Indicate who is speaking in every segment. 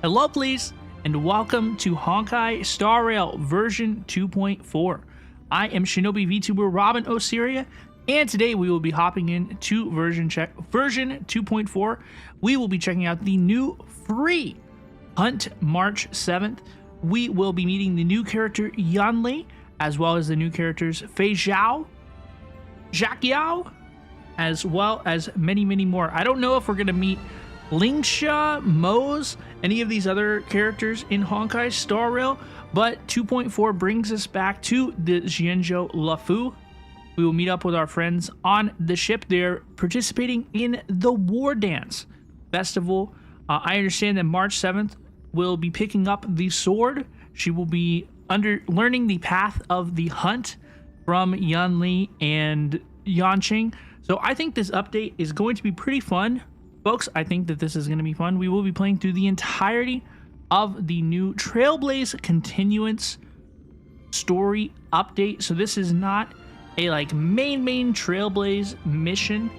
Speaker 1: Hello, please, and welcome to Honkai Star Rail version 2.4. I am Shinobi VTuber Robin Osiria, and today we will be hopping into version 2.4. We will be checking out the new free Hunt March 7th. We will be meeting the new character Yunli, as well as the new characters Fei Zhao, Xiao, as well as many more. I don't know if we're going to meet Lingsha, Mose, any of these other characters in Honkai Star Rail, but 2.4 brings us back to the Xianzhou Lufu. We will meet up with our friends on the ship. They're participating in the WARDANCE festival. I understand that March 7th will be picking up the sword. She will be learning the path of the hunt from Yunli and Yanqing. So I think this update is going to be pretty fun. Folks, I think that this is going to be fun. We will be playing through the entirety of the new Trailblaze Continuance story update. So this is not a main Trailblaze mission.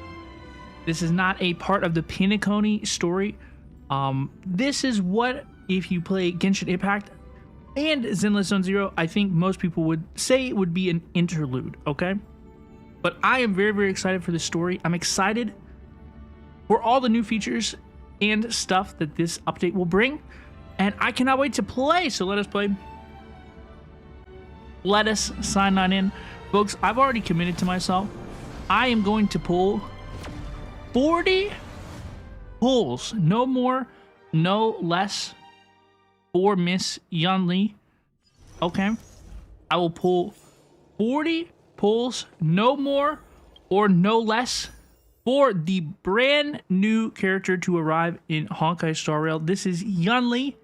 Speaker 1: This is not a part of the Pinacone story. This is what, if you play Genshin Impact and Zenless Zone Zero, I think most people would say it would be an interlude, okay? But I am very excited for this story. I'm excited for all the new features and stuff that this update will bring, and I cannot wait to play. So let us play. Let us sign on in. Folks, I've already committed to myself. I am going to pull 40 pulls, no more, no less, for Miss Yunli. Okay, I will pull 40 pulls, no more or no less, for the brand new character to arrive in Honkai Star Rail. This is Yunli.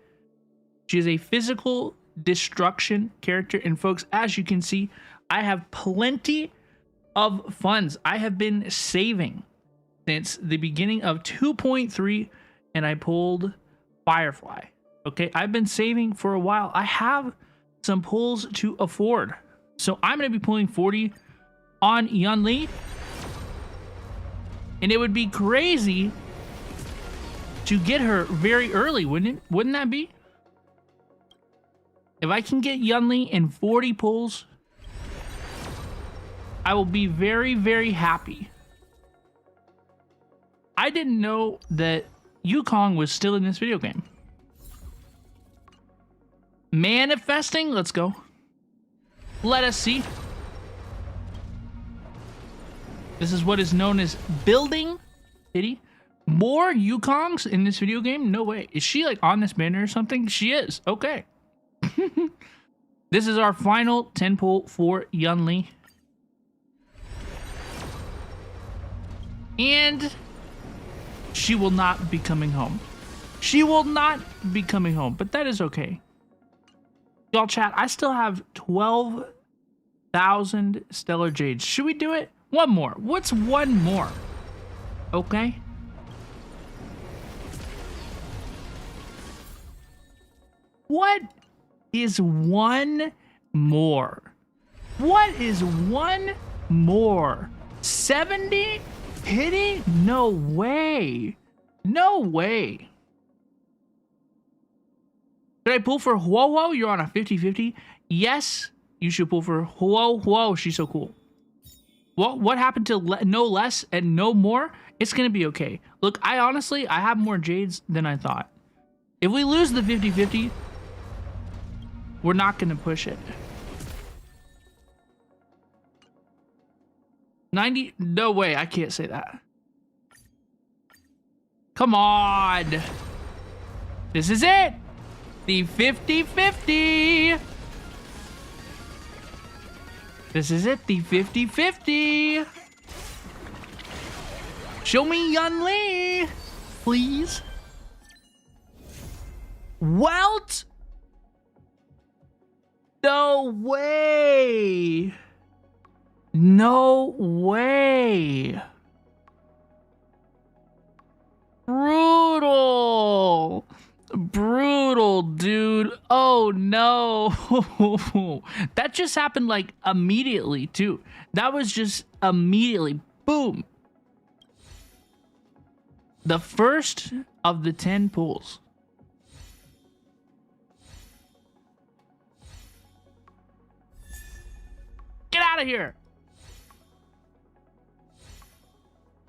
Speaker 1: She is a physical destruction character, and folks, as you can see, I have plenty of funds. I have been saving since the beginning of 2.3, and I pulled Firefly. Okay, I've been saving for a while. I have some pulls to afford, so I'm going to be pulling 40 on Yunli. And it would be crazy to get her very early, wouldn't it? Wouldn't that be? If I can get Yunli in 40 pulls, I will be very happy. I didn't know that Yukong was still in this video game. Manifesting, let's go. Let us see. This is what is known as building city. More Yukongs in this video game? No way. Is she on this banner or something? She is. Okay. This is our final 10 pull for Yunli. And she will not be coming home. She will not be coming home, but that is okay. Y'all chat, I still have 12,000 Stellar Jades. Should we do it? One more. What's one more? Okay. What is one more? What is one more? 70? Pity? No way. No way. Did I pull for Huo? You're on a 50-50. Yes, you should pull for Huo. She's so cool. What happened to no less and no more? It's going to be okay. Look, I have more Jades than I thought. If we lose the 50-50, we're not going to push it. 90? No way. I can't say that. Come on. This is it. The 50-50. This is it, the 50-50. Show me Yunli, please. Welt? No way. No way. Brutal. Brutal, dude. Oh no. That just happened immediately too. That was just immediately. Boom. The first of the 10 pulls. Get out of here.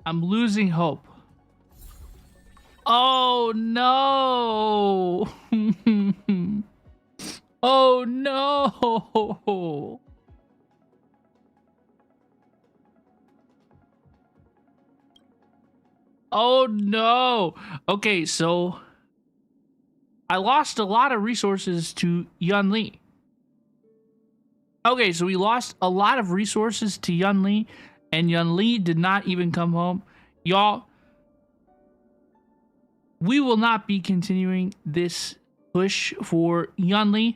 Speaker 1: I'm losing hope. Oh no. Oh no. Oh no. Okay, so I lost a lot of resources to Yunli. Okay, so we lost a lot of resources to Yunli, and Yunli did not even come home. Y'all, we will not be continuing this push for Yunli.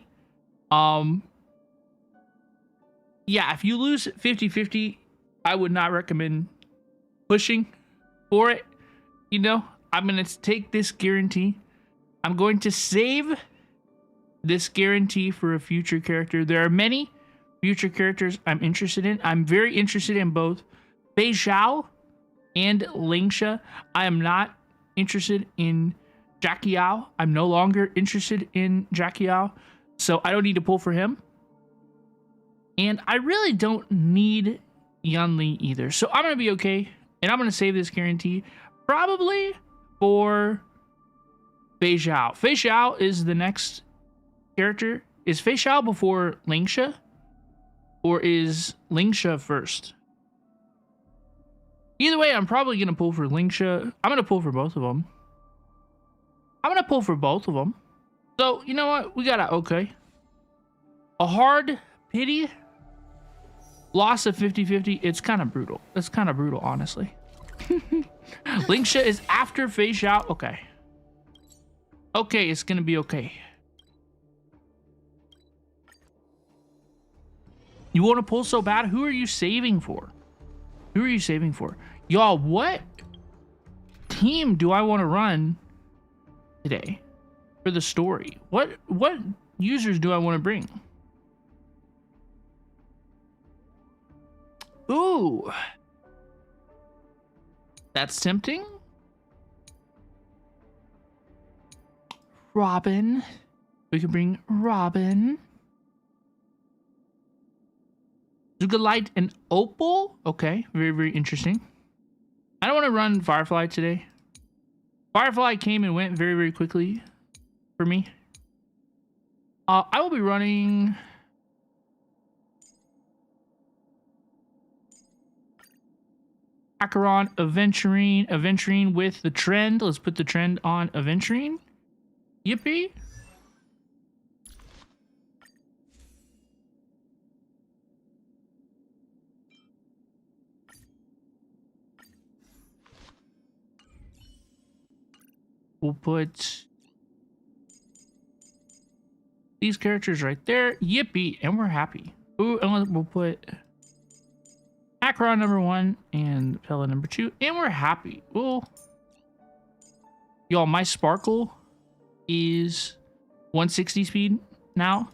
Speaker 1: Yeah, if you lose 50-50, I would not recommend pushing for it. You know, I'm going to take this guarantee. I'm going to save this guarantee for a future character. There are many future characters I'm interested in. I'm very interested in both Fei Xiao and Lingsha. I am not interested in Jackie Yao. I'm no longer interested in Jackie Yao, so I don't need to pull for him. And I really don't need Yunli either. So I'm going to be okay, and I'm going to save this guarantee probably for Fei Xiao. Fei Xiao is the next character. Is Fei Xiao before Lingsha? Or is Lingsha first? Either way, I'm probably going to pull for Lingsha. I'm going to pull for both of them. So, you know what? We got a okay. A hard pity. Loss of 50-50. It's kind of brutal. It's kind of brutal, honestly. Lingsha is after Fei Xiao. Okay. Okay, it's going to be okay. You want to pull so bad? Who are you saving for? Who are you saving for? Y'all, what team do I want to run today for the story? What users do I want to bring? Ooh. That's tempting. Robin. We could bring Robin. Zugalite and Opal? Okay, very, very interesting. I don't want to run Firefly today. Firefly came and went very, very quickly for me. I will be running... Acheron, Aventurine with the trend. Let's put the trend on Aventurine. Yippee. We'll put these characters right there. Yippee. And we're happy. Ooh, and we'll put Acheron number 1 and Pella number 2. And we're happy. Ooh. Y'all, my Sparkle is 160 speed now.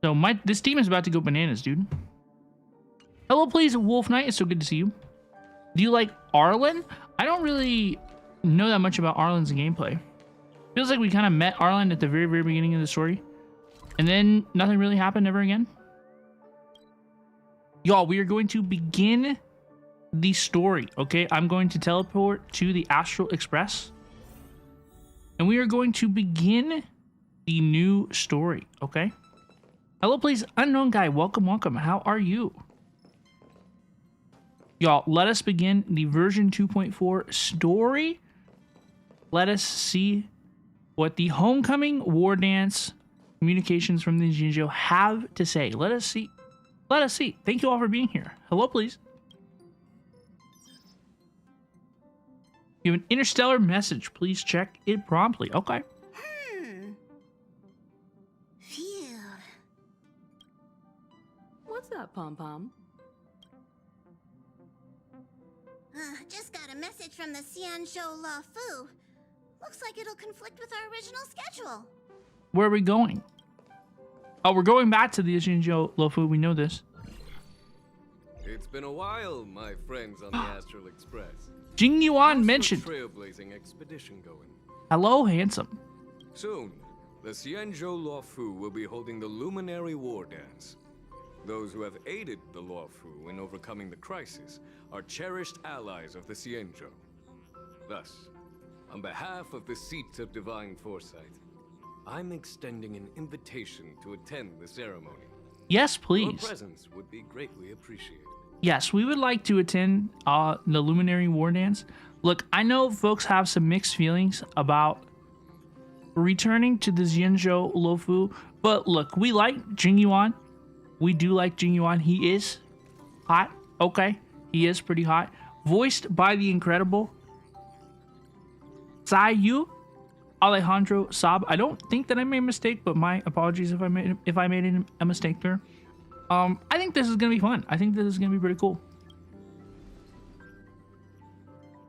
Speaker 1: So this team is about to go bananas, dude. Hello, please, Wolf Knight. It's so good to see you. Do you like Arlen? I don't really know that much about Arlen's gameplay. Feels like we kind of met Arlen at the very, very beginning of the story. And then nothing really happened ever again. Y'all, we are going to begin the story, okay? I'm going to teleport to the Astral Express. And we are going to begin the new story, okay? Hello, please, unknown guy. Welcome, welcome. How are you? Y'all, let us begin the version 2.4 story. Let us see what the Homecoming War Dance communications from the Jinjo have to say. Let us see. Let us see. Thank you all for being here. Hello, please. You have an interstellar message. Please check it promptly. Okay.
Speaker 2: Phew.
Speaker 3: What's up, Pom-Pom?
Speaker 2: Just got a message from the Xianzhou La Fu. Looks like it'll conflict with our original schedule.
Speaker 1: Where are we going? Oh, we're going back to the Xinjiang Lofu. We know this.
Speaker 4: It's been a while, my friends on the Astral Express.
Speaker 1: Jing Yuan
Speaker 4: How's
Speaker 1: mentioned.
Speaker 4: the trailblazing expedition going?
Speaker 1: Hello, handsome.
Speaker 4: Soon, the Xianzhou Luofu will be holding the Luminary War Dance. Those who have aided the Luofu in overcoming the crisis are cherished allies of the Xianzhou. Thus, on behalf of the seat of divine foresight, I'm extending an invitation to attend the ceremony.
Speaker 1: Yes,
Speaker 4: Your
Speaker 1: please.
Speaker 4: presence would be greatly appreciated.
Speaker 1: Yes, we would like to attend the Luminary War Dance. Look, I know folks have some mixed feelings about returning to the Xianzhou Luofu, but look, we like Jing Yuan. We do like Jing Yuan. He is hot. Okay, he is pretty hot. Voiced by the incredible Yu Alejandro Saab. I don't think that I made a mistake, but my apologies if I made a mistake there. I think this is gonna be fun. I think this is gonna be pretty cool.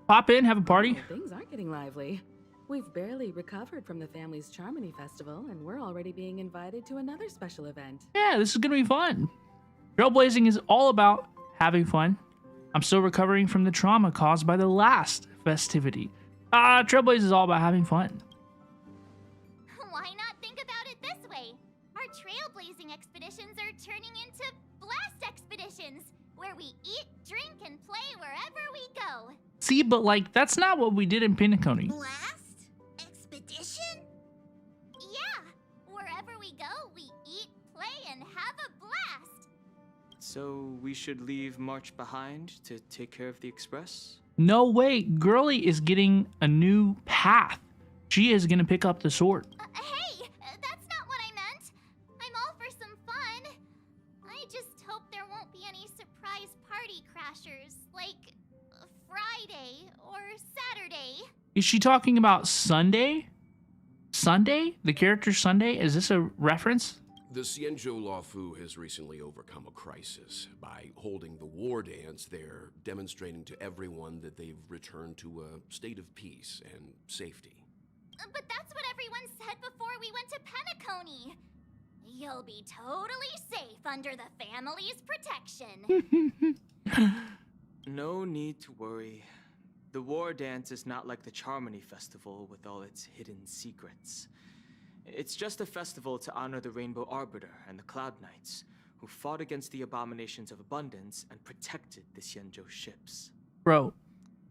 Speaker 1: Pop in, have a party.
Speaker 3: Things aren't getting lively. We've barely recovered from the family's Charmony Festival, and we're already being invited to another special event.
Speaker 1: Yeah, this is gonna be fun. Trailblazing is all about having fun. I'm still recovering from the trauma caused by the last festivity. Trailblaze is all about having fun.
Speaker 2: Why not think about it this way? Our trailblazing expeditions are turning into blast expeditions, where we eat, drink, and play wherever we go.
Speaker 1: See, but like, that's not what we did in Pinacone.
Speaker 2: Blast? Expedition? Yeah, wherever we go, we eat, play, and have a blast.
Speaker 5: So we should leave March behind to take care of the express?
Speaker 1: No way, Girly is getting a new path. She is gonna pick up the sword.
Speaker 2: Hey, that's not what I meant. I'm all for some fun. I just hope there won't be any surprise party crashers, like Friday or Saturday.
Speaker 1: Is she talking about Sunday? Sunday? The character Sunday? Is this a reference?
Speaker 6: The Xianzhou Luofu has recently overcome a crisis. By holding the war dance, they're demonstrating to everyone that they've returned to a state of peace and safety.
Speaker 2: But that's what everyone said before we went to Penacony. You'll be totally safe under the family's protection.
Speaker 5: No need to worry. The war dance is not like the Charmony Festival with all its hidden secrets. It's just a festival to honor the Rainbow Arbiter and the Cloud Knights, who fought against the abominations of abundance and protected the Xianzhou ships.
Speaker 1: Bro,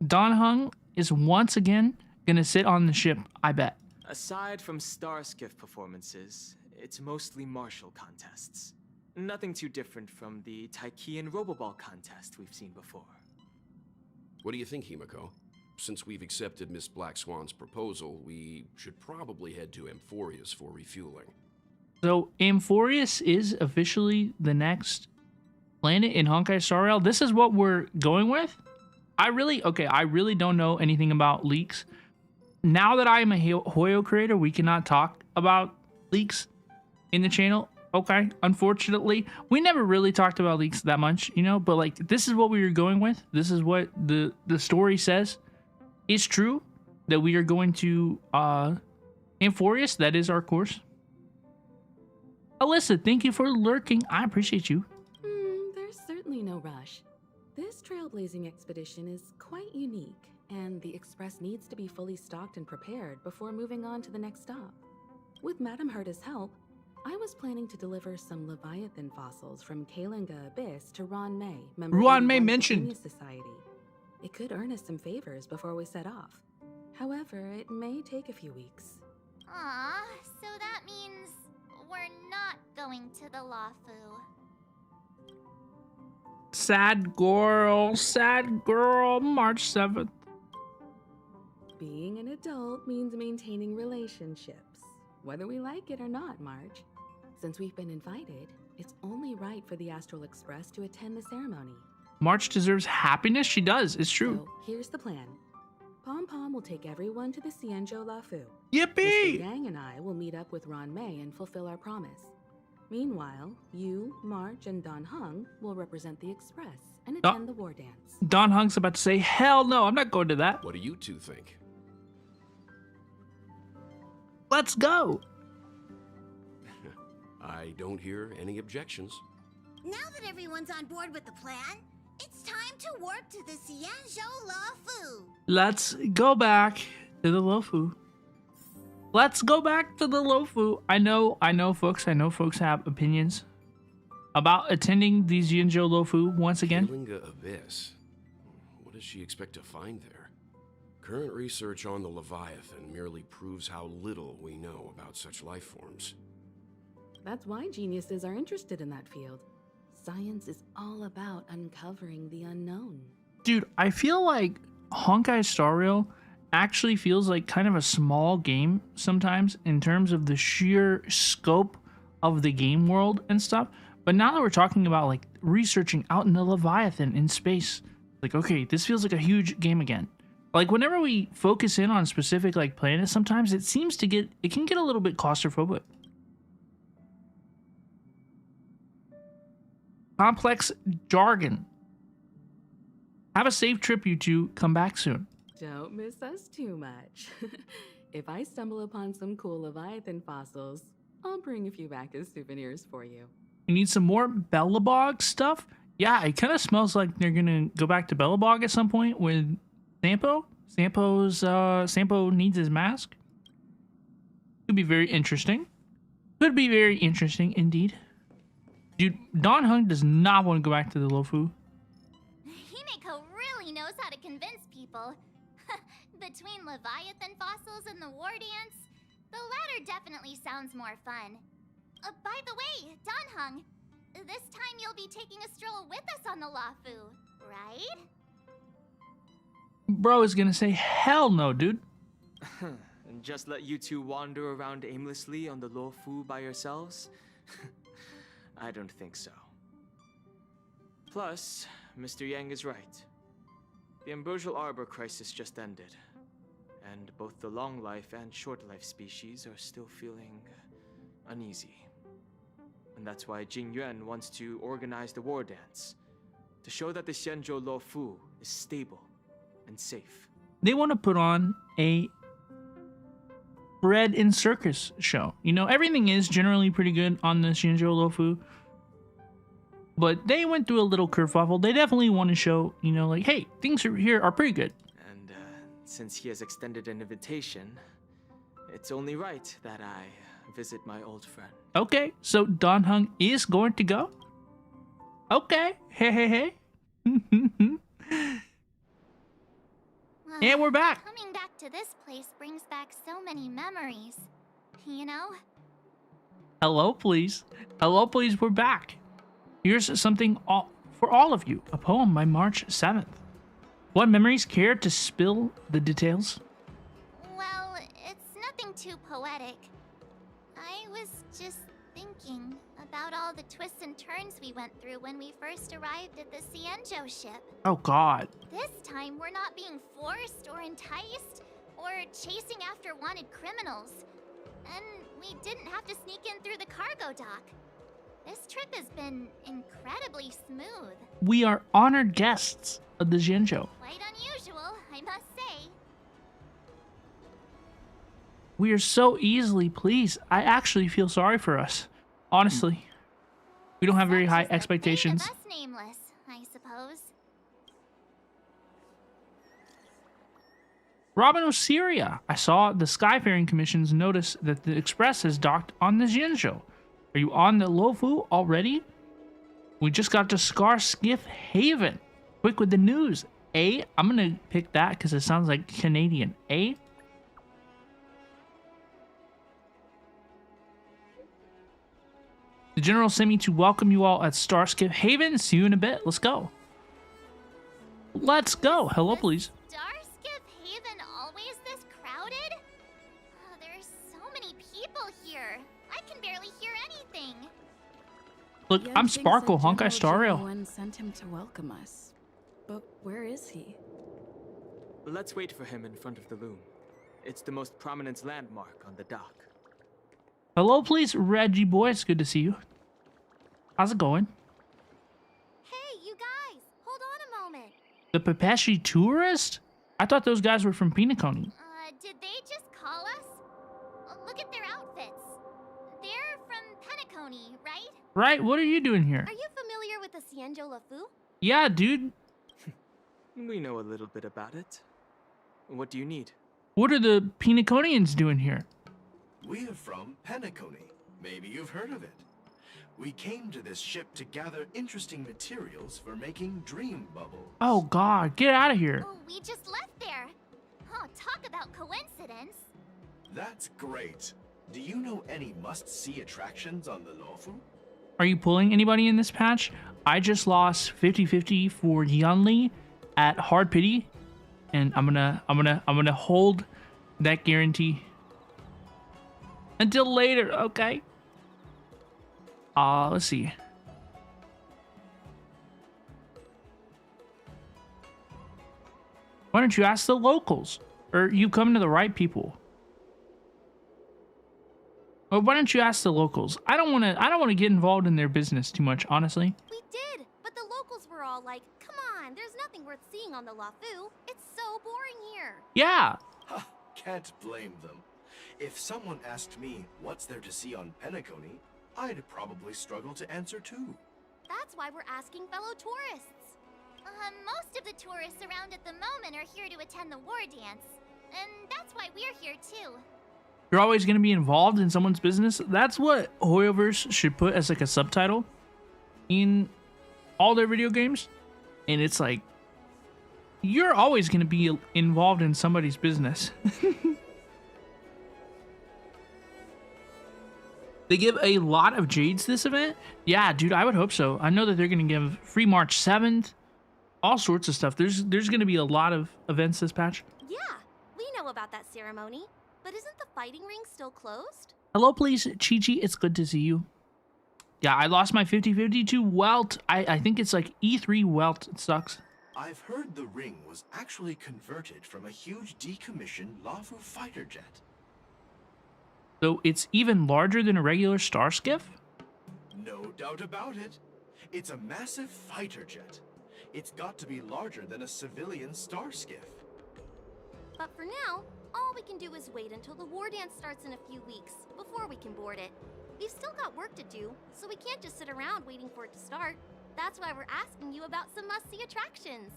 Speaker 1: Don Hung is once again gonna sit on the ship, I bet.
Speaker 5: Aside from star skiff performances, it's mostly martial contests. Nothing too different from the Taiki and Roboball contest we've seen before.
Speaker 6: What do you think, Himiko? Since we've accepted Miss Black Swan's proposal, we should probably head to Amphorius for refueling.
Speaker 1: So Amphorius is officially the next planet in Honkai Star Rail. This is what we're going with? I really don't know anything about leaks. Now that I am a HoYoCreator, we cannot talk about leaks in the channel. Okay, unfortunately, we never really talked about leaks that much, you know, but like, this is what we were going with. This is what the story says. It's true that we are going to Amphorius. That is our course. Alyssa, thank you for lurking. I appreciate you.
Speaker 3: There's certainly no rush. This trailblazing expedition is quite unique, and the express needs to be fully stocked and prepared before moving on to the next stop. With Madame Herta's help, I was planning to deliver some Leviathan fossils from Kalinga Abyss to Ron May, member
Speaker 1: Ron
Speaker 3: of the
Speaker 1: May
Speaker 3: Wonderful
Speaker 1: mentioned.
Speaker 3: Genius Society. It could earn us some favors before we set off. However, it may take a few weeks.
Speaker 2: Aw, so that means we're not going to the Luofu.
Speaker 1: Sad girl, March 7th.
Speaker 3: Being an adult means maintaining relationships, whether we like it or not, Marge. Since we've been invited, it's only right for the Astral Express to attend the ceremony.
Speaker 1: March deserves happiness. She does. It's true.
Speaker 3: So, here's the plan. Pom Pom will take everyone to the Xianzhou Luofu.
Speaker 1: Yippee!
Speaker 3: Mr. Yang and I will meet up with Ron May and fulfill our promise. Meanwhile, you, March, and Don Hung will represent the Express and attend the war dance.
Speaker 1: Don Hung's about to say, hell no, I'm not going to that.
Speaker 6: What do you two think?
Speaker 1: Let's go.
Speaker 6: I don't hear any objections.
Speaker 2: Now that everyone's on board with the plan, it's time to warp to the Xianzhou Luofu.
Speaker 1: Let's go back to the Luofu. Let's go back to the Luofu. I know folks have opinions. about attending the Xianzhou Lofu once again?
Speaker 6: Kalinga Abyss. What does she expect to find there? Current research on the Leviathan merely proves how little we know about such life forms.
Speaker 3: That's why geniuses are interested in that field. Science is all about uncovering the unknown.
Speaker 1: Dude, I feel like Honkai Star Rail actually feels like kind of a small game sometimes in terms of the sheer scope of the game world and stuff. But now that we're talking about like researching out in the Leviathan in space, like, okay, this feels like a huge game again. Like whenever we focus in on specific like planets, sometimes it can get a little bit claustrophobic. Complex jargon. Have a safe trip, you two. Come back soon.
Speaker 3: Don't miss us too much. If I stumble upon some cool Leviathan fossils, I'll bring a few back as souvenirs for you.
Speaker 1: You need some more Bellabog stuff? Yeah, it kind of smells like they're gonna go back to Bellabog at some point with Sampo. Sampo needs his mask. Could be very interesting. Could be very interesting indeed. Dude, Don Hung does not want to go back to the Lofu.
Speaker 2: Himeko really knows how to convince people. Between Leviathan fossils and the WARDANCE, the latter definitely sounds more fun. By the way, Don Hung, this time you'll be taking a stroll with us on the Lofu, right?
Speaker 1: Bro is gonna say, hell no, dude.
Speaker 5: And just let you two wander around aimlessly on the Luofu by yourselves? I don't think so. Plus, Mr. Yang is right. The Ambrosial Arbor crisis just ended, and both the long life and short life species are still feeling uneasy. And that's why Jing Yuan wants to organize the WARDANCE, to show that the Xianzhou Luofu is stable and safe.
Speaker 1: They want to put on a bread and circus show. You know, everything is generally pretty good on the Xianzhou Luofu, but they went through a little kerfuffle. They definitely want to show, you know, like, hey, things here are pretty good.
Speaker 5: And since he has extended an invitation, it's only right that I visit my old friend.
Speaker 1: Okay, so Don Hung is going to go? Okay, hey. And we're back.
Speaker 2: Coming back to this place brings back so many memories, you know?
Speaker 1: Hello, please. Hello, please, we're back. Here's something for all of you. A poem by March 7th. What memories? Care to spill the details?
Speaker 2: Well, it's nothing too poetic. I was just thinking about all the twists and turns we went through when we first arrived at the Xianzhou ship.
Speaker 1: Oh, God.
Speaker 2: This time, we're not being forced or enticed or chasing after wanted criminals. And we didn't have to sneak in through the cargo dock. This trip has been incredibly smooth.
Speaker 1: We are honored guests of the Xianzhou.
Speaker 2: Quite unusual, I must say.
Speaker 1: We are so easily pleased. I actually feel sorry for us. Honestly. We don't have very high expectations.
Speaker 2: Us nameless, I suppose.
Speaker 1: Robin Osiria. I saw the Skyfaring Commission's notice that the Express has docked on the Xianzhou. Are you on the Luofu already? We just got to Scarskiff Haven. Quick with the news. A? I'm gonna pick that because it sounds like Canadian. A? The General sent me to welcome you all at Starskiff Haven. See you in a bit. Let's go. Let's go. Hello, please.
Speaker 2: Starskiff Haven always this crowded? Oh, there's so many people here. I can barely hear anything.
Speaker 1: Look, I'm Sparkle, Honkai Star Rail.
Speaker 3: One sent him to welcome us. But where is he?
Speaker 5: Let's wait for him in front of the loom. It's the most prominent landmark on the dock.
Speaker 1: Hello, please, Reggie boy. It's good to see you. How's it going?
Speaker 2: Hey, you guys, hold on a moment.
Speaker 1: The Pepeshi tourist? I thought those guys were from Pinaconi.
Speaker 2: Did they just call us? Look at their outfits. They're from Penacony, right?
Speaker 1: Right, what are you doing here?
Speaker 2: Are you familiar with the Xianzhou Luofu?
Speaker 1: Yeah, dude.
Speaker 5: We know a little bit about it. What do you need?
Speaker 1: What are the Pinaconians doing here?
Speaker 7: We're from Penacony. Maybe you've heard of it. We came to this ship to gather interesting materials for making dream bubbles.
Speaker 1: Oh God, get out of here.
Speaker 2: Oh, we just left there. Oh, talk about coincidence.
Speaker 7: That's great. Do you know any must-see attractions on the Lofu?
Speaker 1: Are you pulling anybody in this patch? I just lost 50-50 for Yunli at Hard Pity, and I'm gonna hold that guarantee until later, okay? Let's see. Why don't you ask the locals? Or you come to the right people. Or why don't you ask the locals? I don't wanna get involved in their business too much, honestly.
Speaker 8: We did, but the locals were all like, come on, there's nothing worth seeing on the Lafu. It's so boring here.
Speaker 1: Yeah.
Speaker 7: Ha, can't blame them. If someone asked me what's there to see on Penacony, I'd probably struggle to answer too.
Speaker 8: That's why we're asking fellow tourists.
Speaker 2: Most of the tourists around at the moment are here to attend the war dance. And that's why we're here too.
Speaker 1: You're always going to be involved in someone's business. That's what HoYoverse should put as like a subtitle in all their video games. And it's like, you're always going to be involved in somebody's business. They give a lot of jades this event. Yeah, dude, I would hope so. I know that they're going to give free March 7th, all sorts of stuff. There's going to be a lot of events this patch.
Speaker 8: Yeah, we know about that ceremony. But isn't the fighting ring still closed?
Speaker 1: Hello, please, Chi-Chi. It's good to see you. Yeah, I lost my 50-50 to Welt. I think it's like E3 Welt. It sucks.
Speaker 7: I've heard the ring was actually converted from a huge decommissioned Lafu fighter jet.
Speaker 1: So it's even larger than a regular star skiff?
Speaker 7: No doubt about it. It's a massive fighter jet. It's got to be larger than a civilian star skiff.
Speaker 8: But for now, all we can do is wait until the war dance starts in a few weeks before we can board it. We've still got work to do, so we can't just sit around waiting for it to start. That's why we're asking you about some must-see attractions.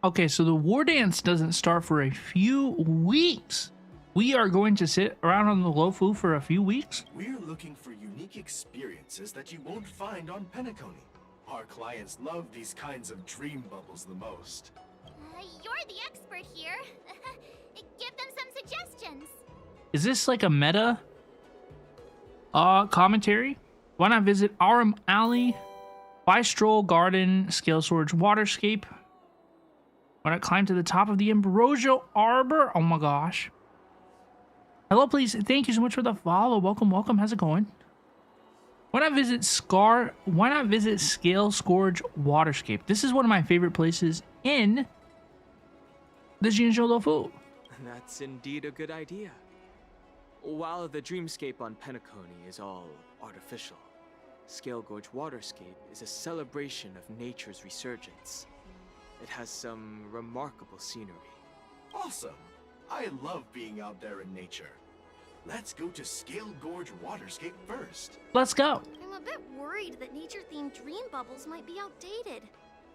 Speaker 1: Okay, so the war dance doesn't start for a few weeks. We are going to sit around on the Lofu for a few weeks?
Speaker 7: We're looking for unique experiences that you won't find on Penacony. Our clients love these kinds of dream bubbles the most.
Speaker 2: You're the expert here. Give them some suggestions.
Speaker 1: Is this like a meta commentary? Why not visit Arum Alley, Bystroll Garden, Scale Storage Waterscape? Why not climb to the top of the Ambrosio Arbor? Oh my gosh. Hello, please. Thank you so much for the follow. Welcome, welcome. How's it going? Why not visit Scale Storage Waterscape? This is one of my favorite places in the Jinzhou Lofu.
Speaker 5: That's indeed a good idea. While the dreamscape on Penacony is all artificial, Scale Gorge Waterscape is a celebration of nature's resurgence. It has some remarkable scenery.
Speaker 7: Awesome! I love being out there in nature. Let's go to Scale Gorge Waterscape first.
Speaker 1: Let's go.
Speaker 8: I'm a bit worried that nature-themed dream bubbles might be outdated.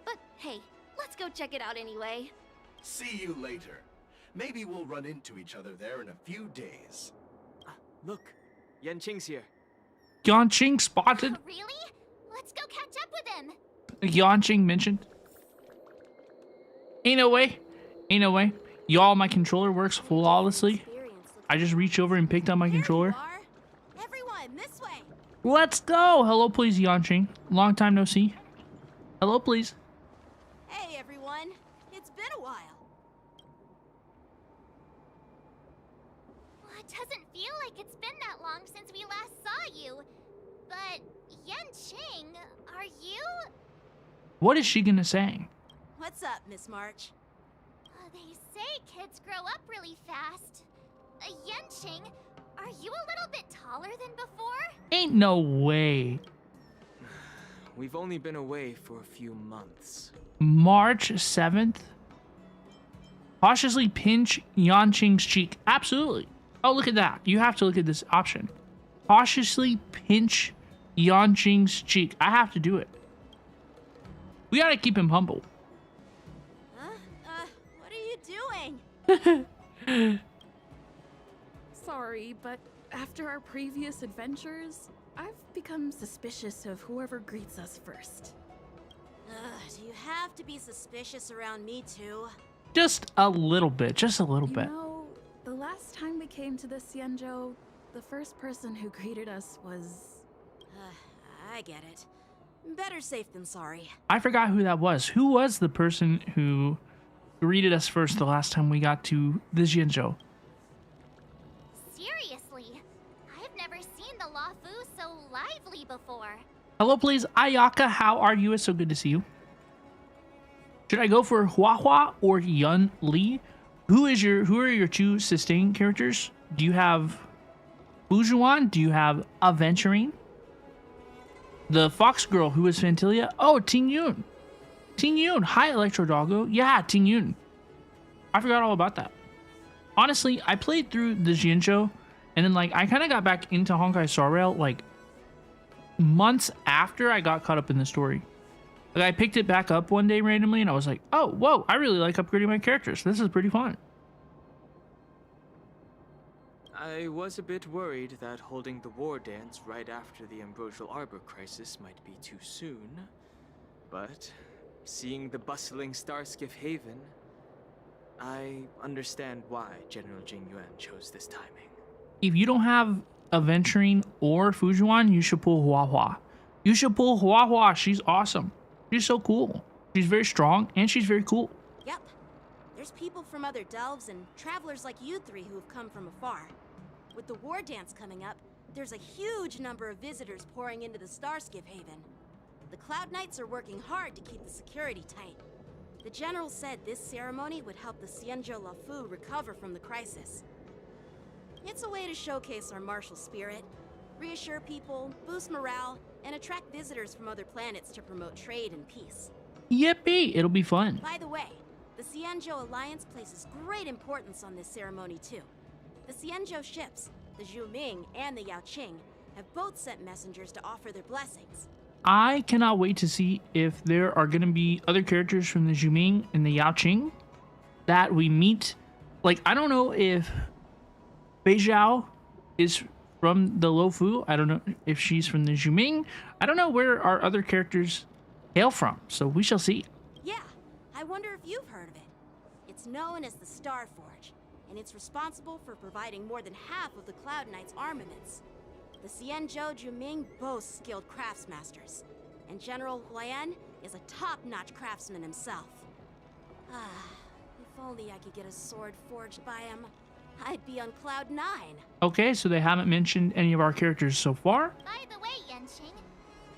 Speaker 8: But hey, let's go check it out anyway.
Speaker 7: See you later. Maybe we'll run into each other there in a few days.
Speaker 5: Look, Yanqing's here.
Speaker 1: Yanqing spotted.
Speaker 2: Really? Let's go catch up with him.
Speaker 1: Yanqing mentioned. Ain't no way. Ain't no way. Y'all, my controller works flawlessly. I just reached over and picked up my controller.
Speaker 8: Everyone, this way.
Speaker 1: Let's go. Hello, please, Yanqing. Long time no see. Hello, please.
Speaker 8: Hey, everyone. It's been a while.
Speaker 2: Well, it doesn't feel like it's been that long since we last saw you. But, Yanqing, are you?
Speaker 1: What is she gonna say?
Speaker 8: What's up, Miss March?
Speaker 2: They say kids grow up really fast. Yanqing, are you a little bit taller than before?
Speaker 1: Ain't no way.
Speaker 5: We've only been away for a few months.
Speaker 1: March 7th. Cautiously pinch Yanqing's cheek. Absolutely. Oh, look at that. You have to look at this option. Cautiously pinch Yanqing's cheek. I have to do it. We gotta keep him humble.
Speaker 8: What are you doing?
Speaker 3: Sorry, but after our previous adventures,
Speaker 9: I've become suspicious of whoever greets us first.
Speaker 8: Do you have to be suspicious around me too?
Speaker 1: Just a little bit, just a little
Speaker 9: You
Speaker 1: bit.
Speaker 9: know, the last time we came to the Xianzhou, the first person who greeted us was...
Speaker 8: I get it. Better safe than sorry.
Speaker 1: I forgot who that was. Who was the person who greeted us first the last time we got to the Xianzhou?
Speaker 2: Seriously, I've never seen the Lafu so lively before.
Speaker 1: Hello, please. Ayaka, how are you? It's so good to see you. Should I go for Hua or Yunli? Who are your two sustained characters? Do you have Bujuan? Do you have Aventurine? The fox girl who is Fantilia? Oh, Ting Yun. Ting Yun. Hi, Electro Doggo. Yeah, Ting Yun. I forgot all about that. Honestly, I played through the Xianzhou, and then I kind of got back into Honkai Star Rail months after I got caught up in the story. I picked it back up one day randomly, and I was like, oh, whoa, I really like upgrading my characters. This is pretty fun.
Speaker 5: I was a bit worried that holding the war dance right after the Ambrosial Arbor crisis might be too soon. But seeing the bustling Starskiff Haven, I understand why General Jing Yuan chose this timing.
Speaker 1: If you don't have Aventurine or Fujuan, you should pull Hua. You should pull Hua. She's awesome. She's so cool. She's very strong, and she's very cool.
Speaker 8: Yep. There's people from other delves and travelers like you three who have come from afar. With the war dance coming up, there's a huge number of visitors pouring into the Starskiff Haven. The Cloud Knights are working hard to keep the security tight. The General said this ceremony would help the Xianzhou Lafu recover from the crisis. It's a way to showcase our martial spirit, reassure people, boost morale, and attract visitors from other planets to promote trade and peace.
Speaker 1: Yippee! It'll be fun.
Speaker 8: By the way, the Xianzhou Alliance places great importance on this ceremony too. The Xianzhou ships, the Zhuming and the Yaoqing, have both sent messengers to offer their blessings.
Speaker 1: I cannot wait to see if there are going to be other characters from the Zhuming and the Yaoqing that we meet. I don't know if Beizhao is from the Luofu. I don't know if she's from the Zhuming. I don't know where our other characters hail from, so we shall see.
Speaker 8: Yeah, I wonder if you've heard of it. It's known as the Star Forge, and it's responsible for providing more than half of the Cloud Knights' armaments. The Xianzhou Zhuming boasts skilled craftsmasters, and General Huayan is a top-notch craftsman himself. If only I could get a sword forged by him, I'd be on Cloud 9.
Speaker 1: Okay, so they haven't mentioned any of our characters so far.
Speaker 2: By the way, Yanqing,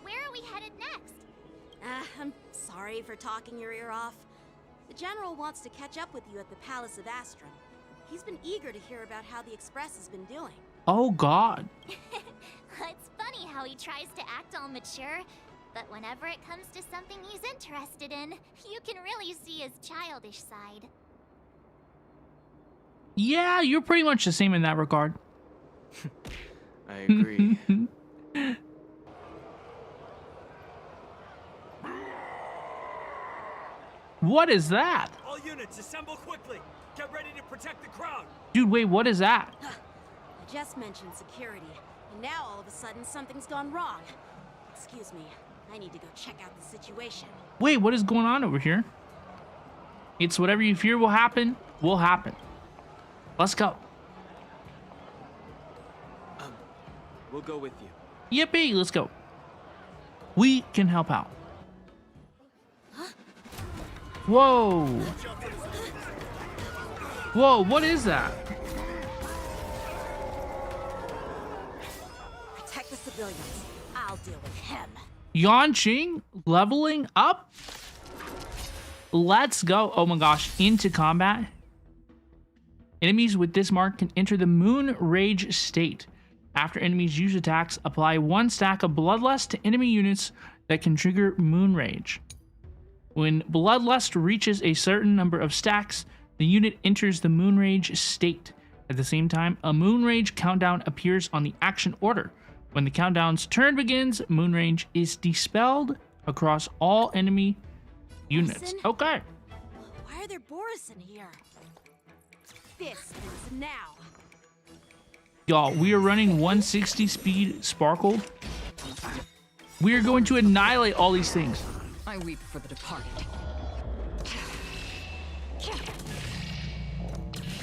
Speaker 2: where are we headed next?
Speaker 8: I'm sorry for talking your ear off. The General wants to catch up with you at the Palace of Astrum. He's been eager to hear about how the Express has been doing.
Speaker 1: Oh, God.
Speaker 2: It's funny how he tries to act all mature, but whenever it comes to something he's interested in, you can really see his childish side.
Speaker 1: Yeah, you're pretty much the same in that regard.
Speaker 5: I agree.
Speaker 1: What is that?
Speaker 10: All units, assemble quickly. Get ready to protect the crowd.
Speaker 1: Dude, wait, what is that?
Speaker 8: I just mentioned security, and now all of a sudden something's gone wrong. Excuse me, I need to go check out the situation.
Speaker 1: Wait, what is going on over here? It's whatever you fear will happen. Let's go.
Speaker 5: We'll go with you.
Speaker 1: Yippee, let's go. We can help out. Whoa. Whoa, what is that?
Speaker 8: Protect the civilians. I'll deal with him.
Speaker 1: Yanqing leveling up? Let's go. Oh my gosh, into combat. Enemies with this mark can enter the Moon Rage state. After enemies use attacks, apply 1 stack of Bloodlust to enemy units that can trigger Moon Rage. When Bloodlust reaches a certain number of stacks, the unit enters the Moon Rage state. At the same time, a Moon Rage countdown appears on the action order. When the countdown's turn begins, Moon Rage is dispelled across all enemy units.
Speaker 8: Borison?
Speaker 1: Okay.
Speaker 8: Why are there Borison here? This is now.
Speaker 1: Y'all, we are running 160 speed Sparkle We are going to annihilate all these things.
Speaker 11: I weep for the departed.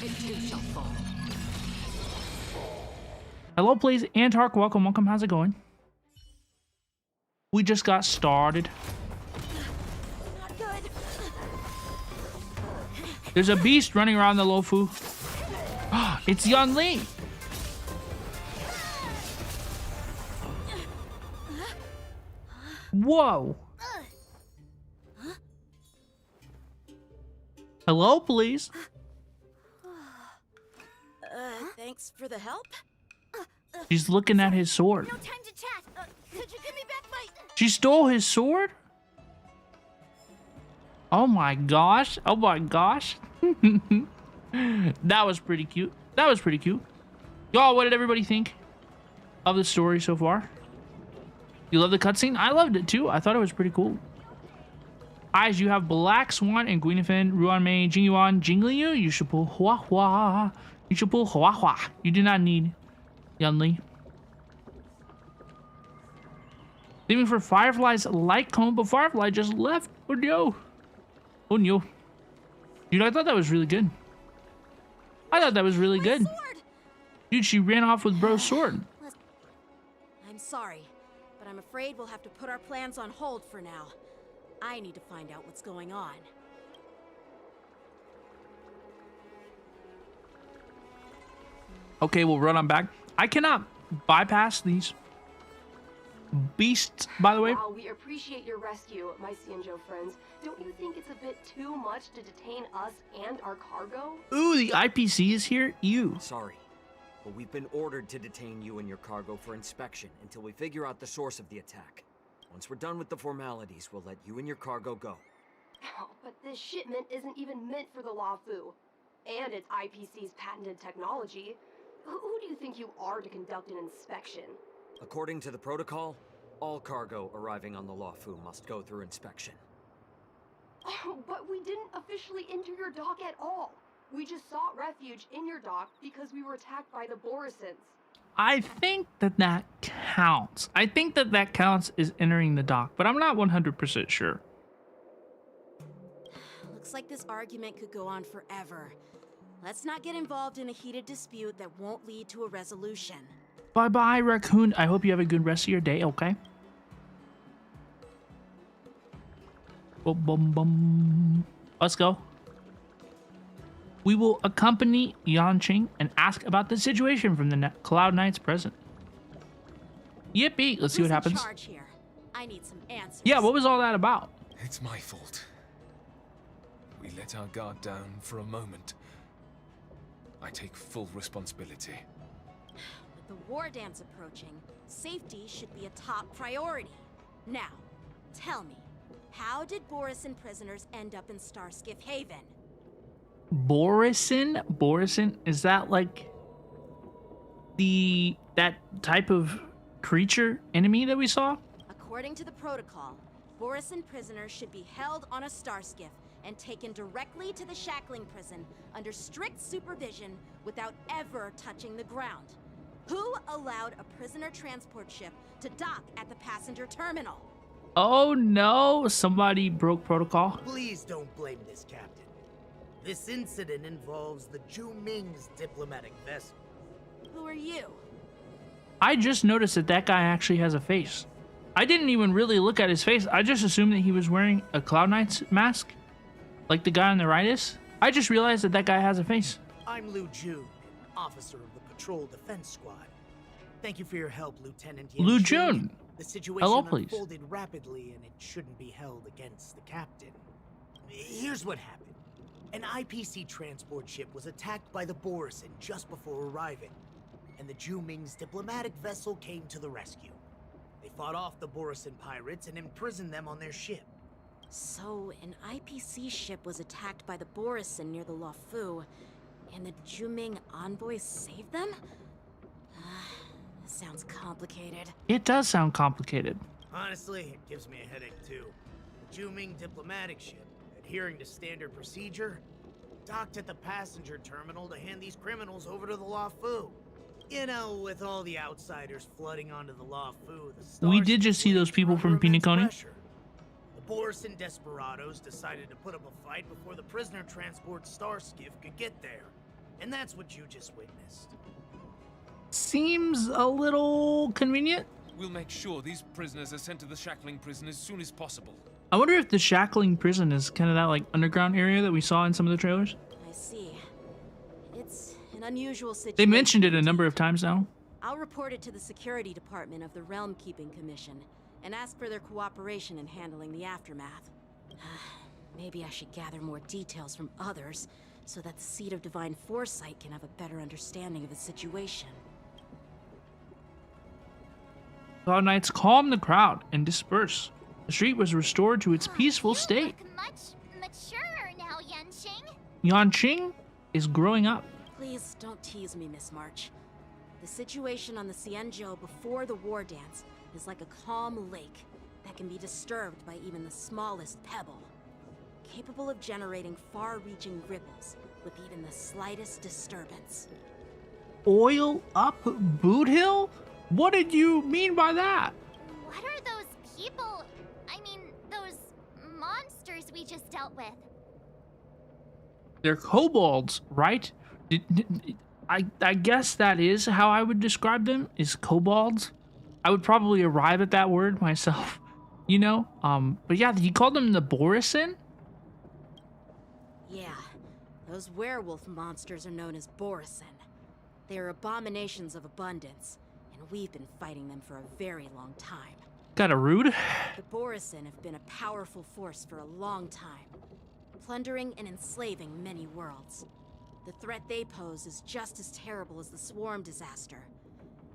Speaker 11: It too shall fall.
Speaker 1: Hello, please. Antark, welcome. How's it going? We just got started.
Speaker 8: Not good.
Speaker 1: There's a beast running around the Lofu. It's Yunli. Whoa. Hello, please.
Speaker 8: Thanks for the help.
Speaker 1: She's looking at his sword.
Speaker 2: No time to chat. Could you give me back my...
Speaker 1: She stole his sword? Oh my gosh. Oh my gosh. That was pretty cute. That was pretty cute. Y'all, what did everybody think of the story so far? You love the cutscene? I loved it too. I thought it was pretty cool. Eyes, you have Black Swan and Guinevere, Ruanmei, Jingyuan, Jingliu. You should pull Hua Hua. You should pull Hua Hua. You do not need Yunli. Leaving for Firefly's light cone, but Firefly just left. Oh no. Oh no. Dude, I thought that was really good. I thought that was really good.
Speaker 8: Sword!
Speaker 1: Dude, she ran off with Bro's sword.
Speaker 8: I'm sorry, but I'm afraid we'll have to put our plans on hold for now. I need to find out what's going on.
Speaker 1: Okay, we'll run on back. I cannot bypass these beasts, by the way.
Speaker 12: While we appreciate your rescue, my Xianzhou friends, don't you think it's a bit too much to detain us and our cargo?
Speaker 1: Ooh, the IPC is here. Ew.
Speaker 10: Sorry, but we've been ordered to detain you and your cargo for inspection until we figure out the source of the attack. Once we're done with the formalities, we'll let you and your cargo go.
Speaker 12: Oh, but this shipment isn't even meant for the Luofu, and it's IPC's patented technology. Who do you think you are to conduct an inspection?
Speaker 10: According to the protocol, all cargo arriving on the Luofu must go through inspection.
Speaker 12: Oh, but we didn't officially enter your dock at all. We just sought refuge in your dock because we were attacked by the Borisans.
Speaker 1: I think that counts. I think that counts as entering the dock, but I'm not 100% sure.
Speaker 8: Looks like this argument could go on forever. Let's not get involved in a heated dispute that won't lead to a resolution.
Speaker 1: Bye-bye, Raccoon. I hope you have a good rest of your day, okay? Boom, boom, boom. Let's go. We will accompany Yanqing and ask about the situation from the Cloud Knight's present. Yippee! Let's see what happens.
Speaker 8: Who's in charge here? I need some answers.
Speaker 1: Yeah, what was all that about?
Speaker 13: It's my fault. We let our guard down for a moment. I take full responsibility.
Speaker 8: With the war dance approaching, safety should be a top priority. Now, tell me, how did Borisan prisoners end up in Starskiff Haven?
Speaker 1: Borisan? Borisan? Is that like that type of creature enemy that we saw?
Speaker 8: According to the protocol, Borisan prisoners should be held on a Starskiff and taken directly to the shackling prison under strict supervision without ever touching the ground. Who allowed a prisoner transport ship to dock at the passenger terminal?
Speaker 1: Oh no, somebody broke protocol.
Speaker 14: Please don't blame this, Captain. This incident involves the Zhu-Ming's diplomatic vessel.
Speaker 8: Who are you?
Speaker 1: I just noticed that guy actually has a face. I didn't even really look at his face. I just assumed that he was wearing a Cloud Knight's mask, like the guy on the right is. I just realized that guy has a face.
Speaker 14: I'm Liu Jun, officer of the Patrol Defense Squad. Thank you for your help, Lieutenant Yan.
Speaker 1: Liu Jun.
Speaker 14: The situation
Speaker 1: Hello, please.
Speaker 14: unfolded rapidly, and it shouldn't be held against the captain. Here's what happened. An IPC transport ship was attacked by the Borisan just before arriving, and the Zhu-Ming's diplomatic vessel came to the rescue. They fought off the Borisan pirates and imprisoned them on their ship.
Speaker 8: So, an IPC ship was attacked by the Borisan near the Luofu, and the Zhu-Ming envoys saved them? This sounds complicated.
Speaker 1: It does sound complicated.
Speaker 14: Honestly, it gives me a headache too. The Zhu-Ming diplomatic ship, adhering to standard procedure, docked at the passenger terminal to hand these criminals over to the Luofu. You know, with all the outsiders flooding onto the LaFu, the
Speaker 1: We did just see those people from Pinacone.
Speaker 14: The Borison desperados decided to put up a fight before the prisoner transport star skiff could get there. And that's what you just witnessed.
Speaker 1: Seems a little convenient.
Speaker 13: We'll make sure these prisoners are sent to the shackling prison as soon as possible.
Speaker 1: I wonder if the shackling prison is kind of that like underground area that we saw in some of the trailers.
Speaker 15: I see. It's an unusual situation.
Speaker 1: They mentioned it a number of times now.
Speaker 15: I'll report it to the security department of the Realm Keeping Commission and ask for their cooperation in handling the aftermath. Maybe I should gather more details from others so that the Seat of Divine Foresight can have a better understanding of the situation.
Speaker 1: Cloud Knights calm the crowd and disperse. The street was restored to its peaceful state.
Speaker 2: You look much maturer now, Yanqing.
Speaker 1: Yanqing is growing up.
Speaker 15: Please don't tease me, Miss March. The situation on the Xianzhou before the war dance is like a calm lake that can be disturbed by even the smallest pebble, capable of generating far-reaching ripples with even the slightest disturbance.
Speaker 1: Oil up Boot Hill? What did you mean by that?
Speaker 2: What are those people? I mean, those monsters we just dealt with.
Speaker 1: They're kobolds, right? I guess that is how I would describe them, is kobolds. I would probably arrive at that word myself, you know? But yeah, he called them the Borison?
Speaker 15: Yeah, those werewolf monsters are known as Borison. They are abominations of abundance, and we've been fighting them for a very long time.
Speaker 1: Got a rude?
Speaker 15: The Borison have been a powerful force for a long time, plundering and enslaving many worlds. The threat they pose is just as terrible as the Swarm disaster,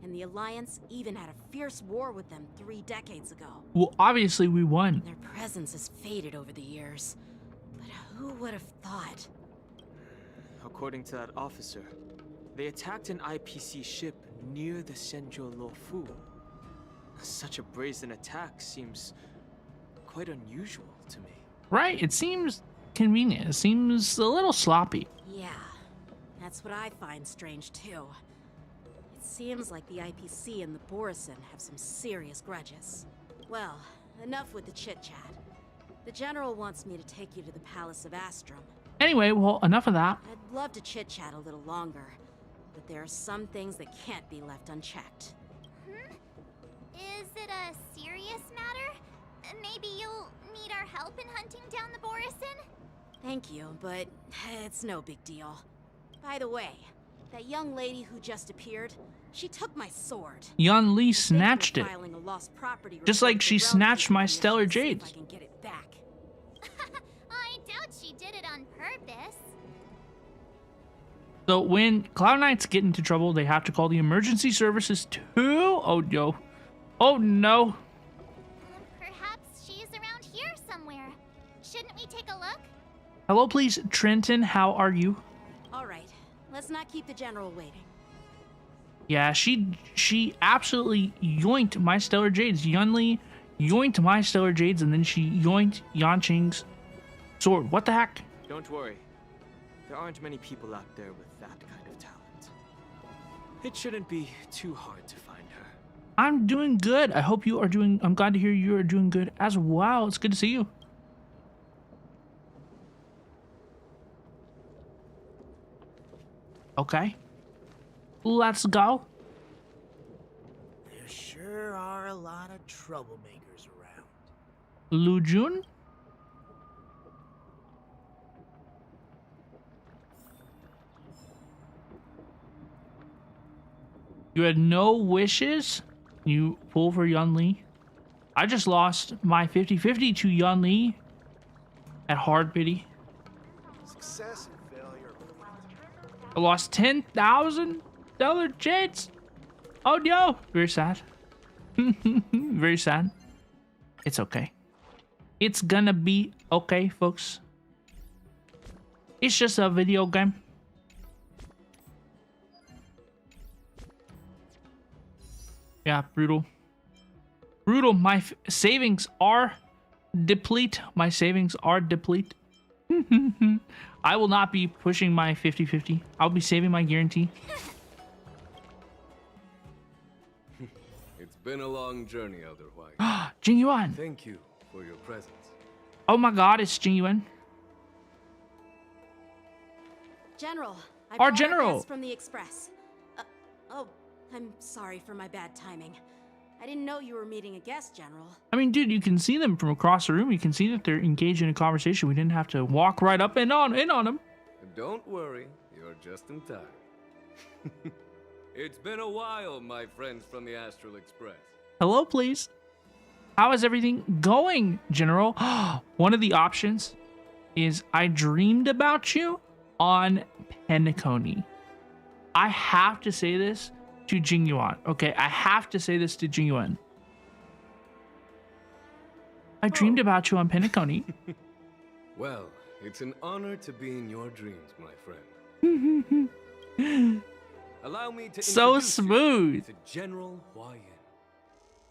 Speaker 15: and the Alliance even had a fierce war with them 3 decades ago.
Speaker 1: Well, obviously we won.
Speaker 15: Their presence has faded over the years, but who would have thought?
Speaker 5: According to that officer, they attacked an IPC ship near the Shenzhou LaFu. Such a brazen attack seems quite unusual to me.
Speaker 1: Right, it seems convenient. It seems a little sloppy.
Speaker 15: Yeah, that's what I find strange too. It seems like the IPC and the Borison have some serious grudges. Well, enough with the chit-chat. The General wants me to take you to the Palace of Astrum.
Speaker 1: Anyway, well, enough of that.
Speaker 15: I'd love to chit-chat a little longer, but there are some things that can't be left unchecked.
Speaker 2: Is it a serious matter? Maybe you'll need our help in hunting down the Borison?
Speaker 15: Thank you, but it's no big deal. By the way, that young lady who just appeared, she took my sword.
Speaker 1: Yunli snatched it.
Speaker 15: Filing a lost property
Speaker 1: Just like she snatched my Stellar Jades.
Speaker 15: I can get it back.
Speaker 2: I doubt she did it on purpose.
Speaker 1: So when Cloud Knights get into trouble, they have to call the emergency services too? Oh, no. Oh, no.
Speaker 2: Perhaps she's around here somewhere. Shouldn't we take a look?
Speaker 1: Hello, please, Trenton. How are you?
Speaker 15: All right, let's not keep the General waiting.
Speaker 1: Yeah, she absolutely yoinked my Stellar Jades. Yunli yoinked my Stellar Jades, and then she yoinked Yanqing's sword. What the heck?
Speaker 5: Don't worry. There aren't many people out there with that kind of talent. It shouldn't be too hard to find her.
Speaker 1: I'm doing good. I hope you are doing... I'm glad to hear you are doing good as well. It's good to see you. Okay. Let's go.
Speaker 14: There sure are a lot of troublemakers around.
Speaker 1: Lu Jun? You had no wishes? You pull for Yunli. I just lost my 50-50 to Yunli at hard pity.
Speaker 7: Success and failure.
Speaker 1: I lost $10,000 Jades. Oh no, very sad. Very sad. It's okay. It's gonna be okay, folks. It's just a video game. Yeah, brutal. Brutal. My savings are deplete. My savings are deplete. I will not be pushing my 50-50. I'll be saving my guarantee.
Speaker 4: It's been a long journey, Elder White.
Speaker 1: Jing Yuan.
Speaker 4: Thank you for your presence.
Speaker 1: Oh my God, it's Jing Yuan.
Speaker 15: General, I
Speaker 1: Our
Speaker 15: brought
Speaker 1: general.
Speaker 15: guest from the Express. Oh, I'm sorry for my bad timing. I didn't know you were meeting a guest, General.
Speaker 1: I mean, dude, you can see them from across the room. You can see that they're engaged in a conversation. We didn't have to walk right up and in on them.
Speaker 4: Don't worry, you're just in time. It's been a while, my friends from the Astral Express.
Speaker 1: Hello, please. How is everything going, General? One of the options is I dreamed about you on Penacony. I have to say this to Jing Yuan. Okay, I have to say this to Jing Yuan. I dreamed about you on Penacony.
Speaker 4: Well, it's an honor to be in your dreams, my friend. Allow me to
Speaker 1: so
Speaker 4: introduce
Speaker 1: smooth.
Speaker 4: you to General Huayan.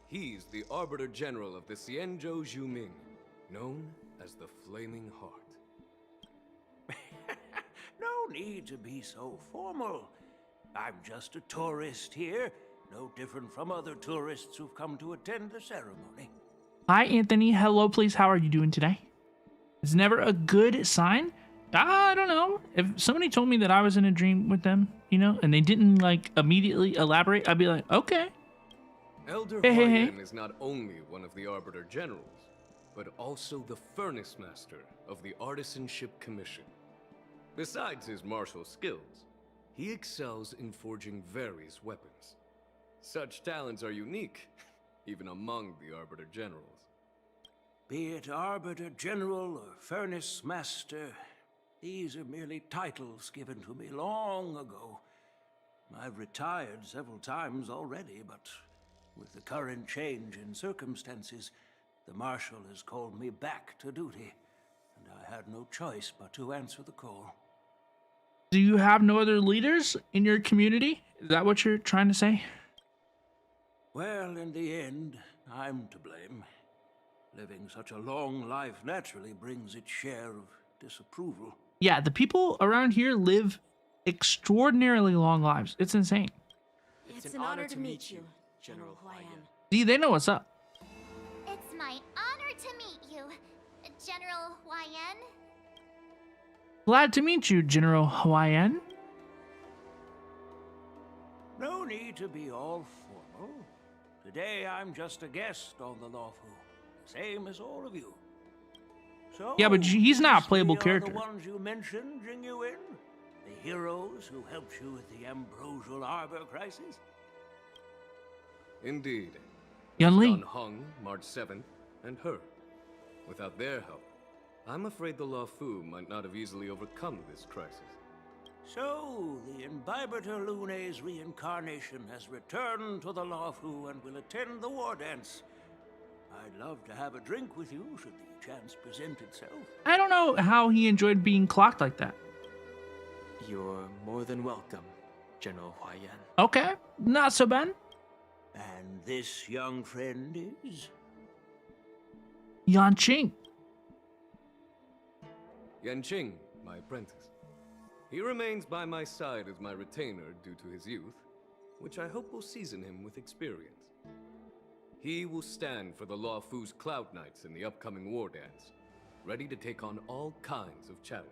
Speaker 4: He's the Arbiter General of the Xianzhou Zhuming, known as the Flaming Heart.
Speaker 16: No need to be so formal. I'm just a tourist here, no different from other tourists who've come to attend the ceremony.
Speaker 1: Hi, Anthony. Hello, please. How are you doing today? It's never a good sign. I don't know. If somebody told me that I was in a dream with them, you know, and they didn't like immediately elaborate, I'd be like, okay.
Speaker 4: Elder
Speaker 1: Hey.
Speaker 4: Huayan is not only one of the Arbiter Generals, but also the Furnace Master of the Artisanship Commission. Besides his martial skills, he excels in forging various weapons. Such talents are unique, even among the Arbiter Generals.
Speaker 16: Be it Arbiter General or Furnace Master, these are merely titles given to me long ago. I've retired several times already, but with the current change in circumstances, the Marshal has called me back to duty, and I had no choice but to answer the call.
Speaker 1: Do you have no other leaders in your community? Is that what you're trying to say?
Speaker 16: Well, in the end, I'm to blame. Living such a long life naturally brings its share of disapproval.
Speaker 1: Yeah, the people around here live extraordinarily long lives. It's insane.
Speaker 15: It's an honor to meet you, General Huayan.
Speaker 1: See, they know what's up.
Speaker 2: It's my honor to meet you, General Huayan.
Speaker 1: Glad to meet you, General Huayan.
Speaker 16: No need to be all formal. Today I'm just a guest on the Lawfu, same as all of you. So,
Speaker 1: Yeah, but he's not a playable
Speaker 16: these
Speaker 1: character.
Speaker 16: Are the ones you mentioned, Jing Yuan? The heroes who helped you with the Ambrosial Arbor crisis?
Speaker 4: Indeed.
Speaker 1: Yunli.
Speaker 4: Don Hung, March 7th, and her. Without their help, I'm afraid the Lawfu might not have easily overcome this crisis.
Speaker 16: So, the Imbibitor Lune's reincarnation has returned to the Lawfu and will attend the war dance. I'd love to have a drink with you should the chance present itself.
Speaker 1: I don't know how he enjoyed being clocked like that.
Speaker 5: You're more than welcome, General Huayan.
Speaker 1: Okay, not so bad.
Speaker 16: And this young friend is?
Speaker 1: Yanqing.
Speaker 4: Yanqing, my apprentice. He remains by my side as my retainer due to his youth, which I hope will season him with experience. He will stand for the Lawfu's Cloud Knights in the upcoming war dance, ready to take on all kinds of challenges.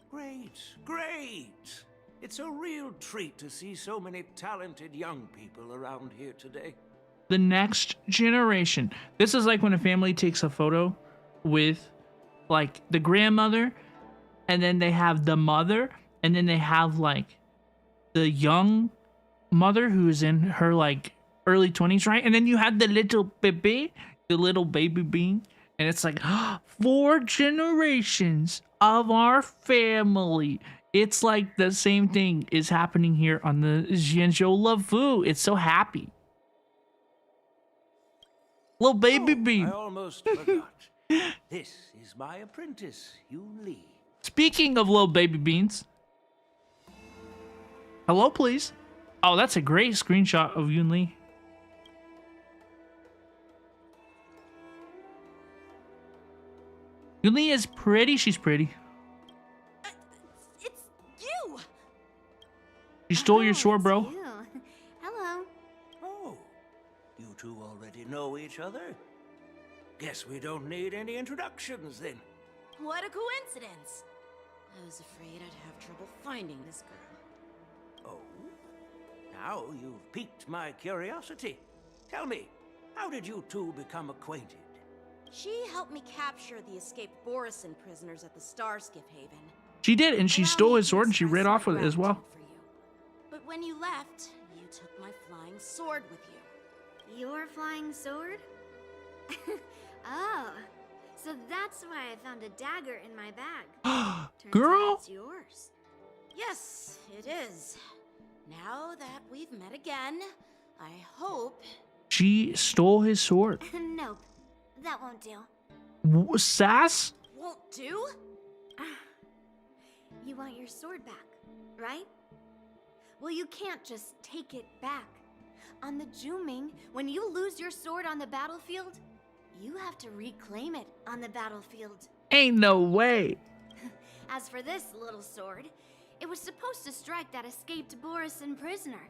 Speaker 16: Great, great! It's a real treat to see so many talented young people around here today.
Speaker 1: The next generation. This is like when a family takes a photo with like the grandmother, and then they have the mother, and then they have like the young mother who's in her like early 20s, right? And then you have the little baby, the little baby bean, and it's like 4 generations of our family. It's like the same thing is happening here on the Xianzhou Lawfu. It's so happy. Little baby bean.
Speaker 16: I almost forgot. This is my apprentice, Yunli.
Speaker 1: Speaking of little baby beans. Hello, please. Oh, that's a great screenshot of Yunli. Yunli is pretty. She's pretty.
Speaker 15: It's you!
Speaker 1: You stole your sword, bro.
Speaker 8: Hello.
Speaker 16: Oh, You two already know each other? Guess we don't need any introductions then.
Speaker 15: What a coincidence! I was afraid I'd have trouble finding this girl.
Speaker 16: Oh? Now you've piqued my curiosity. Tell me, how did you two become acquainted?
Speaker 15: She helped me capture the escaped Borison prisoners at the Starskiff Haven.
Speaker 1: She did, and she stole his sword and she ran off with it as well.
Speaker 15: But when you left, you took my flying sword with you.
Speaker 8: Your flying sword? Oh, so that's why I found a dagger in my bag.
Speaker 1: Girl!
Speaker 8: It's yours.
Speaker 15: Yes, it is. Now that we've met again, I hope...
Speaker 1: She stole his sword.
Speaker 8: Nope, that won't do.
Speaker 1: Sass?
Speaker 15: Won't do?
Speaker 8: You want your sword back, right? Well, you can't just take it back. On the Juming, when you lose your sword on the battlefield, you have to reclaim it on the battlefield.
Speaker 1: Ain't no way.
Speaker 8: As for this little sword, it was supposed to strike that escaped Borison prisoner.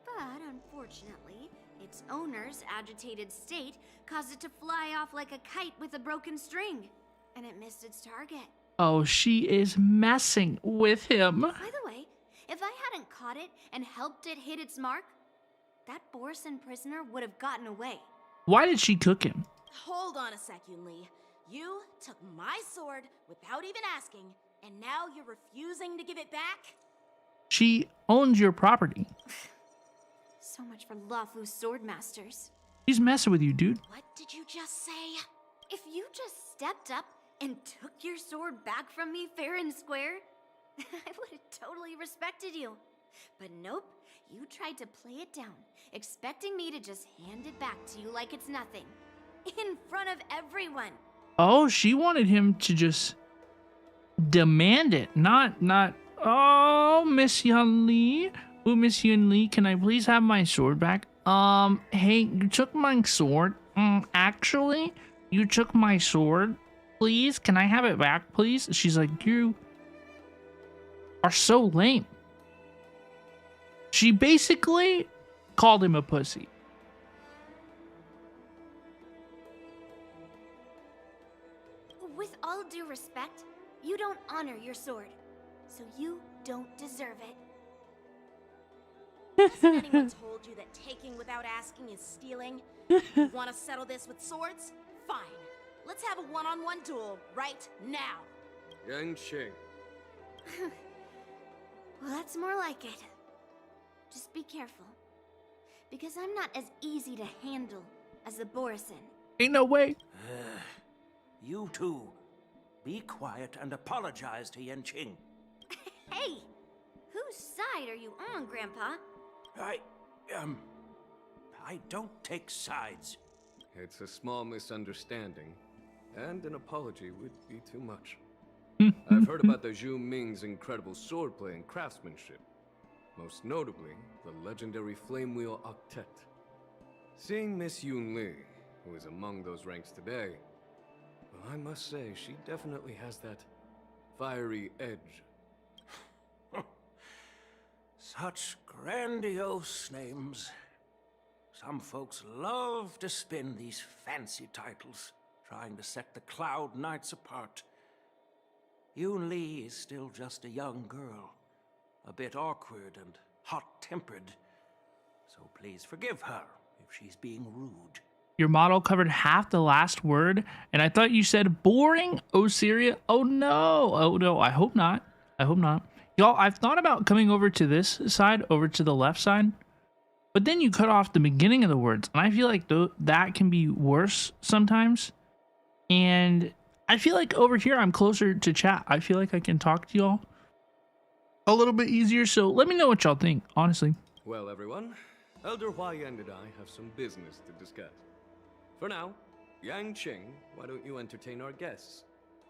Speaker 8: But unfortunately, its owner's agitated state caused it to fly off like a kite with a broken string, and it missed its target.
Speaker 1: Oh, she is messing with him.
Speaker 8: By the way, if I hadn't caught it and helped it hit its mark, that Borison prisoner would have gotten away.
Speaker 1: Why did she cook him?
Speaker 15: Hold on a sec, Yunli. You took my sword without even asking, and now you're refusing to give it back?
Speaker 1: She owns your property.
Speaker 8: So much for Lafu's swordmasters.
Speaker 1: She's messing with you, dude.
Speaker 15: What did you just say?
Speaker 8: If you just stepped up and took your sword back from me fair and square, I would have totally respected you. But nope, you tried to play it down, expecting me to just hand it back to you like it's nothing. In front of everyone.
Speaker 1: Oh, she wanted him to just demand it, not, oh, Miss Yunli. Oh, Miss Yunli, can I please have my sword back? Hey, you took my sword. Actually, you took my sword. Please, can I have it back, please? She's like, you are so lame. She basically called him a pussy.
Speaker 8: With all due respect, you don't honor your sword, so you don't deserve it.
Speaker 15: Hasn't anyone told you that taking without asking is stealing? You want to settle this with swords? Fine. Let's have a one-on-one duel right now.
Speaker 4: Yang Qing.
Speaker 8: Well, that's more like it. Just be careful, because I'm not as easy to handle as the Borison.
Speaker 1: Ain't no way.
Speaker 16: You two, be quiet and apologize to Yanqing.
Speaker 8: Hey, whose side are you on, Grandpa?
Speaker 16: I don't take sides.
Speaker 4: It's a small misunderstanding, and an apology would be too much. I've heard about the Zhu Ming's incredible swordplay and craftsmanship. Most notably, the legendary Flame Wheel Octet. Seeing Miss Yunli, who is among those ranks today, well, I must say, she definitely has that fiery edge.
Speaker 16: Such grandiose names. Some folks love to spin these fancy titles, trying to set the Cloud Knights apart. Yunli is still just a young girl, a bit awkward and hot-tempered. So please forgive her if she's being rude.
Speaker 1: Your model covered half the last word, and I thought you said boring, Osiria. Oh no, I hope not. I hope not. Y'all, I've thought about coming over to this side, over to the left side, but then you cut off the beginning of the words, and I feel like that can be worse sometimes. And I feel like over here I'm closer to chat. I feel like I can talk to y'all a little bit easier, so let me know what y'all think, honestly.
Speaker 4: Well, everyone, Elder Huayan and I have some business to discuss. For now, Yang Qing, why don't you entertain our guests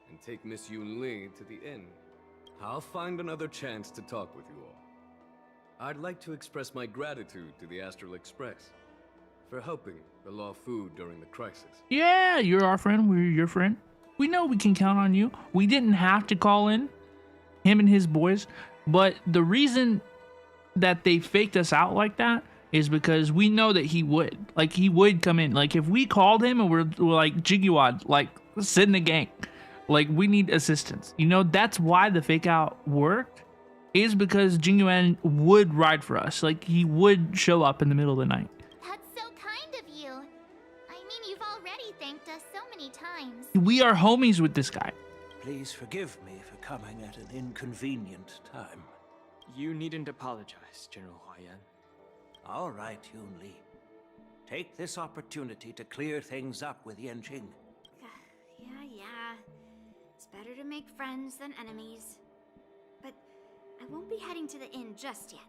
Speaker 4: and take Miss Yunli to the inn? I'll find another chance to talk with you all. I'd like to express my gratitude to the Astral Express for helping the Law Fu during the crisis.
Speaker 1: Yeah, you're our friend. We're your friend. We know we can count on you. We didn't have to call in him and his boys, but the reason that they faked us out like that is because we know that he would. Like, he would come in. Like, if we called him and we're like, Jigiwad, like, sit in the gang. Like, we need assistance. You know, that's why the fake out worked, is because Jingyuan would ride for us. Like, he would show up in the middle of the night.
Speaker 2: That's so kind of you. I mean, you've already thanked us so many times.
Speaker 1: We are homies with this guy.
Speaker 16: Please forgive me for coming at an inconvenient time.
Speaker 5: You needn't apologize, General Huayan.
Speaker 16: All right, Yunli. Take this opportunity to clear things up with Yanqing.
Speaker 17: Yeah. It's better to make friends than enemies. But I won't be heading to the inn just yet.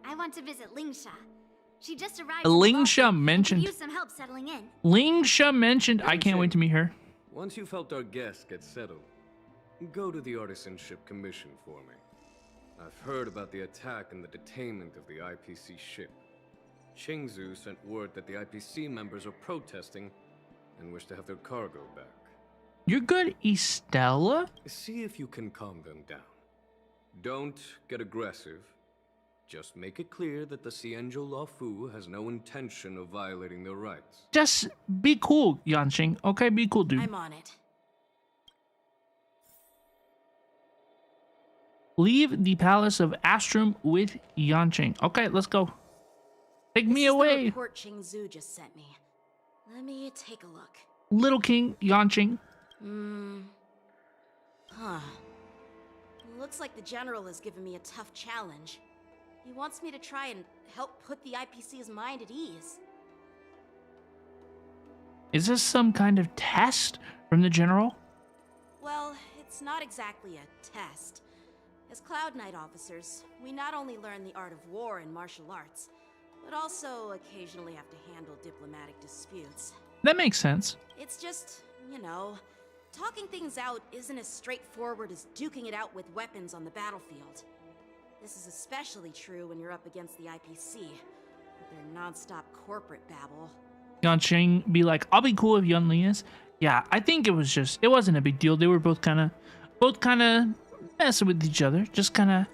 Speaker 17: I want to visit Lingsha. She just arrived.
Speaker 1: Lingsha mentioned.
Speaker 17: Use some help settling in.
Speaker 1: Lingsha mentioned. I can't wait to meet her.
Speaker 4: Once you've helped our guests get settled, go to the Artisanship Commission for me. I've heard about the attack and the detainment of the IPC ship. Qingzu sent word that the IPC members are protesting and wish to have their cargo back.
Speaker 1: You're good, Estella?
Speaker 4: See if you can calm them down. Don't get aggressive. Just make it clear that the Xianzhou Luofu has no intention of violating their rights.
Speaker 1: Just be cool, Yanqing. Okay, be cool, dude.
Speaker 15: I'm on it.
Speaker 1: Leave the palace of Astrum with Yanqing. Okay, let's go. Take me away.
Speaker 15: This is the report Qingzu just sent me. Let me take a look.
Speaker 1: Little King Yanqing.
Speaker 15: Looks like the general has given me a tough challenge. He wants me to try and help put the IPC's mind at ease.
Speaker 1: Is this some kind of test from the general?
Speaker 15: Well, it's not exactly a test. As Cloud Knight officers, we not only learn the art of war and martial arts, but also occasionally have to handle diplomatic disputes.
Speaker 1: That makes sense.
Speaker 15: It's just, you know, talking things out isn't as straightforward as duking it out with weapons on the battlefield. This is especially true when you're up against the IPC, with their non-stop corporate babble.
Speaker 1: Yanqing be like, I'll be cool if Yunli is. Yeah, I think it wasn't a big deal. They were both kind of messing with each other. Just kind of.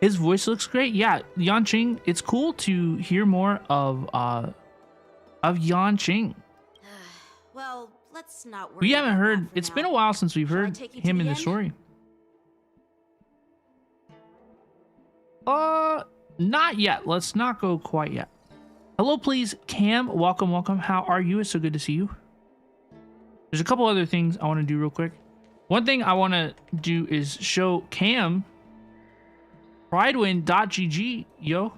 Speaker 1: His voice looks great. Yeah, Yanqing, it's cool to hear more of Yanqing.
Speaker 15: Well, let's not worry.
Speaker 1: We haven't heard. It's been a while since we've heard him in the story. Not yet. Let's not go quite yet. Hello, please, Cam. Welcome. How are you? It's so good to see you. There's a couple other things I want to do real quick. One thing I want to do is show Cam pridewin.gg, yo.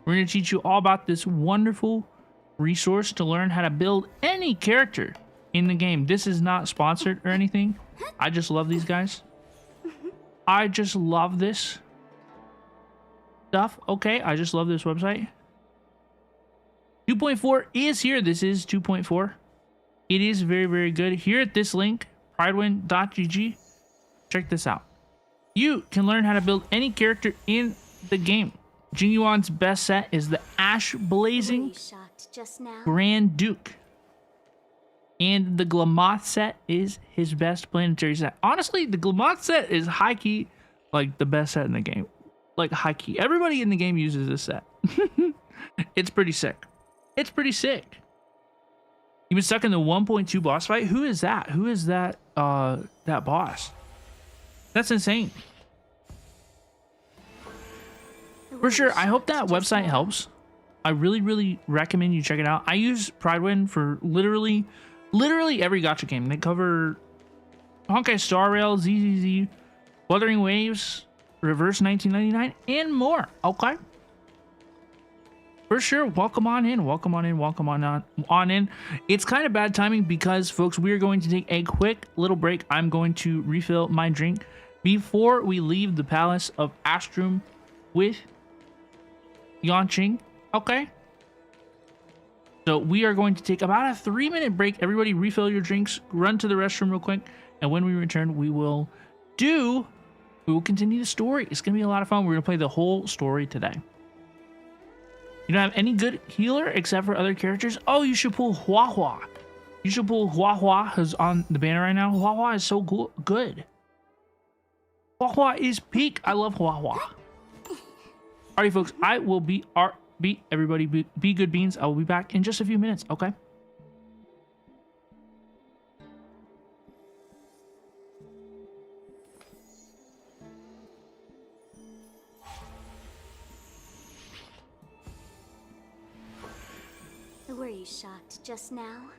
Speaker 1: We're going to teach you all about this wonderful resource to learn how to build any character in the game. This is not sponsored or anything. I just love these guys. I just love this stuff. Okay, I just love this website. 2.4 is here. This is 2.4. It is very, very good. Here at this link, pridewin.gg, check this out. You can learn how to build any character in the game. Jingyuan's best set is the Ash Blazing Grand Duke. And the Glamoth set is his best planetary set. Honestly, the Glamoth set is high-key, like, the best set in the game. Like, high-key. Everybody in the game uses this set. It's pretty sick. It's pretty sick. He was stuck in the 1.2 boss fight. Who is that? Who is that, that boss? That's insane. For sure, I hope that website helps. I really, really recommend you check it out. I use Pridewin for literally every gacha game. They cover Honkai Star Rail, ZZZ, Wuthering Waves, Reverse 1999, and more. Okay. For sure, welcome on in. It's kind of bad timing because, folks, we are going to take a quick little break. I'm going to refill my drink before we leave the Palace of Astrum with Yanqing. Okay. So we are going to take about a 3-minute break. Everybody refill your drinks, run to the restroom real quick, and when we return, we will continue the story. It's going to be a lot of fun. We're going to play the whole story today. You don't have any good healer except for other characters? Oh, you should pull Hua. You should pull Hua, who's on the banner right now. Hua is so good. Hua is peak. I love Hua. Alright, folks, I will be everybody be good beans. I will be back in just a few minutes, okay?
Speaker 8: Were you shocked just now?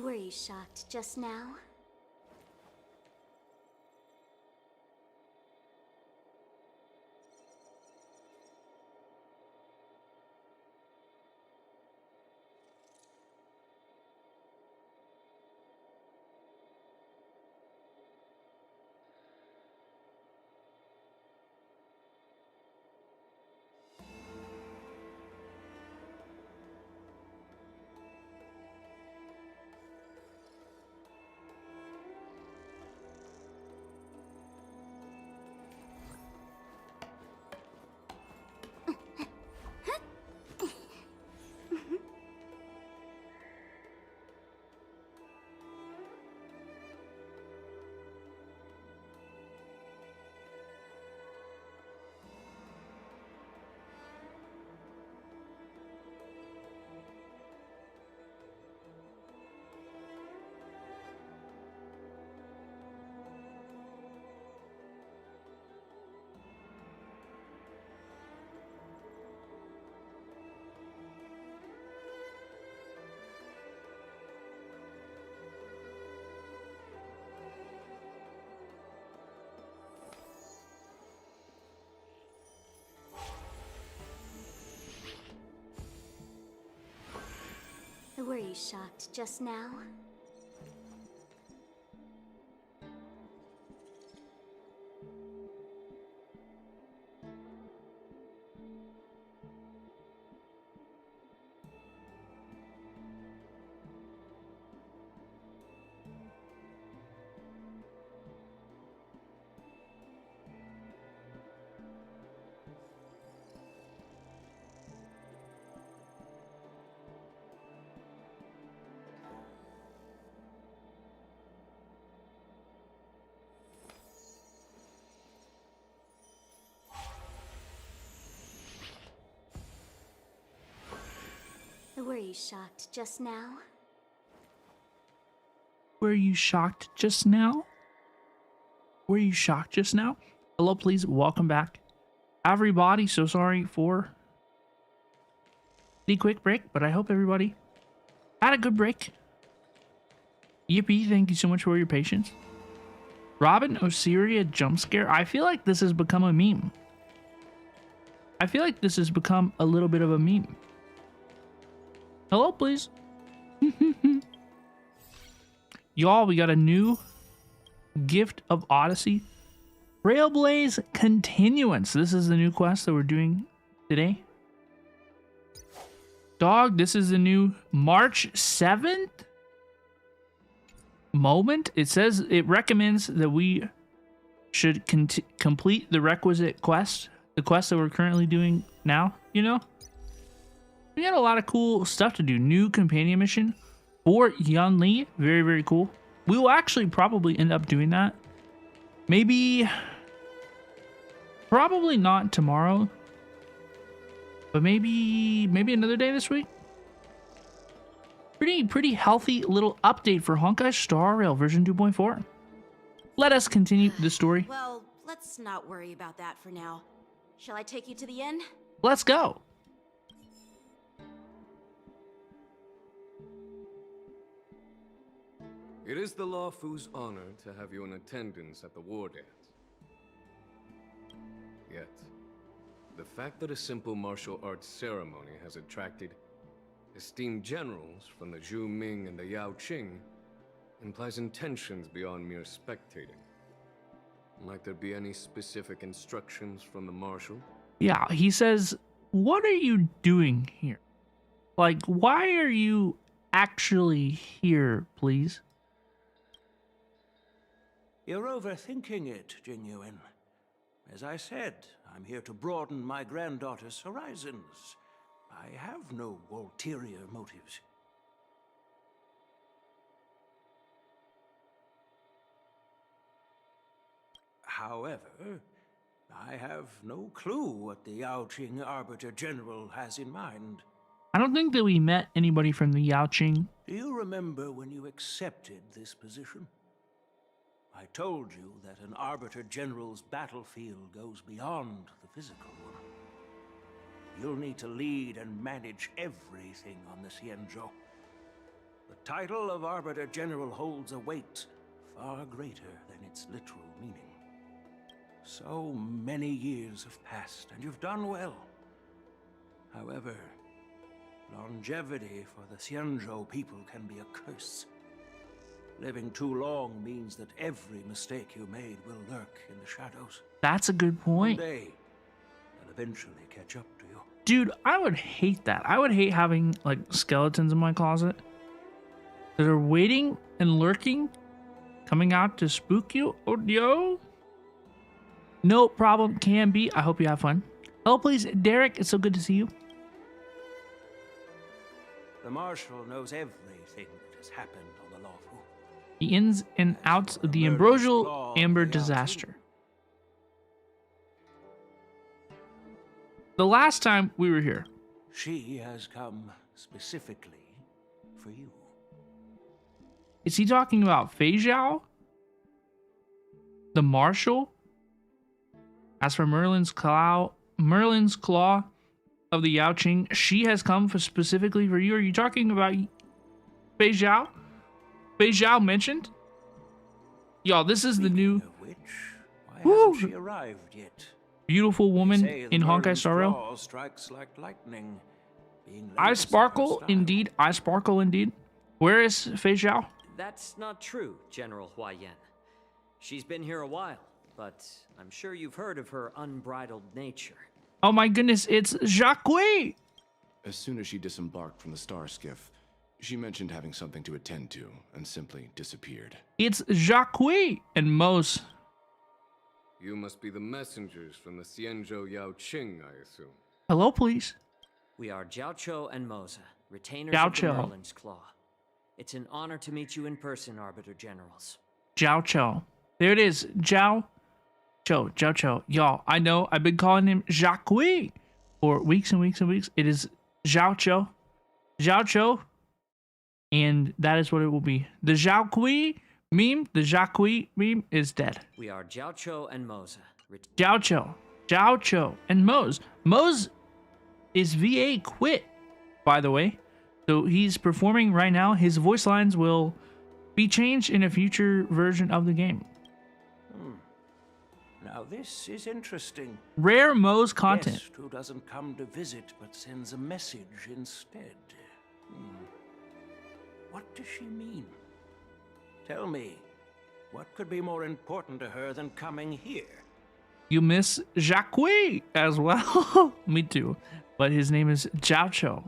Speaker 8: Were you shocked just now? Were you shocked just now? Were you shocked just now?
Speaker 1: Were you shocked just now? Were you shocked just now? Hello, please, welcome back. Everybody, so sorry for the quick break, but I hope everybody had a good break. Yippee, thank you so much for your patience. Robin Osiria jump scare. I feel like this has become a meme. I feel like this has become a little bit of a meme. Hello, please. Y'all, we got a new gift of Odyssey. Trailblaze Continuance. This is the new quest that we're doing today. Dog, this is the new March 7th moment. It says it recommends that we should complete the requisite quest. The quest that we're currently doing now, you know? We got a lot of cool stuff to do. New companion mission for Yunli. Very, very cool. We will actually probably end up doing that. Maybe... Probably not tomorrow. But maybe another day this week. Pretty healthy little update for Honkai Star Rail version 2.4. Let us continue the story.
Speaker 15: Well, let's not worry about that for now. Shall I take you to the inn?
Speaker 1: Let's go.
Speaker 4: It is the Law Fu's honor to have you in attendance at the war dance. Yet, the fact that a simple martial arts ceremony has attracted Esteemed generals from the Zhu Ming and the Yao Qing implies intentions beyond mere spectating. Might there be any specific instructions from the marshal?
Speaker 1: Yeah, he says, what are you doing here? Like, why are you actually here, please?
Speaker 16: You're overthinking it, Genuine. As I said, I'm here to broaden my granddaughter's horizons. I have no ulterior motives. However, I have no clue what the Yaoqing Arbiter General has in mind.
Speaker 1: I don't think that we met anybody from the Yao Qing.
Speaker 16: Do you remember when you accepted this position? I told you that an Arbiter General's battlefield goes beyond the physical one. You'll need to lead and manage everything on the Xianzhou. The title of Arbiter General holds a weight far greater than its literal meaning. So many years have passed, and you've done well. However, longevity for the Xianzhou people can be a curse. Living too long means that every mistake you made will lurk in the shadows.
Speaker 1: That's a good point.
Speaker 16: One day, they'll eventually catch up to you.
Speaker 1: Dude, I would hate that. I would hate having, like, skeletons in my closet that are waiting and lurking, coming out to spook you. Oh, yo. No problem, can be. I hope you have fun. Hello, please, Derek. It's so good to see you.
Speaker 16: The Marshal knows everything that has happened on the Lawful.
Speaker 1: The ins and outs of the ambrosial amber disaster. The last time we were here.
Speaker 16: She has come specifically for you.
Speaker 1: Is he talking about Fei Zhao? The Marshal? As for Merlin's Claw of the Yaoqing, she has come specifically for you. Are you talking about Fei Zhao? Fei Zhao mentioned? Y'all, this is the new
Speaker 16: She arrived yet.
Speaker 1: beautiful woman in Honkai Star Rail.
Speaker 16: Strikes like lightning.
Speaker 1: I sparkle indeed. I sparkle indeed. Where is Fei Zhao?
Speaker 10: That's not true, General Huayan. She's been here a while, but I'm sure you've heard of her unbridled nature.
Speaker 1: Oh my goodness, it's Jacques!
Speaker 18: As soon as she disembarked from the star skiff, she mentioned having something to attend to and simply disappeared.
Speaker 1: It's Jacques and Mose.
Speaker 4: You must be the messengers from the Xianzhou Yaoqing, I assume.
Speaker 1: Hello, please.
Speaker 10: We are Jiaoqiu and Moza, retainers
Speaker 1: Jiaoqiu.
Speaker 10: of the Merlin's Claw. It's an honor to meet you in person, Arbiter Generals.
Speaker 1: Jiaoqiu. There it is. Jiaoqiu. Y'all, I know I've been calling him Jacques for weeks and weeks and weeks. It is Jiaoqiu. And that is what it will be. The Jacques meme, the Jacques meme is dead.
Speaker 10: We are Jiaoqiu and Moza.
Speaker 1: Jiaoqiu and Mose. Mose is VA quit, by the way. So he's performing right now. His voice lines will be changed in a future version of the game.
Speaker 16: Now this is interesting.
Speaker 1: Rare Mose content.
Speaker 16: Guest who doesn't come to visit but sends a message instead. What does she mean? Tell me, what could be more important to her than coming here?
Speaker 1: You miss Jacques as well. Me too. But his name is Jiaoqiu.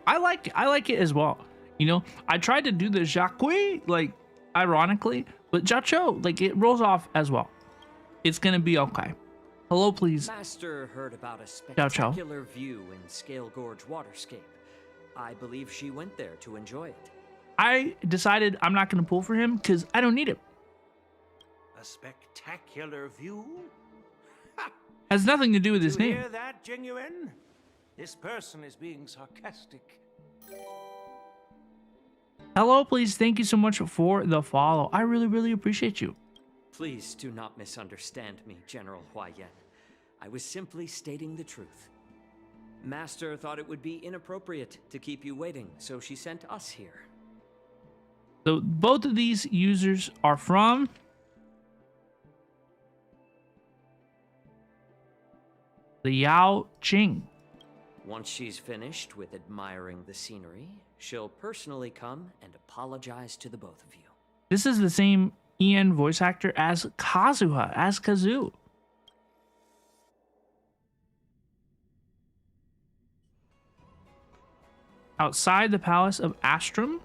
Speaker 1: I like it as well. You know, I tried to do the Jacques, like, ironically, but Jiaoqiu, like, it rolls off as well. It's gonna be okay. Hello, please.
Speaker 10: Master heard about a spectacular view in Scale Gorge Waterscape. I believe she went there to enjoy it.
Speaker 1: I decided I'm not gonna pull for him because I don't need it.
Speaker 16: A spectacular view?
Speaker 1: Has nothing to do with his name.
Speaker 16: Hear that, Genuine? This person is being sarcastic.
Speaker 1: Hello, please. Thank you so much for the follow. I really appreciate you.
Speaker 10: Please do not misunderstand me, General Huayan. I was simply stating the truth. Master thought it would be inappropriate to keep you waiting, so she sent us here.
Speaker 1: So both of these users are from the Yaoqing.
Speaker 10: Once she's finished with admiring the scenery, she'll personally come and apologize to the both of you.
Speaker 1: This is the same Ian voice actor as Kazuha, as Kazoo. Outside the palace of Astrum.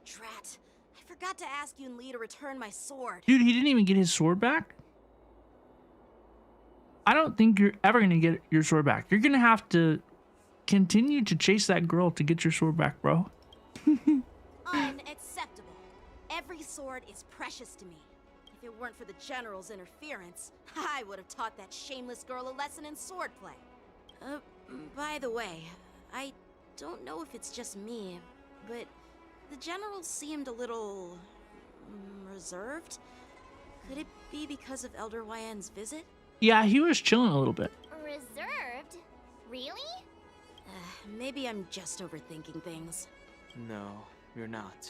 Speaker 15: Drat. I forgot to ask Yunli to return my sword.
Speaker 1: Dude, he didn't even get his sword back? I don't think you're ever going to get your sword back. You're going to have to continue to chase that girl to get your sword back, bro.
Speaker 15: Unacceptable. Every sword is precious to me. If it weren't for the General's interference, I would have taught that shameless girl a lesson in swordplay. By the way, I don't know if it's just me, but the General seemed a little reserved. Could it be because of Elder YN's visit?
Speaker 1: Yeah, he was chilling a little bit.
Speaker 2: Reserved? Really?
Speaker 15: Maybe I'm just overthinking things.
Speaker 5: No, you're not.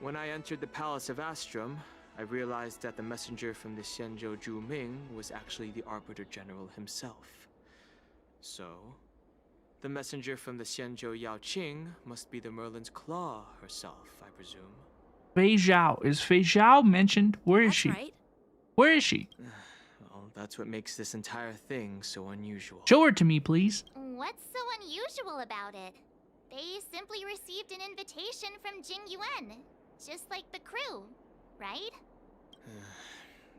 Speaker 5: When I entered the Palace of Astrum, I realized that the messenger from the Xianzhou Zhu Ming was actually the Arbiter General himself. So, the messenger from the Xianzhou Yao Qing must be the Merlin's Claw herself, I presume.
Speaker 1: Fei Zhao. Is Fei Zhao mentioned? Where is she?
Speaker 15: Right.
Speaker 1: Where is she?
Speaker 5: Well, that's what makes this entire thing so unusual.
Speaker 1: Show her to me, please.
Speaker 2: What's so unusual about it? They simply received an invitation from Jing Yuan, just like the crew, right?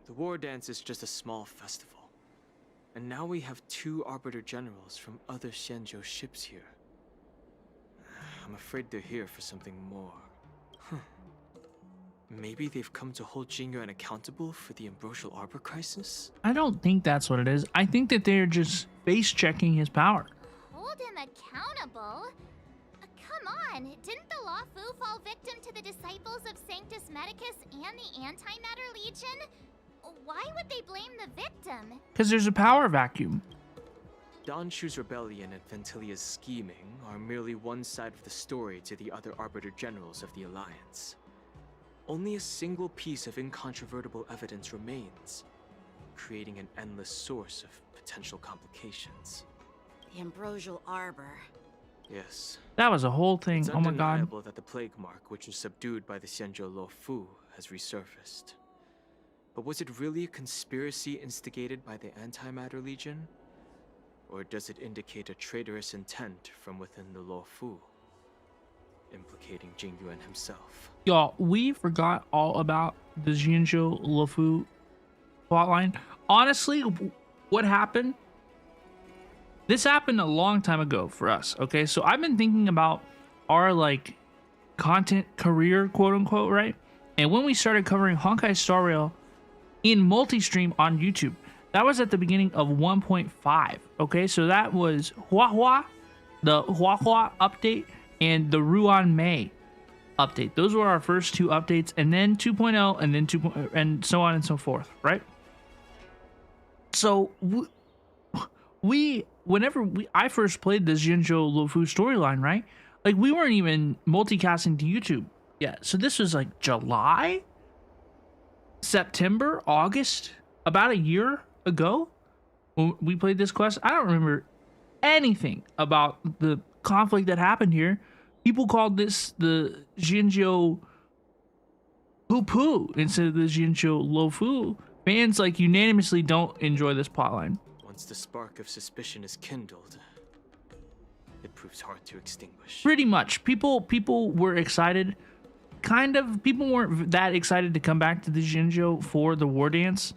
Speaker 5: The war dance is just a small festival. And now we have 2 Arbiter Generals from other Xianzhou ships here. I'm afraid they're here for something more. Maybe they've come to hold Jing Yuan accountable for the Ambrosial Arbor crisis?
Speaker 1: I don't think that's what it is. I think that they're just base checking his power.
Speaker 2: Hold him accountable? Come on, didn't the Law Fu fall victim to the disciples of Sanctus Medicus and the Antimatter Legion? Why would they blame the victim?
Speaker 1: Because there's a power vacuum.
Speaker 5: Don Shu's rebellion and Ventilia's scheming are merely one side of the story to the other Arbiter Generals of the Alliance. Only a single piece of incontrovertible evidence remains, creating an endless source of potential complications.
Speaker 15: The Ambrosial Arbor.
Speaker 5: Yes.
Speaker 1: That was a whole thing.
Speaker 5: It's
Speaker 1: Oh my god.
Speaker 5: undeniable that the plague mark, which was subdued by the Xianzhou Lo Fu, has resurfaced. But was it really a conspiracy instigated by the Antimatter Legion? Or does it indicate a traitorous intent from within the Lo Fu, implicating Jing Yuan himself?
Speaker 1: Y'all, we forgot all about the Xianzhou Lufu plotline. Honestly, what happened? This happened a long time ago for us, okay? So I've been thinking about our, like, content career, quote-unquote, right? And when we started covering Honkai Star Rail in multi-stream on YouTube, that was at the beginning of 1.5, okay? So that was Hua, the Hua update, and the Ruan Mei update. Those were our first 2 updates, and then 2.0, and then 2.0, and so on and so forth, right? So whenever I first played the Xianzhou Lufu storyline, right? Like, we weren't even multicasting to YouTube yet. So this was like July, September, August, about a year ago when we played this quest. I don't remember anything about the conflict that happened here. People called this the Xianzhou Poo instead of the Xianzhou Lufu. Fans, like, unanimously don't enjoy this plotline.
Speaker 5: Once the spark of suspicion is kindled, it proves hard to extinguish.
Speaker 1: Pretty much. People were excited. Kind of. People weren't that excited to come back to the Xianzhou for the war dance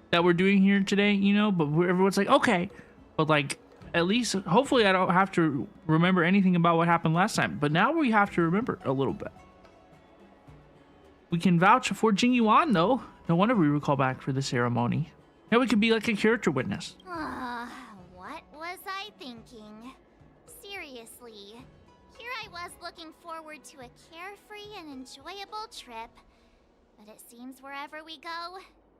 Speaker 1: that we're doing here today, you know? But everyone's like, okay. But, like, at least, hopefully I don't have to remember anything about what happened last time. But now we have to remember a little bit. We can vouch for Jing Yuan, though. No wonder we recall back for the ceremony. Now we could be like a character witness.
Speaker 2: What was I thinking? Seriously, here I was looking forward to a carefree and enjoyable trip. But it seems wherever we go,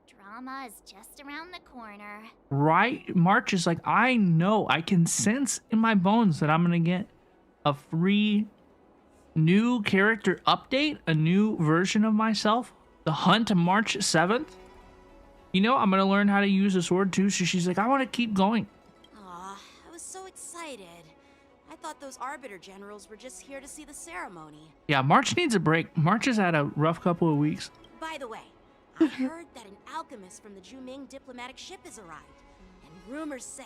Speaker 2: drama is just around the corner.
Speaker 1: Right? March is like, I know, I can sense in my bones that I'm gonna get a free new character update, a new version of myself. The hunt March 7th. You know, I'm gonna learn how to use a sword too. So she's like, I want to keep going.
Speaker 15: excited. I thought those Arbiter Generals were just here to see the ceremony.
Speaker 1: Yeah, March needs a break. March has had a rough couple of weeks.
Speaker 15: By the way, I heard that an alchemist from the Juming diplomatic ship has arrived, and rumors say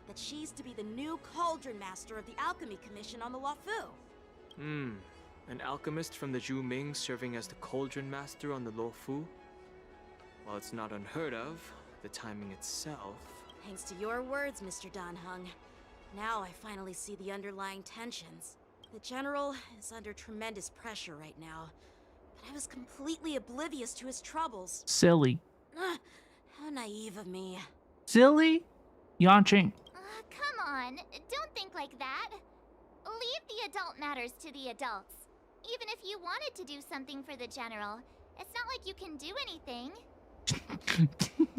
Speaker 15: that she's to be the new Cauldron Master of the Alchemy Commission on the Luofu.
Speaker 5: An alchemist from the Juming serving as the Cauldron Master on the Luofu? While it's not unheard of, the timing itself...
Speaker 15: Thanks to your words, Mr. Dan Hung. Now I finally see the underlying tensions. The General is under tremendous pressure right now, but I was completely oblivious to his troubles.
Speaker 1: Silly.
Speaker 15: How naive of me.
Speaker 1: Silly? Yanqing.
Speaker 2: Come on, don't think like that. Leave the adult matters to the adults. Even if you wanted to do something for the General, it's not like you can do anything.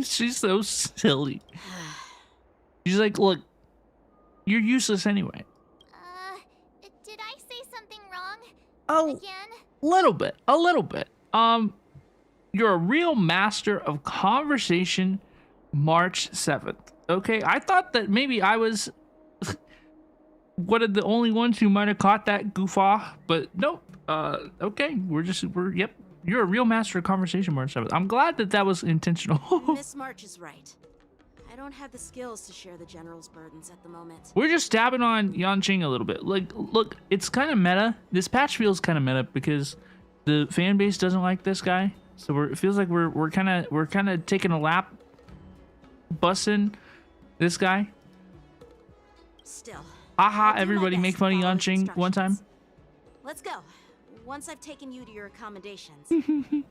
Speaker 1: She's so silly. She's like, look, you're useless anyway.
Speaker 2: Did I say something wrong?
Speaker 1: Oh,
Speaker 2: again?
Speaker 1: A little bit. You're a real master of conversation, March 7th. Okay, I thought that maybe I was one of the only ones who might have caught that goof off, but nope. Okay, yep. You're a real master of conversation, March 7th. I'm glad that that was intentional.
Speaker 15: Miss March is right. I don't have the skills to share the General's burdens at the moment.
Speaker 1: We're just dabbing on Yanqing a little bit. Like, look, it's kind of meta. This patch feels kind of meta because the fan base doesn't like this guy. So it feels like we're kind of taking a lap, bussing this guy.
Speaker 15: Still.
Speaker 1: Haha, everybody make fun of Yanqing one time.
Speaker 15: Let's go. Once I've taken you to your accommodations,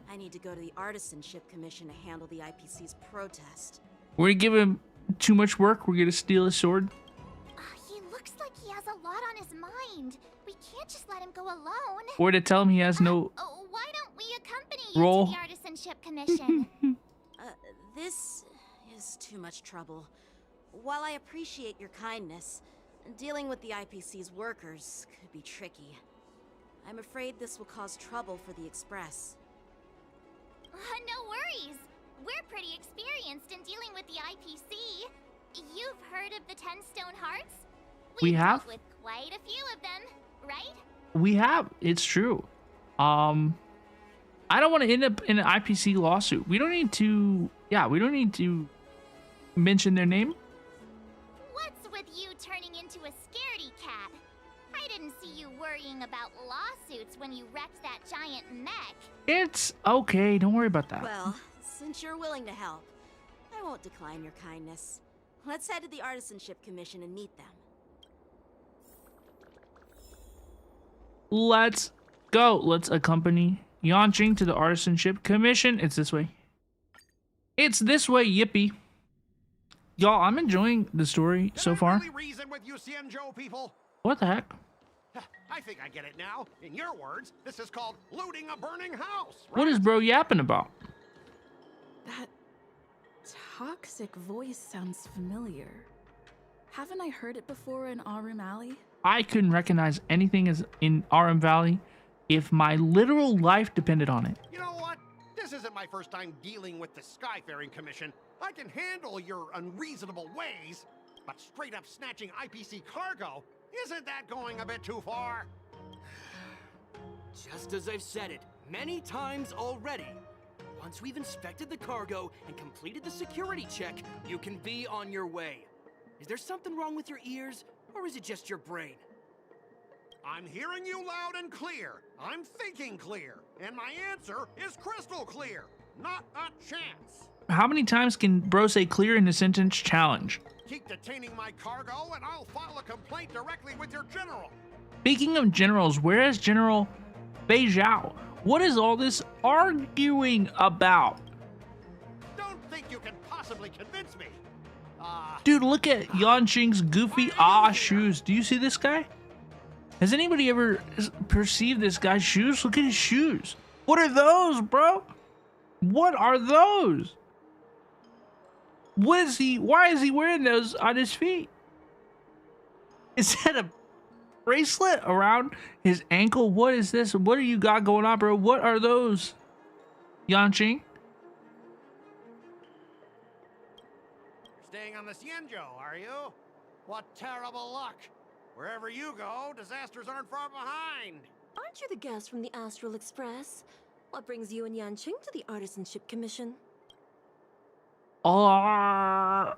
Speaker 15: I need to go to the Artisanship Commission to handle the IPC's protest.
Speaker 1: We're gonna give him too much work. We're gonna steal his sword.
Speaker 2: He looks like he has a lot on his mind. We can't just let him go alone.
Speaker 1: Or to tell him he has no
Speaker 2: why don't we accompany you
Speaker 1: role.
Speaker 2: to the Artisanship Commission?
Speaker 15: This is too much trouble. While I appreciate your kindness, dealing with the IPC's workers could be tricky. I'm afraid this will cause trouble for the Express.
Speaker 2: No worries. We're pretty experienced in dealing with the IPC. You've heard of the 10 Stone Hearts?
Speaker 1: We have?
Speaker 2: Dealt with quite a few of them, right?
Speaker 1: We have. It's true. I don't want to end up in an IPC lawsuit. We don't need to. Yeah, we don't need to mention their name.
Speaker 2: What's with you turning into a scaredy cat? I didn't see you worrying about lawsuits when you wrecked that giant mech.
Speaker 1: It's okay. Don't worry about that.
Speaker 15: Well, since you're willing to help, I won't decline your kindness. Let's head to the Artisanship Commission and meet them.
Speaker 1: Let's go. Let's accompany Yanqing to the Artisanship Commission. It's this way. It's this way, yippee. Y'all, I'm enjoying the story so far.
Speaker 19: Really reason with you Xianzhou people?
Speaker 1: What the heck?
Speaker 19: I think I get it now. In your words, this is called looting a burning house. Right?
Speaker 1: What is bro yapping about?
Speaker 9: That toxic voice sounds familiar. Haven't I heard it before in Aurum Alley?
Speaker 1: I couldn't recognize anything as in RM Valley if my literal life depended on it.
Speaker 19: You know what? This isn't my first time dealing with the Skyfaring Commission. I can handle your unreasonable ways, but straight up snatching IPC cargo, isn't that going a bit too far?
Speaker 20: Just as I've said it many times already, once we've inspected the cargo and completed the security check, you can be on your way. Is there something wrong with your ears, or is it just your brain?
Speaker 19: I'm hearing you loud and clear. I'm thinking clear. And my answer is crystal clear. Not a chance.
Speaker 1: How many times can bro say clear in a sentence challenge?
Speaker 19: Keep detaining my cargo and I'll file a complaint directly with your general.
Speaker 1: Speaking of generals, where is General Bei Zhao? What is all this arguing about?
Speaker 19: Don't think you can possibly convince me.
Speaker 1: Dude, look at Yanqing's goofy shoes. Do you see this guy? Has anybody ever perceived this guy's shoes? Look at his shoes. What are those, bro? What are those? What is he? Why is he wearing those on his feet? Is that a bracelet around his ankle? What is this? What do you got going on, bro? What are those? Yanqing?
Speaker 19: Staying on the Xianzhou, are you? What terrible luck. Wherever you go, disasters aren't far behind.
Speaker 21: Aren't you the guest from the Astral Express? What brings you and Yanqing to the Artisanship Commission?
Speaker 1: I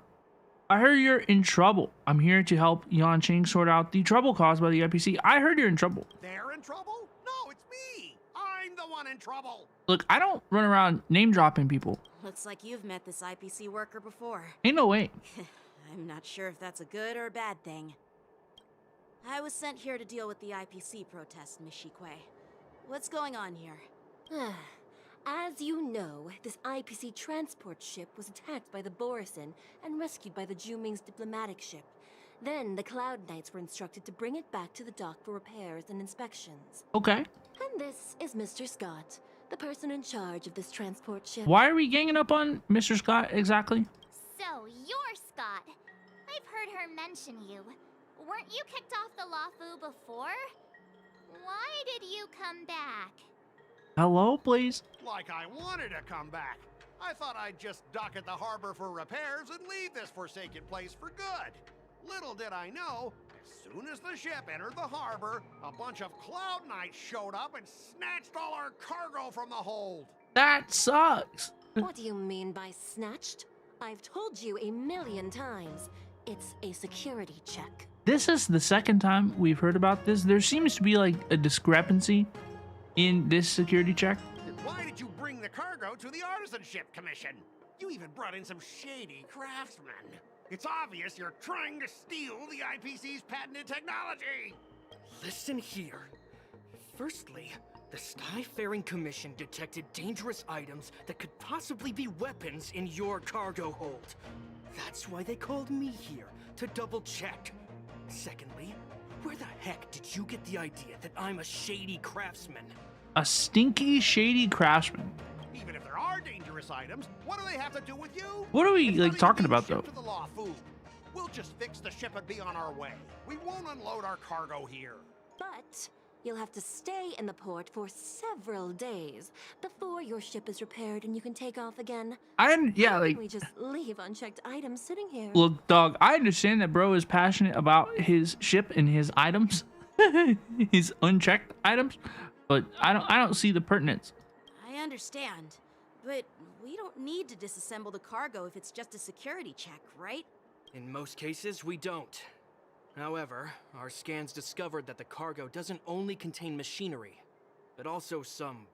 Speaker 1: heard you're in trouble. I'm here to help Yanqing sort out the trouble caused by the IPC. I heard you're in trouble.
Speaker 19: They're in trouble? No, it's me. I'm the one in trouble.
Speaker 1: Look, I don't run around name dropping people.
Speaker 15: Looks like you've met this IPC worker before.
Speaker 1: Ain't no way.
Speaker 15: I'm not sure if that's a good or a bad thing. I was sent here to deal with the IPC protest, Miss Shikwe. What's going on here?
Speaker 21: As you know, this IPC transport ship was attacked by the Borisin and rescued by the Juming's diplomatic ship. Then the Cloud Knights were instructed to bring it back to the dock for repairs and inspections.
Speaker 1: Okay.
Speaker 21: And this is Mr. Scott, the person in charge of this transport ship.
Speaker 1: Why are we ganging up on Mr. Scott exactly?
Speaker 2: So, you're Scott. I've heard her mention you. Weren't you kicked off the Lafu before? Why did you come back?
Speaker 1: Hello, please.
Speaker 19: Like I wanted to come back. I thought I'd just dock at the harbor for repairs and leave this forsaken place for good. Little did I know, as soon as the ship entered the harbor, a bunch of Cloud Knights showed up and snatched all our cargo from the hold.
Speaker 1: That sucks.
Speaker 21: What do you mean by snatched? I've told you a million times. It's a security check.
Speaker 1: This is the second time we've heard about this. There seems to be like a discrepancy in this security check.
Speaker 19: Why did you bring the cargo to the Artisanship Commission? You even brought in some shady craftsmen. It's obvious you're trying to steal the IPC's patented technology.
Speaker 20: Listen here. Firstly, the Skyfaring Commission detected dangerous items that could possibly be weapons in your cargo hold. That's why they called me here, to double check. Secondly, where the heck did you get the idea that I'm a shady craftsman?
Speaker 1: A stinky, shady craftsman.
Speaker 19: Even if there are dangerous items, what do they have to do with you?
Speaker 1: What are we like talking about though?
Speaker 19: To the Lafu. We'll just fix the ship and be on our way. We won't unload our cargo here.
Speaker 21: But you'll have to stay in the port for several days before your ship is repaired and you can take off again.
Speaker 1: Yeah, like
Speaker 21: we just leave unchecked items sitting here.
Speaker 1: Look, dog, I understand that bro is passionate about his ship and his items, his unchecked items, but I don't see the pertinence.
Speaker 15: I understand, but we don't need to disassemble the cargo if it's just a security check, right?
Speaker 20: In most cases, we don't. However, our scans discovered that the cargo doesn't only contain machinery, but also some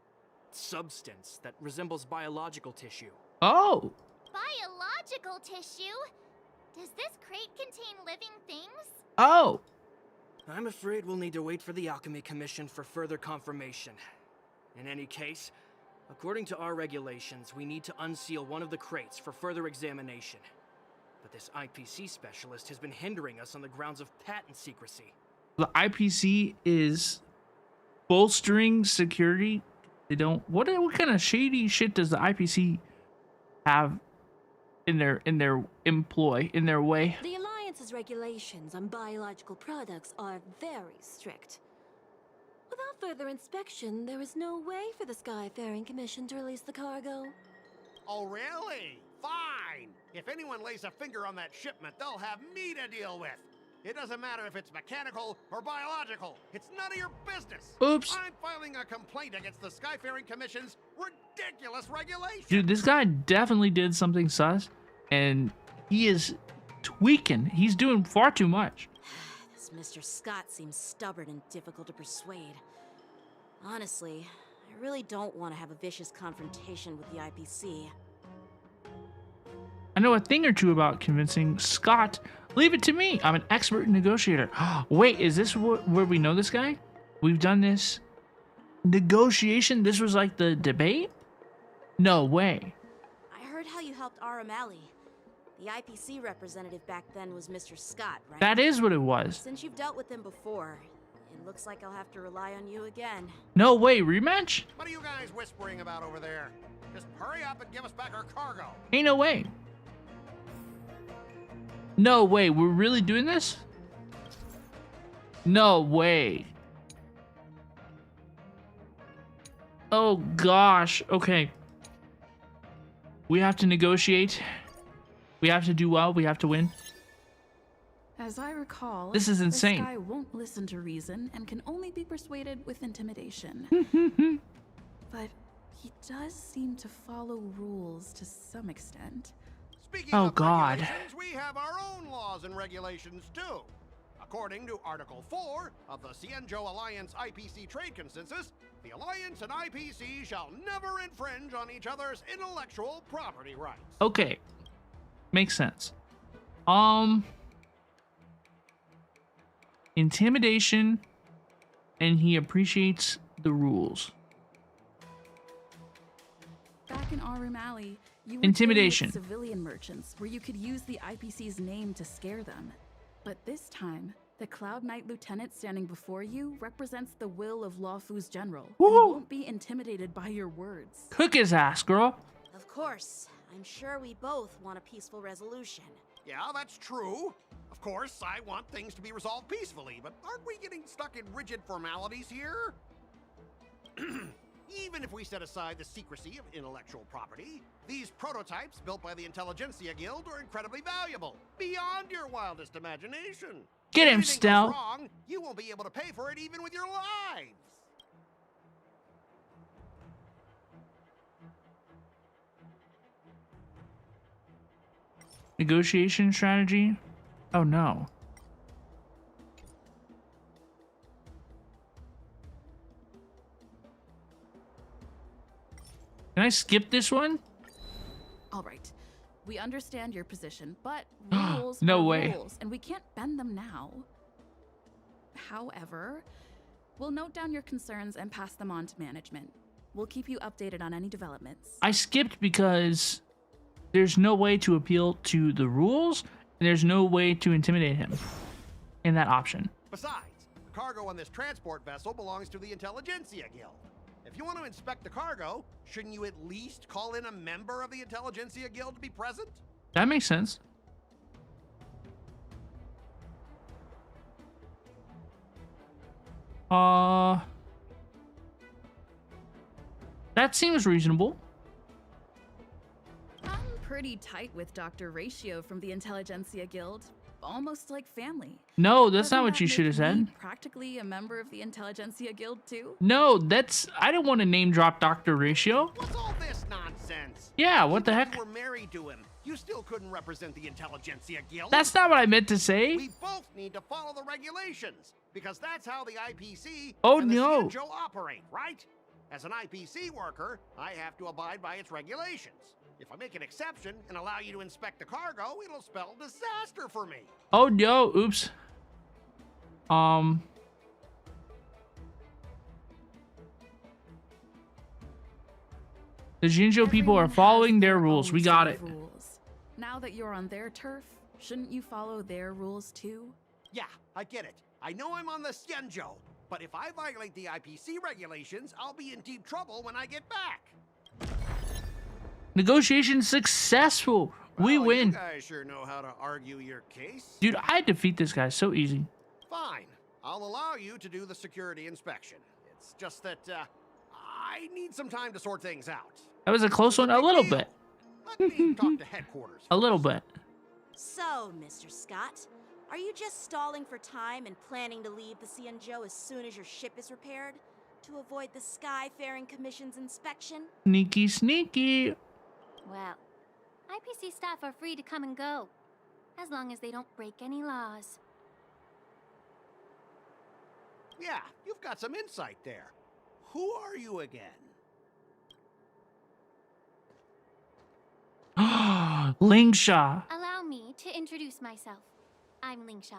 Speaker 20: substance that resembles biological tissue.
Speaker 1: Oh!
Speaker 2: Biological tissue? Does this crate contain living things?
Speaker 1: Oh!
Speaker 20: I'm afraid we'll need to wait for the Alchemy Commission for further confirmation. In any case, according to our regulations, we need to unseal one of the crates for further examination. But this IPC specialist has been hindering us on the grounds of patent secrecy.
Speaker 1: The IPC is bolstering security. They don't. What kind of shady shit does the IPC have in their employ, in their way?
Speaker 21: The Alliance's regulations on biological products are very strict. Without further inspection, there is no way for the Skyfaring Commission to release the cargo.
Speaker 19: Oh, really? Fine. If anyone lays a finger on that shipment, they'll have me to deal with. It doesn't matter if it's mechanical or biological. It's none of your business.
Speaker 1: Oops.
Speaker 19: I'm filing a complaint against the Skyfaring Commission's ridiculous regulations.
Speaker 1: Dude, this guy definitely did something sus, and he is tweaking. He's doing far too much.
Speaker 15: This Mr. Scott seems stubborn and difficult to persuade. Honestly, I really don't want to have a vicious confrontation with the IPC.
Speaker 1: I know a thing or two about convincing Scott. Leave it to me. I'm an expert negotiator. Wait, is this where we know this guy? We've done this negotiation. This was like the debate? No way.
Speaker 15: I heard how you helped Aramali. The IPC representative back then was Mr. Scott, right?
Speaker 1: That is what it was.
Speaker 15: Since you've dealt with him before, it looks like I'll have to rely on you again.
Speaker 1: No way, rematch?
Speaker 19: What are you guys whispering about over there? Just hurry up and give us back our cargo.
Speaker 1: Ain't no way. No way, we're really doing this? No way. Oh gosh, okay. We have to negotiate. We have to do well, we have to win.
Speaker 9: As I recall,
Speaker 1: This is insane.
Speaker 9: This guy won't listen to reason and can only be persuaded with intimidation. But he does seem to follow rules to some extent.
Speaker 19: Speaking
Speaker 1: Oh,
Speaker 19: of
Speaker 1: God.
Speaker 19: regulations, we have our own laws and regulations too. According to Article 4 of the Cienjo Alliance IPC Trade Consensus, the Alliance and IPC shall never infringe on each other's intellectual property rights.
Speaker 1: Okay. Makes sense. Intimidation, and he appreciates the rules.
Speaker 9: Back in Arum Alley, you were
Speaker 1: Intimidation.
Speaker 9: dealing with civilian merchants where you could use the IPC's name to scare them. But this time, the Cloud Knight Lieutenant standing before you represents the will of Lawfu's general. And won't be intimidated by your words.
Speaker 1: Cook his ass, girl.
Speaker 15: Of course. I'm sure we both want a peaceful resolution.
Speaker 19: Yeah, that's true. Of course, I want things to be resolved peacefully, but aren't we getting stuck in rigid formalities here? Even if we set aside the secrecy of intellectual property, these prototypes built by the Intelligentsia Guild are incredibly valuable, beyond your wildest imagination.
Speaker 1: Get him,
Speaker 19: If anything
Speaker 1: Stel.
Speaker 19: goes wrong, you won't be able to pay for it even with your lives.
Speaker 1: Negotiation strategy? Oh no. Can I skip this one?
Speaker 9: All right. We understand your position, but rules
Speaker 1: No
Speaker 9: are
Speaker 1: way.
Speaker 9: rules, and we can't bend them now. However, we'll note down your concerns and pass them on to management. We'll keep you updated on any developments.
Speaker 1: I skipped because there's no way to appeal to the rules, and there's no way to intimidate him in that option.
Speaker 19: Besides, the cargo on this transport vessel belongs to the Intelligentsia Guild. If you want to inspect the cargo, shouldn't you at least call in a member of the Intelligentsia Guild to be present?
Speaker 1: That makes sense. That seems reasonable.
Speaker 9: I'm pretty tight with Dr. Ratio from the Intelligentsia Guild. Almost like family.
Speaker 1: No, that's not
Speaker 9: Doesn't
Speaker 1: what
Speaker 9: that
Speaker 1: you should
Speaker 9: make
Speaker 1: have
Speaker 9: me
Speaker 1: said.
Speaker 9: practically a member of the Intelligentsia Guild too?
Speaker 1: No, I don't want to name drop Dr. Ratio.
Speaker 19: What's all this nonsense?
Speaker 1: Yeah, what the
Speaker 19: Even
Speaker 1: heck?
Speaker 19: if you were married to him, you still couldn't represent the Intelligentsia Guild.
Speaker 1: That's not what I meant to say.
Speaker 19: We both need to follow the regulations, because that's how the IPC
Speaker 1: Oh,
Speaker 19: and the
Speaker 1: no.
Speaker 19: Cienjo operate, right? As an IPC worker, I have to abide by its regulations. If I make an exception and allow you to inspect the cargo, it'll spell disaster for me.
Speaker 1: Oh no, oops. The Jinjo people are following their rules. We got it.
Speaker 9: Rules. Now that you're on their turf, shouldn't you follow their rules too?
Speaker 19: Yeah, I get it. I know I'm on the Cienjo, but if I violate the IPC regulations, I'll be in deep trouble when I get back.
Speaker 1: Negotiation successful. We
Speaker 19: Well,
Speaker 1: win.
Speaker 19: You guys sure know how to argue your case.
Speaker 1: Dude, I defeat this guy so easy.
Speaker 19: Fine. I'll allow you to do the security inspection. It's just that, I need some time to sort things out.
Speaker 1: That was a close one. A little bit.
Speaker 19: Let me talk to headquarters.
Speaker 1: A little bit.
Speaker 15: So, Mr. Scott, are you just stalling for time and planning to leave the Cienjo as soon as your ship is repaired? To avoid the Skyfaring Commission's inspection?
Speaker 1: Sneaky, sneaky.
Speaker 8: Well, IPC staff are free to come and go, as long as they don't break any laws.
Speaker 19: Yeah, you've got some insight there. Who are you again?
Speaker 1: Lingsha.
Speaker 8: Allow me to introduce myself. I'm Lingsha,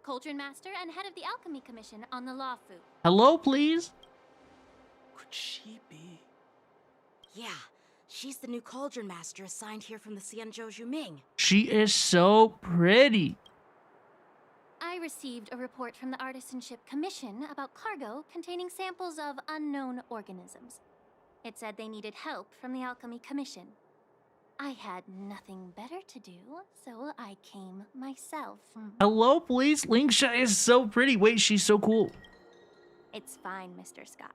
Speaker 8: Cauldron Master and head of the Alchemy Commission on the Lawfu.
Speaker 1: Hello, please.
Speaker 5: Could she be?
Speaker 15: Yeah, she's the new Cauldron Master assigned here from the Cienjo Juming.
Speaker 1: She is so pretty.
Speaker 8: I received a report from the Artisanship Commission about cargo containing samples of unknown organisms. It said they needed help from the Alchemy Commission. I had nothing better to do, so I came myself.
Speaker 1: Hello, please. Lingsha is so pretty. Wait, she's so cool.
Speaker 8: It's fine, Mr. Scott.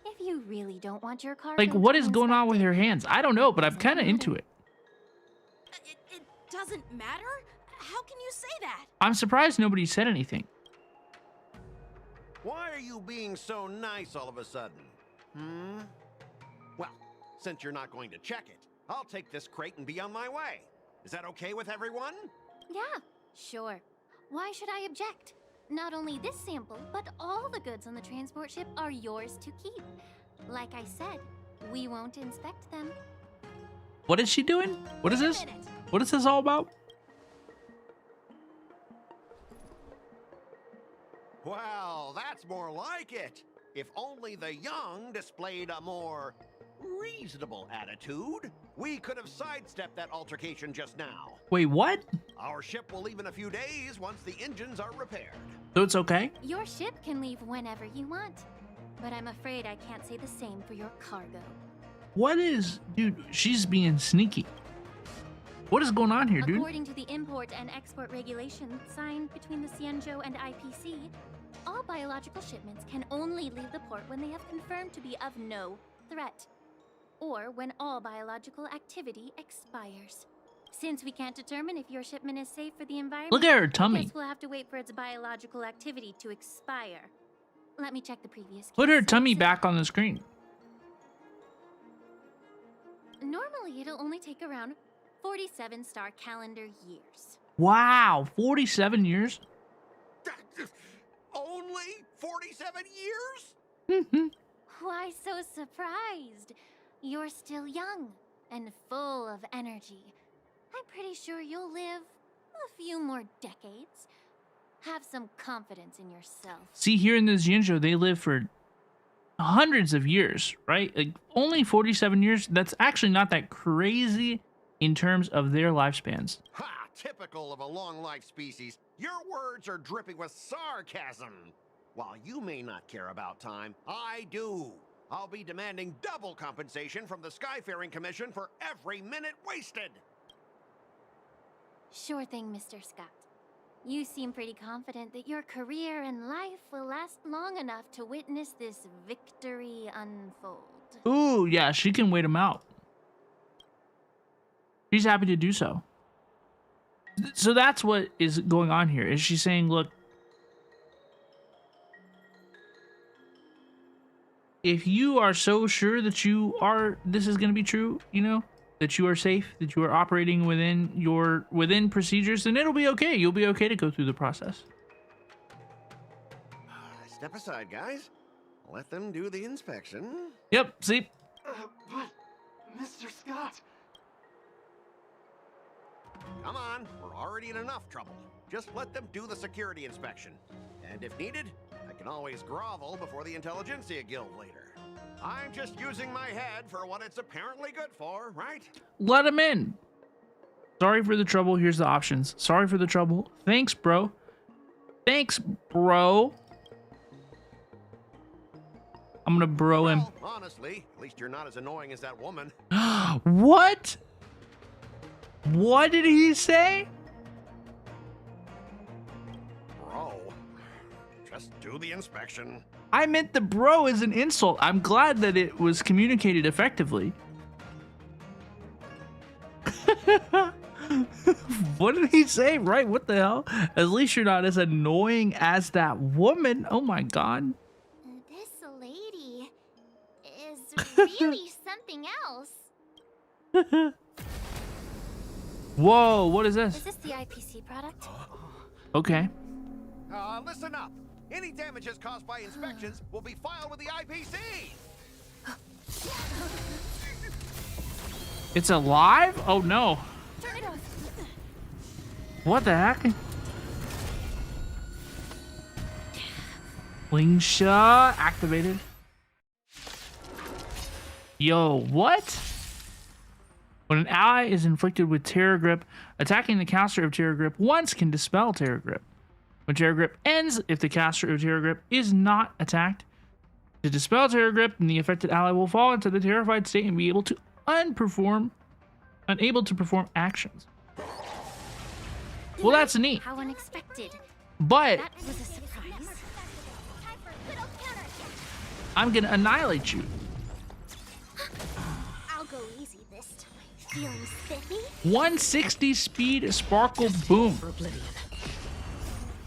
Speaker 8: If you really don't want your cargo
Speaker 1: Like, what
Speaker 8: to
Speaker 1: is
Speaker 8: be
Speaker 1: going on with her hands? I don't know, but I'm kind of into it.
Speaker 15: It doesn't matter? How can you say that?
Speaker 1: I'm surprised nobody said anything.
Speaker 19: Why are you being so nice all of a sudden? Well, since you're not going to check it, I'll take this crate and be on my way. Is that okay with everyone?
Speaker 8: Yeah, sure. Why should I object? Not only this sample, but all the goods on the transport ship are yours to keep. Like I said, we won't inspect them.
Speaker 1: What is she doing? What is this? What is this all about?
Speaker 19: Well, that's more like it. If only the young displayed a more reasonable attitude, we could have sidestepped that altercation just now.
Speaker 1: Wait, what?
Speaker 19: Our ship will leave in a few days once the engines are repaired.
Speaker 1: So it's okay?
Speaker 8: Your ship can leave whenever you want, but I'm afraid I can't say the same for your cargo.
Speaker 1: What is... Dude, she's being sneaky. What is going on here, dude?
Speaker 8: According to the import and export regulations signed between the Xianzhou and IPC, all biological shipments can only leave the port when they have confirmed to be of no threat, or when all biological activity expires. Since we can't determine if your shipment is safe for the environment,
Speaker 1: Look at her tummy.
Speaker 8: I guess we'll have to wait for its biological activity to expire. Let me check the previous
Speaker 1: Put her
Speaker 8: case.
Speaker 1: tummy back on the screen.
Speaker 8: Normally, it'll only take around 47 star calendar years.
Speaker 1: Wow, 47 years?
Speaker 19: Only 47 years?
Speaker 8: Why so surprised? You're still young and full of energy. I'm pretty sure you'll live a few more decades. Have some confidence in yourself.
Speaker 1: See, here in the Xianzhou, they live for hundreds of years, right? Like, only 47 years? That's actually not that crazy in terms of their lifespans.
Speaker 19: Ha! Typical of a long-life species. Your words are dripping with sarcasm. While you may not care about time, I do. I'll be demanding double compensation from the Skyfaring Commission for every minute wasted.
Speaker 8: Sure thing, Mr. Scott. You seem pretty confident that your career and life will last long enough to witness this victory unfold.
Speaker 1: Ooh, yeah, she can wait him out. She's happy to do so. So that's what is going on here. Is she saying, look, if you are so sure that you are, this is going to be true, you know, that you are safe, that you are operating within procedures, then it'll be okay. You'll be okay to go through the process.
Speaker 19: Step aside, guys. Let them do the inspection.
Speaker 1: Yep, see?
Speaker 7: But, Mr. Scott...
Speaker 19: Come on, we're already in enough trouble. Just let them do the security inspection. And if needed, I can always grovel before the Intelligentsia Guild later. I'm just using my head for what it's apparently good for, right?
Speaker 1: Let him in. Sorry for the trouble. Here's the options. Sorry for the trouble. Thanks, bro. Thanks, bro. I'm gonna bro him.
Speaker 19: Well, honestly, at least you're not as annoying as that woman.
Speaker 1: What? What did he say?
Speaker 19: Bro, just do the inspection.
Speaker 1: I meant the bro is an insult. I'm glad that it was communicated effectively. What did he say? Right, what the hell? At least you're not as annoying as that woman. Oh my god.
Speaker 2: This lady is really something else.
Speaker 1: Whoa, what is this?
Speaker 8: Is this the IPC product?
Speaker 1: Okay.
Speaker 19: Listen up. Any damages caused by inspections will be filed with the IPC.
Speaker 1: It's alive? Oh no.
Speaker 8: Turn it off.
Speaker 1: What the heck? Lingsha activated. Yo, what? When an ally is inflicted with Terror Grip, attacking the caster of Terror Grip once can dispel Terror Grip. When Terror Grip ends, if the caster of Terror Grip is not attacked, to dispel Terror Grip, then the affected ally will fall into the terrified state and be able to unable to perform actions. Well, that's neat.
Speaker 8: How unexpected.
Speaker 1: But
Speaker 8: That was a surprise.
Speaker 1: I'm gonna annihilate you.
Speaker 2: I'll go easy this time. Feeling spiffy?
Speaker 1: 160 speed sparkle boom.
Speaker 11: For oblivion.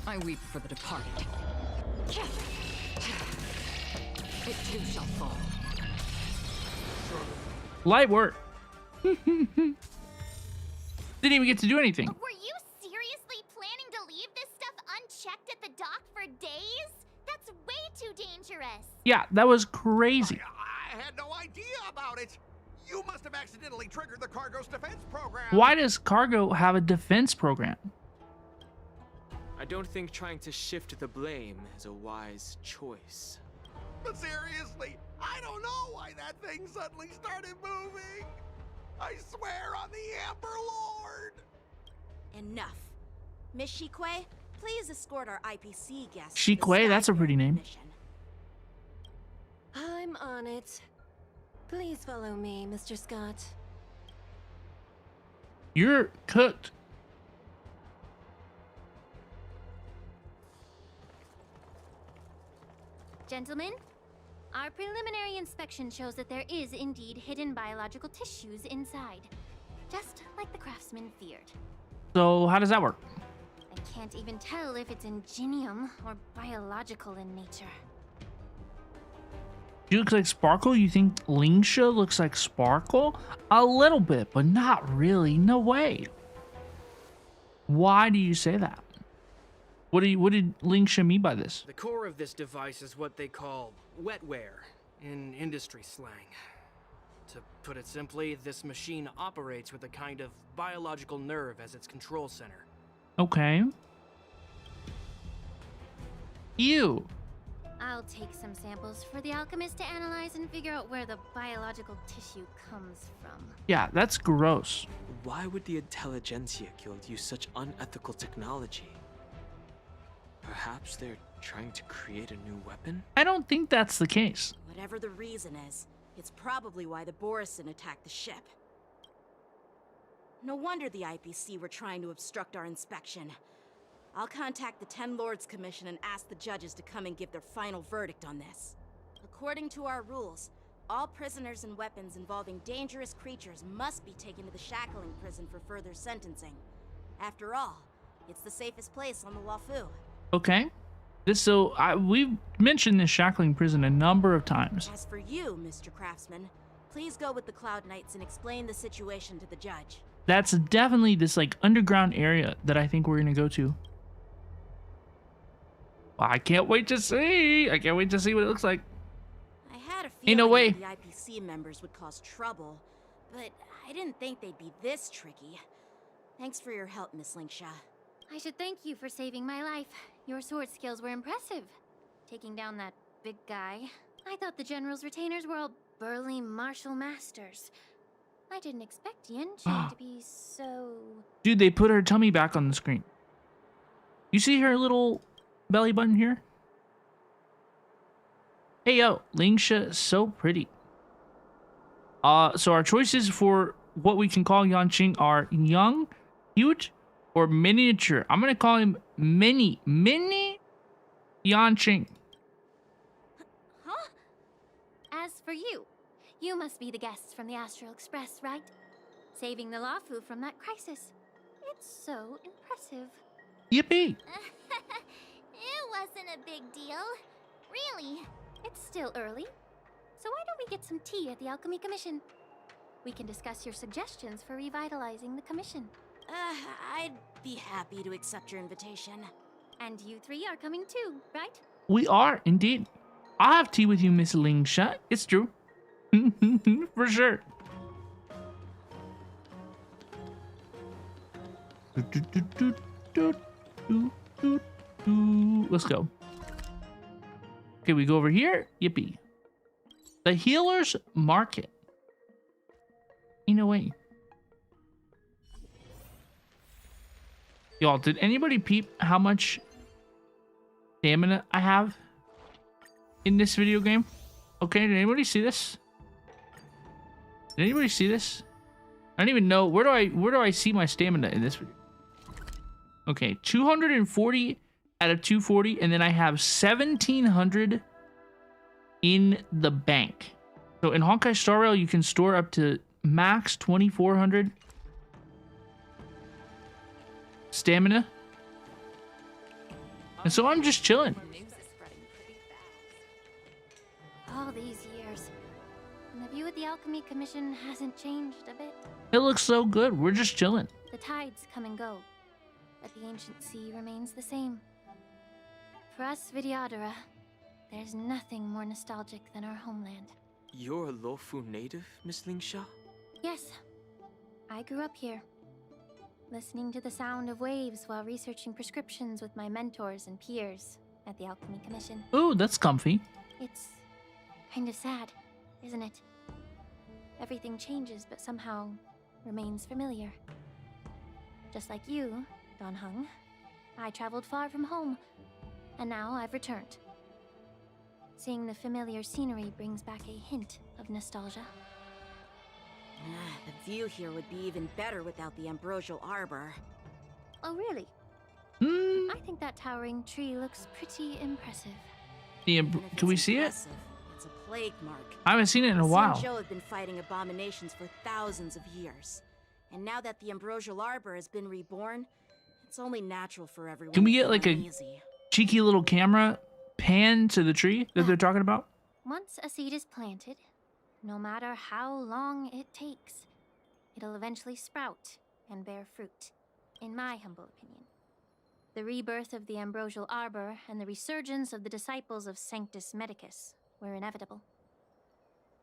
Speaker 11: I weep for the departed. It too shall fall.
Speaker 1: Light work. Didn't even get to do anything.
Speaker 2: Were you seriously planning to leave this stuff unchecked at the dock for days? That's way too dangerous.
Speaker 1: Yeah, that was crazy.
Speaker 19: I had no idea about it. You must have accidentally triggered the cargo's defense program.
Speaker 1: Why does cargo have a defense program?
Speaker 5: I don't think trying to shift the blame is a wise choice.
Speaker 19: But seriously, I don't know why that thing suddenly started moving. I swear on the Amber Lord.
Speaker 15: Enough. Miss Shikwe, please escort our IPC guests.
Speaker 1: Shikwe, that's a pretty name.
Speaker 21: I'm on it. Please follow me, Mr. Scott.
Speaker 1: You're cooked.
Speaker 2: Gentlemen, our preliminary inspection shows that there is indeed hidden biological tissues inside. Just like the craftsman feared.
Speaker 1: So how does that work?
Speaker 2: I can't even tell if it's ingenium or biological in nature.
Speaker 1: She looks like Sparkle? You think Lingsha looks like Sparkle? A little bit, but not really. No way. Why do you say that? What did Lingsha mean by this?
Speaker 20: The core of this device is what they call wetware in industry slang. To put it simply, this machine operates with a kind of biological nerve as its control center.
Speaker 1: Okay. Ew.
Speaker 2: I'll take some samples for the alchemist to analyze and figure out where the biological tissue comes from.
Speaker 1: Yeah, that's gross.
Speaker 5: Why would the Intelligentsia Guild use such unethical technology? Perhaps they're trying to create a new weapon?
Speaker 1: I don't think that's the case.
Speaker 15: Whatever the reason is, it's probably why the Borisin attacked the ship. No wonder the IPC were trying to obstruct our inspection. I'll contact the Ten Lords Commission and ask the judges to come and give their final verdict on this. According to our rules, all prisoners and weapons involving dangerous creatures must be taken to the shackling prison for further sentencing. After all, it's the safest place on the Luofu.
Speaker 1: Okay. We've mentioned this shackling prison a number of times.
Speaker 15: As for you, Mr. Craftsman, please go with the Cloud Knights and explain the situation to the judge.
Speaker 1: That's definitely this like underground area that I think we're gonna go to. I can't wait to see. I can't wait to see what it looks like.
Speaker 15: I had a
Speaker 1: In a
Speaker 15: feeling
Speaker 1: way.
Speaker 15: that the IPC members would cause trouble, but I didn't think they'd be this tricky. Thanks for your help, Miss Lingsha.
Speaker 2: I should thank you for saving my life. Your sword skills were impressive. Taking down that big guy. I thought the General's retainers were all burly martial masters. I didn't expect Yanqing to be so...
Speaker 1: Dude, they put her tummy back on the screen. You see her little belly button here? Hey yo, Lingsha is so pretty. So our choices for what we can call Yanqing are young, cute, or miniature. I'm gonna call him mini Yanqing.
Speaker 2: Huh? As for you, you must be the guests from the Astral Express, right? Saving the Luofu from that crisis. It's so impressive.
Speaker 1: Yippee!
Speaker 2: It wasn't a big deal. Really. It's still early. So why don't we get some tea at the Alchemy Commission? We can discuss your suggestions for revitalizing the commission.
Speaker 15: I'd be happy to accept your invitation.
Speaker 2: And you three are coming too, right?
Speaker 1: We are indeed. I'll have tea with you, Miss Lingsha. It's true. For sure. Let's go. Okay, we go over here. Yippee. The Healer's Market. In a way. Y'all, did anybody peep how much stamina I have in this video game? Okay, did anybody see this? Did anybody see this? I don't even know. Where do I see my stamina in this video? Okay, 240 out of 240, and then I have 1,700 in the bank. So in Honkai Star Rail, you can store up to max 2,400. stamina. And so I'm just chilling.
Speaker 8: All these years, and the view of the Alchemy Commission hasn't changed a bit.
Speaker 1: It looks so good. We're just chilling.
Speaker 8: The tides come and go, but the ancient sea remains the same. For us Vidyadhara, there's nothing more nostalgic than our homeland.
Speaker 5: You're a Luofu native, Miss Lingsha?
Speaker 8: Yes, I grew up here, listening to the sound of waves while researching prescriptions with my mentors and peers at the Alchemy Commission.
Speaker 1: Ooh, that's comfy.
Speaker 8: It's kind of sad, isn't it? Everything changes, but somehow remains familiar. Just like you, Don Hung, I traveled far from home, and now I've returned. Seeing the familiar scenery brings back a hint of nostalgia.
Speaker 15: The view here would be even better without the ambrosial arbor.
Speaker 8: Oh, really? I think that towering tree looks pretty impressive.
Speaker 1: Can we see it?
Speaker 15: It's a plague mark.
Speaker 1: I haven't seen it in a while.
Speaker 15: Xianzhou have been fighting abominations for thousands of years. And now that the ambrosial arbor has been reborn, it's only natural for everyone.
Speaker 1: Can we get like a
Speaker 15: uneasy.
Speaker 1: cheeky little camera pan to the tree that they're talking about?
Speaker 8: Once a seed is planted, no matter how long it takes, it'll eventually sprout and bear fruit, in my humble opinion. The rebirth of the ambrosial arbor and the resurgence of the disciples of Sanctus Medicus were inevitable.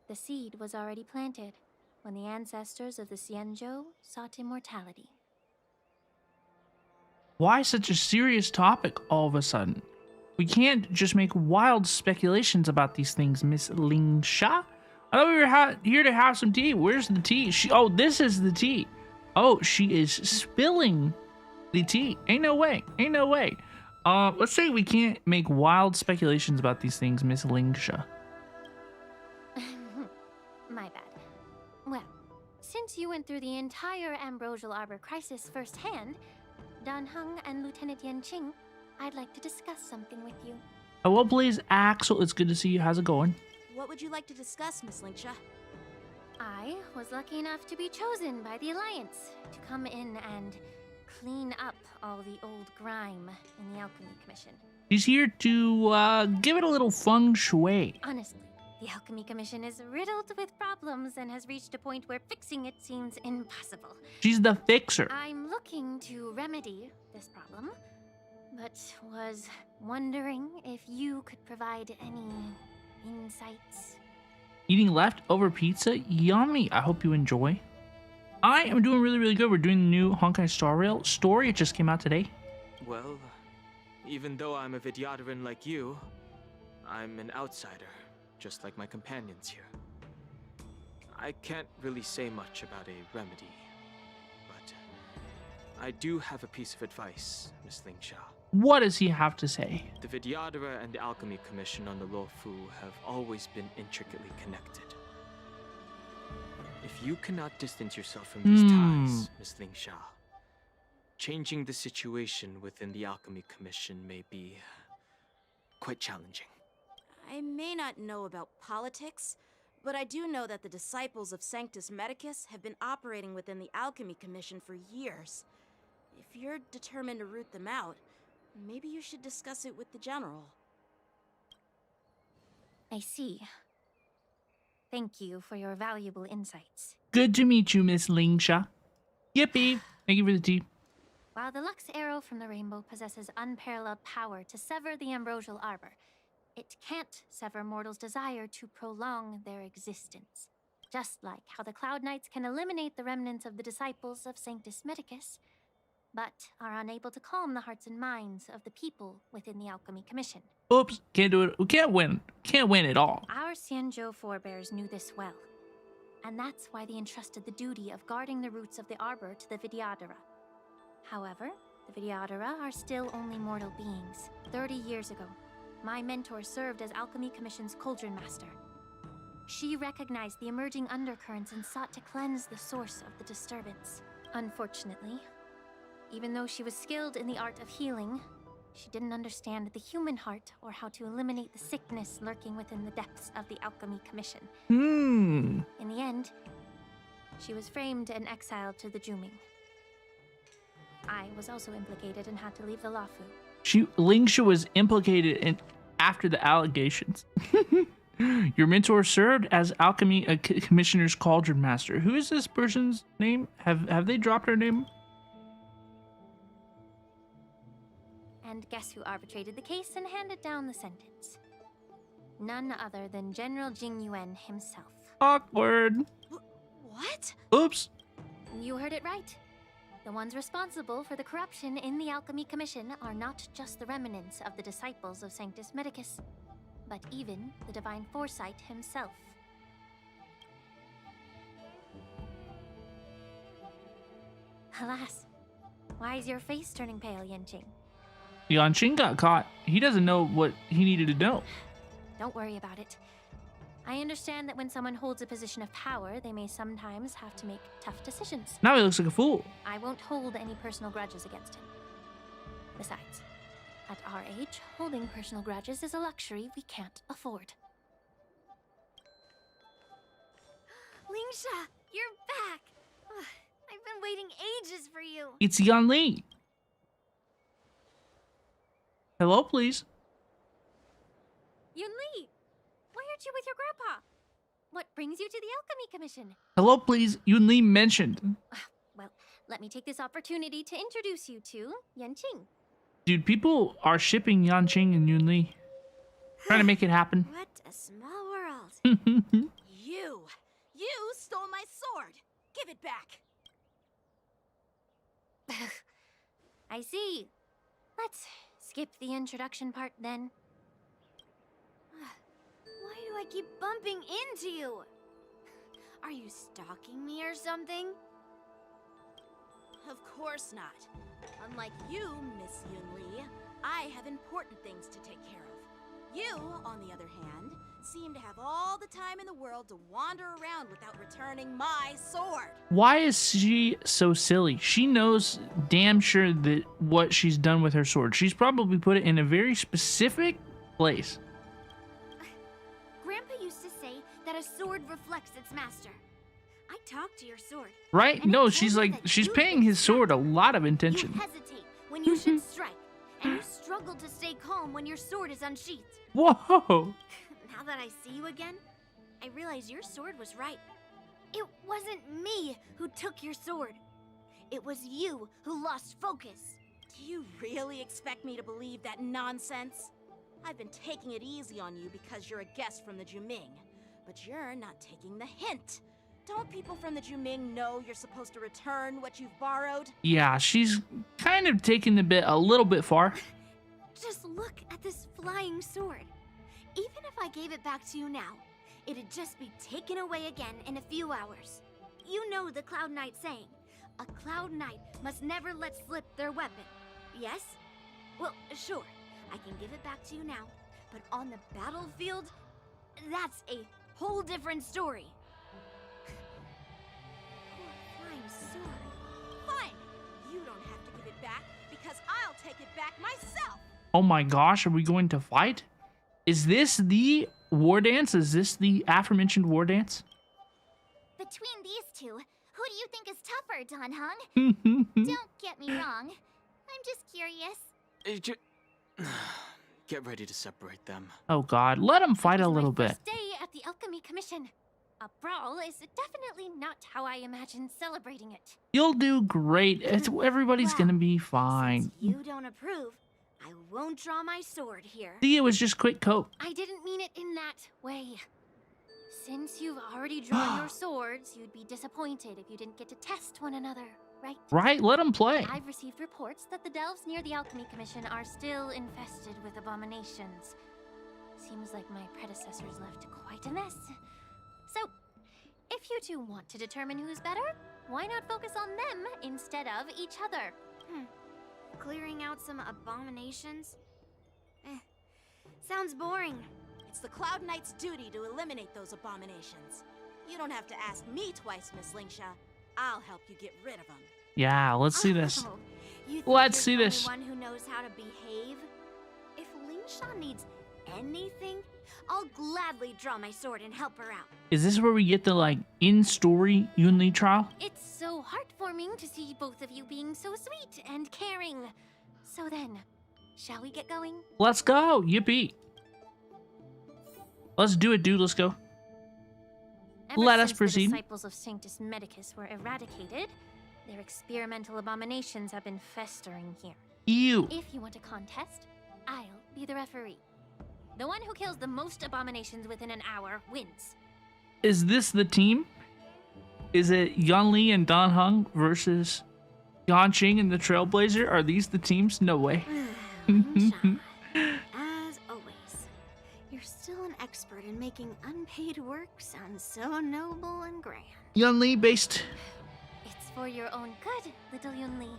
Speaker 8: The seed was already planted when the ancestors of the Xianzhou sought immortality.
Speaker 1: Why such a serious topic all of a sudden? We can't just make wild speculations about these things, Miss Lingsha. I thought we were here to have some tea. Where's the tea? Oh, this is the tea. Oh, she is spilling the tea. Ain't no way. Ain't no way. Let's say we can't make wild speculations about these things, Miss Lingsha.
Speaker 8: My bad. Well, since you went through the entire ambrosial arbor crisis firsthand, Dan Heng and Lieutenant Yanqing, I'd like to discuss something with you.
Speaker 1: Hello, please, Axel. It's good to see you. How's it going?
Speaker 15: What would you like to discuss, Miss Lingsha?
Speaker 8: I was lucky enough to be chosen by the Alliance to come in and clean up all the old grime in the Alchemy Commission.
Speaker 1: She's here to give it a little feng shui.
Speaker 8: Honestly, the Alchemy Commission is riddled with problems and has reached a point where fixing it seems impossible.
Speaker 1: She's the fixer.
Speaker 8: I'm looking to remedy this problem, but was wondering if you could provide any insights.
Speaker 1: Eating leftover pizza? Yummy. I hope you enjoy. I am doing really, really good. We're doing the new Honkai Star Rail story. It just came out today.
Speaker 5: Well, even though I'm a Vidyadharan like you, I'm an outsider, just like my companions here. I can't really say much about a remedy, but I do have a piece of advice, Miss Lingsha.
Speaker 1: What does he have to say?
Speaker 5: The Vidyadhara and the Alchemy Commission on the Luofu have always been intricately connected. If you cannot distance yourself from these ties, Miss Lingsha, changing the situation within the Alchemy Commission may be quite challenging.
Speaker 15: I may not know about politics, but I do know that the disciples of Sanctus Medicus have been operating within the Alchemy Commission for years. If you're determined to root them out, maybe you should discuss it with the General.
Speaker 8: I see. Thank you for your valuable insights.
Speaker 1: Good to meet you, Miss Lingsha. Yippee. Thank you for the tea.
Speaker 8: While the Lux Arrow from the Rainbow possesses unparalleled power to sever the ambrosial arbor, it can't sever mortals' desire to prolong their existence. Just like how the Cloud Knights can eliminate the remnants of the disciples of Sanctus Medicus, but are unable to calm the hearts and minds of the people within the Alchemy Commission.
Speaker 1: Oops, can't do it. We can't win. Can't win at all.
Speaker 8: Our Xianzhou forebears knew this well, and that's why they entrusted the duty of guarding the roots of the arbor to the Vidyadhara. However, the Vidyadhara are still only mortal beings. 30 years ago, my mentor served as Alchemy Commission's Cauldron Master. She recognized the emerging undercurrents and sought to cleanse the source of the disturbance. Unfortunately, even though she was skilled in the art of healing, she didn't understand the human heart or how to eliminate the sickness lurking within the depths of the Alchemy Commission. In the end, she was framed and exiled to the Juming.
Speaker 6: I was also implicated and had to leave the Lafu.
Speaker 1: Lingsha was implicated in after the allegations. Your mentor served as Alchemy Commissioner's Cauldron Master. Who is this person's name? Have they dropped her name?
Speaker 6: And guess who arbitrated the case and handed down the sentence? None other than General Jing Yuan himself.
Speaker 1: Awkward.
Speaker 15: What?
Speaker 1: Oops.
Speaker 6: You heard it right. The ones responsible for the corruption in the Alchemy Commission are not just the remnants of the disciples of Sanctus Medicus, but even the Divine Foresight himself. Alas, why is your face turning pale, Yanqing?
Speaker 1: Yanqing got caught. He doesn't know what he needed to know.
Speaker 6: Don't worry about it. I understand that when someone holds a position of power, they may sometimes have to make tough decisions.
Speaker 1: Now he looks like a fool.
Speaker 6: I won't hold any personal grudges against him. Besides, at our age, holding personal grudges is a luxury we can't afford.
Speaker 17: Lingsha, you're back! Ugh, I've been waiting ages for you.
Speaker 1: It's Yunli. Hello, please.
Speaker 6: Yunli, why aren't you with your grandpa? What brings you to the Alchemy Commission?
Speaker 1: Hello, please. Yunli mentioned.
Speaker 6: Well, let me take this opportunity to introduce you to Yanqing.
Speaker 1: Dude, people are shipping Yanqing and Yunli. Trying to make it happen.
Speaker 15: What a small world. You stole my sword. Give it back.
Speaker 6: I see. Let's skip the introduction part then.
Speaker 17: Why do I keep bumping into you? Are you stalking me or something?
Speaker 15: Of course not. Unlike you, Miss Yunli, I have important things to take care of. You, on the other hand, seem to have all the time in the world to wander around without returning my sword.
Speaker 1: Why is she so silly? She knows damn sure that what she's done with her sword. She's probably put it in a very specific place.
Speaker 17: Grandpa used to say that a sword reflects its master. I talked to your sword.
Speaker 1: Right? No, she's like, she's paying his sword a lot of attention.
Speaker 17: You hesitate when you should strike, and you struggle to stay calm when your sword is unsheathed.
Speaker 1: Whoa!
Speaker 17: Now that I see you again, I realize your sword was right. It wasn't me who took your sword. It was you who lost focus.
Speaker 15: Do you really expect me to believe that nonsense? I've been taking it easy on you because you're a guest from the Juming, but you're not taking the hint. Don't people from the Juming know you're supposed to return what you've borrowed?
Speaker 1: Yeah, she's kind of taking the bit a little bit far.
Speaker 17: Just look at this flying sword. Even if I gave it back to you now, it'd just be taken away again in a few hours. You know the Cloud Knight saying, a Cloud Knight must never let slip their weapon. Yes? Well, sure, I can give it back to you now, but on the battlefield, that's a whole different story.
Speaker 15: Poor flying sword. Fine! You don't have to give it back, because I'll take it back myself!
Speaker 1: Oh my gosh, are we going to fight? Is this the war dance? Is this the aforementioned war dance?
Speaker 2: Between these two, who do you think is tougher, Dan Heng? Don't get me wrong. I'm just curious.
Speaker 5: Get ready to separate them.
Speaker 1: Oh god, let them fight a little bit.
Speaker 6: Stay at the Alchemy Commission. A brawl is definitely not how I imagine celebrating it.
Speaker 1: You'll do great. Everybody's gonna be fine.
Speaker 17: You don't approve. I won't draw my sword here.
Speaker 1: See, it was just quick coat.
Speaker 6: I didn't mean it in that way. Since you've already drawn your swords, you'd be disappointed if you didn't get to test one another, right?
Speaker 1: Right, let them play.
Speaker 6: I've received reports that the delves near the Alchemy Commission are still infested with abominations. Seems like my predecessors left quite a mess. So, if you two want to determine who's better, why not focus on them instead of each other?
Speaker 17: Clearing out some abominations? Sounds boring.
Speaker 15: It's the Cloud Knight's duty to eliminate those abominations. You don't have to ask me twice, Miss Lingsha. I'll help you get rid of them.
Speaker 1: Yeah, let's see this.
Speaker 17: You think
Speaker 1: Let's
Speaker 17: you're
Speaker 1: see
Speaker 17: the
Speaker 1: this.
Speaker 17: only one who knows how to behave? If Lingsha needs anything, I'll gladly draw my sword and help her out.
Speaker 1: Is this where we get the like in-story Yunli trial?
Speaker 6: It's so heartwarming to see both of you being so sweet and caring. So then, shall we get going?
Speaker 1: Let's go. Yippee. Let's do it, dude. Let's go. Let us proceed.
Speaker 6: The disciples of Sanctus Medicus were eradicated, their experimental abominations have been festering here.
Speaker 1: Ew.
Speaker 6: If you want a contest, I'll be the referee. The one who kills the most abominations within an hour wins.
Speaker 1: Is this the team? Is it Yunli and Dan Heng versus Yanqing and the Trailblazer? Are these the teams? No way.
Speaker 17: As always, you're still an expert in making unpaid work sound so noble and grand.
Speaker 1: Yunli based.
Speaker 6: It's for your own good, little Yunli.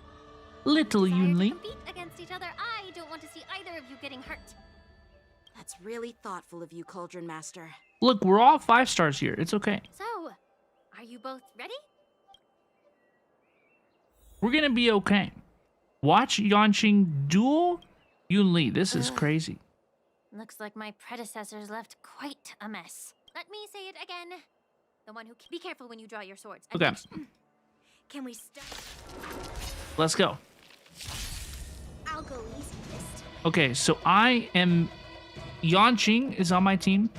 Speaker 1: Little Yunli.
Speaker 6: Compete against each other. I don't want to see either of you getting hurt.
Speaker 15: That's really thoughtful of you, Cauldron Master.
Speaker 1: Look, we're all 5 stars here. It's okay.
Speaker 6: So, are you both ready?
Speaker 1: We're gonna be okay. Watch Yanqing duel Yunli. This is crazy.
Speaker 6: Looks like my predecessors left quite a mess. Let me say it again. The one who... Be careful when you draw your swords.
Speaker 1: Okay.
Speaker 17: Can we start?
Speaker 1: Let's go.
Speaker 17: I'll go easy this time.
Speaker 1: Okay, so I am... Yanqing is on my team.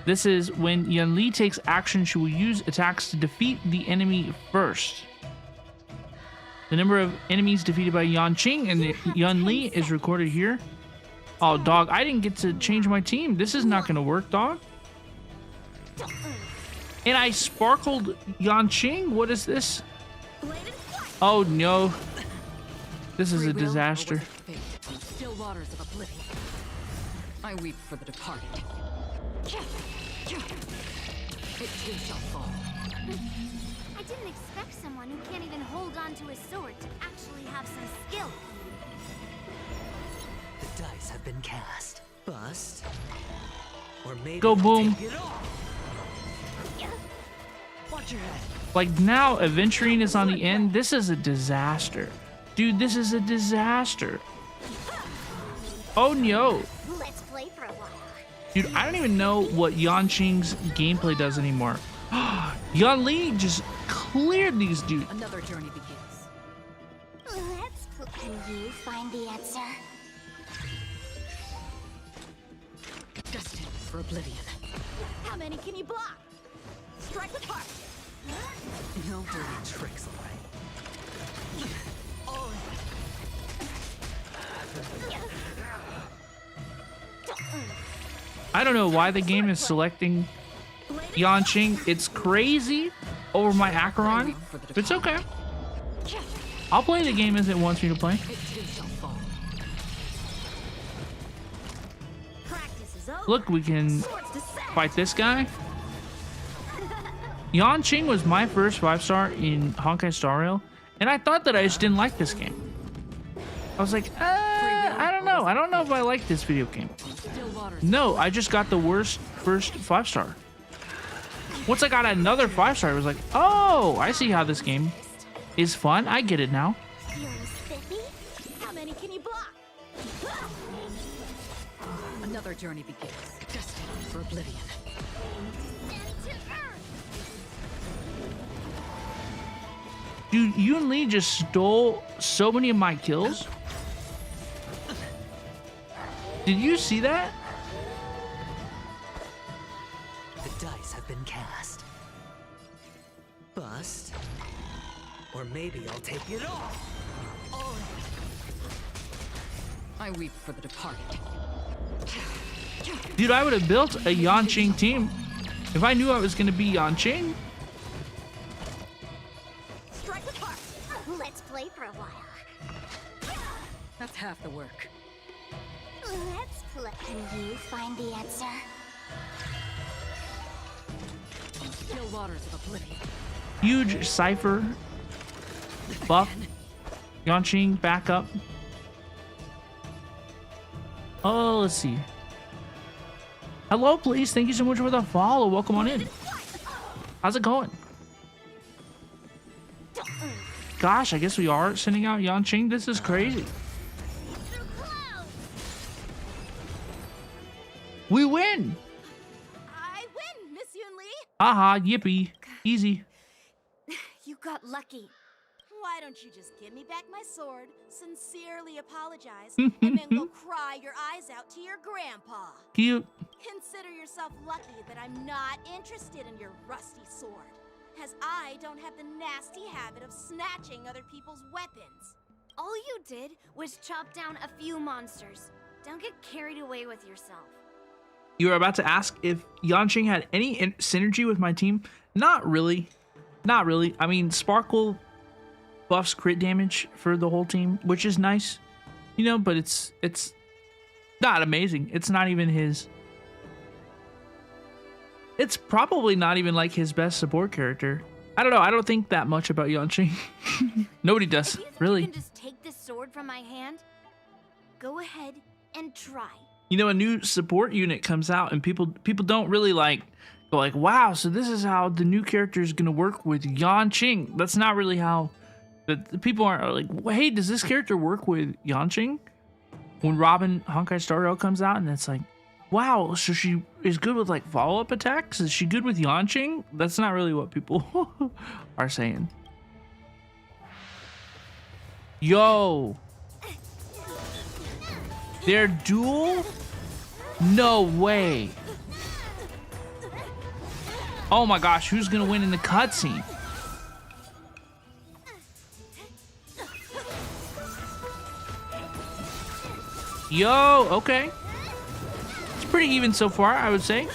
Speaker 1: This is when Yunli takes action, she will use attacks to defeat the enemy first. The number of enemies defeated by Yanqing and Yunli is recorded here. Oh, dog, I didn't get to change my team. This is not going to work, dog. And I sparkled Yanqing? What is this? Oh, no. This is a disaster.
Speaker 11: Still waters of oblivion. I weep for the departed. It too shall fall.
Speaker 17: I didn't expect someone who can't even hold on to his sword to actually have some skill.
Speaker 3: The dice have been cast. Bust. Or maybe
Speaker 1: Go boom.
Speaker 3: take it off. Watch your head.
Speaker 1: Like now, Aventurine is on the end. This is a disaster. Dude, this is a disaster. Oh no.
Speaker 17: Let's play for a while.
Speaker 1: Dude, I don't even know what Yanqing's gameplay does anymore. Yunli just cleared these dudes.
Speaker 11: Another journey begins.
Speaker 17: Let's play. Can you find the answer?
Speaker 11: Destined for oblivion.
Speaker 15: How many can you block? Strike with heart.
Speaker 3: No dirty tricks, all right.
Speaker 1: I don't know why the game is selecting Yanqing. It's crazy over my Acheron. But it's okay. I'll play the game as it wants me to play. Look, we can fight this guy. Yanqing was my first 5-star in Honkai Star Rail, and I thought that I just didn't like this game. I was like, I don't know. I don't know if I like this video game. No, I just got the worst first 5-star. Once I got another 5-star, I was like, oh, I see how this game is fun. I get it now.
Speaker 15: How many can you block?
Speaker 11: Another journey begins. Destined for oblivion.
Speaker 1: Dude, Yunli just stole so many of my kills. Did you see that?
Speaker 3: The dice have been cast. Bust. Or maybe I'll take it off.
Speaker 11: I weep for the departed.
Speaker 1: Dude, I would have built a Yanqing team if I knew I was going to be Yanqing.
Speaker 17: Strike with heart. Let's play for a while.
Speaker 11: That's half the work.
Speaker 17: Let's play. Can you find the answer?
Speaker 11: Still waters of oblivion.
Speaker 1: Huge Cypher buff. Yanqing back up. Oh, let's see. Hello, please. Thank you so much for the follow. Welcome on in. How's it going? Gosh, I guess we are sending out Yanqing. This is crazy. We Haha, yippee. Easy.
Speaker 8: You got lucky.
Speaker 15: Why don't you just give me back my sword, sincerely apologize, and then go cry your eyes out to your grandpa?
Speaker 1: Cute.
Speaker 15: Consider yourself lucky that I'm not interested in your rusty sword, as I don't have the nasty habit of snatching other people's weapons.
Speaker 17: All you did was chop down a few monsters. Don't get carried away with yourself.
Speaker 1: You were about to ask if Yanqing had any synergy with my team. Not really. Not really. I mean, Sparkle buffs crit damage for the whole team, which is nice, you know, but it's not amazing. It's not even his. It's probably not even like his best support character. I don't know. I don't think that much about Yanqing. Nobody does, really.
Speaker 17: You can just take this sword from my hand? Go ahead and try.
Speaker 1: You know, a new support unit comes out and people don't really go like, wow, so this is how the new character is going to work with Yanqing. That's not really how the people aren't like, hey, does this character work with Yanqing? When Robin Honkai Star Rail comes out and it's like, wow, so she is good with like follow-up attacks? Is she good with Yanqing? That's not really what people are saying. Yo. Their duel? No way. Oh my gosh, who's gonna win in the cutscene? Yo, okay. It's pretty even so far, I would say.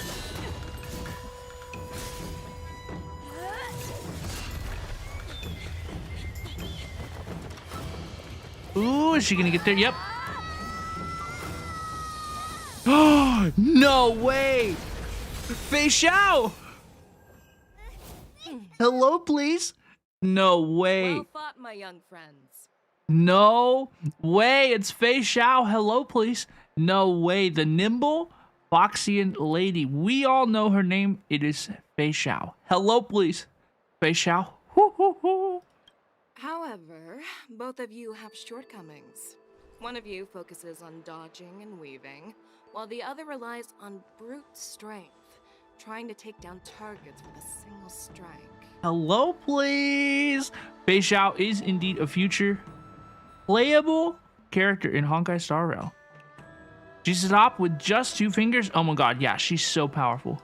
Speaker 1: Ooh, is she gonna get there? Yep. Oh, no way! Fei Xiao! Hello, please? No way.
Speaker 11: Well fought, my young friends.
Speaker 1: No way. It's Fei Xiao. Hello, please. No way. The nimble Foxian lady. We all know her name. It is Fei Xiao. Hello, please. Fei Xiao. Hoo, hoo, hoo.
Speaker 11: However, both of you have shortcomings. One of you focuses on dodging and weaving, while the other relies on brute strength, trying to take down targets with a single strike.
Speaker 1: Hello, please. Fei Xiao is indeed a future playable character in Honkai Star Rail. She's a top with just 2 fingers. Oh my god, yeah, she's so powerful.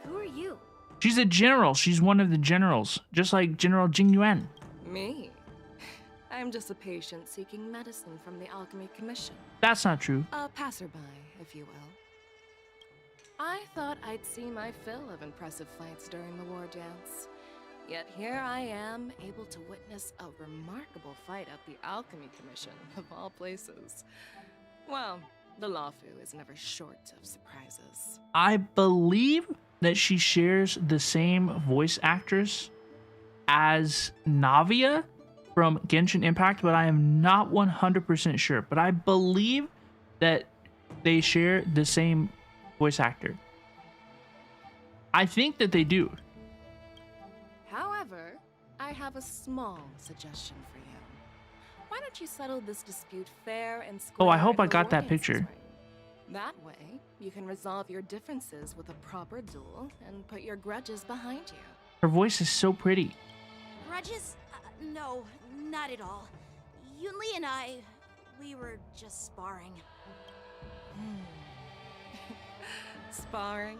Speaker 17: Who are you?
Speaker 1: She's a general. She's one of the generals, just like General Jing Yuan.
Speaker 11: Me? I'm just a patient seeking medicine from the Alchemy Commission.
Speaker 1: That's not true.
Speaker 11: A passerby, if you will. I thought I'd see my fill of impressive fights during the war dance. Yet here I am, able to witness a remarkable fight at the Alchemy Commission, of all places. Well, the Lawfu is never short of surprises.
Speaker 1: I believe that she shares the same voice actress as Navia from Genshin Impact, but I am not 100% sure. But I believe that they share the same voice actor. I think that they do.
Speaker 11: However, I have a small suggestion for you. Why don't you settle this dispute fair and square?
Speaker 1: Oh, I hope I
Speaker 11: in the
Speaker 1: got that
Speaker 11: Wardance's
Speaker 1: picture.
Speaker 11: ring? That way, you can resolve your differences with a proper duel and put your grudges behind you.
Speaker 1: Her voice is so pretty.
Speaker 15: Grudges? No, not at all. Yunli and we were just sparring.
Speaker 11: Sparring?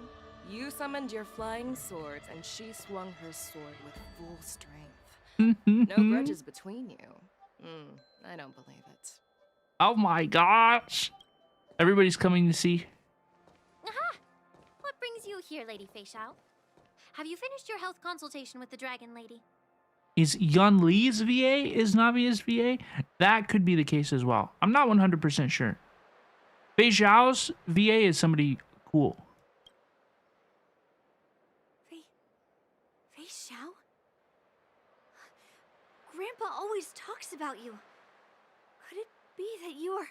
Speaker 11: You summoned your flying swords and she swung her sword with full strength. No grudges between you. I don't believe it.
Speaker 1: Oh my gosh. Everybody's coming to see.
Speaker 6: Aha! What brings you here, Lady Fei Xiao? Have you finished your health consultation with the Dragon Lady?
Speaker 1: Is Yunli's VA is Navia's VA? That could be the case as well. I'm not 100% sure. Fei Xiao's VA is somebody cool.
Speaker 17: Fei Xiao? Grandpa always talks about you. Could it be that you are...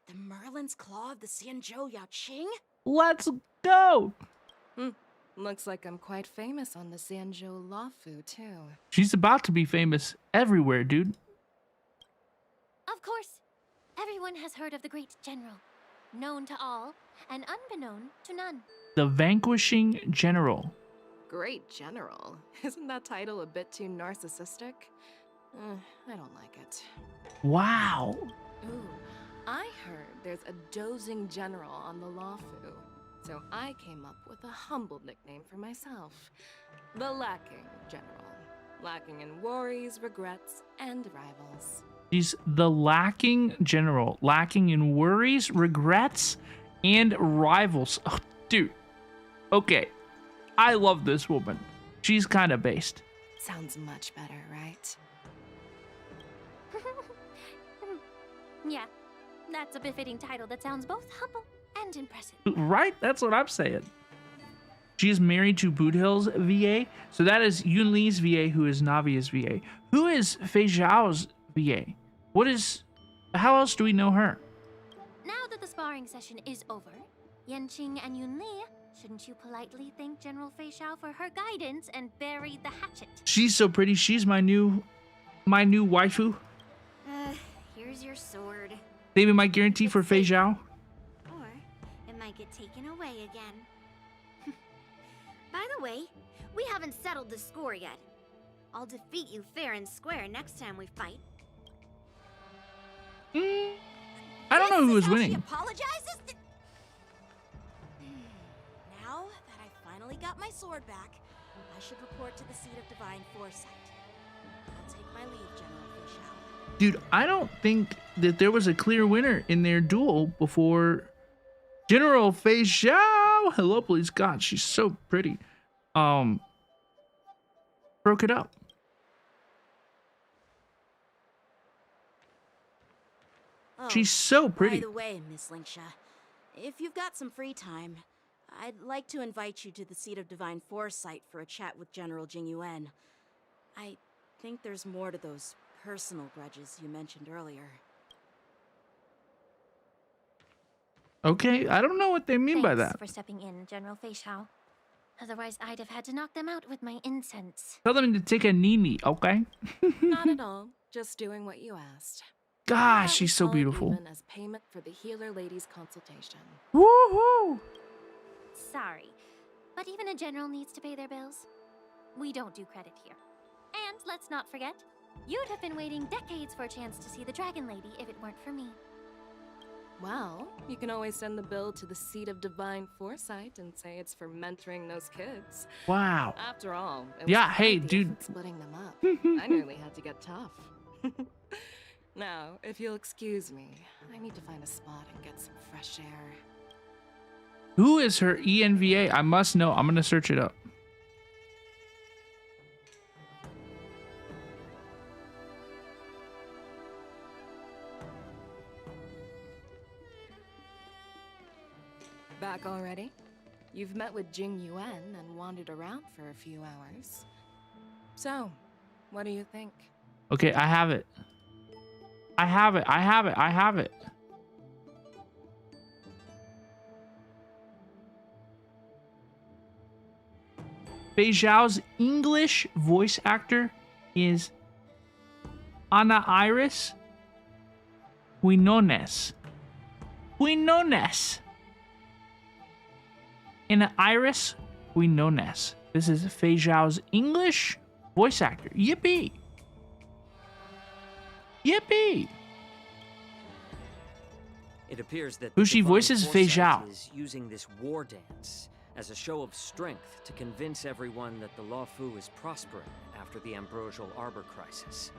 Speaker 15: The Merlin's Claw of the Xianzhou Yaoqing?
Speaker 1: Let's go!
Speaker 11: Looks like I'm quite famous on the Xianzhou Lawfu, too.
Speaker 1: She's about to be famous everywhere, dude.
Speaker 6: Of course. Everyone has heard of the great general. Known to all, and unbeknown to none.
Speaker 1: The Vanquishing General.
Speaker 11: Great General. Isn't that title a bit too narcissistic? I don't like it.
Speaker 1: Wow.
Speaker 11: Ooh, I heard there's a dozing general on the Lawfu. So I came up with a humble nickname for myself. The Lacking General. Lacking in worries, regrets, and rivals.
Speaker 1: She's the lacking general. Lacking in worries, regrets, and rivals. Oh, dude. Okay. I love this woman. She's kind of based.
Speaker 11: Sounds much better, right?
Speaker 6: Yeah, that's a befitting title that sounds both humble and impressive.
Speaker 1: Right? That's what I'm saying. She is married to Bootill's VA. So that is Yunli's VA, who is Navia's VA. Who is Fei Zhao's VA? How else do we know her?
Speaker 6: Now that the sparring session is over, Yanqing and Yunli, shouldn't you politely thank General Fei Zhao for her guidance and bury the hatchet?
Speaker 1: She's so pretty. She's my new waifu.
Speaker 17: Here's your sword.
Speaker 1: Saving my guarantee for Fei Zhao.
Speaker 17: Or it might get taken away again. By the way, we haven't settled the score yet. I'll defeat you fair and square next time we fight.
Speaker 1: I don't know who was winning.
Speaker 15: Apologizes. Now that I finally got my sword back, I should report to the seat of divine foresight. I'll take my leave, General Fei Zhao.
Speaker 1: Dude, I don't think that there was a clear winner in their duel before General Fei Zhao. Hello, please God, she's so pretty. Broke it up.
Speaker 15: Oh,
Speaker 1: she's so pretty.
Speaker 15: By the way, Miss Linksha, if you've got some free time, I'd like to invite you to the seat of divine foresight for a chat with General Jing Yuan. I think there's more to those personal grudges you mentioned earlier.
Speaker 1: Okay, I don't know what they mean by that.
Speaker 6: Thanks for stepping in, General Fei Zhao. Otherwise, I'd have had to knock them out with my incense.
Speaker 1: Tell them to take a nini, okay?
Speaker 11: Not at all. Just doing what you asked.
Speaker 1: Gosh, she's so beautiful.
Speaker 11: Even as payment for the healer lady's consultation.
Speaker 1: Woohoo!
Speaker 6: Sorry, but even a general needs to pay their bills. We don't do credit here. And let's not forget, you'd have been waiting decades for a chance to see the Dragon Lady if it weren't for me.
Speaker 11: Well, you can always send the bill to the seat of divine foresight and say it's for mentoring those kids.
Speaker 1: Wow.
Speaker 11: After all, it
Speaker 1: yeah,
Speaker 11: was
Speaker 1: hey,
Speaker 11: the
Speaker 1: dude.
Speaker 11: effort splitting them up. I nearly had to get tough. Now, if you'll excuse me, I need to find a spot and get some fresh air.
Speaker 1: Who is her ENVA? I must know. I'm gonna search it up.
Speaker 11: Back already? You've met with Jing Yuan and wandered around for a few hours. So, what do you think?
Speaker 1: Okay, I have it. I have it. I have it. I have it. Fei Zhao's English voice actor is Ana Iris Quinones. Quinones. Ana Iris Quinones. This is Fei Zhao's English voice actor. Yippee! Yippee!
Speaker 10: It appears that
Speaker 1: who she
Speaker 10: Divine
Speaker 1: voices Fei
Speaker 10: Foresight
Speaker 1: Zhao
Speaker 10: is using this war dance as a show of strength to convince everyone that the Lawfu is prospering after the Ambrosial Arbor crisis.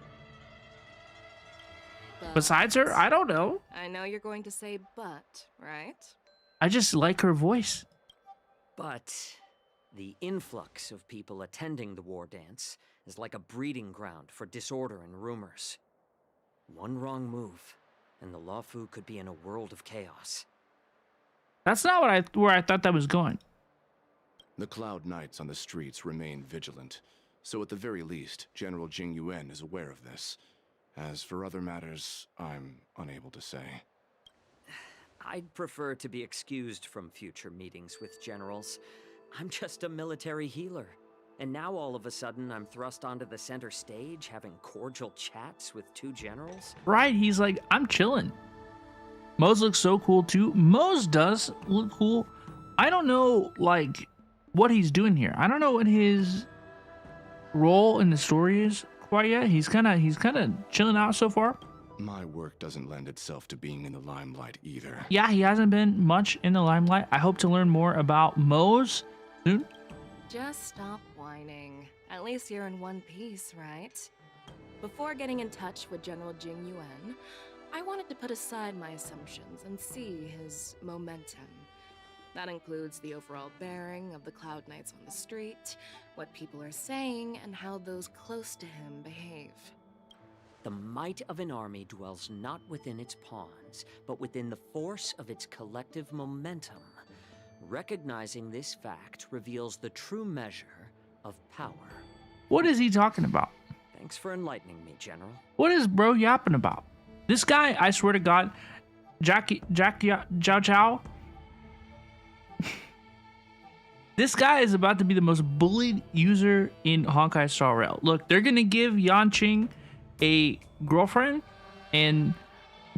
Speaker 1: Besides her, I don't know.
Speaker 11: I know you're going to say but, right?
Speaker 1: I just like her voice.
Speaker 10: But the influx of people attending the war dance is like a breeding ground for disorder and rumors. One wrong move, and the Lawfu could be in a world of chaos.
Speaker 1: That's not where I thought that was going.
Speaker 18: The Cloud Knights on the streets remain vigilant, so at the very least, General Jing Yuan is aware of this. As for other matters, I'm unable to say.
Speaker 10: I'd prefer to be excused from future meetings with generals. I'm just a military healer. And now all of a sudden I'm thrust onto the center stage having cordial chats with two generals?
Speaker 1: Right, he's like, I'm chilling. Mose looks so cool too. Mose does look cool. I don't know, like, what he's doing here. I don't know what his role in the story is quite yet. He's kind of chilling out so far.
Speaker 18: My work doesn't lend itself to being in the limelight either.
Speaker 1: Yeah, he hasn't been much in the limelight. I hope to learn more about Moe's soon.
Speaker 11: Just stop whining. At least you're in one piece, right? Before getting in touch with General Jing Yuan, I wanted to put aside my assumptions and see his momentum. That includes the overall bearing of the Cloud Knights on the street, what people are saying, and how those close to him behave.
Speaker 10: The might of an army dwells not within its pawns, but within the force of its collective momentum. Recognizing this fact reveals the true measure of power.
Speaker 1: What is he talking about?
Speaker 10: Thanks for enlightening me, General.
Speaker 1: What is bro yapping about? This guy, I swear to God, Jack Chow Chow. This guy is about to be the most bullied user in Honkai Star Rail. Look, they're gonna give Yanqing a girlfriend, and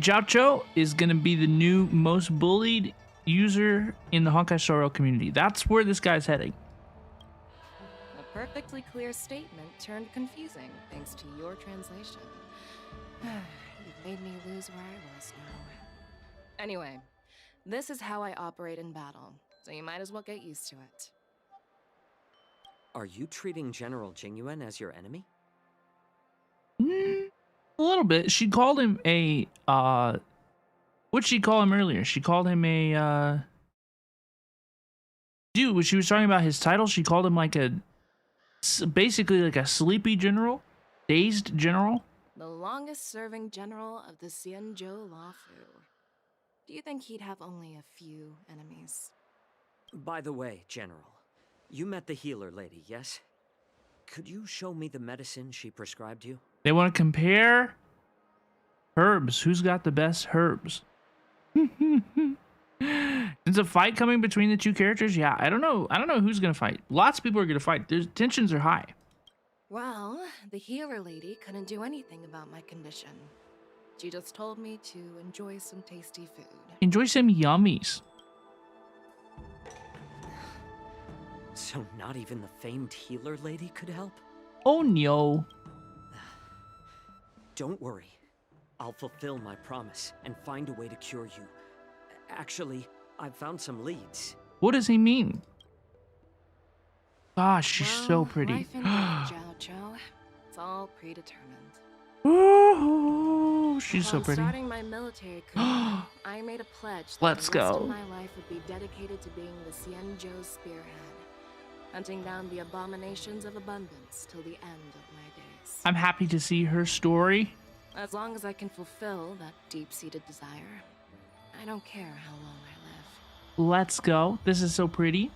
Speaker 1: Zhao Cho is gonna be the new most bullied user in the Honkai Star Rail community. That's where this guy's heading.
Speaker 11: A perfectly clear statement turned confusing thanks to your translation. You've made me lose where I was now. Anyway, this is how I operate in battle, so you might as well get used to it.
Speaker 10: Are you treating General Jingyuan as your enemy?
Speaker 1: A little bit. She called him a what'd she call him earlier? She called him a dude, when she was talking about his title, she called him like basically like a sleepy general, dazed general.
Speaker 11: The longest serving general of the Xianzhou Luofu. Do you think he'd have only a few enemies?
Speaker 10: By the way, General, you met the healer lady, yes? Could you show me the medicine she prescribed you?
Speaker 1: They want to compare herbs. Who's got the best herbs? There's a fight coming between the two characters. Yeah, I don't know who's gonna fight. Lots of people are gonna fight. Tensions are high.
Speaker 11: Well, the healer lady couldn't do anything about my condition. She just told me to enjoy some tasty food.
Speaker 1: Enjoy some yummies.
Speaker 10: So not even the famed healer lady could help?
Speaker 1: Oh no.
Speaker 10: Don't worry. I'll fulfill my promise and find a way to cure you. Actually, I've found some leads.
Speaker 1: What does he mean? Gosh, she's so pretty.
Speaker 11: Life in Zhao Cho, it's all predetermined.
Speaker 1: Oh, she's so
Speaker 11: Upon
Speaker 1: pretty.
Speaker 11: starting my military career, I made a pledge that
Speaker 1: Let's
Speaker 11: the rest
Speaker 1: go.
Speaker 11: of my life would be dedicated to being the Xianzhou spearhead, hunting down the abominations of abundance till the end of my days.
Speaker 1: I'm happy to see her story.
Speaker 11: As long as I can fulfill that deep-seated desire, I don't care how long I live.
Speaker 1: Let's go. This is so pretty.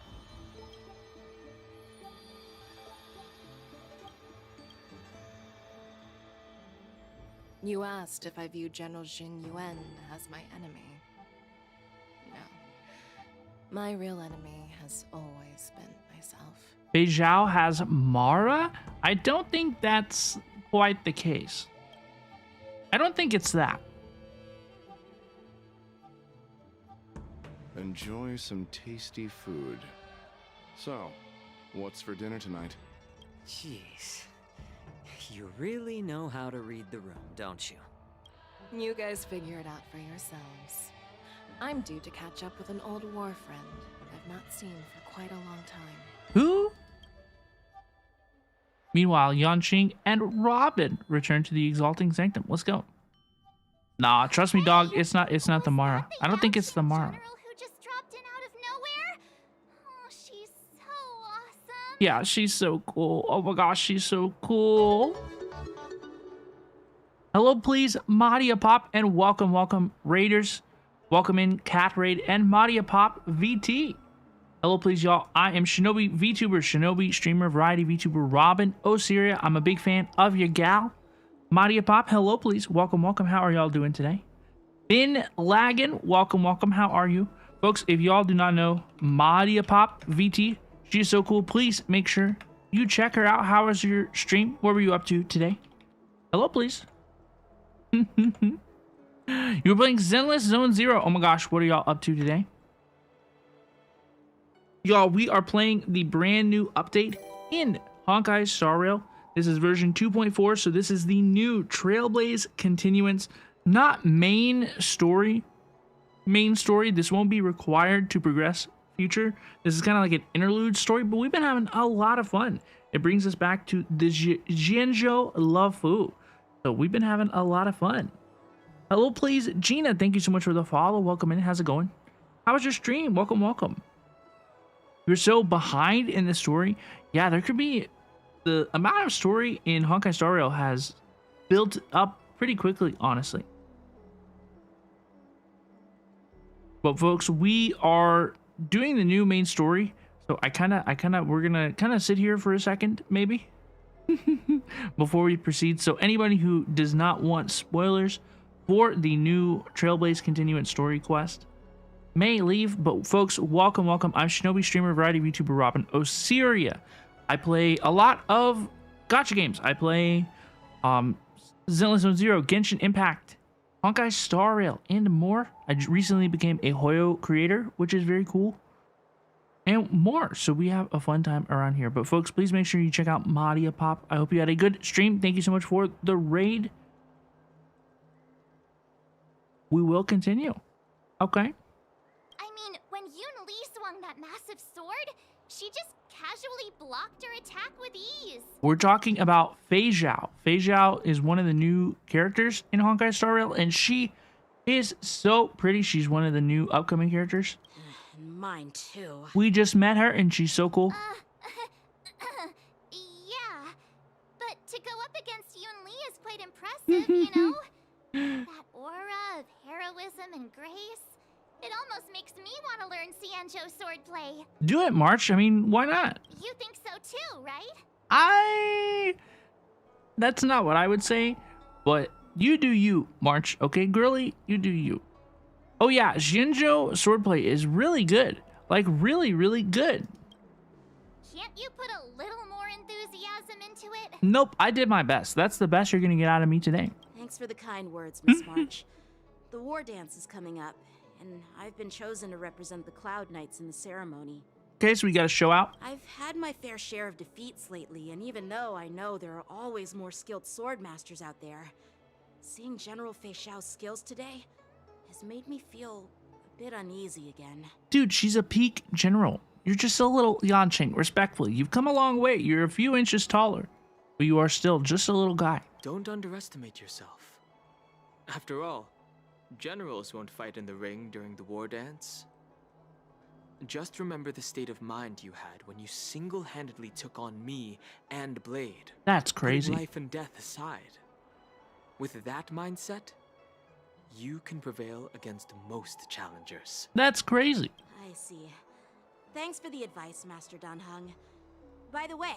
Speaker 11: You asked if I view General Jing Yuan as my enemy. No. My real enemy has always been myself.
Speaker 1: Beijao has Mara? I don't think that's quite the case. I don't think it's that.
Speaker 18: Enjoy some tasty food. So, what's for dinner tonight?
Speaker 10: Jeez. You really know how to read the room, don't you?
Speaker 11: You guys figure it out for yourselves. I'm due to catch up with an old war friend I've not seen for quite a long time.
Speaker 1: Who? Meanwhile, Yanqing and Robin return to the Exalting Sanctum. Let's go. Nah, trust me, dog. It's not the Mara. I don't think it's the Mara.
Speaker 2: Who just dropped in out of nowhere? Oh, she's so awesome.
Speaker 1: Yeah, she's so cool. Oh my gosh, she's so cool. Hello, please, Madia Pop, and welcome, Raiders. Welcome in, Cat Raid and Madia Pop VT. Hello, please, y'all. I am Shinobi VTuber, Shinobi streamer, variety VTuber, Robin Osiria. I'm a big fan of your gal. Madia Pop, hello, please. Welcome. How are y'all doing today? Been lagging. Welcome. How are you? Folks, if y'all do not know Madia Pop VT, she is so cool. Please make sure you check her out. How was your stream? What were you up to today? Hello, please. You were playing Zenless Zone Zero. Oh my gosh, what are y'all up to today? Y'all, we are playing the brand new update in Honkai Star Rail. This is version 2.4, so this is the new Trailblaze continuance, not main story. This won't be required to progress future. This is kind of like an interlude story, but we've been having a lot of fun. It brings us back to the Jianzhou Luofu. So we've been having a lot of fun. Hello, please, Gina. Thank you so much for the follow. Welcome in. How's it going? How was your stream? Welcome, welcome. You're so behind in the story. Yeah, there could be the amount of story in Honkai Star Rail has built up pretty quickly, honestly. But folks, we are doing the new main story. So we're gonna kind of sit here for a second, maybe, before we proceed. So anybody who does not want spoilers for the new Trailblaze continuance story quest may leave. But folks, welcome, welcome. I'm Shinobi, streamer, variety VTuber, Robin Osiria. I play a lot of gacha games. I play Zenless Zone Zero, Genshin Impact, Honkai Star Rail, and more. I recently became a HoYoCreator, which is very cool, and more. So we have a fun time around here. But folks, please make sure you check out Madia Pop. I hope you had a good stream. Thank you so much for the raid. We will continue. Okay.
Speaker 2: I mean, when Yunli swung that massive sword, she just casually blocked her attack with ease.
Speaker 1: We're talking about Fei Zhao. Fei Zhao is one of the new characters in Honkai Star Rail, and she is so pretty. She's one of the new upcoming characters.
Speaker 15: Mine too.
Speaker 1: We just met her, and she's so cool.
Speaker 2: Yeah, but to go up against Yunli is quite impressive, you know? That aura of heroism and grace. It almost makes me want to learn Xianzhou swordplay.
Speaker 1: Do it, March. I mean, why not?
Speaker 2: You think so too, right?
Speaker 1: That's not what I would say, but you do you, March. Okay, girly, you do you. Oh yeah, Xianzhou swordplay is really good. Like, really, really good.
Speaker 2: Can't you put a little more enthusiasm into it?
Speaker 1: Nope, I did my best. That's the best you're gonna get out of me today.
Speaker 15: Thanks for the kind words, Miss March. The war dance is coming up, and I've been chosen to represent the Cloud Knights in the ceremony.
Speaker 1: Okay, so we got a show out.
Speaker 15: I've had my fair share of defeats lately, and even though I know there are always more skilled sword masters out there, seeing General Fei Zhao's skills today has made me feel a bit uneasy again.
Speaker 1: Dude, she's a peak general. You're just a little Yanqing, respectfully. You've come a long way. You're a few inches taller, but you are still just a little guy.
Speaker 5: Don't underestimate yourself. After all, generals won't fight in the ring during the war dance. Just remember the state of mind you had when you single-handedly took on me and Blade.
Speaker 1: That's crazy.
Speaker 5: Putting life and death aside. With that mindset, you can prevail against most challengers.
Speaker 1: That's crazy.
Speaker 15: I see. Thanks for the advice, Master Danheng. By the way,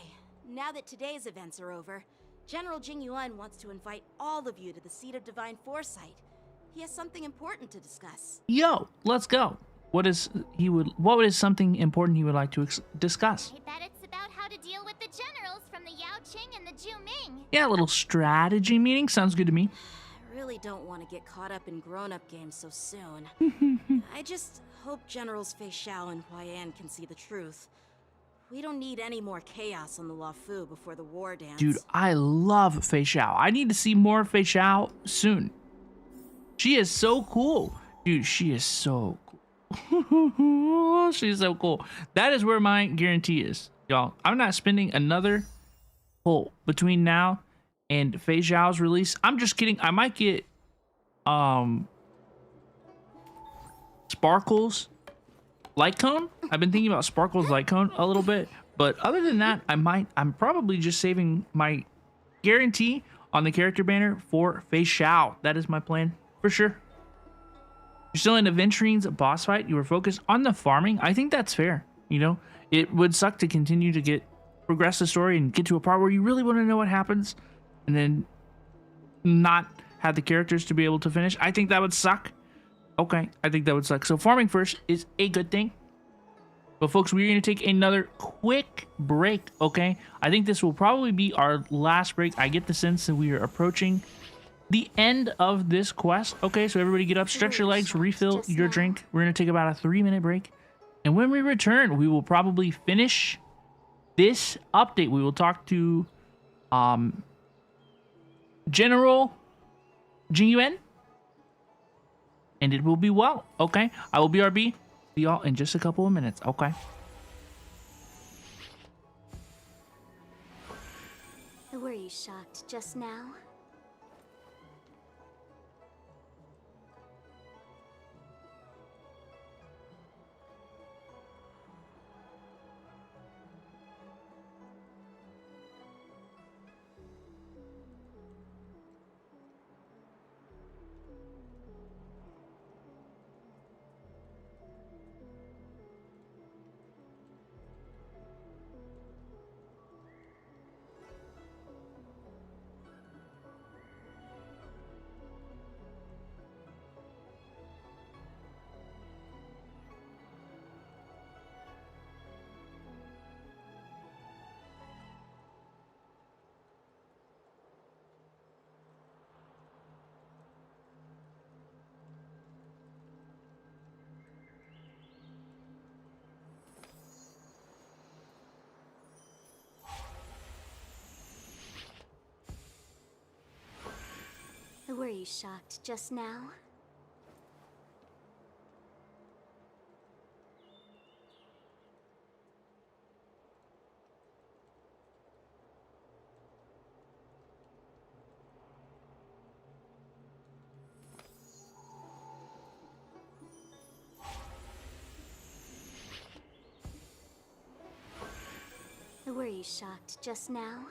Speaker 15: now that today's events are over, General Jingyuan wants to invite all of you to the Seat of Divine Foresight. He has something important to discuss.
Speaker 1: Yo, let's go. What is something important he would like to discuss?
Speaker 2: I bet it's about how to deal with the generals from the Yaoqing and the Juming.
Speaker 1: Yeah, a little strategy meeting sounds good to me.
Speaker 15: I really don't want to get caught up in grown-up games so soon. I just hope Generals Fei Zhao and Huaiyan can see the truth. We don't need any more chaos on the Luofu before the war dance.
Speaker 1: Dude, I love Fei Zhao. I need to see more Fei Zhao soon. She is so cool. Dude, she is so cool. She's so cool. That is where my guarantee is, y'all. I'm not spending another hole between now and Fei Zhao's release. I'm just kidding. I might get Sparkle's Light Cone. I've been thinking about Sparkle's Light Cone a little bit, but other than that, I'm probably just saving my guarantee on the character banner for Fei Zhao. That is my plan for sure. You're still in Aventurine's boss fight. You were focused on the farming. I think that's fair. You know, it would suck to continue to progress the story and get to a part where you really want to know what happens and then not have the characters to be able to finish. I think that would suck. Okay, I think that would suck. So farming first is a good thing. But folks, we're going to take another quick break, okay? I think this will probably be our last break. I get the sense that we are approaching the end of this quest. Okay, so everybody get up, stretch your legs, refill your drink. We're going to take about a 3-minute break. And when we return, we will probably finish this update. We will talk to General Jing Yuan, and it will be well. Okay, I will BRB. See y'all in just a couple of minutes. Okay.
Speaker 17: Were you shocked just now? Were you shocked just now? Were you shocked just now?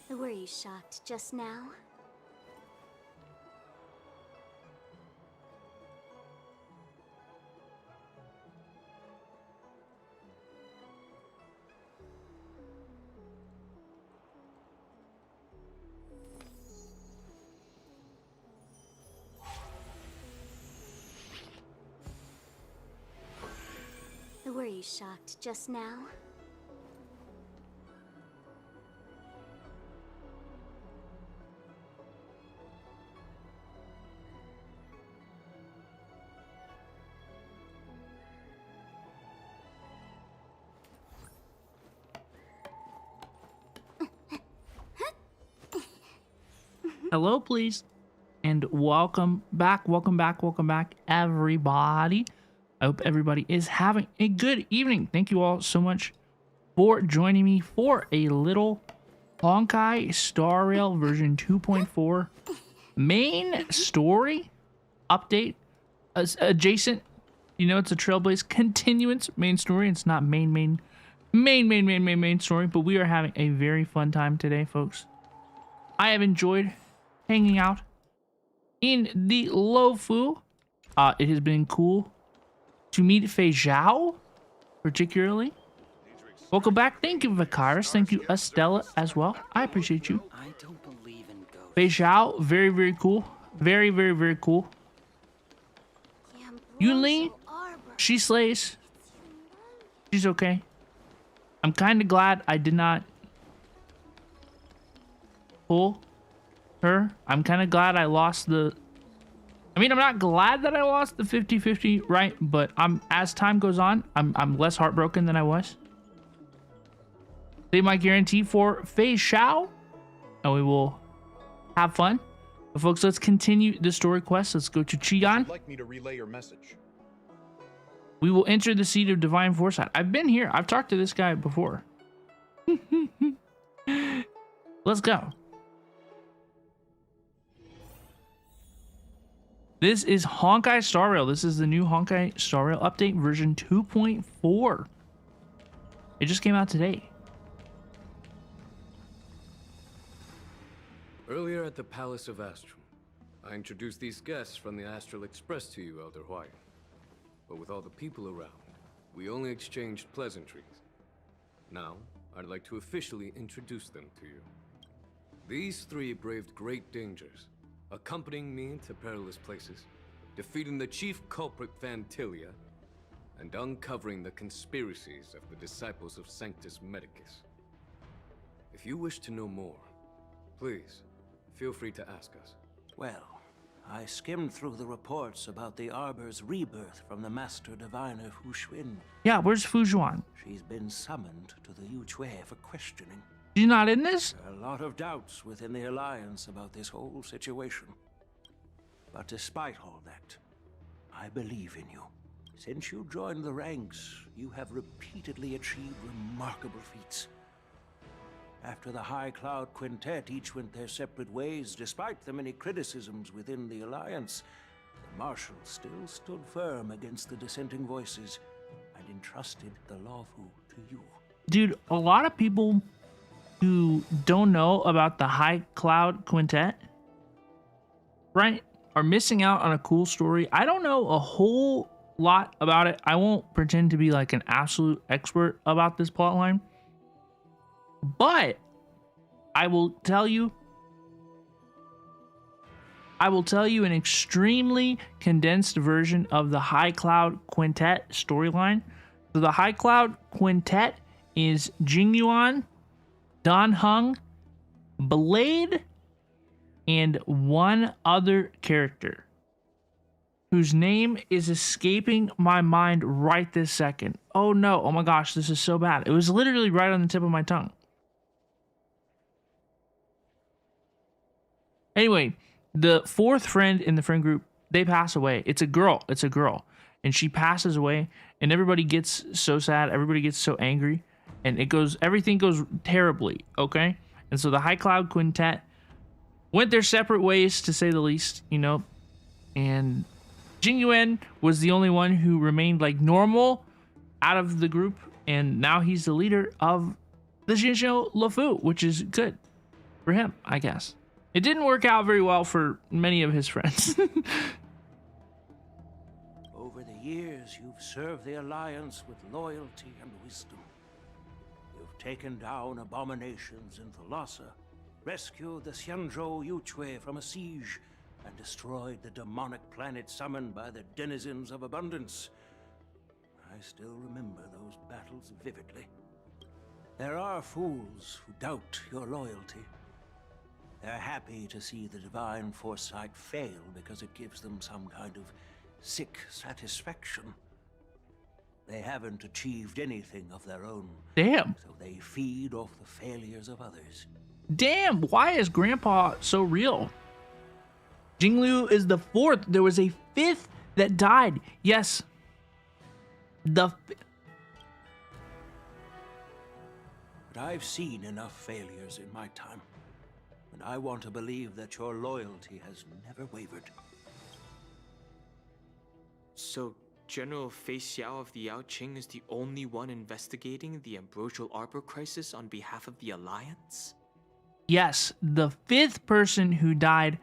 Speaker 17: Were you shocked just now? Were you shocked just now?
Speaker 1: Hello, please, and welcome back, everybody. I hope everybody is having a good evening. Thank you all so much for joining me for a little Honkai Star Rail version 2.4 main story update. Adjacent, you know, it's a Trailblaze continuance main story. It's not main story, but we are having a very fun time today, folks. I have enjoyed hanging out in the Lofu. It has been cool to meet Fei Zhao, particularly. Welcome back. Thank you, Vicaris. Thank you, Estella, as well. I appreciate you.
Speaker 10: I don't believe in ghosts.
Speaker 1: Fei Zhao, very cool. Very cool. Yunli, she slays. She's okay. I'm kind of glad I did not pull her. I'm kind of glad I lost the... I mean, I'm not glad that I lost the 50-50, right? But as time goes on, I'm less heartbroken than I was. Save my guarantee for Fei Zhao, and we will have fun. But folks, let's continue the story quest. Let's go to Chigon.
Speaker 12: Would like me to relay your message?
Speaker 1: We will enter the seat of divine foresight. I've been here. I've talked to this guy before. Let's go. This is Honkai Star Rail. This is the new Honkai Star Rail update version 2.4. It just came out today.
Speaker 4: Earlier at the Palace of Astrum, I introduced these guests from the Astral Express to you, Elder Hwai. But with all the people around, we only exchanged pleasantries. Now, I'd like to officially introduce them to you. These three braved great dangers, accompanying me to perilous places, defeating the chief culprit Vantilia, and uncovering the conspiracies of the disciples of Sanctus Medicus. If you wish to know more, please, feel free to ask us.
Speaker 16: Well, I skimmed through the reports about the Arbor's rebirth from the Master Diviner Fu Xuan.
Speaker 1: Yeah, where's Fu Xuan?
Speaker 16: She's been summoned to the Yuchue for questioning.
Speaker 1: She's not in this?
Speaker 16: There are a lot of doubts within the Alliance about this whole situation. But despite all that, I believe in you. Since you joined the ranks, you have repeatedly achieved remarkable feats. After the High Cloud Quintet each went their separate ways, despite the many criticisms within the Alliance, the Marshal still stood firm against the dissenting voices and entrusted the Lawfu to you.
Speaker 1: Dude, a lot of people who don't know about the High Cloud Quintet, right, are missing out on a cool story. I don't know a whole lot about it. I won't pretend to be like an absolute expert about this plotline, but I will tell you an extremely condensed version of the High Cloud Quintet storyline. So the High Cloud Quintet is Jingyuan, Dan Heng, Blade, and one other character whose name is escaping my mind right this second. Oh no, oh my gosh, this is so bad. It was literally right on the tip of my tongue. Anyway, the fourth friend in the friend group, they pass away. It's a girl. And she passes away, and everybody gets so sad. Everybody gets so angry, and everything goes terribly, okay? And so the High Cloud Quintet went their separate ways, to say the least, you know, and Jingyuan was the only one who remained like normal out of the group, and now he's the leader of the Jinzhou Luofu, which is good for him, I guess. It didn't work out very well for many of his friends.
Speaker 16: Over the years, you've served the Alliance with loyalty and wisdom. You've taken down abominations in Thalassa, rescued the Xianzhou Yuchue from a siege, and destroyed the demonic planet summoned by the denizens of abundance. I still remember those battles vividly. There are fools who doubt your loyalty. They're happy to see the divine foresight fail because it gives them some kind of sick satisfaction. They haven't achieved anything of their own.
Speaker 1: Damn.
Speaker 16: So they feed off the failures of others.
Speaker 1: Damn, why is Grandpa so real? Jinglu is the fourth. There was a fifth that died. Yes.
Speaker 16: But I've seen enough failures in my time. And I want to believe that your loyalty has never wavered.
Speaker 5: So, General Fei Xiao of the Yaoqing is the only one investigating the Ambrosial Arbor crisis on behalf of the Alliance?
Speaker 1: Yes, the fifth person who died,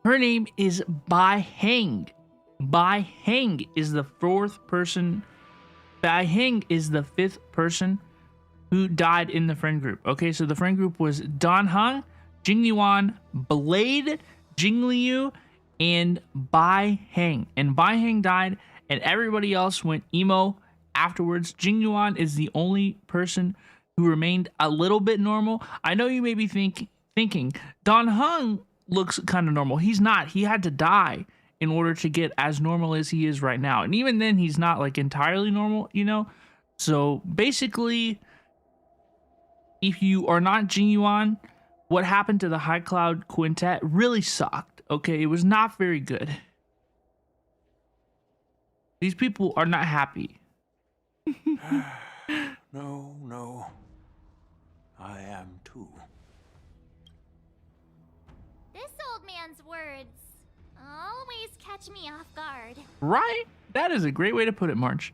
Speaker 1: her name is Bai Heng. Bai Heng is the fourth person. Bai Heng is the fifth person who died in the friend group. Okay, so the friend group was Dan Heng, Jingyuan, Blade, Jingliu, and Bai Heng. And Bai Heng died, and everybody else went emo afterwards. Jingyuan is the only person who remained a little bit normal. I know you may be thinking, Dan Heng looks kind of normal. He's not. He had to die in order to get as normal as he is right now. And even then, he's not like entirely normal, you know? So basically, if you are not Jingyuan, what happened to the High Cloud Quintet really sucked. okay? It was not very good. These people are not happy.
Speaker 16: No, no. I am too.
Speaker 2: This old man's words always catch me off guard.
Speaker 1: Right? That is a great way to put it, March.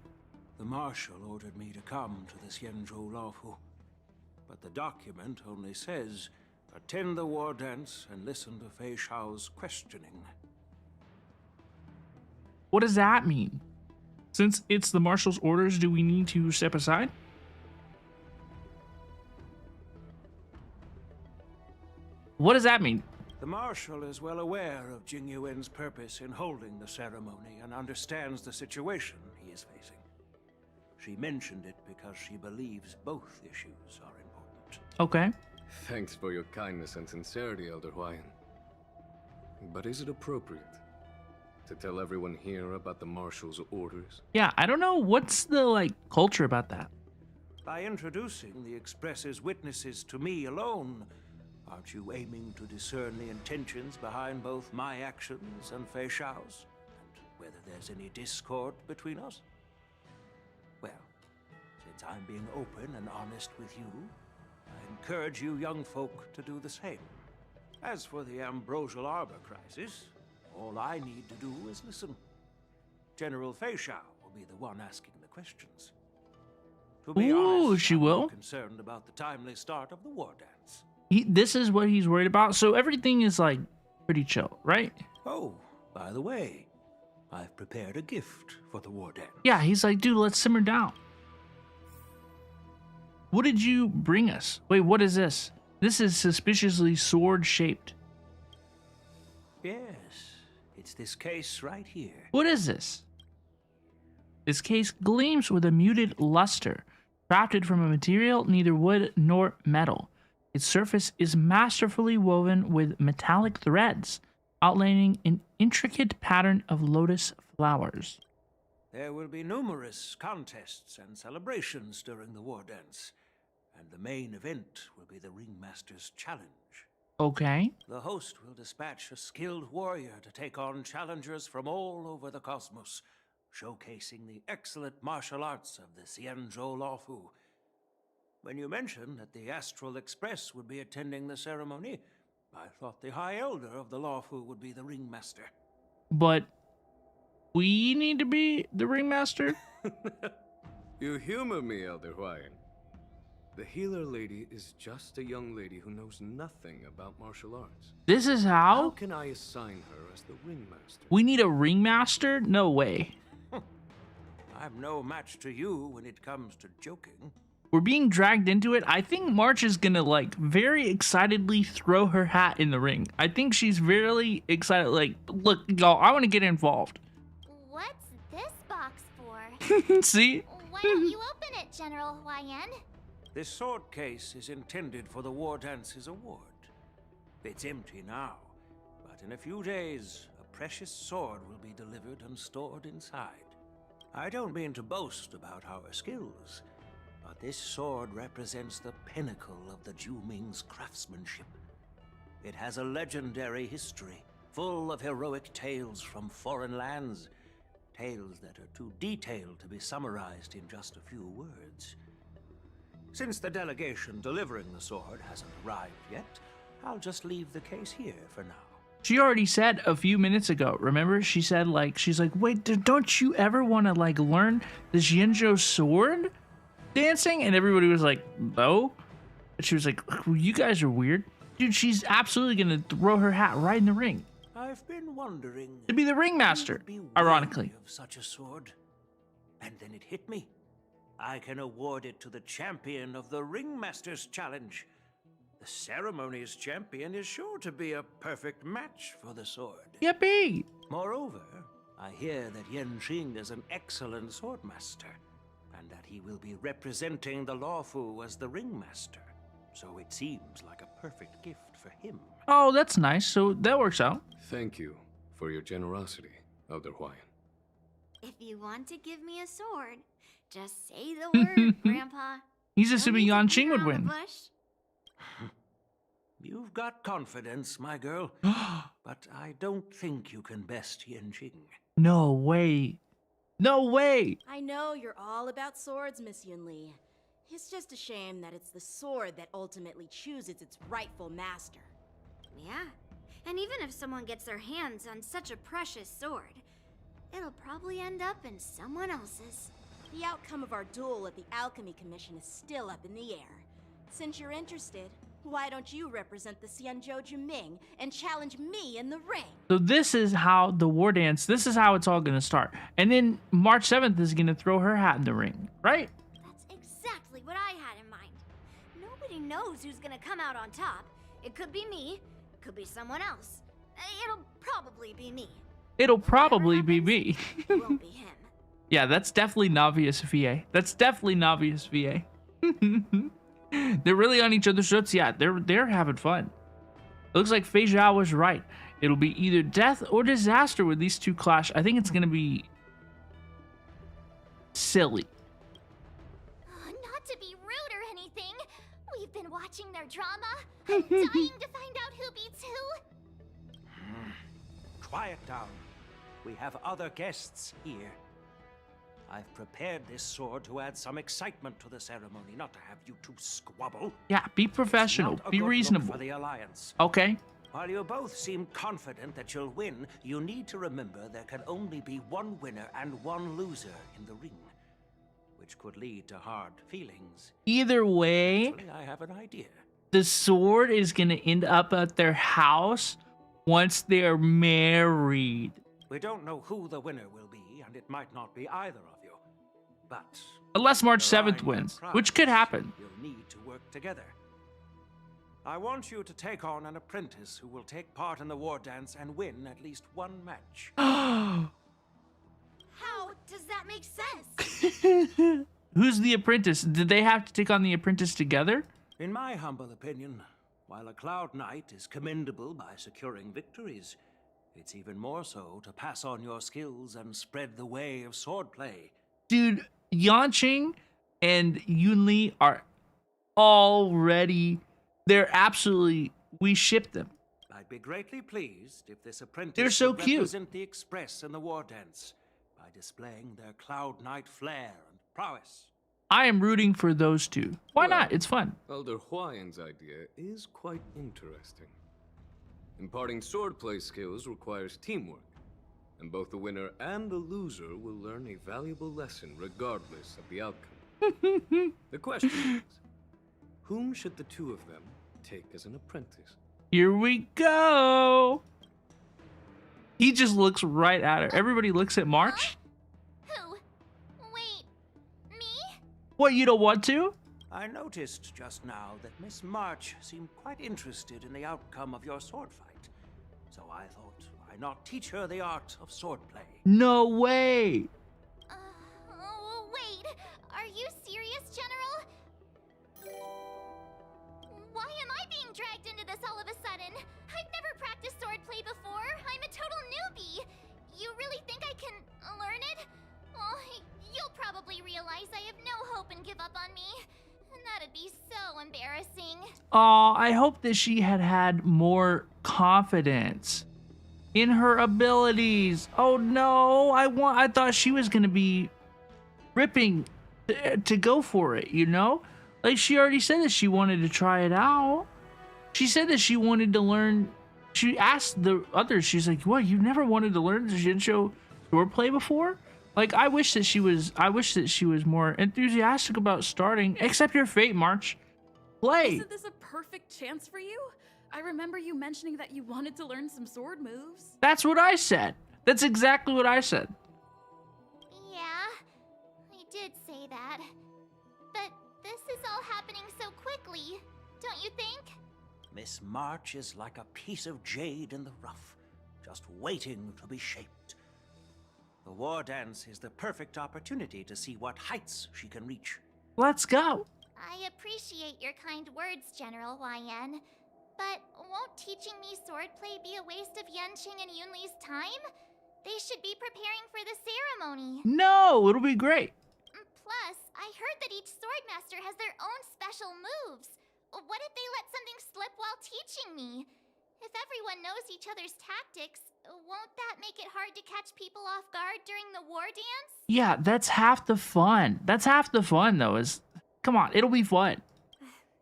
Speaker 16: The Marshal ordered me to come to the Xianzhou Laofu, but the document only says, attend the war dance and listen to Fei Shao's questioning.
Speaker 1: What does that mean? Since it's the Marshal's orders, do we need to step aside? What does that mean?
Speaker 16: The Marshal is well aware of Jing Yuan's purpose in holding the ceremony and understands the situation he is facing. She mentioned it because she believes both issues are important.
Speaker 1: Okay.
Speaker 4: Thanks for your kindness and sincerity, Elder Huayan. But is it appropriate to tell everyone here about the Marshal's orders?
Speaker 1: Yeah, I don't know what's the culture about that.
Speaker 16: By introducing the Express's witnesses to me alone, aren't you aiming to discern the intentions behind both my actions and Fei Shao's? And whether there's any discord between us? Well, since I'm being open and honest with you, I encourage you young folk to do the same. As for the Ambrosial Arbor crisis, all I need to do is listen. General Fei Shao will be the one asking the questions. To be honest,
Speaker 1: she
Speaker 16: I'm
Speaker 1: will.
Speaker 16: more concerned about the timely start of the war dance.
Speaker 1: This is what he's worried about. So everything is pretty chill, right?
Speaker 16: Oh, by the way, I've prepared a gift for the war dance.
Speaker 1: Yeah, he's like, dude, let's simmer down. What did you bring us? Wait, what is this? This is suspiciously sword-shaped.
Speaker 16: Yes, it's this case right here.
Speaker 1: What is this? This case gleams with a muted luster, crafted from a material neither wood nor metal. Its surface is masterfully woven with metallic threads, outlining an intricate pattern of lotus flowers.
Speaker 16: There will be numerous contests and celebrations during the war dance, and the main event will be the Ringmaster's Challenge.
Speaker 1: Okay.
Speaker 16: The host will dispatch a skilled warrior to take on challengers from all over the cosmos, showcasing the excellent martial arts of the Xianzhou Laofu. When you mentioned that the Astral Express would be attending the ceremony, I thought the High Elder of the Laofu would be the Ringmaster.
Speaker 1: But we need to be the Ringmaster?
Speaker 4: You humor me, Elder Huayan. The healer lady is just a young lady who knows nothing about martial arts.
Speaker 1: This is how?
Speaker 4: How can I assign her as the Ringmaster?
Speaker 1: We need a Ringmaster? No way.
Speaker 16: I'm no match to you when it comes to joking.
Speaker 1: We're being dragged into it. I think March is gonna very excitedly throw her hat in the ring. I think she's really excited. Look, y'all, I want to get involved.
Speaker 2: What's this box for?
Speaker 1: See?
Speaker 2: Why don't you open it, General Huayan?
Speaker 16: This sword case is intended for the War Dance's award. It's empty now, but in a few days, a precious sword will be delivered and stored inside. I don't mean to boast about our skills, but this sword represents the pinnacle of the Zhuming's craftsmanship. It has a legendary history, full of heroic tales from foreign lands, tales that are too detailed to be summarized in just a few words. Since the delegation delivering the sword hasn't arrived yet, I'll just leave the case here for now.
Speaker 1: She already said a few minutes ago, remember? She said, she's like, wait, don't you ever want to, learn the Xianzhou sword dancing? And everybody was like, no. And she was like, well, you guys are weird. Dude, she's absolutely going to throw her hat right in the ring.
Speaker 16: I've been wondering...
Speaker 1: To be the Ringmaster, ironically.
Speaker 16: ...of such a sword. And then it hit me. I can award it to the champion of the Ringmaster's Challenge. The ceremony's champion is sure to be a perfect match for the sword.
Speaker 1: Yippee!
Speaker 16: Moreover, I hear that Yan Xing is an excellent swordmaster, and that he will be representing the Laofu as the Ringmaster. So it seems like a perfect gift for him.
Speaker 1: Oh, that's nice. So that works out.
Speaker 4: Thank you for your generosity, Elder Huayan.
Speaker 17: If you want to give me a sword, just say the word, Grandpa.
Speaker 1: He's assuming Yan Xing would win.
Speaker 16: You've got confidence, my girl. But I don't think you can best Yanqing.
Speaker 1: No way. No way.
Speaker 15: I know you're all about swords, Miss Yunli. It's just a shame that it's the sword that ultimately chooses its rightful master.
Speaker 17: Yeah, and even if someone gets their hands on such a precious sword, it'll probably end up in someone else's.
Speaker 15: The outcome of our duel at the Alchemy Commission is still up in the air. Since you're interested, why don't you represent the Xianzhou Juming and challenge me in the ring?
Speaker 1: So this is how the war dance, this is how it's all going to start. And then March 7th is going to throw her hat in the ring, right?
Speaker 17: That's exactly what I had in mind. Nobody knows who's gonna come out on top. It could be me, it could be someone else. It'll probably be me.
Speaker 1: It'll probably be me.
Speaker 17: It won't be him.
Speaker 1: Yeah, that's definitely Novius VA. That's definitely Novius VA. They're really on each other's throats. Yeah, they're having fun. It looks like Fei Zhao was right. It'll be either death or disaster with these two clash. I think it's gonna be silly.
Speaker 2: Not to be rude or anything, we've been watching their drama. I'm dying to find out who beats who.
Speaker 16: Quiet down. We have other guests here. I've prepared this sword to add some excitement to the ceremony, not to have you two squabble.
Speaker 1: Yeah, be professional.
Speaker 16: It's not a
Speaker 1: Be
Speaker 16: good look
Speaker 1: reasonable.
Speaker 16: for the Alliance.
Speaker 1: Okay.
Speaker 16: While you both seem confident that you'll win, you need to remember there can only be one winner and one loser in the ring, which could lead to hard feelings.
Speaker 1: Either way,
Speaker 16: Actually, I have an idea.
Speaker 1: the sword is gonna end up at their house once they're married.
Speaker 16: We don't know who the winner will be, and it might not be either of you. But
Speaker 1: Unless March
Speaker 16: for
Speaker 1: 7th
Speaker 16: Ryan
Speaker 1: wins,
Speaker 16: and
Speaker 1: which could
Speaker 16: Prize,
Speaker 1: happen.
Speaker 16: You'll need to work together. I want you to take on an apprentice who will take part in the war dance and win at least one match.
Speaker 17: How does that make sense?
Speaker 1: Who's the apprentice? Did they have to take on the apprentice together?
Speaker 16: In my humble opinion, while a Cloud Knight is commendable by securing victories, it's even more so to pass on your skills and spread the way of swordplay.
Speaker 1: Dude, Yanqing and Yunli are already, they're absolutely, we ship them.
Speaker 16: I'd be greatly pleased if this apprentice
Speaker 1: They're so
Speaker 16: would
Speaker 1: cute.
Speaker 16: represent the Express in the war dance by displaying their Cloud Knight flair and prowess.
Speaker 1: I am rooting for those two. Why
Speaker 4: Well,
Speaker 1: not? It's fun.
Speaker 4: Elder Huayan's idea is quite interesting. Imparting swordplay skills requires teamwork, and both the winner and the loser will learn a valuable lesson regardless of the outcome. The question is, whom should the two of them take as an apprentice?
Speaker 1: Here we go. He just looks right at her. Everybody looks at March.
Speaker 2: Who? Wait, me?
Speaker 1: What, you don't want to?
Speaker 16: I noticed just now that Miss March seemed quite interested in the outcome of your sword fight. So I thought, why not teach her the art of swordplay?
Speaker 1: No way.
Speaker 2: Wait, are you serious, General? Why am I being dragged into this all of a sudden? I've never practiced swordplay before. I'm a total newbie. You really think I can learn it? Well, you'll probably realize I have no hope and give up on me. And that'd be so embarrassing.
Speaker 1: Aw, I hope that she had had more confidence in her abilities. Oh no, I thought she was gonna be ripping to go for it, you know? Like, she already said that she wanted to try it out. She said that she wanted to learn. She asked the others, she's like, what, you never wanted to learn the Shinsho swordplay before? Like, I wish that she was more enthusiastic about starting. Accept your fate, March. Play.
Speaker 9: Isn't this a perfect chance for you? I remember you mentioning that you wanted to learn some sword moves.
Speaker 1: That's what I said. That's exactly what I said.
Speaker 2: Yeah, I did say that. But this is all happening so quickly, don't you think?
Speaker 16: Miss March is like a piece of jade in the rough, just waiting to be shaped. The war dance is the perfect opportunity to see what heights she can reach.
Speaker 1: Let's go.
Speaker 2: I appreciate your kind words, General YN. But won't teaching me swordplay be a waste of Yanqing and Yunli's time? They should be preparing for the ceremony.
Speaker 1: No, it'll be great.
Speaker 2: Plus, I heard that each swordmaster has their own special moves. what if they let something slip while teaching me? If everyone knows each other's tactics, won't that make it hard to catch people off guard during the war dance?
Speaker 1: Yeah, that's half the fun. That's half the fun, though, is... Come on, it'll be fun.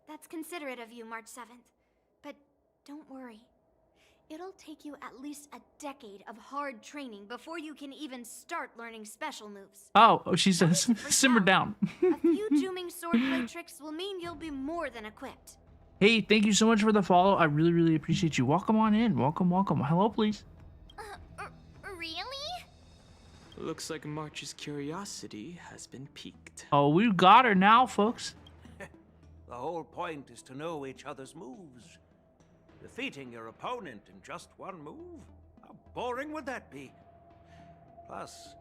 Speaker 17: That's considerate of you, March 7th. But don't worry. It'll take you at least a decade of hard training before you can even start learning special moves.
Speaker 1: Oh, she says, simmer down.
Speaker 17: A few Juming swordplay tricks will mean you'll be more than equipped.
Speaker 1: Hey, thank you so much for the follow. I really, really appreciate you. Welcome on in. Welcome, welcome. Hello, please.
Speaker 2: Really?
Speaker 5: Looks like March's curiosity has been piqued.
Speaker 1: Oh, we've got her now, folks.
Speaker 16: The whole point is to know each other's moves. Defeating your opponent in just one move? How boring would that be? Plus,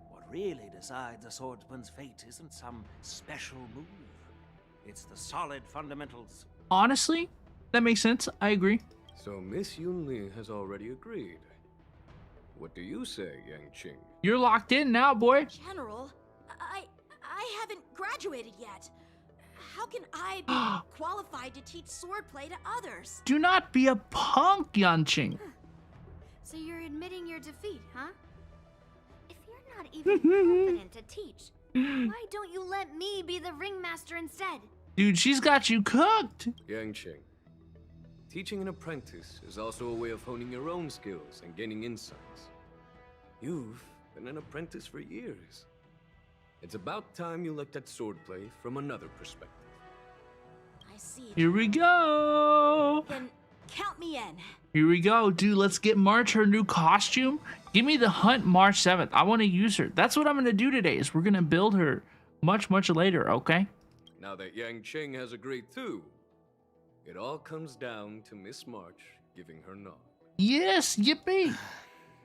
Speaker 16: what really decides a swordsman's fate isn't some special move. It's the solid fundamentals.
Speaker 1: Honestly, that makes sense. I agree.
Speaker 4: So Miss Yunli has already agreed. What do you say, Yang Qing?
Speaker 1: You're locked in now, boy.
Speaker 15: General, I haven't graduated yet. How can I be qualified to teach swordplay to others?
Speaker 1: Do not be a punk, Yanqing.
Speaker 17: So you're admitting your defeat, huh? If you're not even confident to teach, why don't you let me be the ringmaster instead?
Speaker 1: Dude, she's got you cooked.
Speaker 4: Yang Qing, teaching an apprentice is also a way of honing your own skills and gaining insights. You've been an apprentice for years. It's about time you looked at swordplay from another perspective.
Speaker 15: I see.
Speaker 1: Here we go.
Speaker 15: Then count me in.
Speaker 1: Here we go. Dude, let's get March her new costume. Give me the hunt March 7th. I want to use her. That's what I'm going to do today is we're going to build her much, much later, okay?
Speaker 4: Now that Yang Qing has agreed too, it all comes down to Miss March giving her nod.
Speaker 1: Yes, yippee.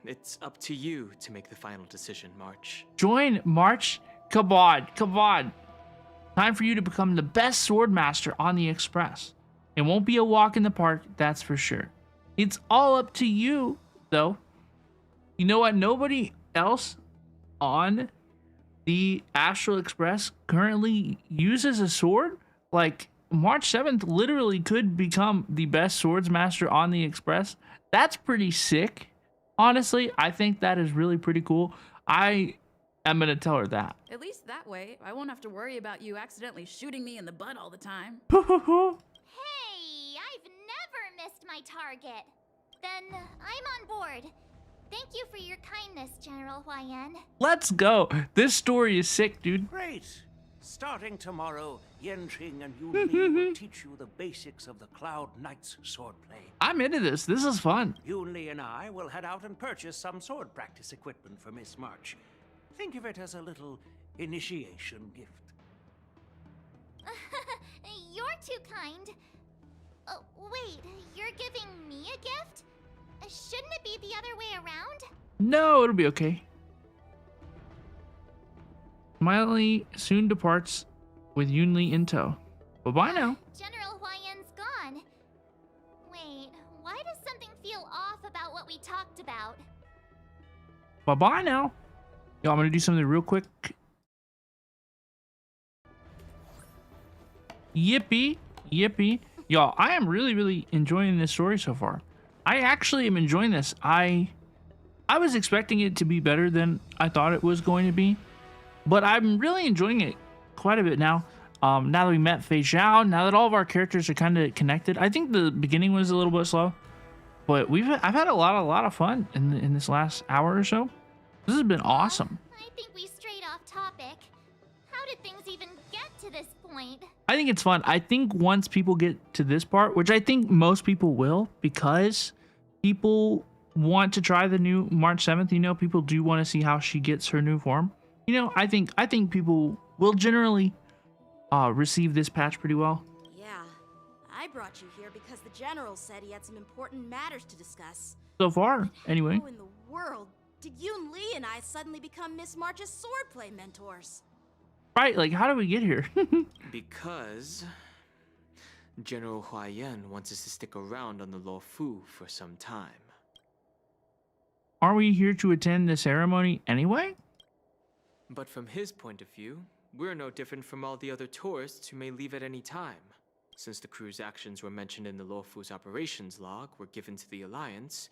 Speaker 5: It's up to you to make the final decision, March.
Speaker 1: Join March. Come on, come on. Time for you to become the best swordmaster on the Express. It won't be a walk in the park, that's for sure. It's all up to you, though. You know what? Nobody else on the Astral Express currently uses a sword. Like, March 7th literally could become the best swordsmaster on the Express. That's pretty sick. Honestly, I think that is really pretty cool. I'm going to tell her that.
Speaker 9: At least that way, I won't have to worry about you accidentally shooting me in the butt all the time.
Speaker 2: Hey, I've never missed my target. Then I'm on board. Thank you for your kindness, General Huayan.
Speaker 1: Let's go. This story is sick, dude.
Speaker 16: Great. Starting tomorrow, Yanqing and Yunli will teach you the basics of the Cloud Knight's swordplay.
Speaker 1: I'm into this. This is fun.
Speaker 16: Yunli and I will head out and purchase some sword practice equipment for Miss March. Think of it as a little initiation gift.
Speaker 2: You're too kind. Wait, you're giving me a gift? Shouldn't it be the other way around?
Speaker 1: No, it'll be okay. Smiley soon departs with Yunli in tow. Bye-bye now.
Speaker 2: General Huayan's gone. Wait, why does something feel off about what we talked about?
Speaker 1: Bye-bye now. Yo, I'm going to do something real quick. Yippee. Yippee. Y'all, I am really, really enjoying this story so far. I actually am enjoying this. I was expecting it to be better than I thought it was going to be. But I'm really enjoying it quite a bit now. Now that we met Fei Zhao, now that all of our characters are kind of connected. I think the beginning was a little bit slow. But I've had a lot of fun in this last hour or so. This has been awesome.
Speaker 2: I think we strayed off topic. How did things even get to this point?
Speaker 1: I think it's fun. I think once people get to this part, which I think most people will, because people want to try the new March 7th, you know, people do want to see how she gets her new form. You know, I think people will generally receive this patch pretty well.
Speaker 15: Yeah, I brought you here because the general said he had some important matters to discuss.
Speaker 1: So far, anyway.
Speaker 15: How in the world did Yunli and I suddenly become Miss March's swordplay mentors?
Speaker 1: Right, like, how did we get here?
Speaker 5: Because General Huayan wants us to stick around on the Luofu for some time.
Speaker 1: Are we here to attend the ceremony anyway?
Speaker 5: But from his point of view, we're no different from all the other tourists who may leave at any time. Since the crew's actions were mentioned in the Luofu's operations log were given to the Alliance,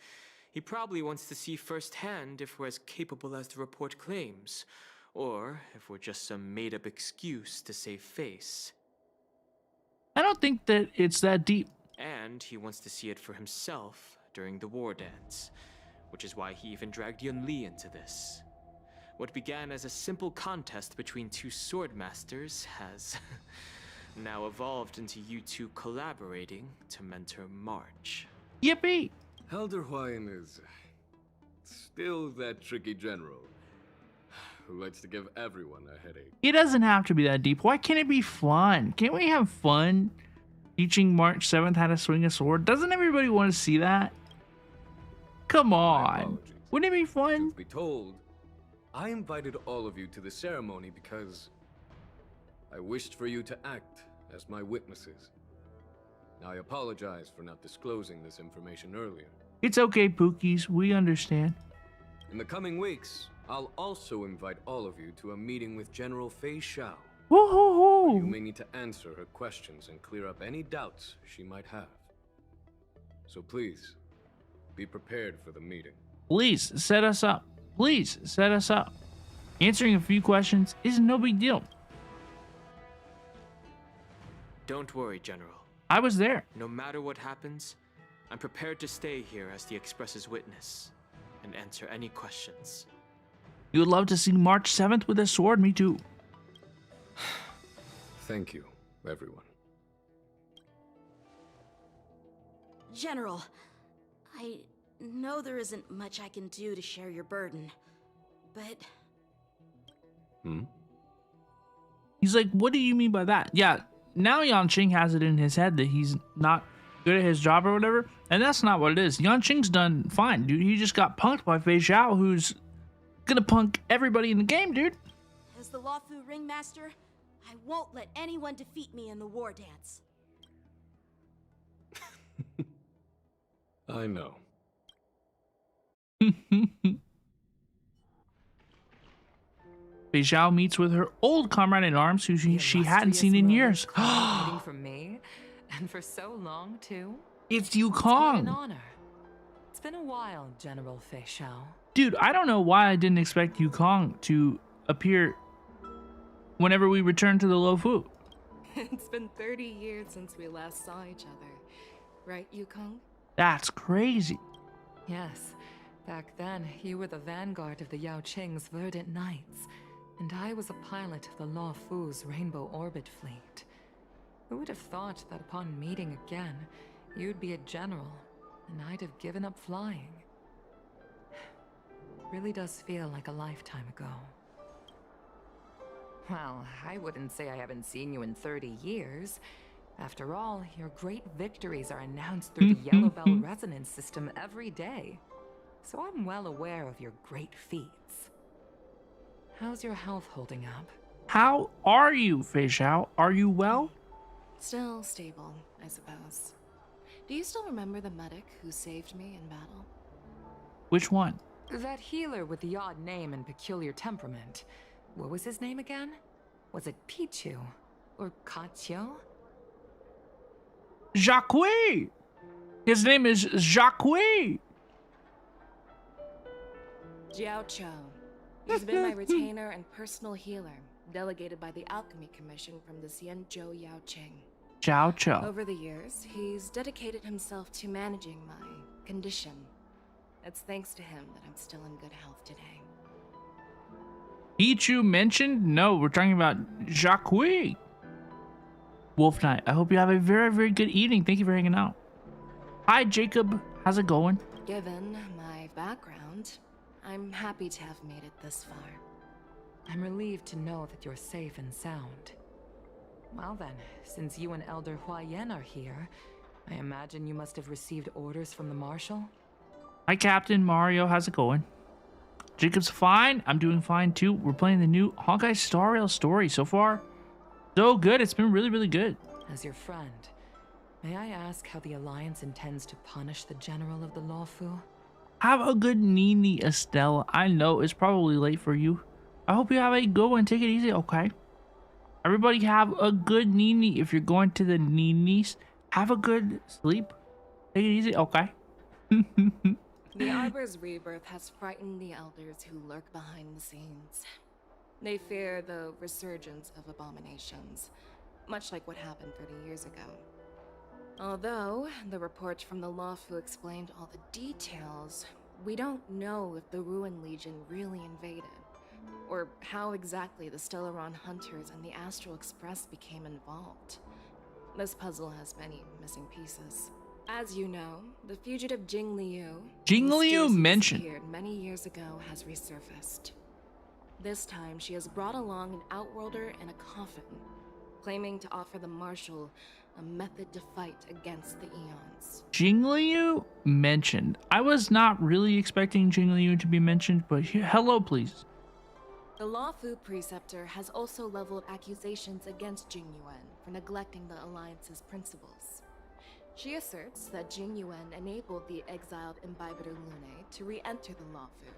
Speaker 5: he probably wants to see firsthand if we're as capable as the report claims, or if we're just some made-up excuse to save face.
Speaker 1: I don't think that it's that deep.
Speaker 5: And he wants to see it for himself during the war dance, which is why he even dragged Yunli into this. What began as a simple contest between two sword masters has now evolved into you two collaborating to mentor March.
Speaker 1: Yippee!
Speaker 4: Elder Huayan is still that tricky general who likes to give everyone a headache.
Speaker 1: It doesn't have to be that deep. Why can't it be fun? Can't we have fun teaching March 7th how to swing a sword? Doesn't everybody want to see that? Come on. Wouldn't it be fun?
Speaker 4: Truth be told, I invited all of you to the ceremony because I wished for you to act as my witnesses. I apologize for not disclosing this information earlier.
Speaker 1: It's okay, Pookies. We understand.
Speaker 4: In the coming weeks, I'll also invite all of you to a meeting with General Fei Xiao.
Speaker 1: Woo-hoo-hoo!
Speaker 4: You may need to answer her questions and clear up any doubts she might have. So please, be prepared for the meeting.
Speaker 1: Please set us up. Please set us up. Answering a few questions is no big deal.
Speaker 5: Don't worry, General.
Speaker 1: I was there.
Speaker 5: No matter what happens, I'm prepared to stay here as the Express's witness and answer any questions.
Speaker 1: You would love to see March 7th with a sword, me too.
Speaker 4: Thank you, everyone.
Speaker 15: General, I know there isn't much I can do to share your burden, but...
Speaker 1: He's like, what do you mean by that? Yeah, now Yanqing has it in his head that he's not good at his job or whatever, and that's not what it is. Yanqing's done fine, dude. He just got punked by Fei Xiao, who's gonna punk everybody in the game, dude.
Speaker 15: As the Luofu ringmaster, I won't let anyone defeat me in the war dance.
Speaker 4: I know.
Speaker 1: Fei Xiao meets with her old comrade in arms who she hadn't seen in years.
Speaker 12: Waiting for me, and for so long too.
Speaker 1: It's
Speaker 12: Quite an
Speaker 1: Yukong.
Speaker 12: honor. It's been a while, General Fei Xiao.
Speaker 1: Dude, I don't know why I didn't expect Yukong to appear whenever we return to the Luofu.
Speaker 11: It's been 30 years since we last saw each other. Right, Yukong?
Speaker 1: That's crazy.
Speaker 12: Yes, back then you were the vanguard of the Yao Qing's Verdant Knights, and I was a pilot of the Luofu's Rainbow Orbit Fleet. Who would have thought that upon meeting again, you'd be a general, and I'd have given up flying? Really does feel like a lifetime ago. Well, I wouldn't say I haven't seen you in 30 years. After all, your great victories are announced through the Yellow Bell resonance system every day. So I'm well aware of your great feats. How's your health holding up?
Speaker 1: How are you, Fei Xiao? Are you well?
Speaker 11: Still stable, I suppose. Do you still remember the medic who saved me in battle?
Speaker 1: Which one?
Speaker 12: That healer with the odd name and peculiar temperament. What was his name again? Was it Pichu? Or Kachio?
Speaker 1: Jacques! His name is Jacques!
Speaker 11: Jiao Cho. He's been my retainer and personal healer, delegated by the Alchemy Commission from the Xianzhou Yao Qing.
Speaker 1: Jiao Cho.
Speaker 11: Over the years, he's dedicated himself to managing my condition. It's thanks to him that I'm still in good health today.
Speaker 1: Pichu mentioned? No, we're talking about Jacques. Wolf Knight, I hope you have a very, very good evening. Thank you for hanging out. Hi, Jacob. How's it going?
Speaker 11: Given my background, I'm happy to have made it this far.
Speaker 12: I'm relieved to know that you're safe and sound. Well then, since you and Elder Huayan are here, I imagine you must have received orders from the Marshal?
Speaker 1: Hi, Captain Mario. How's it going? Jacob's fine. I'm doing fine too. We're playing the new Honkai Star Rail story. So far, so good. It's been really, really good.
Speaker 12: As your friend, may I ask how the Alliance intends to punish the General of the Luofu?
Speaker 1: Have a good Nini, Estelle. I know it's probably late for you. I hope you have a good one. Take it easy, okay? Everybody have a good Nini. If you're going to the Ninis, have a good sleep. Take it easy, okay?
Speaker 11: The Arbor's rebirth has frightened the elders who lurk behind the scenes. They fear the resurgence of abominations, much like what happened 30 years ago. Although the report from the Lawfu explained all the details, we don't know if the Ruin Legion really invaded, or how exactly the Stellaron Hunters and the Astral Express became involved. This puzzle has many missing pieces. As you know, the fugitive Jing Liu,
Speaker 1: mentioned
Speaker 11: many years ago, has resurfaced. This time, she has brought along an outworlder in a coffin, claiming to offer the Marshal a method to fight against the Eons.
Speaker 1: Jing Liu mentioned. I was not really expecting Jing Liu to be mentioned, but hello, please.
Speaker 11: The Lawfu Preceptor has also leveled accusations against Jing Yuan for neglecting the Alliance's principles. She asserts that Jing Yuan enabled the exiled Imbibitor Lunae to re-enter the Lawfu,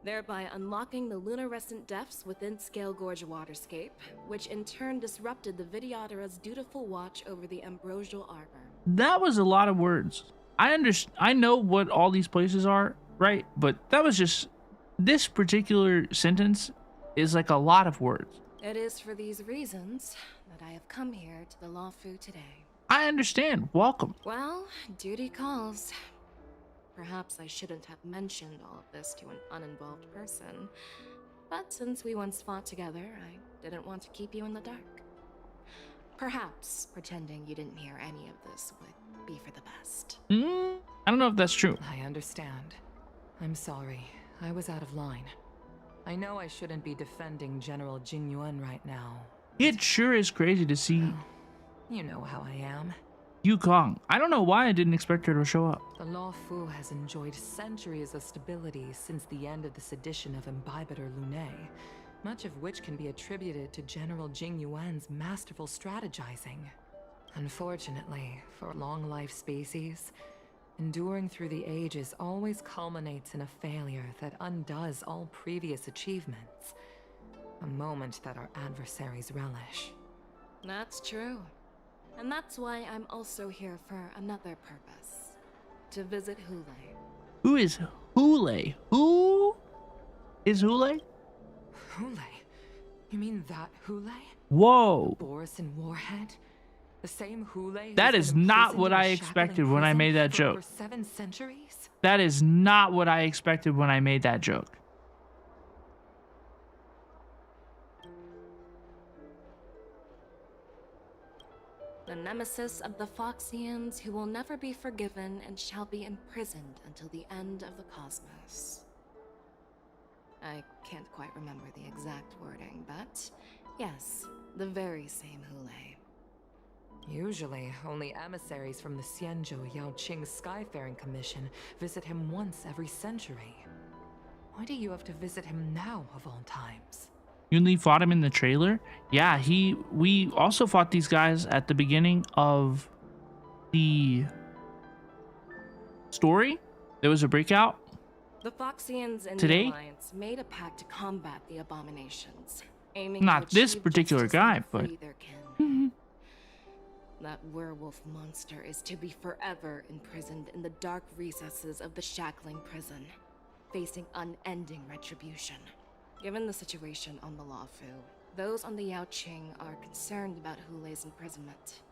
Speaker 11: thereby unlocking the lunarescent depths within Scale Gorge Waterscape, which in turn disrupted the Vidyadhara's dutiful watch over the Ambrosial Arbor.
Speaker 1: That was a lot of words. I know what all these places are, right? But that was just... This particular sentence is like a lot of words.
Speaker 11: It is for these reasons that I have come here to the Lawfu today.
Speaker 1: I understand. Welcome.
Speaker 11: Well, duty calls. Perhaps I shouldn't have mentioned all of this to an uninvolved person, but since we once fought together, I didn't want to keep you in the dark. Perhaps pretending you didn't hear any of this would be for the best.
Speaker 1: I don't know if that's true.
Speaker 12: I understand. I'm sorry. I was out of line. I know I shouldn't be defending General Jing Yuan right now.
Speaker 1: It sure is crazy to see...
Speaker 12: Well, you know how I am.
Speaker 1: Yukong. I don't know why I didn't expect her to show up.
Speaker 12: The Lawfu has enjoyed centuries of stability since the end of the sedition of Imbibitor Lunae, much of which can be attributed to General Jing Yuan's masterful strategizing. Unfortunately, for long-life species, enduring through the ages always culminates in a failure that undoes all previous achievements. A moment that our adversaries relish.
Speaker 11: That's true. And that's why I'm also here for another purpose. To visit Hulei.
Speaker 1: Who is Hulei? Who is Hulei?
Speaker 12: Hulei? You mean that Hulei?
Speaker 1: Whoa.
Speaker 12: Boris and Warhead? The same Hulei?
Speaker 1: That is not what I expected when I made that joke.
Speaker 12: For 7 centuries?
Speaker 1: That is not what I expected when I made that joke.
Speaker 11: The nemesis of the Foxians who will never be forgiven and shall be imprisoned until the end of the cosmos. I can't quite remember the exact wording, but yes, the very same Hulei.
Speaker 12: Usually, only emissaries from the Xianzhou Yaoqing Skyfaring Commission visit him once every century. Why do you have to visit him now, of all times?
Speaker 1: Yunli fought him in the trailer? Yeah, we also fought these guys at the beginning of the story. There was a breakout.
Speaker 11: The Foxians and
Speaker 1: today?
Speaker 11: the Alliance made a pact to combat the abominations, aiming
Speaker 1: not
Speaker 11: to
Speaker 1: this
Speaker 11: achieve
Speaker 1: particular
Speaker 11: justice
Speaker 1: guy,
Speaker 11: and
Speaker 1: but
Speaker 11: free their kin. That werewolf monster is to be forever imprisoned in the dark recesses of the shackling prison, facing unending retribution. Given the situation on the Lawfu, those on the Yaoqing are concerned about Hulei's imprisonment.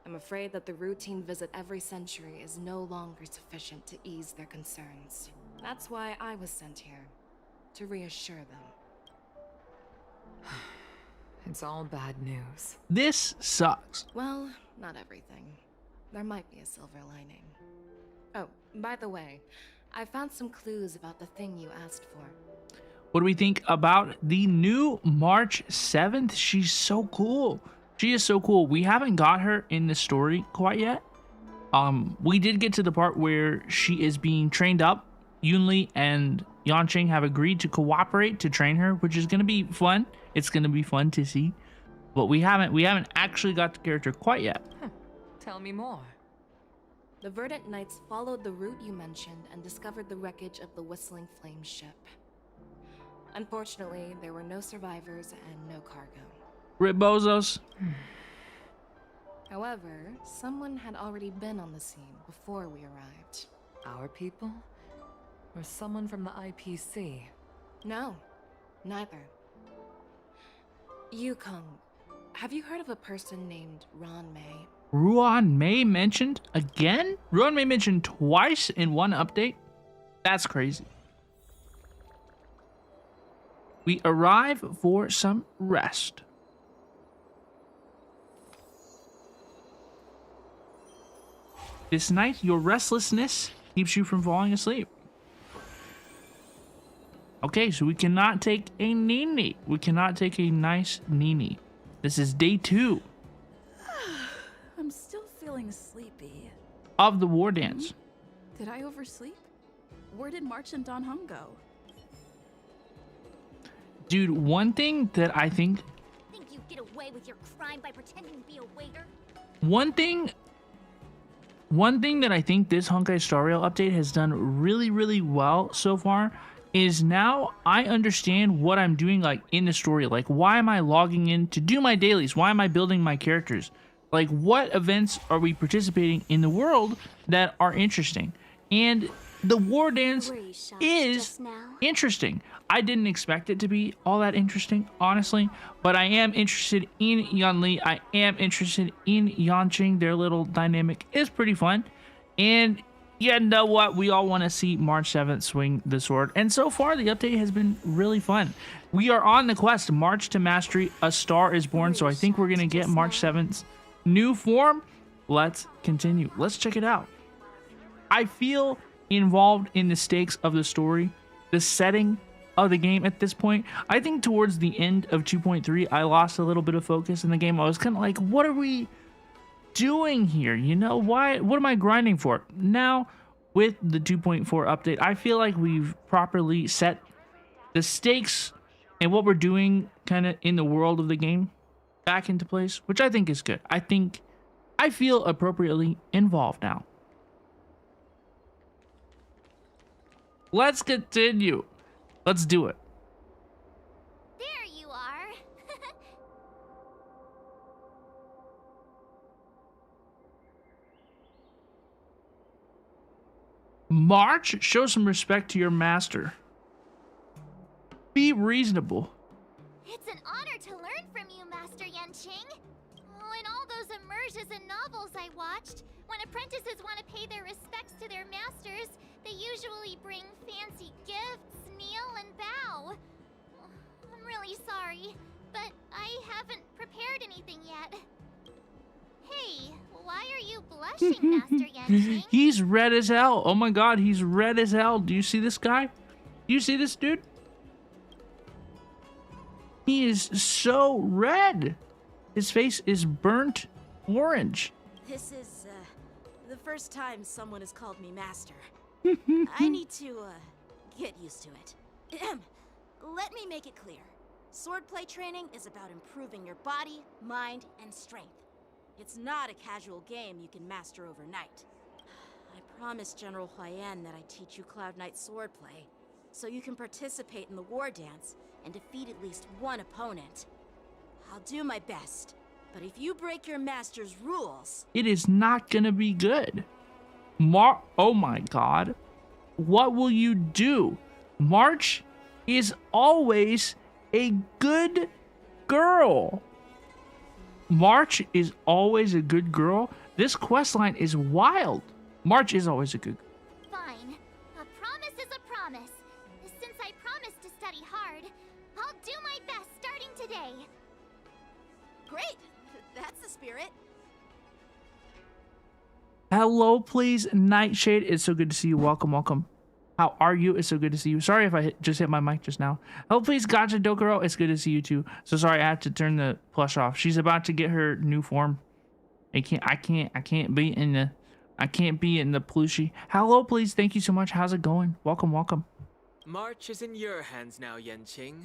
Speaker 11: I'm afraid that the routine visit every century is no longer sufficient to ease their concerns. That's why I was sent here, to reassure them.
Speaker 12: It's all bad news.
Speaker 1: This sucks.
Speaker 11: Well, not everything. There might be a silver lining. Oh, by the way, I found some clues about the thing you asked for.
Speaker 1: What do we think about the new March 7th? She's so cool. She is so cool. We haven't got her in the story quite yet. We did get to the part where she is being trained up. Yunli and Yanqing have agreed to cooperate to train her, which is going to be fun. It's going to be fun to see. But we haven't actually got the character quite yet.
Speaker 12: Tell me more.
Speaker 11: The Verdant Knights followed the route you mentioned and discovered the wreckage of the Whistling Flame ship. Unfortunately, there were no survivors and no cargo.
Speaker 1: Rip Bozos.
Speaker 11: However, someone had already been on the scene before we arrived.
Speaker 12: Our people? Or someone from the IPC?
Speaker 11: No, neither. Yukong, have you heard of a person named Ron May?
Speaker 1: Ruan May mentioned again? Ruan May mentioned twice in one update? That's crazy. We arrive for some rest. This night, your restlessness keeps you from falling asleep. Okay, so we cannot take a nini. We cannot take a nice nini. This is day 2.
Speaker 9: I'm still feeling sleepy.
Speaker 1: Of the war dance.
Speaker 9: Did I oversleep? Where did March and Don Hung go?
Speaker 1: Dude, one thing that I think...
Speaker 2: Think you get away with your crime by pretending to be a waiter?
Speaker 1: One thing that I think this Honkai Star Rail update has done really, really well so far is now I understand what I'm doing, like, in the story. Like, why am I logging in to do my dailies? Why am I building my characters? Like, what events are we participating in the world that are interesting? And the war dance is interesting. I didn't expect it to be all that interesting, honestly, but I am interested in Yunli. I am interested in Yanqing. Their little dynamic is pretty fun. And you know what? We all want to see March 7th swing the sword. And so far, the update has been really fun. We are on the quest, March to Mastery, A Star is Born. So I think we're going to get March 7th's new form. Let's continue. Let's check it out. I feel involved in the stakes of the story, the setting of the game at this point. I think towards the end of 2.3, I lost a little bit of focus in the game. I was kind of like, what are we doing here? You know, what am I grinding for? Now, with the 2.4 update, I feel like we've properly set the stakes and what we're doing kind of in the world of the game back into place, which I think is good. I feel appropriately involved now. Let's continue. Let's do it.
Speaker 2: There you are.
Speaker 1: March, show some respect to your master. Be reasonable.
Speaker 2: It's an honor to learn from you, Master Yanqing. Oh, in all those immersions and novels I watched, when apprentices want to pay their respects to their masters, they usually bring fancy gifts, kneel, and bow. I'm really sorry, but I haven't prepared anything yet. Hey, why are you blushing, Master Yanqing?
Speaker 1: He's red as hell. Oh my god, he's red as hell. Do you see this guy? Do you see this dude? He is so red. His face is burnt orange.
Speaker 15: This is, the first time someone has called me master. I need to, get used to it. Let me make it clear. Swordplay training is about improving your body, mind, and strength. It's not a casual game you can master overnight. I promised General Huayan that I'd teach you Cloud Knight swordplay, so you can participate in the war dance and defeat at least one opponent. I'll do my best, but if you break your master's rules...
Speaker 1: It is not gonna be good. Oh my god. What will you do? March is always a good girl. March is always a good girl. This questline is wild. March is always a good girl.
Speaker 2: Fine. A promise is a promise. Since I promised to study hard, I'll do my best starting today.
Speaker 15: Great! That's the spirit.
Speaker 1: Hello, please, Nightshade. It's so good to see you. Welcome, welcome. How are you? It's so good to see you. Sorry if I just hit my mic just now. Hello, please, Gacha Dokuro. It's good to see you too. So sorry, I had to turn the plush off. She's about to get her new form. I can't be in the plushie. Hello, please. Thank you so much. How's it going? Welcome, welcome.
Speaker 5: March is in your hands now, Yanqing.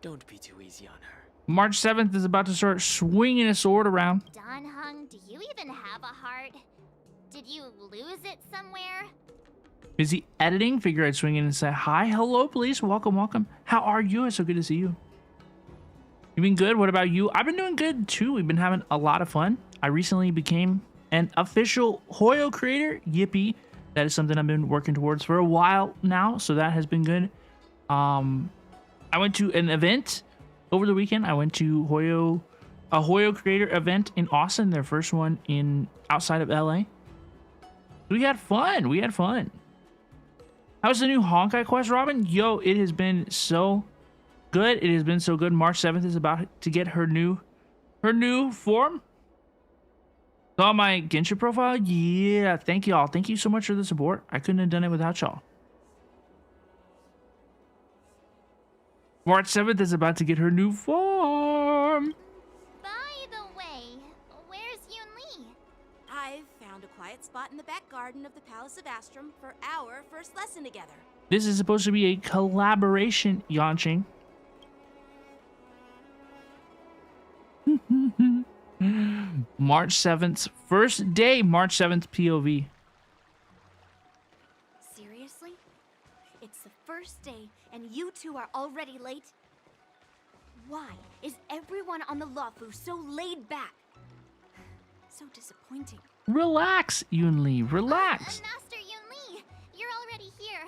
Speaker 5: Don't be too easy on her.
Speaker 1: March 7th is about to start swinging a sword around.
Speaker 2: Don Hung, do you even have a heart? Did you lose it somewhere?
Speaker 1: Busy editing. Figure I'd swing in and say hi. Hello, please. Welcome, welcome. How are you? It's so good to see you. You been good? What about you? I've been doing good too. We've been having a lot of fun. I recently became an official HoYoCreator. Yippee. That is something I've been working towards for a while now, so that has been good. I went to an event over the weekend. I went to a HoYoCreator event in Austin, their first one in outside of LA. We had fun. We had fun. How's the new Honkai quest, Robin? Yo, it has been so good. It has been so good. March 7th is about to get her new form. Saw my Genshin profile? Yeah, thank y'all. Thank you so much for the support. I couldn't have done it without y'all. March 7th is about to get her new form.
Speaker 2: By the way, where's Yunli?
Speaker 15: I've found a quiet spot in the back garden of the Palace of Astrum for our first lesson together.
Speaker 1: This is supposed to be a collaboration, Yanqing. March 7th, first day, March 7th POV.
Speaker 8: Seriously? It's the first day and you two are already late? Why is everyone on the Lawfu so laid back? So disappointing.
Speaker 1: Relax, Yunli, relax.
Speaker 2: Master Yunli, you're already here.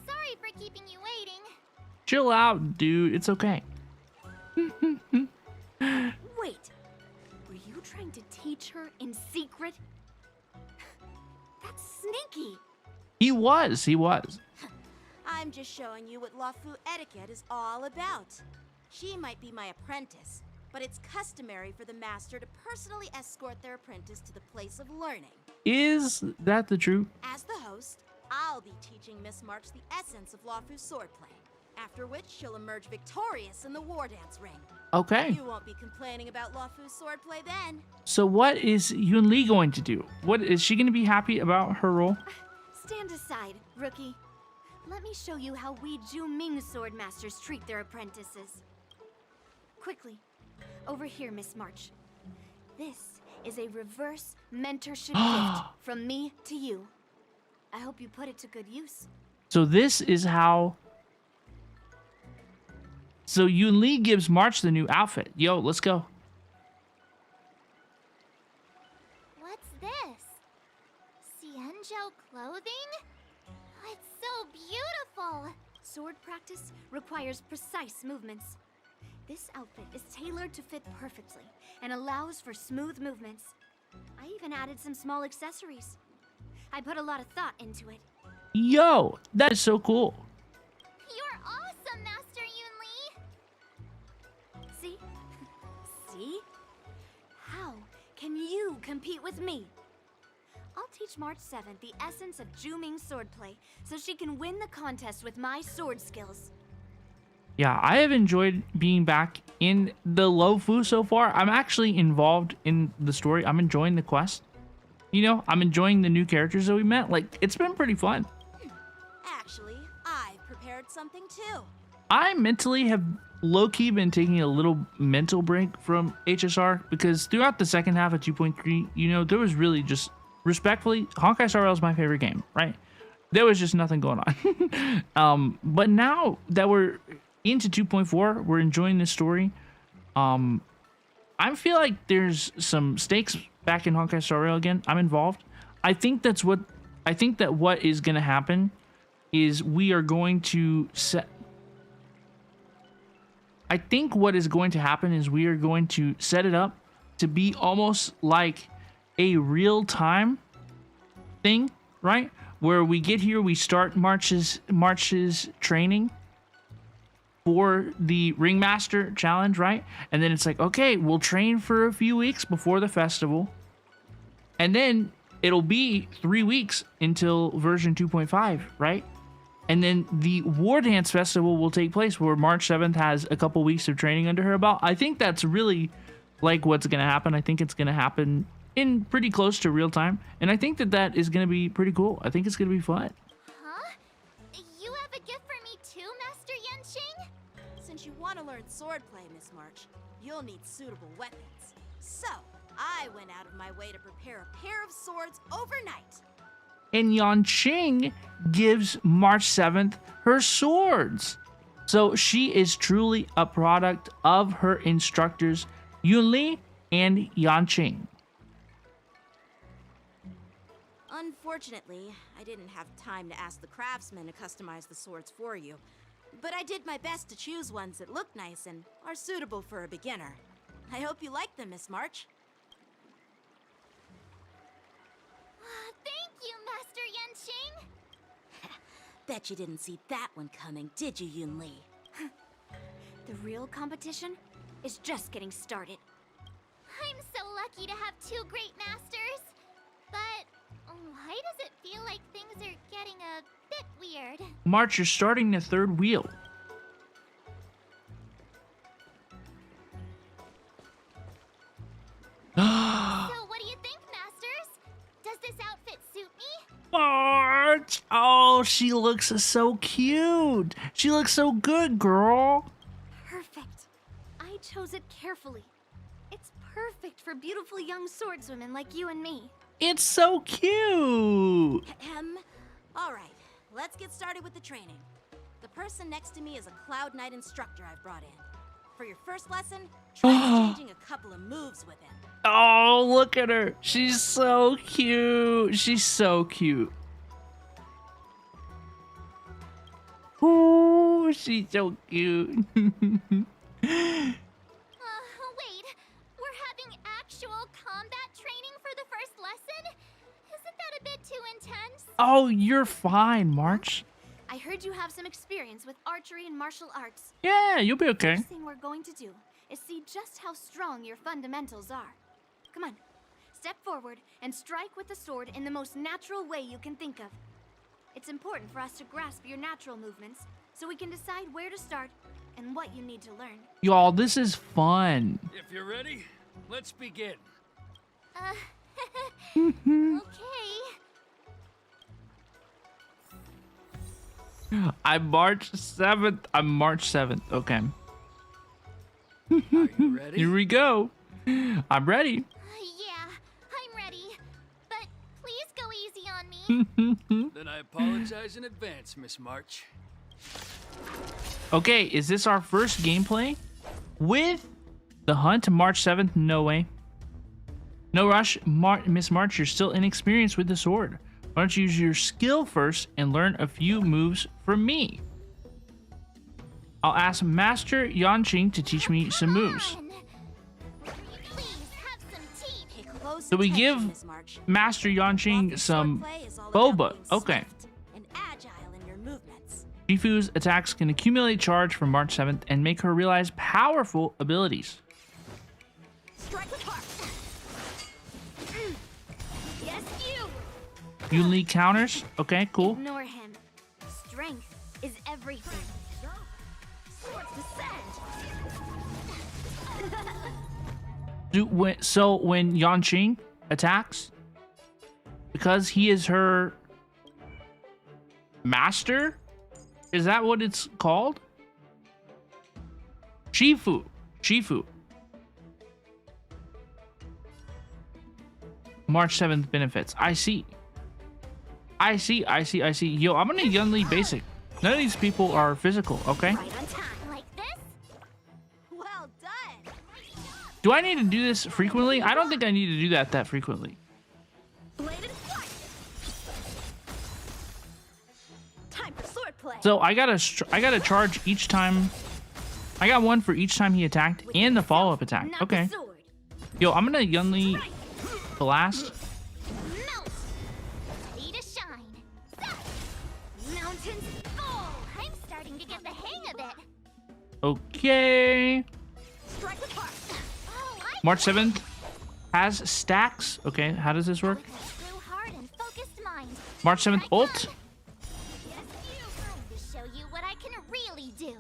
Speaker 2: Sorry for keeping you waiting.
Speaker 1: Chill out, dude. It's okay.
Speaker 8: Wait. Were you trying to teach her in secret? That's sneaky.
Speaker 1: He was.
Speaker 15: I'm just showing you what Lawfu etiquette is all about. She might be my apprentice, but it's customary for the master to personally escort their apprentice to the place of learning.
Speaker 1: Is that the truth?
Speaker 15: As the host, I'll be teaching Miss March the essence of Lawfu's swordplay, after which she'll emerge victorious in the war dance ring.
Speaker 1: Okay.
Speaker 15: You won't be complaining about Lawfu's swordplay then.
Speaker 1: So what is Yunli going to do? What is she going to be happy about her role?
Speaker 8: Stand aside, rookie. Let me show you how we Ju-Ming sword masters treat their apprentices. Quickly, over here, Miss March. This is a reverse mentorship gift from me to you. I hope you put it to good use.
Speaker 1: So this is how... So Yunli gives March the new outfit. Yo, let's go.
Speaker 2: What's this? Cienjo clothing? It's so beautiful.
Speaker 8: Sword practice requires precise movements. This outfit is tailored to fit perfectly and allows for smooth movements. I even added some small accessories. I put a lot of thought into it.
Speaker 1: Yo, that is so cool.
Speaker 2: You're awesome, Master Yunli.
Speaker 8: See? See? How can you compete with me? I'll teach March 7th the essence of Ju-Ming swordplay so she can win the contest with my sword skills.
Speaker 1: Yeah, I have enjoyed being back in the Lawfu so far. I'm actually involved in the story. I'm enjoying the quest. You know, I'm enjoying the new characters that we met. Like, it's been pretty fun.
Speaker 15: Actually, I've prepared something too.
Speaker 1: I mentally have low-key been taking a little mental break from HSR because throughout the second half of 2.3, you know, there was really just, respectfully, Honkai Star Rail is my favorite game, right? There was just nothing going on. But now that we're into 2.4, we're enjoying this story. I feel like there's some stakes back in Honkai Star Rail again. I'm involved. I think that what is going to happen is we are going to set... I think what is going to happen is we are going to set it up to be almost like a real-time thing, right? Where we get here, we start March's training for the Ringmaster challenge, right? And then it's like, okay, we'll train for a few weeks before the festival. And then it'll be 3 weeks until version 2.5, right? And then the War Dance Festival will take place where March 7th has a couple weeks of training under her belt. I think that's really like what's going to happen. I think it's going to happen in pretty close to real time. And I think that is going to be pretty cool. I think it's going to be fun.
Speaker 2: Huh? You have a gift for me too, Master Yanqing?
Speaker 15: Since you want to learn swordplay, Miss March, you'll need suitable weapons. So, I went out of my way to prepare a pair of swords overnight.
Speaker 1: and Yanqing gives March 7th her swords. So she is truly a product of her instructors, Yunli and Yanqing.
Speaker 15: Unfortunately, I didn't have time to ask the craftsmen to customize the swords for you. But I did my best to choose ones that look nice and are suitable for a beginner. I hope you like them, Miss March.
Speaker 2: Thank you, Master Yanqing.
Speaker 15: Bet you didn't see that one coming, did you, Yunli?
Speaker 17: The real competition is just getting started.
Speaker 2: I'm so lucky to have two great masters. But why does it feel like things are getting a bit weird?
Speaker 1: March, you're starting the third wheel.
Speaker 2: So what do you think, masters? Does this outfit suit me?
Speaker 1: March! Oh, she looks so cute. She looks so good, girl.
Speaker 17: Perfect. I chose it carefully. It's perfect for beautiful young swordswomen like you and me.
Speaker 1: It's so cute.
Speaker 15: All right, let's get started with the training. The person next to me is a Cloud Knight instructor I've brought in. For your first lesson, try exchanging a couple of moves with him.
Speaker 1: Oh, look at her. She's so cute. She's so cute. Oh, she's so cute.
Speaker 2: Wait, we're having actual combat training for the first lesson? Isn't that a bit too intense?
Speaker 1: Oh, you're fine, March.
Speaker 17: I heard you have some experience with archery and martial arts.
Speaker 1: Yeah, you'll be okay.
Speaker 17: The first thing we're going to do is see just how strong your fundamentals are. Come on, step forward and strike with the sword in the most natural way you can think of. It's important for us to grasp your natural movements so we can decide where to start and what you need to learn.
Speaker 1: Y'all, this is fun.
Speaker 20: If you're ready, let's begin.
Speaker 2: Okay.
Speaker 1: I'm March 7th. I'm March 7th. Okay.
Speaker 20: Are you ready?
Speaker 1: Here we go. I'm ready.
Speaker 2: Yeah, I'm ready. But please go easy on me.
Speaker 20: Then I apologize in advance, Miss March.
Speaker 1: Okay, is this our first gameplay? With the hunt March 7th? No way. No rush, Miss March, you're still inexperienced with the sword. Why don't you use your skill first and learn a few moves from me? I'll ask Master Yanqing to teach me some moves. So we give Master Yanqing some boba. Okay. Shifu's attacks can accumulate charge from March 7th and make her realize powerful abilities.
Speaker 2: Strike with heart. Yes, you.
Speaker 1: Yunli counters. Okay, cool.
Speaker 17: Ignore him. Strength is everything.
Speaker 2: Swords descend.
Speaker 1: So when Yanqing attacks, because he is her master, is that what it's called? Shifu. March 7th benefits. I see. Yo, I'm gonna Yunli basic. None of these people are physical, okay?
Speaker 2: Right on time. Like this?
Speaker 15: Well done.
Speaker 1: Do I need to do this frequently? I don't think I need to do that frequently.
Speaker 2: Bladed flight. Time for sword play.
Speaker 1: So I gotta charge each time. I got one for each time he attacked and the follow-up attack. Okay. Yo, I'm gonna Yunli blast.
Speaker 2: Melt. Ready to shine. Mountains fall. I'm starting to get the hang of it.
Speaker 1: Okay.
Speaker 2: Strike with heart. Oh,
Speaker 1: March 7th has stacks. Okay, how does this work?
Speaker 2: True heart and focused mind.
Speaker 1: March 7th ult.
Speaker 2: Yes, you. To show you what I can really do.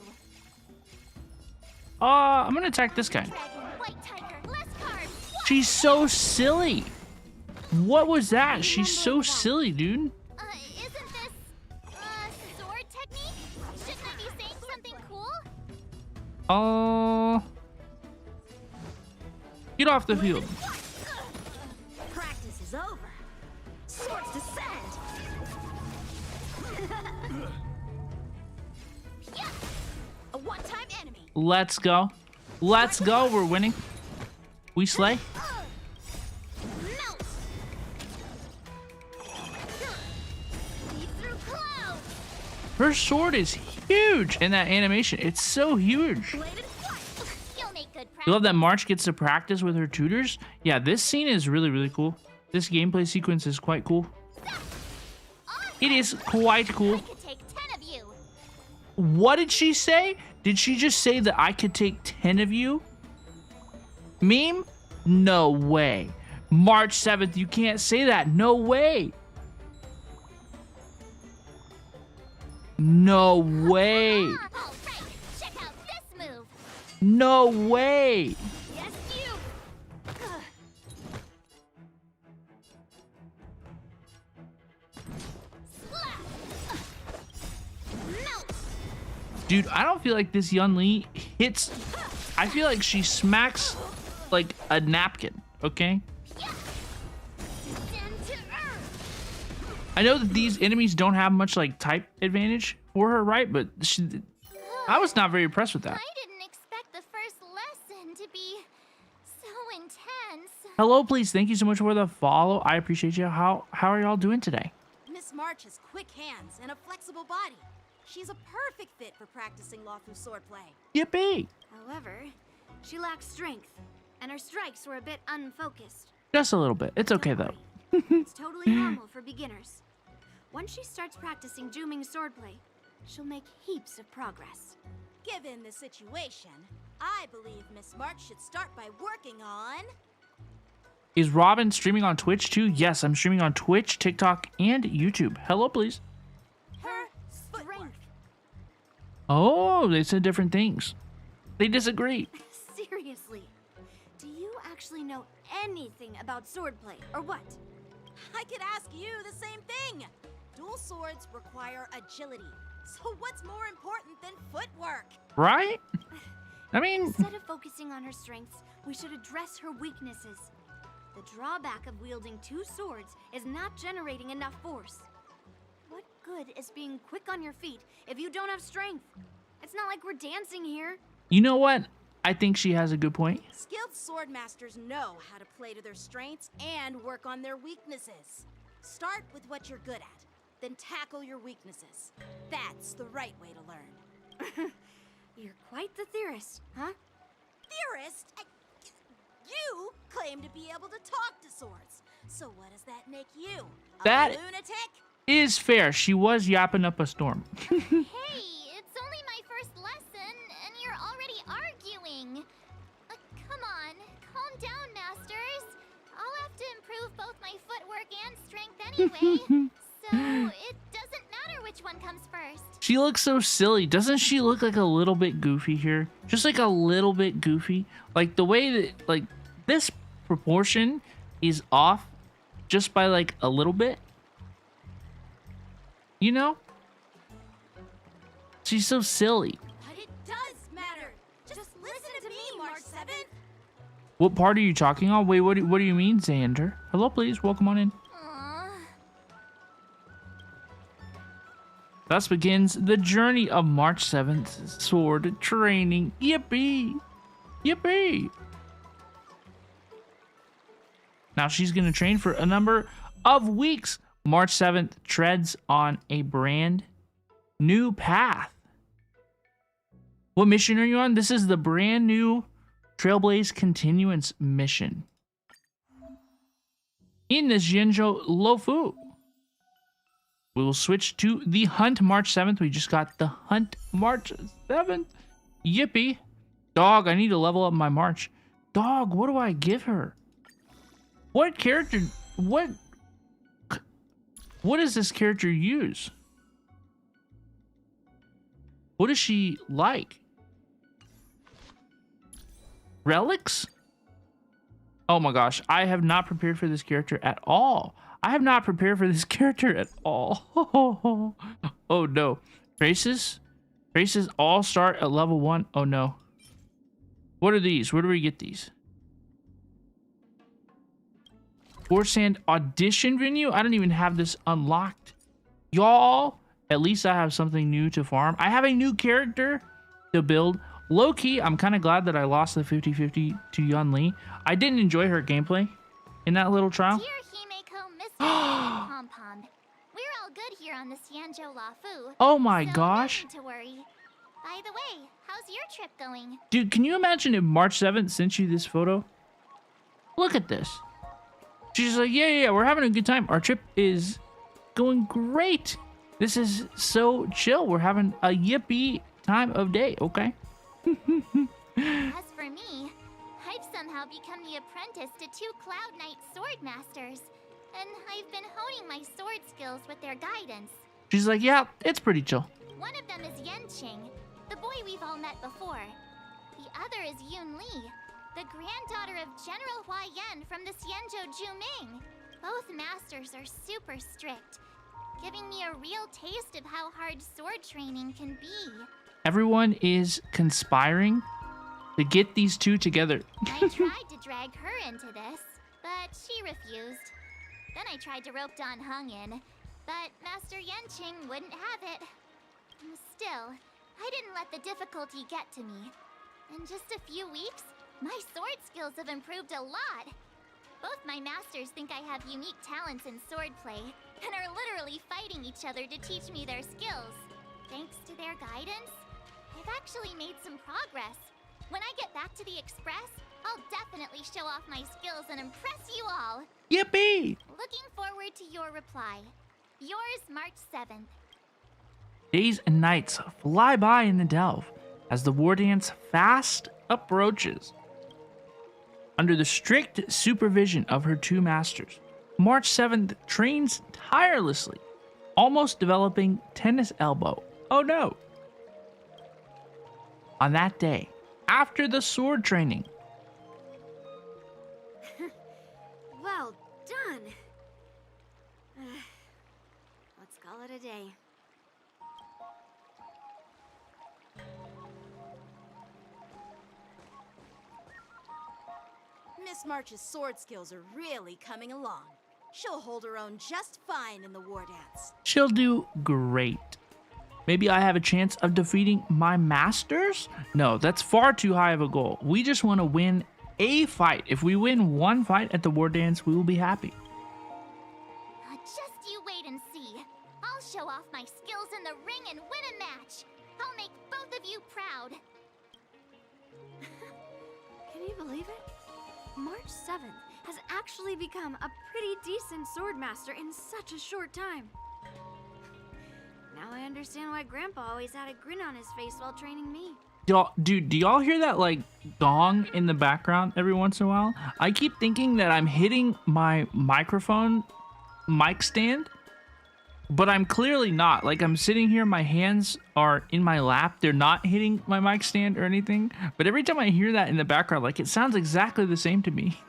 Speaker 1: I'm gonna attack this guy.
Speaker 2: Dragon, white tiger, less cards.
Speaker 1: She's so silly. What was that? She's so silly, dude.
Speaker 2: Isn't this sword technique? Shouldn't I be saying something cool?
Speaker 1: Get off the field.
Speaker 2: Practice is over. Swords descend.
Speaker 1: Let's go. Let's go. We're winning. We slay. Her sword is huge in that animation. It's so huge. You love that March gets to practice with her tutors? Yeah, this scene is really, really cool. This gameplay sequence is quite cool. It is quite cool. What did she say? Did she just say that I could take 10 of you? Meme? No way. March 7th, you can't say that. No way. No way. No way. Dude, I don't feel like this Yunli hits. I feel like she smacks like a napkin, okay? I know that these enemies don't have much like type advantage for her, right? But I was not very impressed with that.
Speaker 2: I didn't expect the first lesson to be so intense.
Speaker 1: Hello, please. Thank you so much for the follow. I appreciate you. How are y'all doing today?
Speaker 15: Miss March has quick hands and a flexible body. She's a perfect fit for practicing Lawfu swordplay.
Speaker 1: Yippee!
Speaker 17: However, she lacks strength, and her strikes were a bit unfocused.
Speaker 1: Just a little bit. It's okay though.
Speaker 17: It's totally normal for beginners. Once she starts practicing Juming swordplay, she'll make heaps of progress.
Speaker 15: Given the situation, I believe Miss March should start by working on...
Speaker 1: Is Robin streaming on Twitch too? Yes, I'm streaming on Twitch, TikTok, and YouTube. Hello, please.
Speaker 15: Her strength.
Speaker 1: Oh, they said different things. They disagree.
Speaker 17: Seriously, do you actually know anything about swordplay, or what?
Speaker 15: I could ask you the same thing. Dual swords require agility. So what's more important than footwork?
Speaker 1: Right? I mean...
Speaker 17: Instead of focusing on her strengths, we should address her weaknesses. The drawback of wielding two swords is not generating enough force. What good is being quick on your feet if you don't have strength? It's not like we're dancing here.
Speaker 1: You know what? I think she has a good point.
Speaker 15: Skilled sword masters know how to play to their strengths and work on their weaknesses. Start with what you're good at, then tackle your weaknesses. That's the right way to learn.
Speaker 17: You're quite the theorist, huh?
Speaker 15: Theorist? You claim to be able to talk to swords. So what does that make you?
Speaker 1: That
Speaker 15: lunatic?
Speaker 1: Is fair. She was yapping up a storm.
Speaker 2: Hey, it's only my first lesson, and you're already arguing. Come on, calm down, masters. I'll have to improve both my footwork and strength anyway, so it doesn't matter which one comes first.
Speaker 1: She looks so silly. Doesn't she look like a little bit goofy here? Just like a little bit goofy. Like the way that, like, this proportion is off just by like a little bit. You know? She's so silly.
Speaker 15: But it does matter. Just listen to me, March 7th.
Speaker 1: What part are you talking on? Wait, what do you mean, Xander? Hello, please. Welcome on in. Thus begins the journey of March 7th sword training. Yippee! Yippee! Now she's going to train for a number of weeks. March 7th treads on a brand new path. What mission are you on? This is the brand new Trailblaze Continuance mission. In this Zhenzhou Luofu, we will switch to the Hunt March 7th. We just got the Hunt March 7th. Yippee. Dog, I need to level up my March. Dog, what do I give her? What character... What does this character use? What is she like? Relics? Oh my gosh, I have not prepared for this character at all. I have not prepared for this character at all. Oh no. Races? Races all start at level 1. Oh no. What are these? Where do we get these? Sand audition venue? I don't even have this unlocked. Y'all, at least I have something new to farm. I have a new character to build Low key, I'm kind of glad that I lost the 50-50 to Yunli. I didn't enjoy her gameplay in that little trial.
Speaker 2: Dear Himeko, Mr. and Pom Pom, we're all good here on the Xianzhou Lafu.
Speaker 1: Oh my
Speaker 2: so
Speaker 1: gosh.
Speaker 2: nothing to worry. By the way, how's your trip going?
Speaker 1: Dude, can you imagine if March 7th sent you this photo? Look at this. She's like, yeah, we're having a good time. Our trip is going great. This is so chill. We're having a yippee time of day, okay?
Speaker 2: As for me, I've somehow become the apprentice to 2 Cloud Knight sword masters, and I've been honing my sword skills with their guidance.
Speaker 1: She's like, yeah, it's pretty chill.
Speaker 2: One of them is Yanqing, the boy we've all met before. The other is Yunli, the granddaughter of General Hua Yan from the Xianzhou Juming. Both masters are super strict, giving me a real taste of how hard sword training can be.
Speaker 1: Everyone is conspiring to get these two together.
Speaker 2: I tried to drag her into this, but she refused. Then I tried to rope Dan Heng in, but Master Yanqing wouldn't have it. Still, I didn't let the difficulty get to me. In just a few weeks, my sword skills have improved a lot. Both my masters think I have unique talents in swordplay, and are literally fighting each other to teach me their skills. Thanks to their guidance, I've actually made some progress. When I get back to the Express, I'll definitely show off my skills and impress you all.
Speaker 1: Yippee!
Speaker 2: Looking forward to your reply. Yours, March 7th.
Speaker 1: Days and nights fly by in the Delve as the war dance fast approaches. Under the strict supervision of her 2 masters, March 7th trains tirelessly, almost developing tennis elbow. Oh no! On that day, after the sword training.
Speaker 17: Well done. Let's call it a day.
Speaker 15: Miss March's sword skills are really coming along. She'll hold her own just fine in the war dance.
Speaker 1: She'll do great. Maybe I have a chance of defeating my masters? No, that's far too high of a goal. We just want to win a fight. If we win one fight at the war dance, we will be happy.
Speaker 2: Just you wait and see. I'll show off my skills in the ring and win a match. I'll make both of you proud.
Speaker 17: Can you believe it? March 7th has actually become a pretty decent swordmaster in such a short time. Now I understand why Grandpa always had a grin on his face while training me.
Speaker 1: Dude, do y'all hear that like gong in the background every once in a while? I keep thinking that I'm hitting my microphone mic stand, but I'm clearly not. Like I'm sitting here, my hands are in my lap. They're not hitting my mic stand or anything. But every time I hear that in the background, like it sounds exactly the same to me.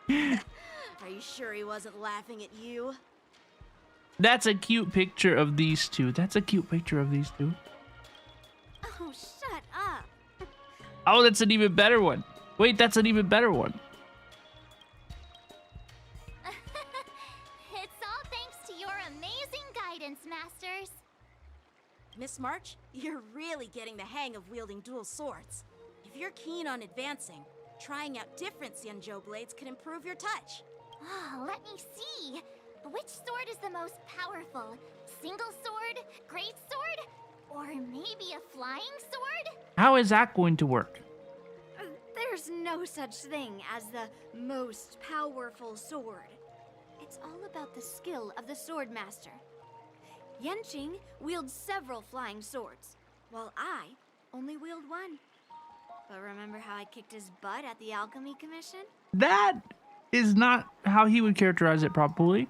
Speaker 15: Are you sure he wasn't laughing at you?
Speaker 1: That's a cute picture of these two. That's a cute picture of these two.
Speaker 17: Oh, shut up.
Speaker 1: Oh, that's an even better one. Wait, that's an even better one.
Speaker 2: It's all thanks to your amazing guidance, masters.
Speaker 15: Miss March, you're really getting the hang of wielding dual swords. If you're keen on advancing, trying out different Xianzhou blades could improve your touch.
Speaker 2: Oh, let me see. Which sword is the most powerful? Single sword? Great sword? Or maybe a flying sword?
Speaker 1: How is that going to work?
Speaker 17: There's no such thing as the most powerful sword. It's all about the skill of the swordmaster. Yanqing wields several flying swords, while I only wield one. But remember how I kicked his butt at the Alchemy Commission?
Speaker 1: That is not how he would characterize it probably.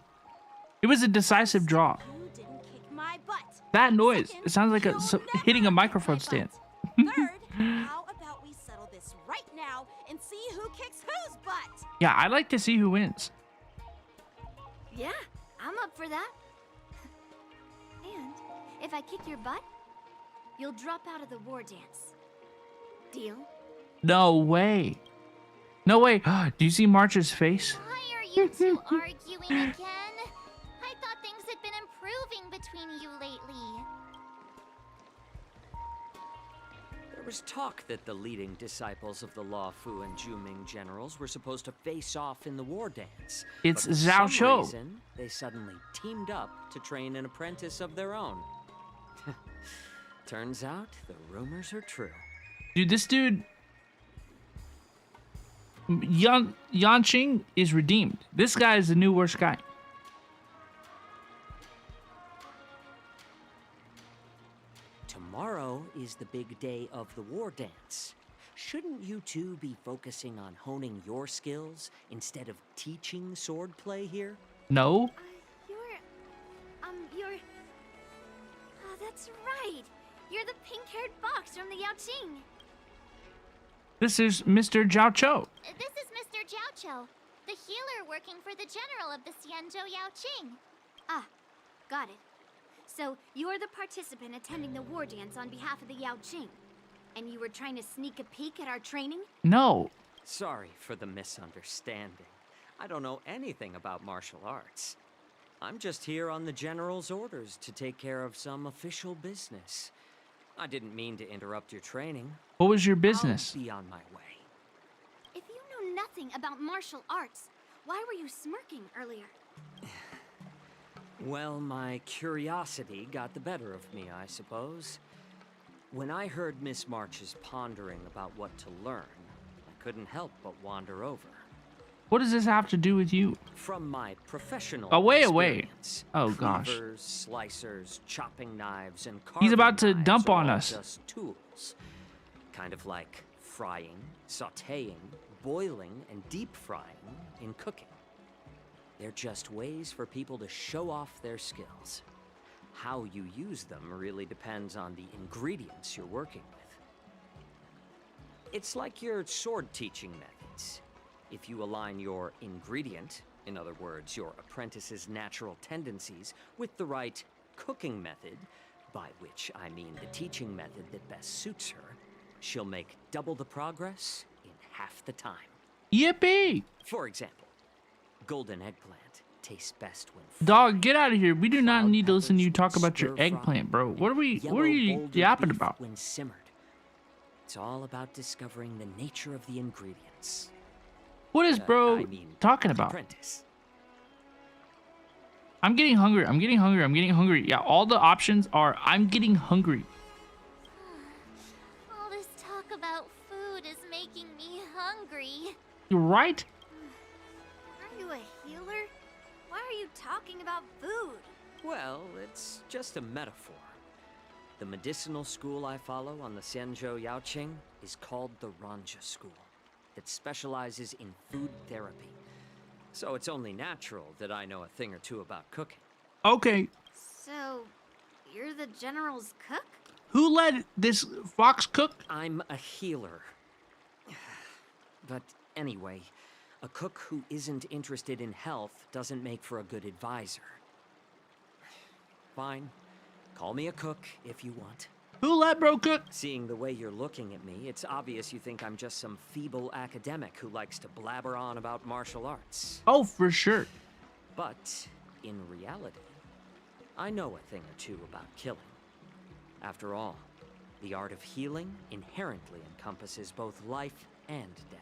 Speaker 1: It was a decisive draw.
Speaker 15: You didn't kick my butt.
Speaker 1: That noise,
Speaker 15: Second,
Speaker 1: it sounds like hitting a microphone stand.
Speaker 15: Third, how about we settle this right now and see who kicks whose butt?
Speaker 1: Yeah, I'd like to see who wins.
Speaker 17: Yeah, I'm up for that. And if I kick your butt, you'll drop out of the war dance. Deal?
Speaker 1: No way. No way. Do you see March's face?
Speaker 2: Why are you two arguing again? I thought things had been improving between you lately.
Speaker 10: There was talk that the leading disciples of the Law Fu and Juming generals were supposed to face off in the war dance.
Speaker 1: It's
Speaker 10: but for
Speaker 1: Zhao
Speaker 10: some
Speaker 1: Chou.
Speaker 10: reason, they suddenly teamed up to train an apprentice of their own. Turns out the rumors are true.
Speaker 1: Dude, this dude Yanqing is redeemed. This guy is the new worst guy.
Speaker 10: Tomorrow is the big day of the war dance. Shouldn't you two be focusing on honing your skills instead of teaching swordplay here?
Speaker 1: No.
Speaker 17: You're... Oh, that's right. You're the pink-haired fox from the Yaoqing.
Speaker 1: This is Mr. Zhao Chou.
Speaker 2: This is Mr. Zhao Chou, the healer working for the general of the Xianzhou Yaoqing.
Speaker 17: Ah, got it. So, you're the participant attending the war dance on behalf of the Yaoqing. And you were trying to sneak a peek at our training?
Speaker 1: No.
Speaker 10: Sorry for the misunderstanding. I don't know anything about martial arts. I'm just here on the general's orders to take care of some official business. I didn't mean to interrupt your training.
Speaker 1: What was your business?
Speaker 10: I'll be on my way.
Speaker 17: If you know nothing about martial arts, why were you smirking earlier?
Speaker 10: Well, my curiosity got the better of me, I suppose. When I heard Miss March's pondering about what to learn, I couldn't help but wander over.
Speaker 1: What does this have to do with you?
Speaker 10: From my professional
Speaker 1: Away.
Speaker 10: experience,
Speaker 1: Oh gosh.
Speaker 10: cleavers, slicers, chopping knives, and
Speaker 1: He's about to
Speaker 10: carving knives
Speaker 1: dump
Speaker 10: are
Speaker 1: on
Speaker 10: all
Speaker 1: us.
Speaker 10: Just tools, kind of like frying, sautéing, boiling, and deep frying in cooking. They're just ways for people to show off their skills. How you use them really depends on the ingredients you're working with. It's like your sword teaching methods. If you align your ingredient, in other words, your apprentice's natural tendencies, with the right cooking method, by which I mean the teaching method that best suits her, she'll make double the progress in half the time.
Speaker 1: Yippee!
Speaker 10: For example, golden eggplant tastes best when
Speaker 1: Dog, get out of here. We do not need to listen to you talk about your eggplant, bro. What are you yapping about?
Speaker 10: when simmered. It's all about discovering the nature of the ingredients.
Speaker 1: What is bro talking about?
Speaker 10: Apprentice.
Speaker 1: I'm getting hungry. I'm getting hungry. Yeah, all the options are I'm getting hungry.
Speaker 2: All this talk about food is making me hungry.
Speaker 1: You're right.
Speaker 17: Are you a healer? Why are you talking about food?
Speaker 10: Well, it's just a metaphor. The medicinal school I follow on the Xianzhou Yaoqing is called the Ranja School, that specializes in food therapy. So it's only natural that I know a thing or two about cooking.
Speaker 1: Okay.
Speaker 17: So, you're the general's cook?
Speaker 1: Who let this fox cook?
Speaker 10: I'm a healer. But anyway, a cook who isn't interested in health doesn't make for a good advisor. Fine. Call me a cook if you want.
Speaker 1: Who let bro cook?
Speaker 10: Seeing the way you're looking at me, it's obvious you think I'm just some feeble academic who likes to blabber on about martial arts.
Speaker 1: Oh, for sure.
Speaker 10: But in reality, I know a thing or two about killing. After all, the art of healing inherently encompasses both life and death.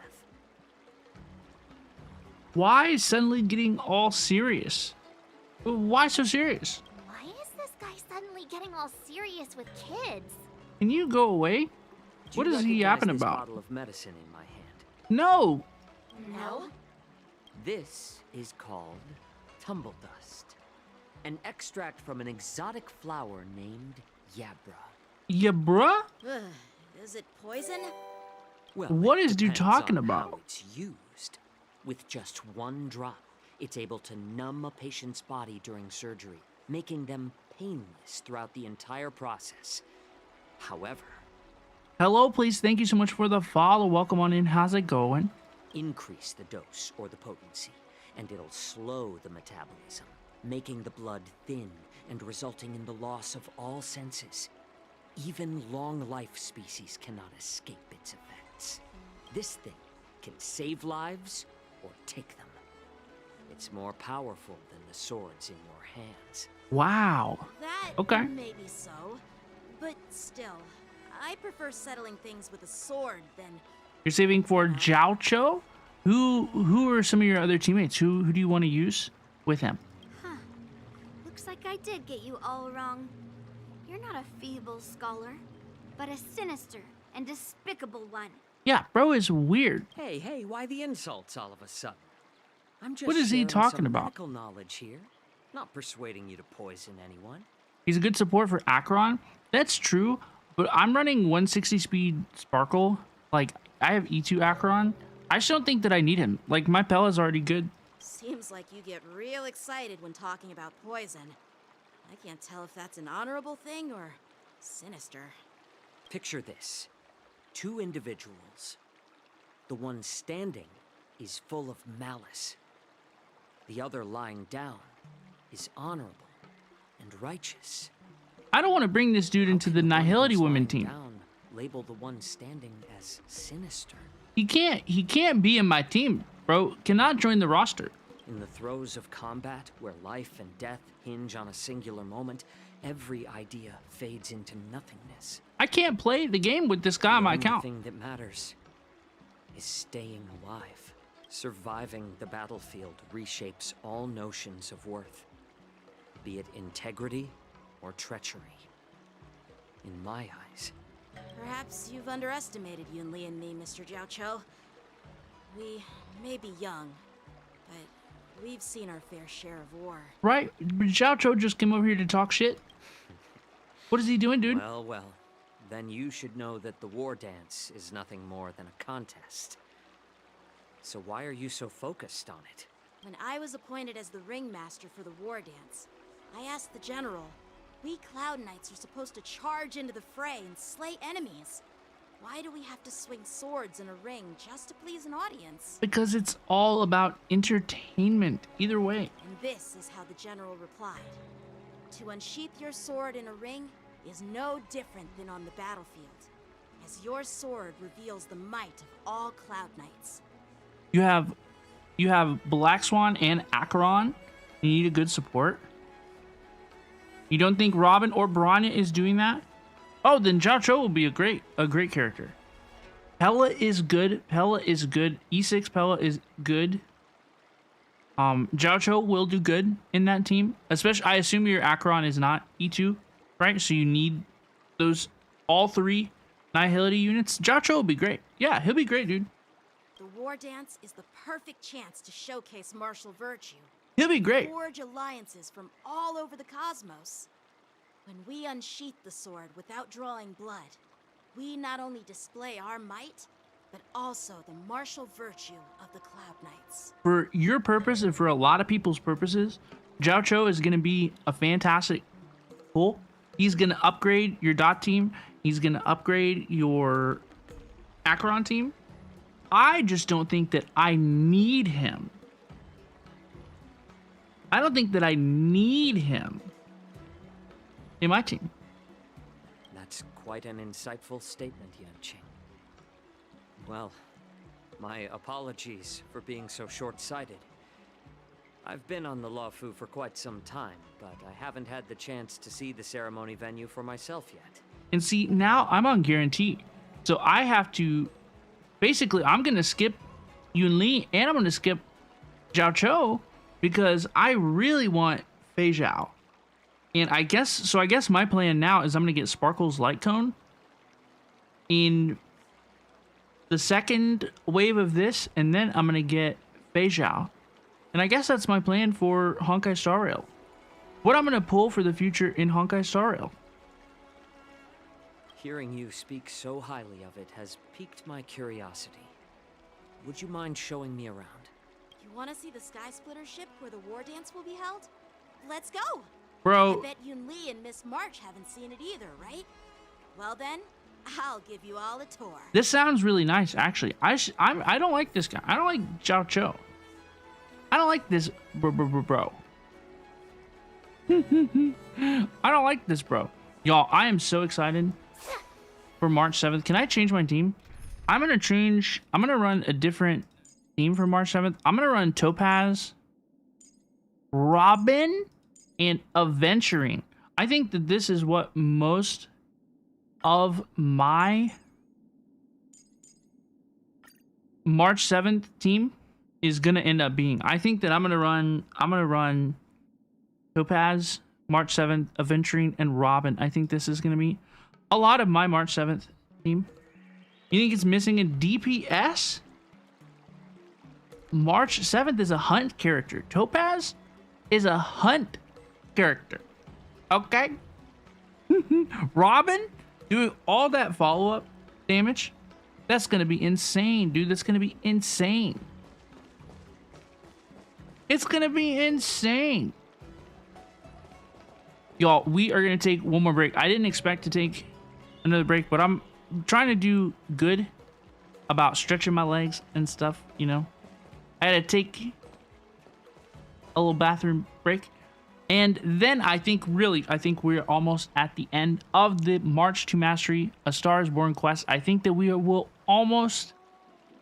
Speaker 1: Why suddenly getting all serious? Why so serious?
Speaker 2: Why is this guy suddenly getting all serious with kids?
Speaker 1: Can you go away? What is he yapping
Speaker 10: this
Speaker 1: about?
Speaker 10: bottle of medicine in my hand?
Speaker 1: No.
Speaker 17: No?
Speaker 10: This is called tumble dust, an extract from an exotic flower named Yabra.
Speaker 1: Yabra?
Speaker 15: Is it poison?
Speaker 10: Well,
Speaker 1: What
Speaker 10: it
Speaker 1: is dude
Speaker 10: depends
Speaker 1: talking
Speaker 10: on
Speaker 1: about?
Speaker 10: How it's used. With just one drop, it's able to numb a patient's body during surgery, making them painless throughout the entire process. However,
Speaker 1: Hello, please. Thank you so much for the follow. Welcome on in. How's it going?
Speaker 10: increase the dose or the potency, and it'll slow the metabolism, making the blood thin and resulting in the loss of all senses. Even long-life species cannot escape its effects. This thing can save lives or take them. It's more powerful than the swords in your hands.
Speaker 1: Wow.
Speaker 15: That
Speaker 1: Okay.
Speaker 15: may be so, but still, I prefer settling things with a sword than...
Speaker 1: You're saving for Jiaocho? Who are some of your other teammates? Who do you want to use with him?
Speaker 17: Huh. Looks like I did get you all wrong. You're not a feeble scholar, but a sinister and despicable one.
Speaker 1: Yeah, bro is weird.
Speaker 10: Hey, why the insults all of a sudden? I'm just
Speaker 1: What is he
Speaker 10: sharing
Speaker 1: talking
Speaker 10: some
Speaker 1: about?
Speaker 10: medical knowledge here, not persuading you to poison anyone.
Speaker 1: He's a good support for Acheron. That's true, but I'm running 160 speed Sparkle. Like, I have E2 Acheron. I just don't think that I need him. Like, my Pella's already good.
Speaker 15: Seems like you get real excited when talking about poison. I can't tell if that's an honorable thing or sinister.
Speaker 10: Picture this. 2 individuals. The one standing is full of malice. The other lying down is honorable and righteous.
Speaker 1: I don't want to bring this dude into the Nihility Women team.
Speaker 10: Down, label the one standing as sinister.
Speaker 1: He can't be in my team, bro. Cannot join the roster.
Speaker 10: In the throes of combat, where life and death hinge on a singular moment, every idea fades into nothingness.
Speaker 1: I can't play the game with this guy on my account.
Speaker 10: The only thing that matters is staying alive. Surviving the battlefield reshapes all notions of worth, be it integrity or treachery. In my eyes.
Speaker 15: Perhaps you've underestimated Yunli and me, Mr. Jiaocho. We may be young, but we've seen our fair share of war.
Speaker 1: Right? Jiaocho just came over here to talk shit. What is he doing, dude?
Speaker 10: Well, then you should know that the war dance is nothing more than a contest. So why are you so focused on it?
Speaker 15: When I was appointed as the ringmaster for the war dance, I asked the general, we Cloud Knights are supposed to charge into the fray and slay enemies. Why do we have to swing swords in a ring just to please an audience?
Speaker 1: Because it's all about entertainment, either way.
Speaker 15: And this is how the general replied. To unsheath your sword in a ring is no different than on the battlefield, as your sword reveals the might of all Cloud Knights.
Speaker 1: You have Black Swan and Acheron. You need a good support. You don't think Robin or Branya is doing that? Oh, then Jiaocho will be a great character. Pella is good. E6 Pella is good. Jiaocho will do good in that team. Especially, I assume your Acheron is not E2, right? So you need those all 3 Nihility units. Jiaocho will be great. Yeah, he'll be great, dude.
Speaker 15: The war dance is the perfect chance to showcase martial virtue.
Speaker 1: He'll be great.
Speaker 15: Forge alliances from all over the cosmos. When we unsheath the sword without drawing blood, we not only display our might, but also the martial virtue of the Cloud Knights.
Speaker 1: For your purpose and for a lot of people's purposes, Jiaocho is going to be a fantastic pull. He's going to upgrade your dot team. He's going to upgrade your Acheron team. I just don't think that I need him. I don't think that I need him in my team.
Speaker 10: That's quite an insightful statement, Yanqing. Well, my apologies for being so short-sighted. I've been on the Luofu for quite some time, but I haven't had the chance to see the ceremony venue for myself yet.
Speaker 1: And see, now I'm on guarantee. So I have to... Basically, I'm going to skip Yunli and I'm going to skip Jiaocho because I really want Fei Zhao. And I guess my plan now is I'm going to get Sparkle's Light Cone in the second wave of this, and then I'm going to get Fei Zhao. And I guess that's my plan for Honkai Star Rail. What I'm going to pull for the future in Honkai Star Rail.
Speaker 10: Hearing you speak so highly of it has piqued my curiosity. Would you mind showing me around?
Speaker 15: You want to see the Sky Splitter ship where the war dance will be held? Let's go!
Speaker 1: Bro.
Speaker 15: I bet Yunli and Miss March haven't seen it either, right? Well then, I'll give you all a tour.
Speaker 1: This sounds really nice, actually. I don't like this guy. I don't like Jiaocho. I don't like this bro. I don't like this bro. Y'all, I am so excited for March 7th. Can I change my team? I'm going to run a different team for March 7th. I'm going to run Topaz, Robin, and Aventuring. I think that this is what most of my March 7th team is gonna end up being. I think that I'm gonna run Topaz, March 7th, Aventurine, and Robin. I think this is gonna be a lot of my March 7th team. You think it's missing a DPS? March 7th is a hunt character. Topaz is a hunt character. Okay? Robin doing all that follow-up damage? That's gonna be insane, dude. That's gonna be insane. It's gonna be insane. Y'all, we are gonna take one more break. I didn't expect to take another break, but I'm trying to do good about stretching my legs and stuff, you know. I had to take a little bathroom break. And then I think we're almost at the end of the March to Mastery A Star is Born quest. I think that we will almost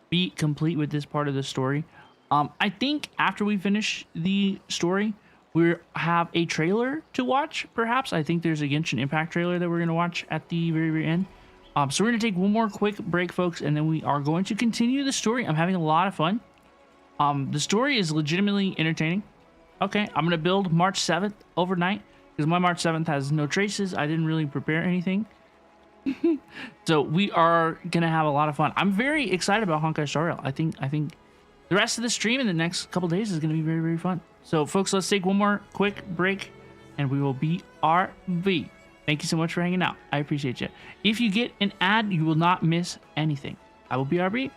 Speaker 1: be complete with this part of the story. I think after we finish the story, we have a trailer to watch, perhaps. I think there's a Genshin Impact trailer that we're going to watch at the very, very end. So we're going to take one more quick break, folks, and then we are going to continue the story. I'm having a lot of fun. The story is legitimately entertaining. Okay, I'm going to build March 7th overnight because my March 7th has no traces. I didn't really prepare anything. So we are going to have a lot of fun. I'm very excited about Honkai Star Rail. I think the rest of the stream in the next couple days is going to be very, very fun. So, folks, let's take one more quick break, and we will be RV. Thank you so much for hanging out. I appreciate you. If you get an ad, you will not miss anything. I will be RV.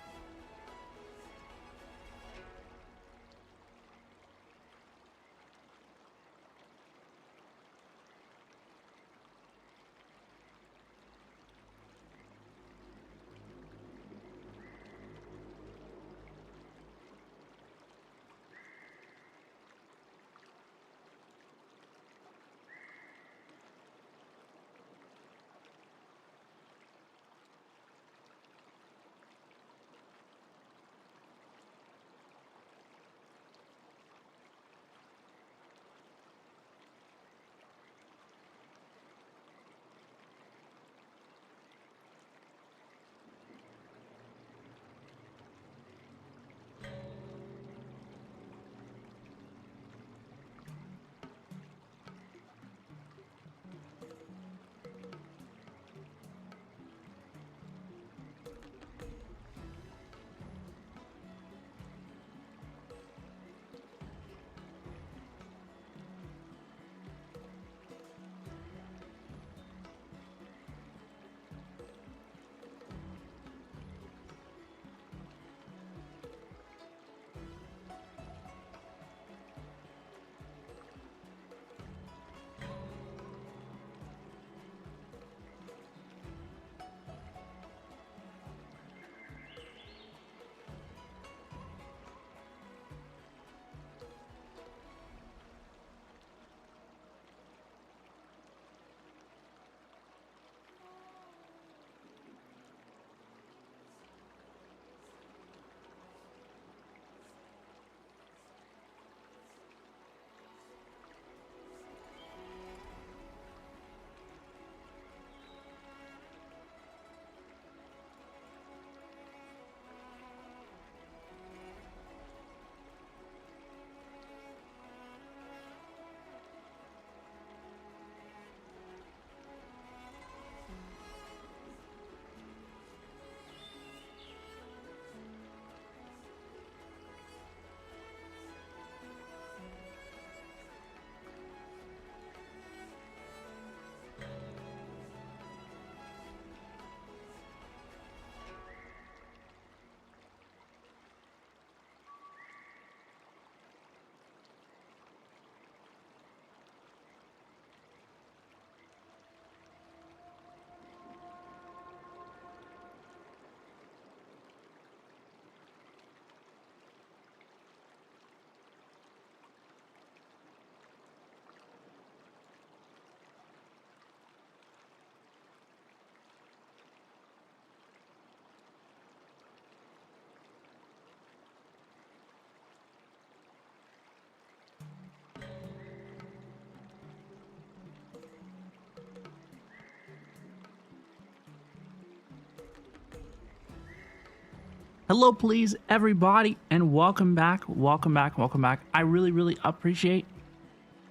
Speaker 1: Hello, please, everybody, and welcome back. Welcome back. Welcome back. I really, really appreciate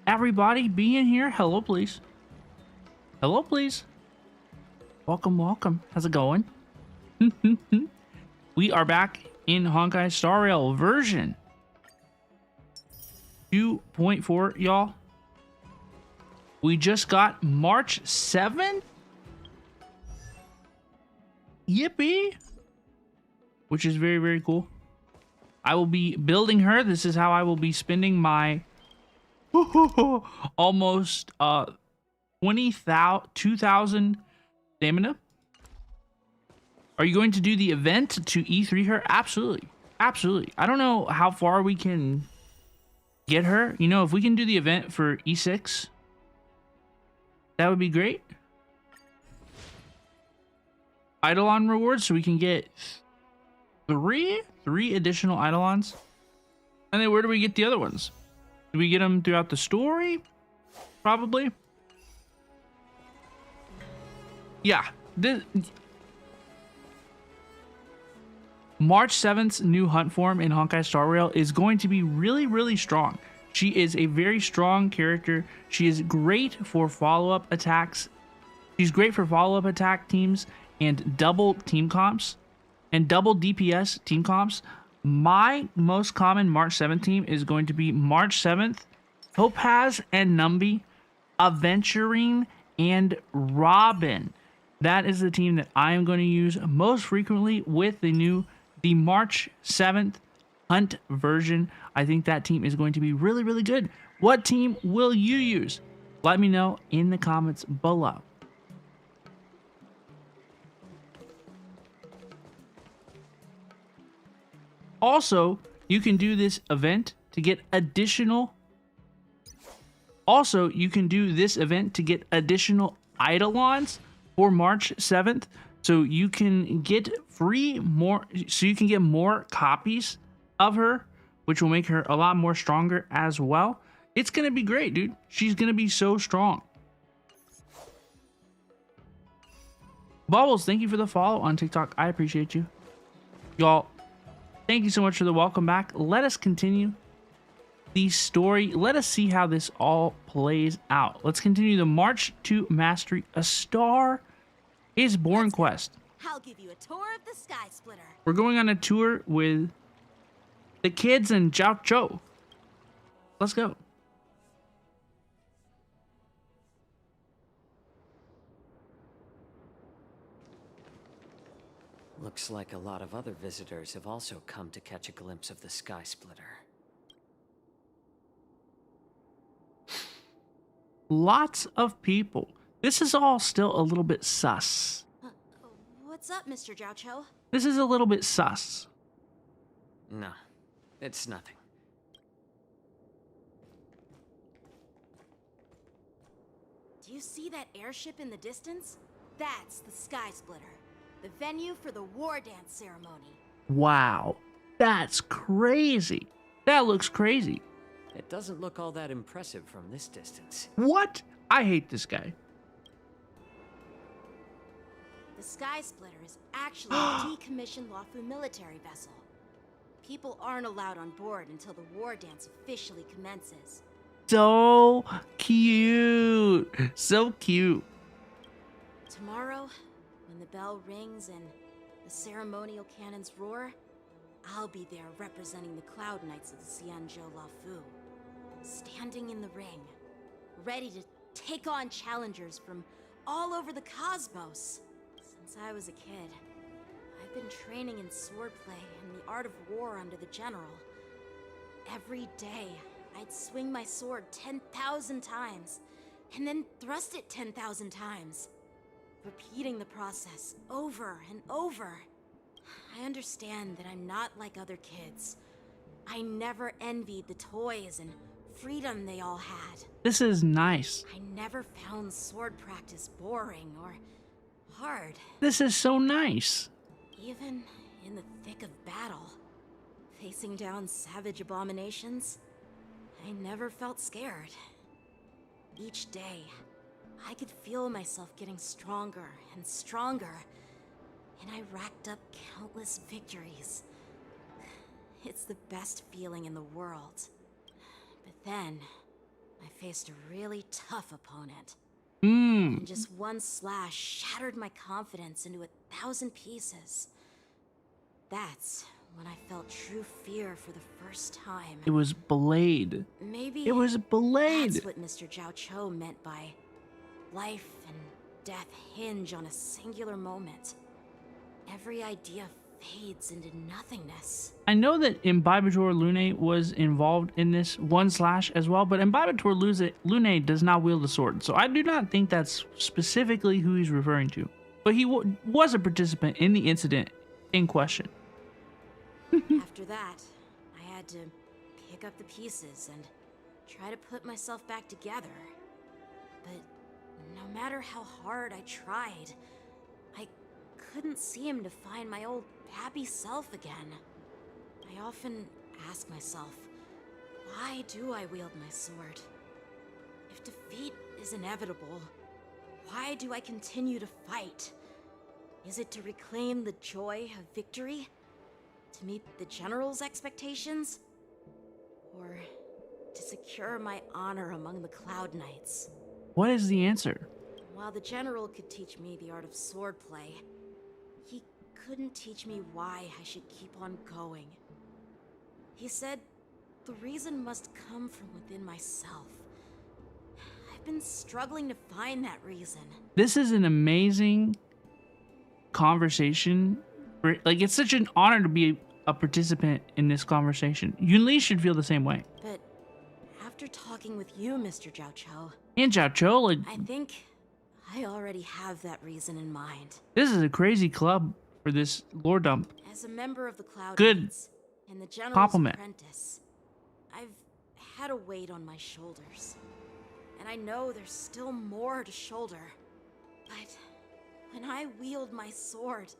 Speaker 1: everybody being here. Hello, please. Hello, please. Welcome, welcome. How's it going? We are back in Honkai Star Rail version 2.4, y'all. We just got March 7th. Yippee! Which is very, very cool. I will be building her. This is how I will be spending my almost 2,000 stamina. Are you going to do the event to E3 her? Absolutely. Absolutely. I don't know how far we can get her. You know, if we can do the event for E6, that would be great. Eidolon rewards, so we can get three additional Eidolons. And then where do we get the other ones? Do we get them throughout the story? Probably. Yeah. March 7th's new hunt form in Honkai Star Rail is going to be really, really strong. She is a very strong character. She is great for follow-up attacks. She's great for follow-up attack teams and double team comps and double DPS team comps. My most common March 7th team is going to be March 7th, Topaz and Numby, Aventurine, and Robin. That is the team that I am going to use most frequently with the March 7th hunt version. I think that team is going to be really, really good. What team will you use? Let me know in the comments below. Also, you can do this event to get additional Eidolons for March 7th. So you can get more copies of her, which will make her a lot more stronger as well. It's going to be great, dude. She's going to be so strong. Bubbles, thank you for the follow on TikTok. I appreciate you. Y'all, thank you so much for the welcome back. Let us continue the story. Let us see how this all plays out. Let's continue the March to Mastery. A Star is Born quest.
Speaker 15: I'll give you a tour of the Sky Splitter.
Speaker 1: We're going on a tour with the kids and Zhao Cho. Let's go.
Speaker 10: Looks like a lot of other visitors have also come to catch a glimpse of the Sky Splitter.
Speaker 1: Lots of people. This is all still a little bit sus.
Speaker 15: What's up, Mr. Zhao Cho?
Speaker 1: This is a little bit sus.
Speaker 10: No, it's nothing.
Speaker 15: Do you see that airship in the distance? That's the Sky Splitter, the venue for the WARDANCE ceremony.
Speaker 1: Wow, that's crazy. That looks crazy.
Speaker 10: It doesn't look all that impressive from this distance.
Speaker 1: What? I hate this guy.
Speaker 15: The Sky Splitter is actually a decommissioned Lawfu military vessel. People aren't allowed on board until the WARDANCE officially commences.
Speaker 1: So cute. So cute.
Speaker 15: Tomorrow, when the bell rings and the ceremonial cannons roar, I'll be there representing the Cloud Knights of the Xianzhou Lawfu, standing in the ring, ready to take on challengers from all over the cosmos. Since I was a kid, I've been training in swordplay and the art of war under the general. Every day, I'd swing my sword 10,000 times, and then thrust it 10,000 times, repeating the process over and over. I understand that I'm not like other kids. I never envied the toys and freedom they all had.
Speaker 1: This is nice.
Speaker 15: I never found sword practice boring or hard.
Speaker 1: This is so nice.
Speaker 15: Even in the thick of battle, facing down savage abominations, I never felt scared. Each day, I could feel myself getting stronger and stronger, and I racked up countless victories, It's the best feeling in the world. But then, I faced a really tough opponent. And just one slash shattered my confidence into 1,000 pieces. That's when I felt true fear for the first time.
Speaker 1: It was Blade.
Speaker 15: Maybe
Speaker 1: it was Blade.
Speaker 15: That's what Mr. Zhao Cho meant by life and death hinge on a singular moment. Every idea fades into nothingness.
Speaker 1: I know that Imbibitor Lune was involved in this one slash as well, but Imbibitor Lune does not wield a sword, so I do not think that's specifically who he's referring to. But he was a participant in the incident in question.
Speaker 15: After that, I had to pick up the pieces and try to put myself back together. But no matter how hard I tried, I couldn't seem to find my old happy self again. I often ask myself, why do I wield my sword? If defeat is inevitable, why do I continue to fight? Is it to reclaim the joy of victory? To meet the General's expectations? Or to secure my honor among the Cloud Knights?
Speaker 1: What is the answer?
Speaker 15: While the General could teach me the art of swordplay, he couldn't teach me why I should keep on going. He said the reason must come from within myself. I've been struggling to find that reason.
Speaker 1: This is an amazing conversation. Like, it's such an honor to be a participant in this conversation. Yunli should feel the same way.
Speaker 15: But after talking with you, Mr. Zhao Cho,
Speaker 1: And Zhao Cho, like,
Speaker 15: I think I already have that reason in mind.
Speaker 1: this is a crazy club for this lore dump.
Speaker 15: As a member of the Cloud
Speaker 1: Good
Speaker 15: Knights and the General's
Speaker 1: compliment.
Speaker 15: apprentice, I've had a weight on my shoulders. And I know there's still more to shoulder. But when I wield my sword,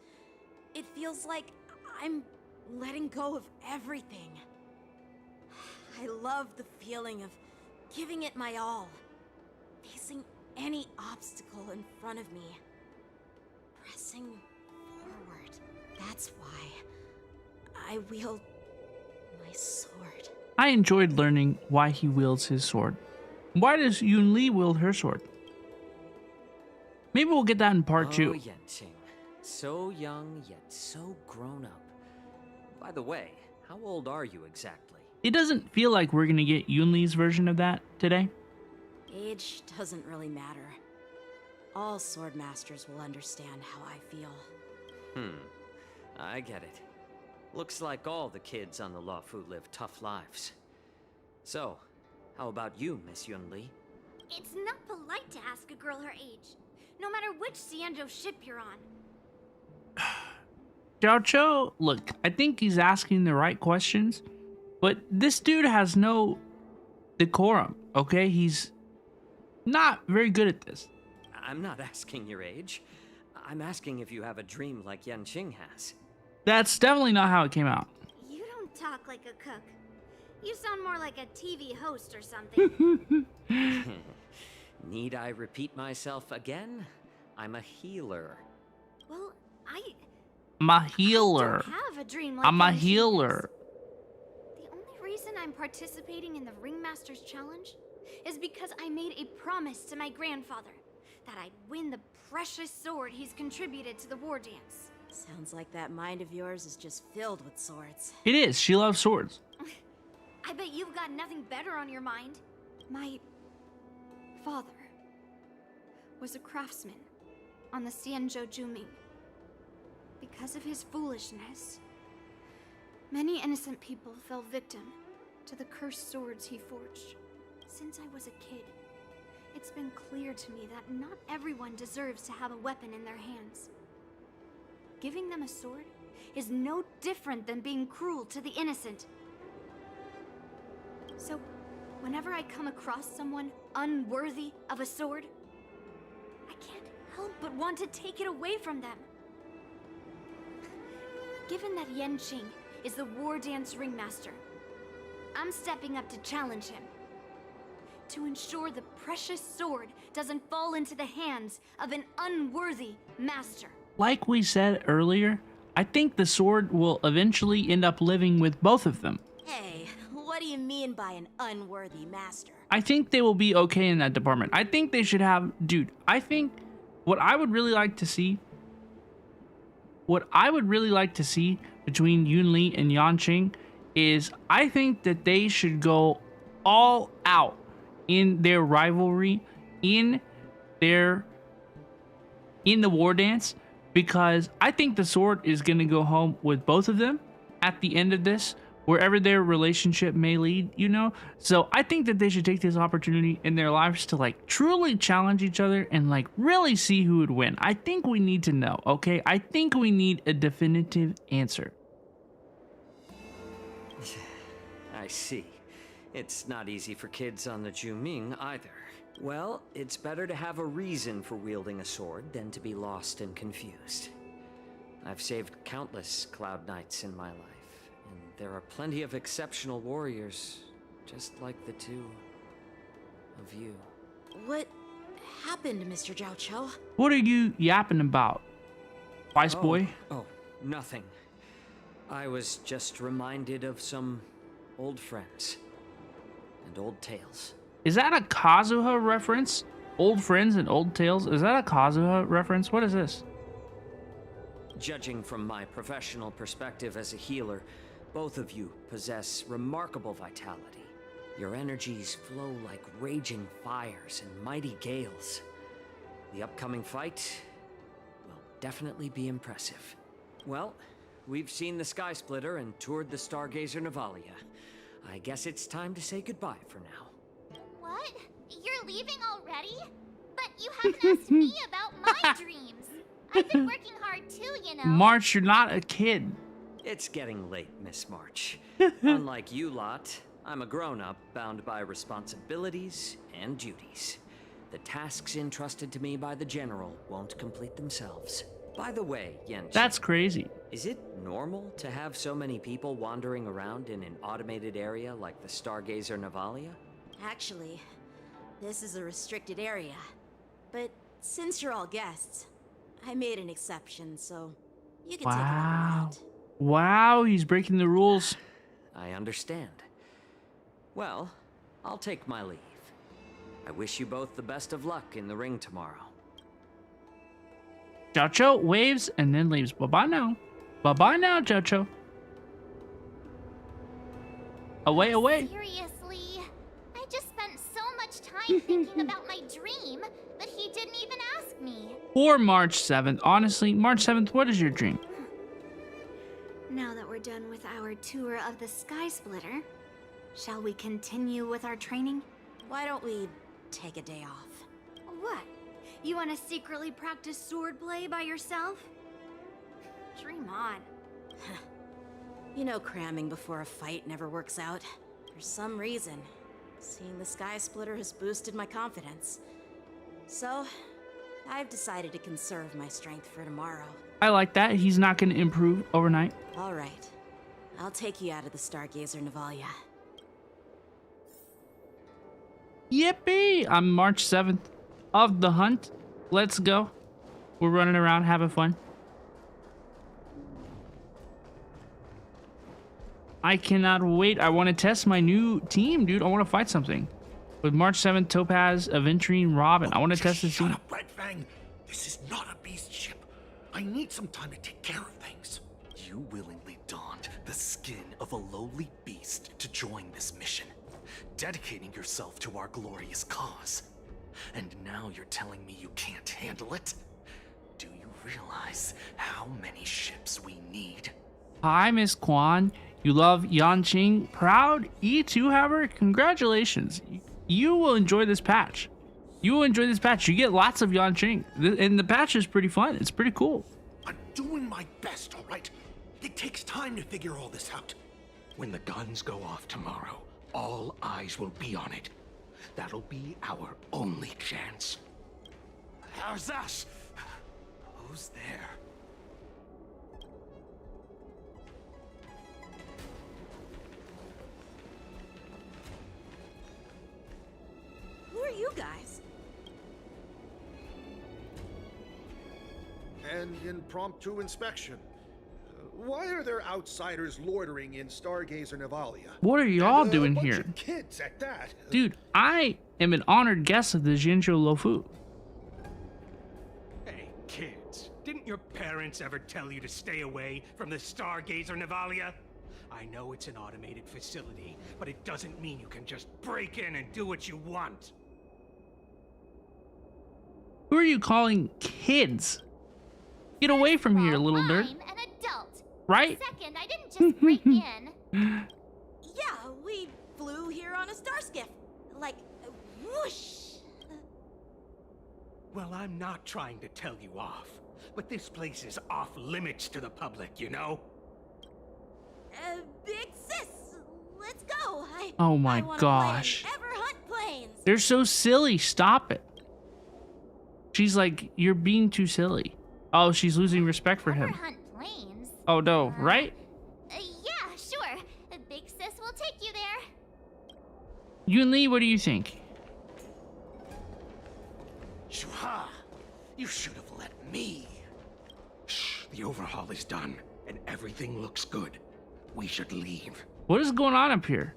Speaker 15: it feels like I'm letting go of everything. I love the feeling of giving it my all, facing any obstacle in front of me, pressing forward. That's why I wield my sword.
Speaker 1: I enjoyed learning why he wields his sword. Why does Yunli wield her sword? Maybe we'll get that in part 2.
Speaker 10: Oh, Yanqing. So young, yet so grown up. By the way, how old are you exactly?
Speaker 1: It doesn't feel like we're gonna get Yunli's version of that today.
Speaker 15: Age doesn't really matter. All sword masters will understand how I feel.
Speaker 10: I get it. Looks like all the kids on the Luofu live tough lives. So, how about you, Miss Yunli?
Speaker 17: It's not polite to ask a girl her age, no matter which Xianzhou ship you're on.
Speaker 1: Zhao Cho, look, I think he's asking the right questions, but this dude has no decorum, okay? He's not very good at this.
Speaker 10: I'm not asking your age. I'm asking if you have a dream like Yanqing has.
Speaker 1: That's definitely not how it came out.
Speaker 17: You don't talk like a cook. You sound more like a TV host or something.
Speaker 10: Need I repeat myself again? I'm a healer.
Speaker 17: Well,
Speaker 1: I'm a healer.
Speaker 17: I don't have a dream like
Speaker 1: I'm a
Speaker 17: Yanqing
Speaker 1: healer.
Speaker 17: has. The only reason I'm participating in the Ringmaster's Challenge is because I made a promise to my grandfather that I'd win the precious sword he's contributed to the war dance.
Speaker 15: Sounds like that mind of yours is just filled with swords.
Speaker 1: It is. She loves swords.
Speaker 17: I bet you've got nothing better on your mind. My father was a craftsman on the Xianzhou Juming. Because of his foolishness, many innocent people fell victim to the cursed swords he forged. Since I was a kid, it's been clear to me that not everyone deserves to have a weapon in their hands. Giving them a sword is no different than being cruel to the innocent. So, whenever I come across someone unworthy of a sword, I can't help but want to take it away from them. Given that Yanqing is the war dance ringmaster, I'm stepping up to challenge him. To ensure the precious sword doesn't fall into the hands of an unworthy master.
Speaker 1: Like we said earlier, I think the sword will eventually end up living with both of them.
Speaker 15: Hey, what do you mean by an unworthy master?
Speaker 1: I think they will be okay in that department. I think they should have, dude, I think what I would really like to see between Yunli and Yanqing is I think that they should go all out in their rivalry in the war dance, because I think the sword is going to go home with both of them at the end of this, wherever their relationship may lead, you know? So I think that they should take this opportunity in their lives to like truly challenge each other and like really see who would win. I think we need to know, okay? I think we need a definitive answer.
Speaker 10: I see. It's not easy for kids on the Juming either. Well, it's better to have a reason for wielding a sword than to be lost and confused. I've saved countless Cloud Knights in my life, and there are plenty of exceptional warriors, just like the two of you.
Speaker 15: What happened, Mr. Zhao Cho?
Speaker 1: What are you yapping about, Wise boy?
Speaker 10: Oh, nothing. I was just reminded of some old friends and old tales.
Speaker 1: Is that a Kazuha reference? Old friends and old tales? Is that a Kazuha reference? What is this?
Speaker 10: Judging from my professional perspective as a healer, both of you possess remarkable vitality. Your energies flow like raging fires and mighty gales. The upcoming fight will definitely be impressive. Well, we've seen the Sky Splitter and toured the Stargazer Navalia. I guess it's time to say goodbye for now.
Speaker 2: What? You're leaving already? But you haven't asked me about my dreams. I've been working hard too, you know.
Speaker 1: March, you're not a kid.
Speaker 10: It's getting late, Miss March. Unlike you lot, I'm a grown-up bound by responsibilities and duties. The tasks entrusted to me by the General won't complete themselves. By the way, Yen,
Speaker 1: that's crazy.
Speaker 10: Is it normal to have so many people wandering around in an automated area like the Stargazer Navalia?
Speaker 15: Actually, this is a restricted area. But since you're all guests, I made an exception, so you can take it out.
Speaker 1: Wow, he's breaking the rules.
Speaker 10: I understand. Well, I'll take my leave. I wish you both the best of luck in the ring tomorrow.
Speaker 1: Zhao Cho waves and then leaves. Bye-bye now. Bye-bye now, Zhao Cho. Away, away.
Speaker 2: Seriously, I just spent so much time thinking about my dream, but he didn't even ask me.
Speaker 1: Poor March 7th. Honestly, March 7th, what is your dream?
Speaker 17: Now that we're done with our tour of the Sky Splitter, shall we continue with our training?
Speaker 15: Why don't we take a day off?
Speaker 17: What? You want to secretly practice swordplay by yourself? Dream on.
Speaker 15: You know, cramming before a fight never works out. For some reason, seeing the Sky Splitter has boosted my confidence. So, I've decided to conserve my strength for tomorrow.
Speaker 1: I like that. He's not going to improve overnight.
Speaker 15: All right. I'll take you out of the Stargazer Navalia.
Speaker 1: Yippee! I'm March 7th. Of the hunt. Let's go. We're running around having fun. I cannot wait. I want to test my new team, dude. I want to fight something. With March 7th, Topaz, Aventurine, Robin. I want to test this team.
Speaker 7: Shut up, Red Fang. This is not a beast ship. I need some time to take care of things.
Speaker 13: You willingly donned the skin of a lowly beast to join this mission, dedicating yourself to our glorious cause. And now you're telling me you can't handle it? Do you realize how many ships we need?
Speaker 1: Hi, Miss Quan. You love Yanqing. Proud E2 haver? Congratulations. You will enjoy this patch. You will enjoy this patch. You get lots of Yanqing. And the patch is pretty fun. It's pretty cool.
Speaker 7: I'm doing my best, all right? It takes time to figure all this out. When the guns go off tomorrow, all eyes will be on it. That'll be our only chance. How's that? Who's there?
Speaker 15: Who are you guys?
Speaker 22: An impromptu inspection.
Speaker 14: Why are there outsiders loitering in Stargazer Navalia?
Speaker 1: What are y'all doing
Speaker 14: bunch
Speaker 1: here?
Speaker 14: Of kids at that.
Speaker 1: Dude, I am an honored guest of the Jinjo Lofu.
Speaker 7: Hey, kids. Didn't your parents ever tell you to stay away from the Stargazer Navalia? I know it's an automated facility, but it doesn't mean you can just break in and do what you want.
Speaker 1: Who are you calling kids? Get away from here, little nerd.
Speaker 2: I'm an adult.
Speaker 1: Right?
Speaker 2: Second, I didn't just break in.
Speaker 15: Yeah, we flew here on a star skiff. Like, whoosh.
Speaker 7: Well, I'm not trying to tell you off, but this place is off limits to the public, you know?
Speaker 15: Big sis, let's go.
Speaker 1: Oh my
Speaker 15: I wanna
Speaker 1: gosh.
Speaker 15: play and ever hunt planes.
Speaker 1: They're so silly. Stop it. She's like, you're being too silly. Oh, she's losing respect for him.
Speaker 2: Hunt planes.
Speaker 1: Oh no, right?
Speaker 2: Yeah, sure. Big sis will take you there.
Speaker 1: Yunli, what do you think?
Speaker 7: Shuha! You should have let me. Shh, the overhaul is done, and everything looks good. We should leave.
Speaker 1: What is going on up here?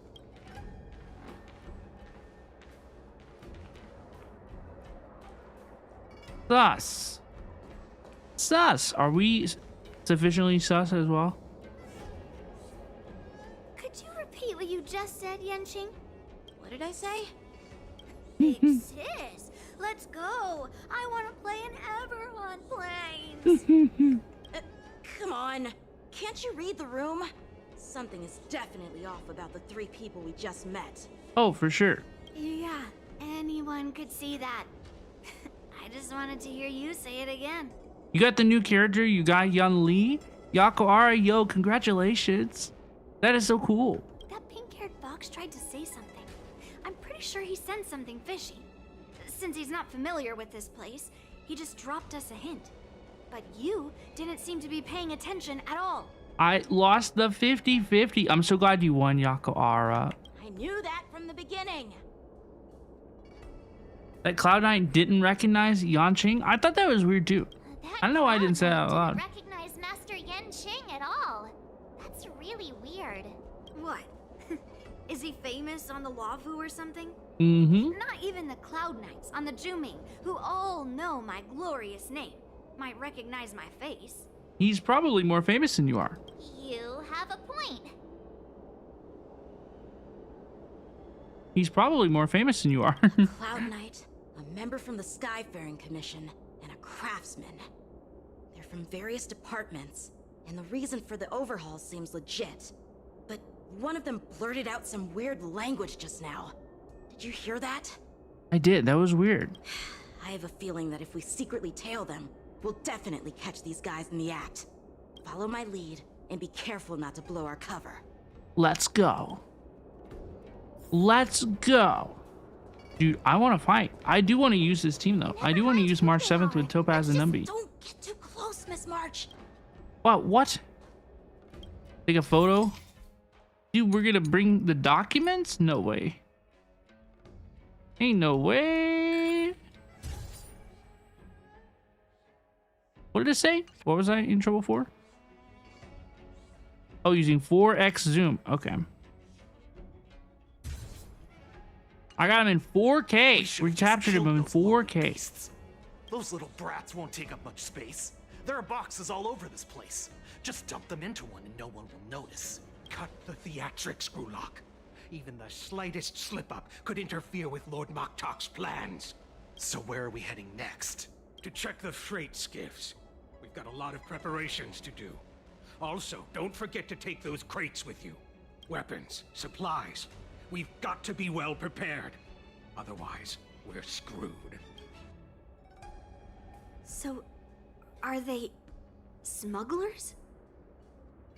Speaker 1: Sus. Are we sufficiently sus as well?
Speaker 17: Could you repeat what you just said, Yanqing?
Speaker 15: What did I say?
Speaker 17: Big sis, let's go. I want to play in ever on planes.
Speaker 15: Come on. Can't you read the room? Something is definitely off about the 3 people we just met.
Speaker 1: Oh, for sure.
Speaker 17: Yeah, anyone could see that. I just wanted to hear you say it again.
Speaker 1: You got the new character. You got Yunli. Yakoara, yo, congratulations. That is so cool.
Speaker 17: That pink-haired fox tried to say something. I'm pretty sure he sensed something fishy. Since he's not familiar with this place, he just dropped us a hint. But you didn't seem to be paying attention at all.
Speaker 1: I lost the 50-50. I'm so glad you won, Yakoara.
Speaker 15: I knew that from the beginning.
Speaker 1: That Cloud9 didn't recognize Yanqing. I thought that was weird too. I don't know why I didn't say that out loud.
Speaker 2: Recognize Master Yanqing at all. That's really weird.
Speaker 17: What? Is he famous on the Lavu or something?
Speaker 1: Mm-hmm.
Speaker 17: Not even the Cloud Knights on the Juming, who all know my glorious name, might recognize my face.
Speaker 1: He's probably more famous than you are.
Speaker 2: You have a point.
Speaker 1: He's probably more famous than you are.
Speaker 15: Cloud Knight, a member from the Skyfaring Commission, and a craftsman. They're from various departments, and the reason for the overhaul seems legit. But one of them blurted out some weird language just now. Did you hear that?
Speaker 1: I did. That was weird.
Speaker 15: I have a feeling that if we secretly tail them, we'll definitely catch these guys in the act. Follow my lead, and be careful not to blow our cover.
Speaker 1: Let's go. Let's go. Dude, I want to fight. I do want to use this team, though. I do want to use March 7th with Topaz and Numby.
Speaker 15: Don't get too close, Miss March.
Speaker 1: Wow, what? Take a photo? Dude, we're gonna bring the documents? No way. Ain't no way. What did it say? What was I in trouble for? Oh, using 4x zoom. Okay. I got him in 4K. We captured him in 4K.
Speaker 13: Those little brats won't take up much space. There are boxes all over this place. Just dump them into one and no one will notice.
Speaker 7: Cut the theatrics, Grulok. Even the slightest slip-up could interfere with Lord Moktok's plans.
Speaker 13: So where are we heading next?
Speaker 7: To check the freight skiffs. We've got a lot of preparations to do. Also, don't forget to take those crates with you. Weapons, supplies. We've got to be well prepared. Otherwise, we're screwed.
Speaker 17: So, are they smugglers?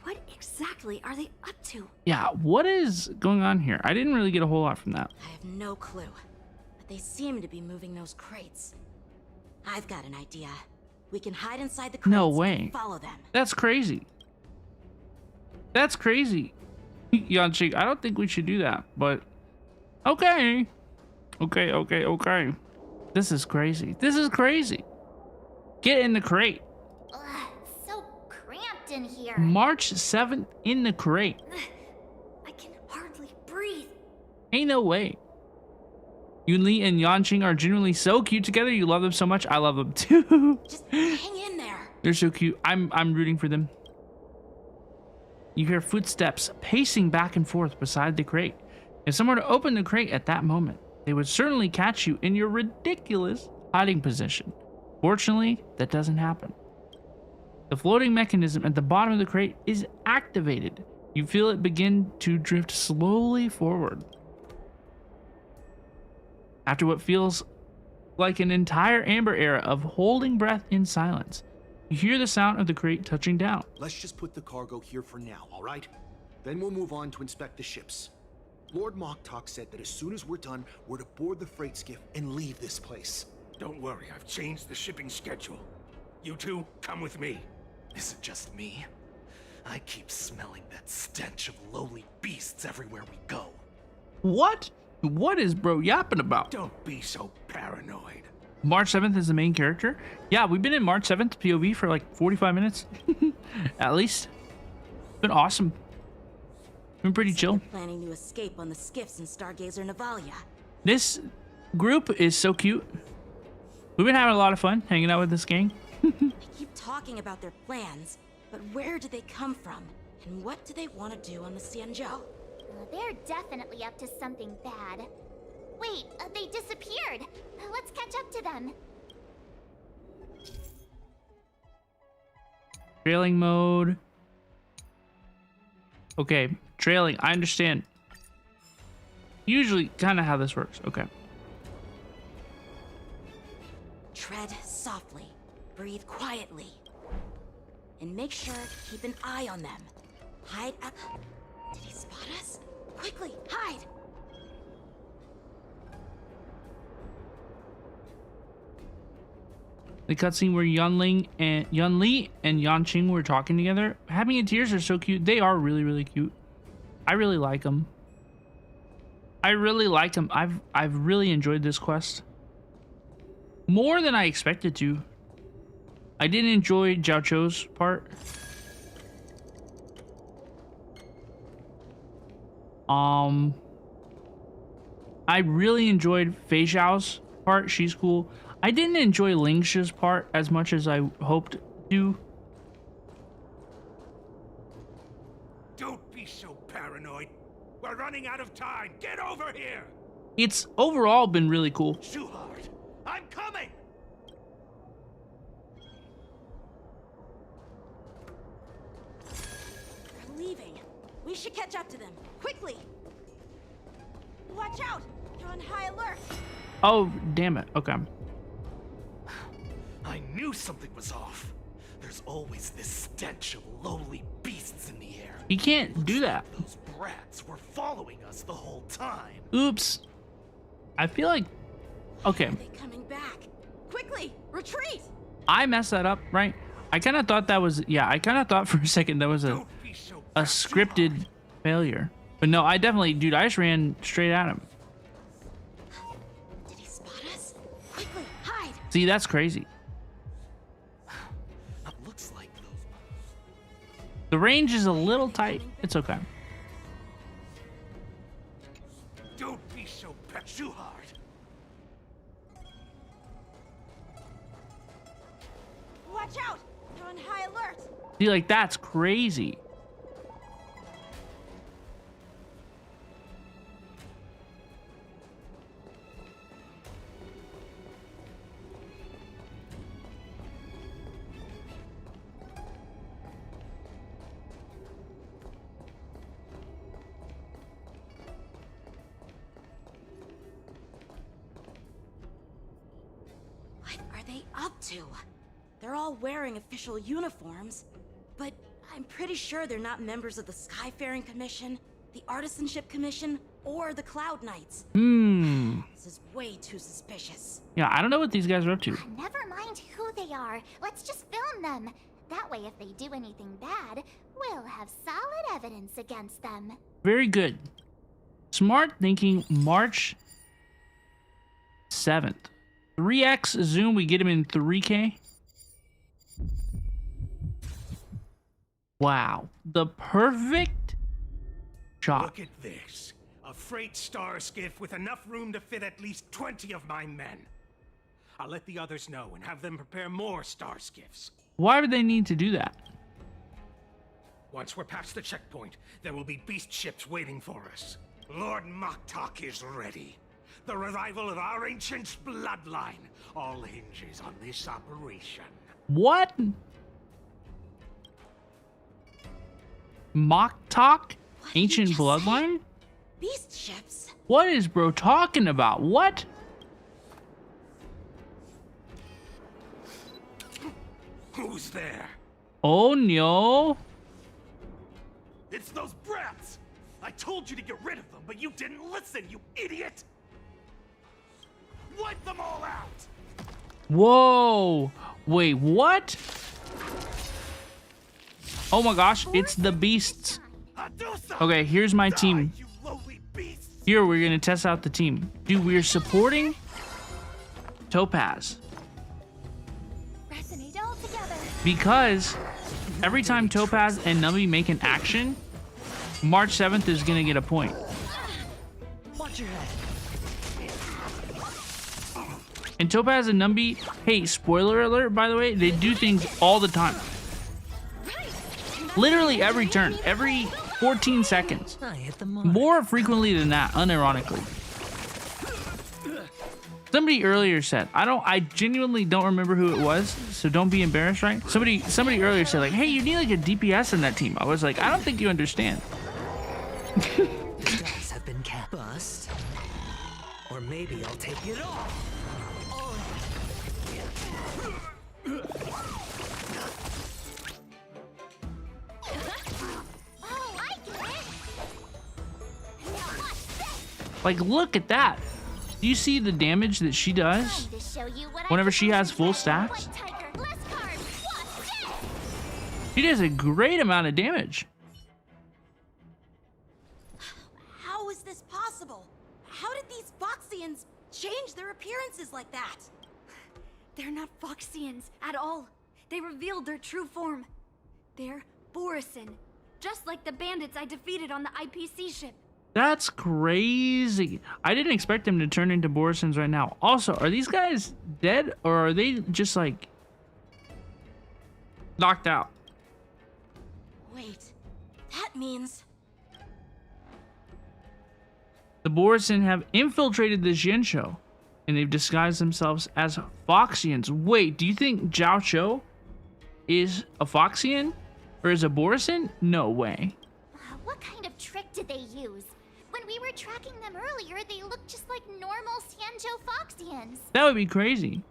Speaker 17: What exactly are they up to?
Speaker 1: Yeah, what is going on here? I didn't really get a whole lot from that.
Speaker 15: I have no clue, but they seem to be moving those crates. I've got an idea. We can hide inside the crates
Speaker 1: No way.
Speaker 15: and follow them.
Speaker 1: That's crazy. That's crazy. Yanqing, I don't think we should do that, but okay. Okay. This is crazy. This is crazy. Get in the crate.
Speaker 2: Ugh, so cramped trapped in here.
Speaker 1: March 7th in the crate.
Speaker 17: I can hardly breathe.
Speaker 1: Ain't no way. Yunli and Yanqing are genuinely so cute together. You love them so much. I love them too.
Speaker 15: Just hang in there.
Speaker 1: They're so cute. I'm rooting for them. You hear footsteps pacing back and forth beside the crate. If someone were to open the crate at that moment, they would certainly catch you in your ridiculous hiding position. Fortunately, that doesn't happen. The floating mechanism at the bottom of the crate is activated. You feel it begin to drift slowly forward. After what feels like an entire Amber era of holding breath in silence, you hear the sound of the crate touching down.
Speaker 14: Let's just put the cargo here for now, all right? Then we'll move on to inspect the ships. Lord Moktok said that as soon as we're done, we're to board the freight skiff and leave this place.
Speaker 7: Don't worry, I've changed the shipping schedule. You two, come with me. Is it just me? I keep smelling that stench of lowly beasts everywhere we go.
Speaker 1: What? What is bro yapping about?
Speaker 7: Don't be so paranoid.
Speaker 1: March 7th is the main character. Yeah, we've been in March 7th POV for like 45 minutes. At least. Been awesome. Been pretty chill.
Speaker 15: Planning to escape on the skiffs in Stargazer Navalia.
Speaker 1: This group is so cute. We've been having a lot of fun hanging out with this gang.
Speaker 15: They keep talking about their plans, but where do they come from? And what do they want to do on the Xianzhou?
Speaker 2: They're definitely up to something bad. Wait, they disappeared. Let's catch up to them.
Speaker 1: Trailing mode. Okay, trailing. I understand. Usually kind of how this works. Okay.
Speaker 15: Tread softly. Breathe quietly. And make sure to keep an eye on them. Hide up. Did he spot us? Quickly, hide!
Speaker 1: The cutscene where Yunli and Yanqing were talking together. Happy and Tears are so cute. They are really, really cute. I really like them. I really like them. I've really enjoyed this quest. More than I expected to. I didn't enjoy Zhao Chou's part. I really enjoyed Fei Zhao's part. She's cool. I didn't enjoy Lingsha's part as much as I hoped to.
Speaker 7: Don't be so paranoid. We're running out of time. Get over here.
Speaker 1: It's overall been really cool.
Speaker 7: Shuhard, I'm coming.
Speaker 15: They're leaving. We should catch up to them. Quickly. Watch out. You're on high alert.
Speaker 1: Oh, damn it. Okay.
Speaker 7: I knew something was off. There's always this stench of lowly beasts in the air.
Speaker 1: You can't do that.
Speaker 7: Those brats were following us the whole time.
Speaker 1: Oops. I feel like... Okay.
Speaker 15: Are they coming back? Quickly, retreat!
Speaker 1: I messed that up, right? I kind of thought that was... Yeah, I kind of thought for a second that was a scripted failure. But no, I definitely... Dude, I just ran straight at him.
Speaker 15: Did he spot us? Quickly, hide!
Speaker 1: See, that's crazy.
Speaker 7: Looks like those...
Speaker 1: The range is a little tight. It's okay.
Speaker 7: Don't be so Shuhard.
Speaker 15: Watch out! You're on high alert!
Speaker 1: See, like, that's crazy.
Speaker 15: What are they up to? They're all wearing official uniforms, but I'm pretty sure they're not members of the Skyfaring Commission, the Artisanship Commission, or the Cloud Knights. This is way too suspicious.
Speaker 1: Yeah, I don't know what these guys are up to.
Speaker 2: Never mind who they are. Let's just film them. That way, if they do anything bad, we'll have solid evidence against them.
Speaker 1: Very good. Smart thinking. March 7th. 3x zoom. We get him in 3K. Wow, the perfect shot.
Speaker 7: Look at this. A freight star skiff with enough room to fit at least 20 of my men. I'll let the others know and have them prepare more star skiffs.
Speaker 1: Why would they need to do that?
Speaker 7: Once we're past the checkpoint, there will be beast ships waiting for us. Lord Moktok is ready. The revival of our ancient bloodline all hinges on this operation.
Speaker 1: What? Moktok? Ancient bloodline?
Speaker 15: Beast ships?
Speaker 1: What is bro talking about? What?
Speaker 7: Who's there?
Speaker 1: Oh no.
Speaker 7: It's those brats! I told you to get rid of them, but you didn't listen, you idiot! Wipe them all out!
Speaker 1: Whoa. Wait, what? Oh my gosh, it's the beasts. Okay, here's my team. Here, we're gonna test out the team. Dude, we're supporting Topaz.
Speaker 6: Resonate all together.
Speaker 1: Because every time Topaz and Numby make an action, March 7th is gonna get a point.
Speaker 3: Watch your head.
Speaker 1: And Topaz and Numby, hey, spoiler alert, by the way, they do things all the time. Literally every turn, every 14 seconds.
Speaker 3: I hit the mark.
Speaker 1: More frequently than that, unironically. Somebody earlier said, I genuinely don't remember who it was, so don't be embarrassed, right? Somebody earlier said like, hey, you need like a DPS in that team. I was like, I don't think you understand.
Speaker 3: Dice have been cast. Bust. Or maybe I'll take it off.
Speaker 1: Like, look at that. Do you see the damage that she does whenever she has full stacks? She does a great amount of damage.
Speaker 15: How is this possible? How did these Foxians change their appearances like that?
Speaker 17: They're not Foxians at all. They revealed their true form. They're Borisin, just like the bandits I defeated on the IPC ship.
Speaker 1: That's crazy. I didn't expect them to turn into Borisons right now. Also, are these guys dead or are they just like knocked out?
Speaker 15: Wait, that means...
Speaker 1: The Borison have infiltrated the Jinsho and they've disguised themselves as Foxians. Wait, do you think Zhao Cho is a Foxian or is a Borison? No way.
Speaker 2: What kind of trick did they use? When we were tracking them earlier, they looked just like normal Xianzhou Foxians.
Speaker 1: That would be crazy.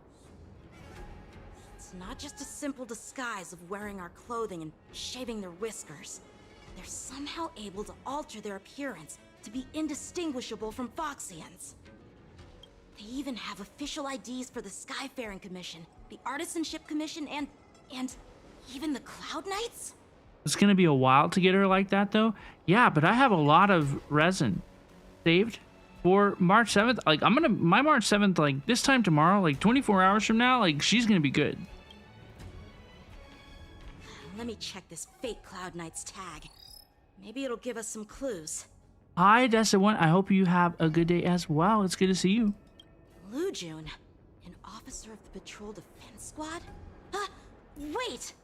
Speaker 15: It's not just a simple disguise of wearing our clothing and shaving their whiskers. They're somehow able to alter their appearance to be indistinguishable from Foxians. They even have official IDs for the Skyfaring Commission, the Artisanship Commission, and even the Cloud Knights?
Speaker 1: It's gonna be a while to get her like that though. Yeah, but I have a lot of resin saved for March 7th. Like my March 7th, like this time tomorrow, like 24 hours from now, like she's gonna be good.
Speaker 15: Let me check this fake Cloud Knight's tag. Maybe it'll give us some clues.
Speaker 1: Hi, Dessa1. I hope you have a good day as well. It's good to see you.
Speaker 15: Lu Jun, an officer of the Patrol Defense Squad? Wait!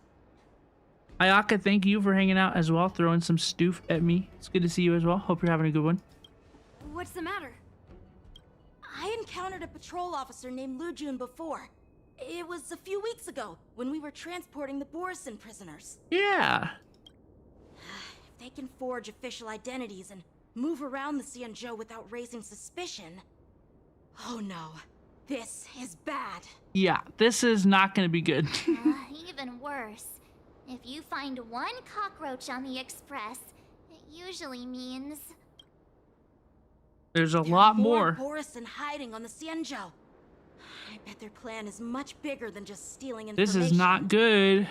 Speaker 1: Ayaka, thank you for hanging out as well, throwing some stoof at me. It's good to see you as well. Hope you're having a good one.
Speaker 17: What's the matter?
Speaker 15: I encountered a patrol officer named Lu Jun before. It was a few weeks ago when we were transporting the Borison prisoners.
Speaker 1: Yeah.
Speaker 15: If they can forge official identities and move around the Xianzhou without raising suspicion... Oh no, this is bad.
Speaker 1: Yeah, this is not going to be good.
Speaker 2: Even worse. If you find one cockroach on the Express, it usually means...
Speaker 1: There's a lot more.
Speaker 15: Borison hiding on the Xianzhou. I bet their plan is much bigger than just stealing information.
Speaker 1: This is not good.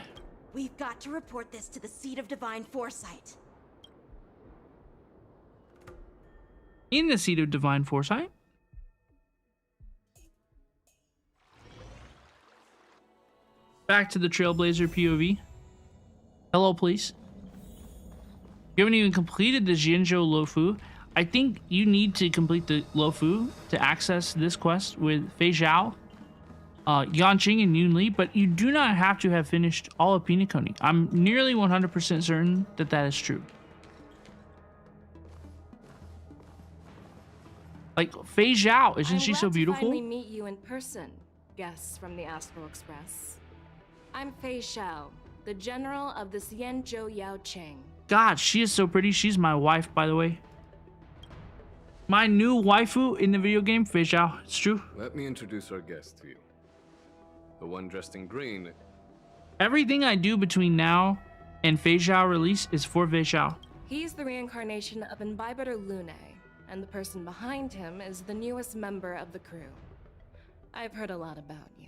Speaker 15: We've got to report this to the Seat of Divine Foresight.
Speaker 1: In the Seat of Divine Foresight? Back to the Trailblazer POV. Hello, please. You haven't even completed the Jianzhou Luofu. I think you need to complete the Luofu to access this quest with Fei Zhao, Yanqing, and Yunli, but you do not have to have finished all of Pinakoni. I'm nearly 100% certain that that is true. Like, Fei Zhao, isn't she so beautiful?
Speaker 11: I'm glad to finally meet you in person, guests from the Astral Express. I'm Fei Zhao, the general of the Xianzhou Yaoqing.
Speaker 1: God, she is so pretty. She's my wife, by the way. My new waifu in the video game, Fei Zhao. It's true.
Speaker 4: Let me introduce our guest to you. The one dressed in green.
Speaker 1: Everything I do between now and Fei Zhao release is for Fei Zhao.
Speaker 11: He's the reincarnation of Imbibitor Lune, and the person behind him is the newest member of the crew. I've heard a lot about you.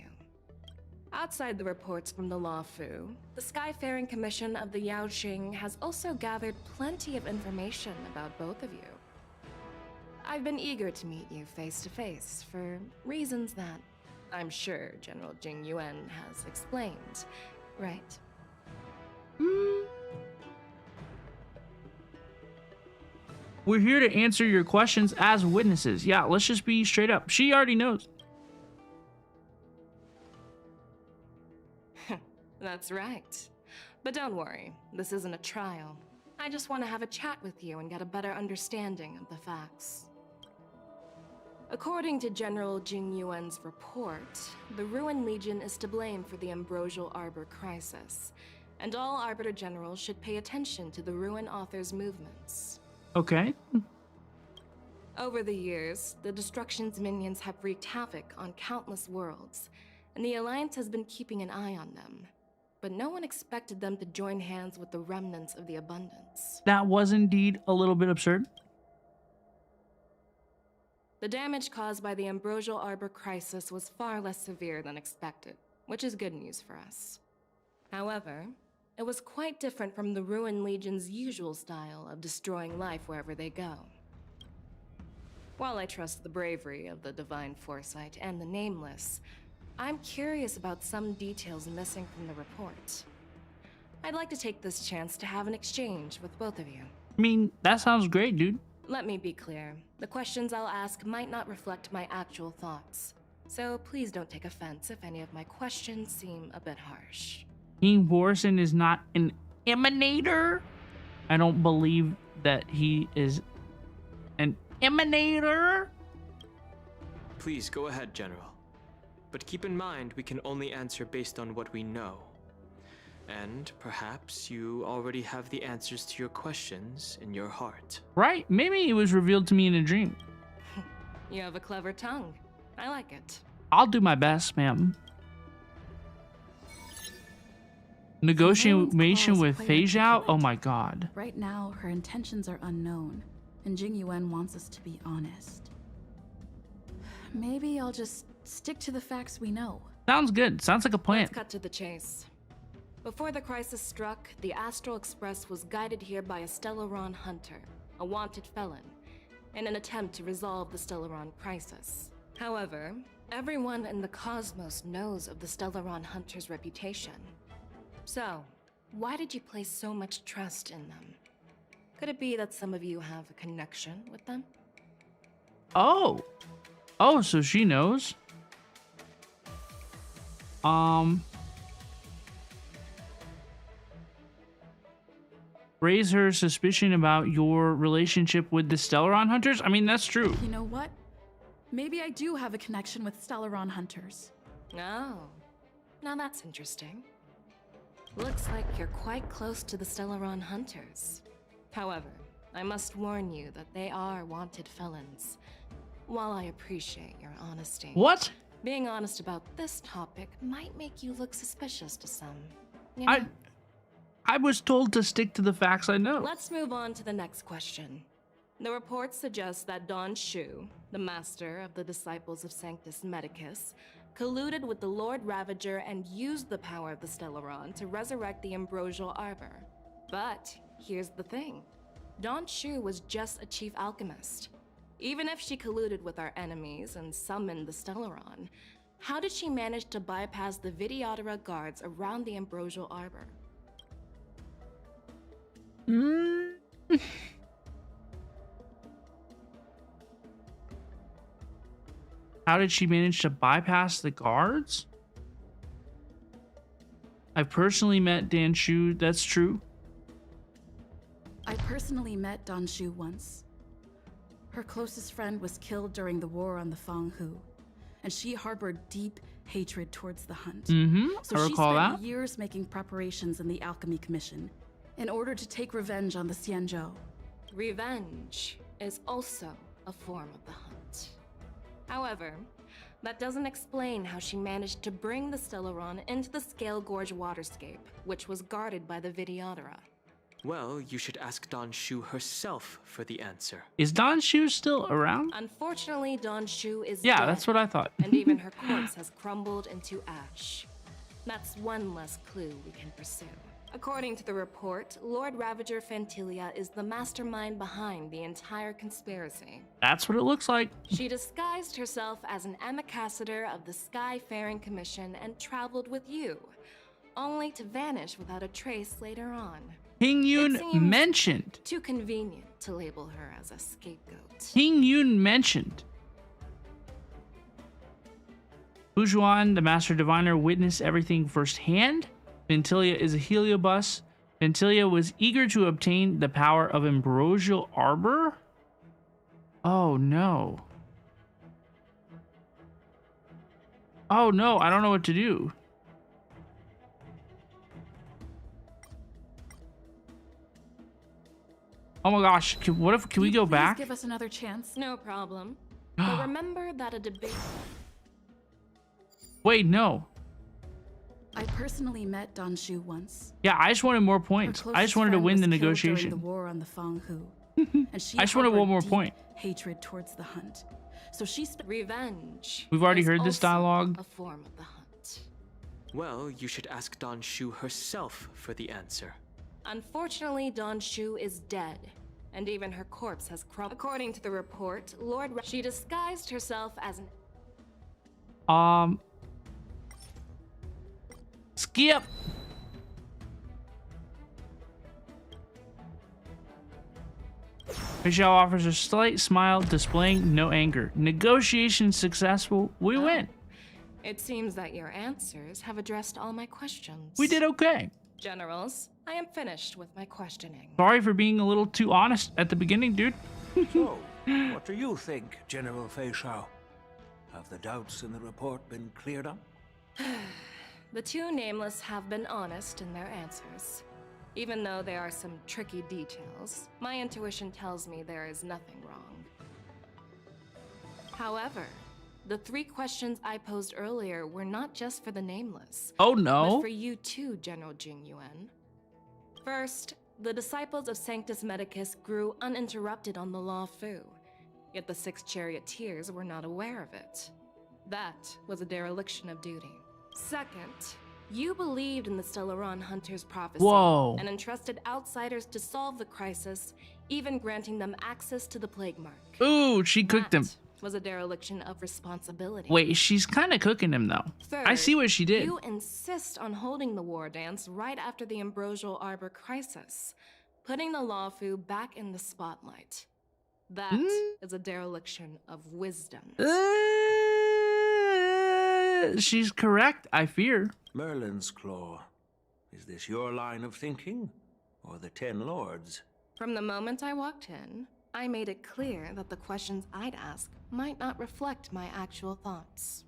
Speaker 11: Outside the reports from the Luofu, the Skyfaring Commission of the Yaoqing has also gathered plenty of information about both of you. I've been eager to meet you face to face for reasons that I'm sure General Jing Yuan has explained, right?
Speaker 1: We're here to answer your questions as witnesses. Yeah, let's just be straight up. She already knows.
Speaker 11: That's right. But don't worry, this isn't a trial. I just want to have a chat with you and get a better understanding of the facts. According to General Jing Yuan's report, the Ruin Legion is to blame for the Ambrosial Arbor crisis, and all Arbiter Generals should pay attention to the Ruin Author's movements.
Speaker 1: Okay.
Speaker 11: Over the years, the Destruction's minions have wreaked havoc on countless worlds, and the Alliance has been keeping an eye on them. But no one expected them to join hands with the remnants of the Abundance.
Speaker 1: That was indeed a little bit absurd.
Speaker 11: The damage caused by the Ambrosial Arbor crisis was far less severe than expected, which is good news for us. However, it was quite different from the Ruin Legion's usual style of destroying life wherever they go. While I trust the bravery of the Divine Foresight and the Nameless, I'm curious about some details missing from the report. I'd like to take this chance to have an exchange with both of you.
Speaker 1: I mean, that sounds great, dude.
Speaker 11: Let me be clear. The questions I'll ask might not reflect my actual thoughts. So please don't take offense if any of my questions seem a bit harsh.
Speaker 1: King Borison is not an emanator. I don't believe that he is an emanator.
Speaker 5: Please go ahead, General. But keep in mind, we can only answer based on what we know. And perhaps you already have the answers to your questions in your heart.
Speaker 1: Right? Maybe it was revealed to me in a dream.
Speaker 11: You have a clever tongue. I like it.
Speaker 1: I'll do my best, ma'am. Negotiation with Fei Zhao? Oh my god.
Speaker 9: Right now, her intentions are unknown, and Jing Yuan wants us to be honest. Maybe I'll just stick to the facts we know.
Speaker 1: Sounds good. Sounds like a plan.
Speaker 11: Let's cut to the chase. Before the crisis struck, the Astral Express was guided here by a Stellaron hunter, a wanted felon, in an attempt to resolve the Stellaron crisis. However, everyone in the cosmos knows of the Stellaron hunter's reputation. So, why did you place so much trust in them? Could it be that some of you have a connection with them?
Speaker 1: Oh, so she knows. Raise her suspicion about your relationship with the Stellaron Hunters? I mean, that's true.
Speaker 9: You know what? Maybe I do have a connection with Stellaron Hunters.
Speaker 11: Oh, now that's interesting. Looks like you're quite close to the Stellaron Hunters. However, I must warn you that they are wanted felons. While I appreciate your honesty.
Speaker 1: What?
Speaker 11: Being honest about this topic might make you look suspicious to some. You know?
Speaker 1: I was told to stick to the facts I know.
Speaker 11: Let's move on to the next question. The report suggests that Don Shu, the master of the disciples of Sanctus Medicus, colluded with the Lord Ravager and used the power of the Stellaron to resurrect the Ambrosial Arbor. But here's the thing. Don Shu was just a chief alchemist. Even if she colluded with our enemies and summoned the Stellaron, how did she manage to bypass the Videodora guards around the Ambrosial Arbor?
Speaker 1: How did she manage to bypass the guards? I personally met Dan Shu. That's true.
Speaker 9: I personally met Dan Shu once. Her closest friend was killed during the war on the Fanghu, and she harbored deep hatred towards the Hunt. So
Speaker 1: I
Speaker 9: she
Speaker 1: recall
Speaker 9: spent
Speaker 1: that.
Speaker 9: years making preparations in the Alchemy Commission in order to take revenge on the Xianzhou.
Speaker 11: Revenge is also a form of the hunt. However, that doesn't explain how she managed to bring the Stellaron into the Scale Gorge waterscape, which was guarded by the Videodora.
Speaker 5: Well, you should ask Dan Shu herself for the answer.
Speaker 1: Is Dan Shu still around?
Speaker 11: Unfortunately, Dan Shu is
Speaker 1: Yeah,
Speaker 11: dead,
Speaker 1: that's what I thought.
Speaker 11: and even her corpse has crumbled into ash. That's one less clue we can pursue. According to the report, Lord Ravager Fantilia is the mastermind behind the entire conspiracy.
Speaker 1: That's what it looks like.
Speaker 11: She disguised herself as an ambassador of the Skyfaring Commission and traveled with you, only to vanish without a trace later on.
Speaker 1: King Yun
Speaker 11: It seems
Speaker 1: mentioned.
Speaker 11: too convenient to label her as a scapegoat.
Speaker 1: King Yun mentioned. Bujuan, the Master Diviner, witnessed everything firsthand. Fantilia is a heliobus. Fantilia was eager to obtain the power of ambrosial arbor. Oh no. Oh no, I don't know what to do. Oh my gosh, can we go back?
Speaker 9: Give us another chance.
Speaker 11: No problem. But remember that a debate...
Speaker 1: Wait, no.
Speaker 9: I personally met Dan Shu once.
Speaker 1: Yeah, I just wanted more points.
Speaker 9: Her
Speaker 1: I just
Speaker 9: closest
Speaker 1: wanted to
Speaker 9: friend
Speaker 1: win
Speaker 9: was
Speaker 1: the
Speaker 9: killed
Speaker 1: negotiation.
Speaker 9: during the war on the Fanghu, and she
Speaker 1: I just wanted one
Speaker 9: harbored
Speaker 1: more
Speaker 9: deep
Speaker 1: point.
Speaker 9: hatred towards the Hunt. So she
Speaker 11: Revenge.
Speaker 1: We've already
Speaker 11: is
Speaker 1: heard this
Speaker 11: also
Speaker 1: dialogue.
Speaker 11: A form of the hunt.
Speaker 5: Well, you should ask Dan Shu herself for the answer.
Speaker 11: Unfortunately, Dan Shu is dead, and even her corpse has crumbled. According to the report, she disguised herself as an...
Speaker 1: Skip. Michelle offers a slight smile, displaying no anger. Negotiation successful. We win.
Speaker 11: It seems that your answers have addressed all my questions.
Speaker 1: We did okay.
Speaker 11: Generals, I am finished with my questioning.
Speaker 1: Sorry for being a little too honest at the beginning, dude.
Speaker 16: So, what do you think, General Fei Shao? Have the doubts in the report been cleared up?
Speaker 11: The two nameless have been honest in their answers. Even though there are some tricky details, my intuition tells me there is nothing wrong. However, the 3 questions I posed earlier were not just for the nameless.
Speaker 1: Oh no.
Speaker 11: But for you too, General Jing Yuan. First, the disciples of Sanctus Medicus grew uninterrupted on the Law Fu, yet the 6 charioteers were not aware of it. That was a dereliction of duty. Second, you believed in the Stellaron Hunter's prophecy and entrusted outsiders to solve the crisis, even granting them access to the plague mark.
Speaker 1: Ooh, she cooked him.
Speaker 11: Was a dereliction of responsibility.
Speaker 1: Wait, she's kind of cooking him though.
Speaker 11: Third,
Speaker 1: I see what she did.
Speaker 11: You insist on holding the war dance right after the Ambrosial Arbor crisis, putting the Lawfu back in the spotlight. That is a dereliction of wisdom.
Speaker 1: She's correct, I fear.
Speaker 16: Merlin's Claw. Is this your line of thinking? Or the 10 Lords?
Speaker 11: From the moment I walked in, I made it clear that the questions I'd ask might not reflect my actual thoughts.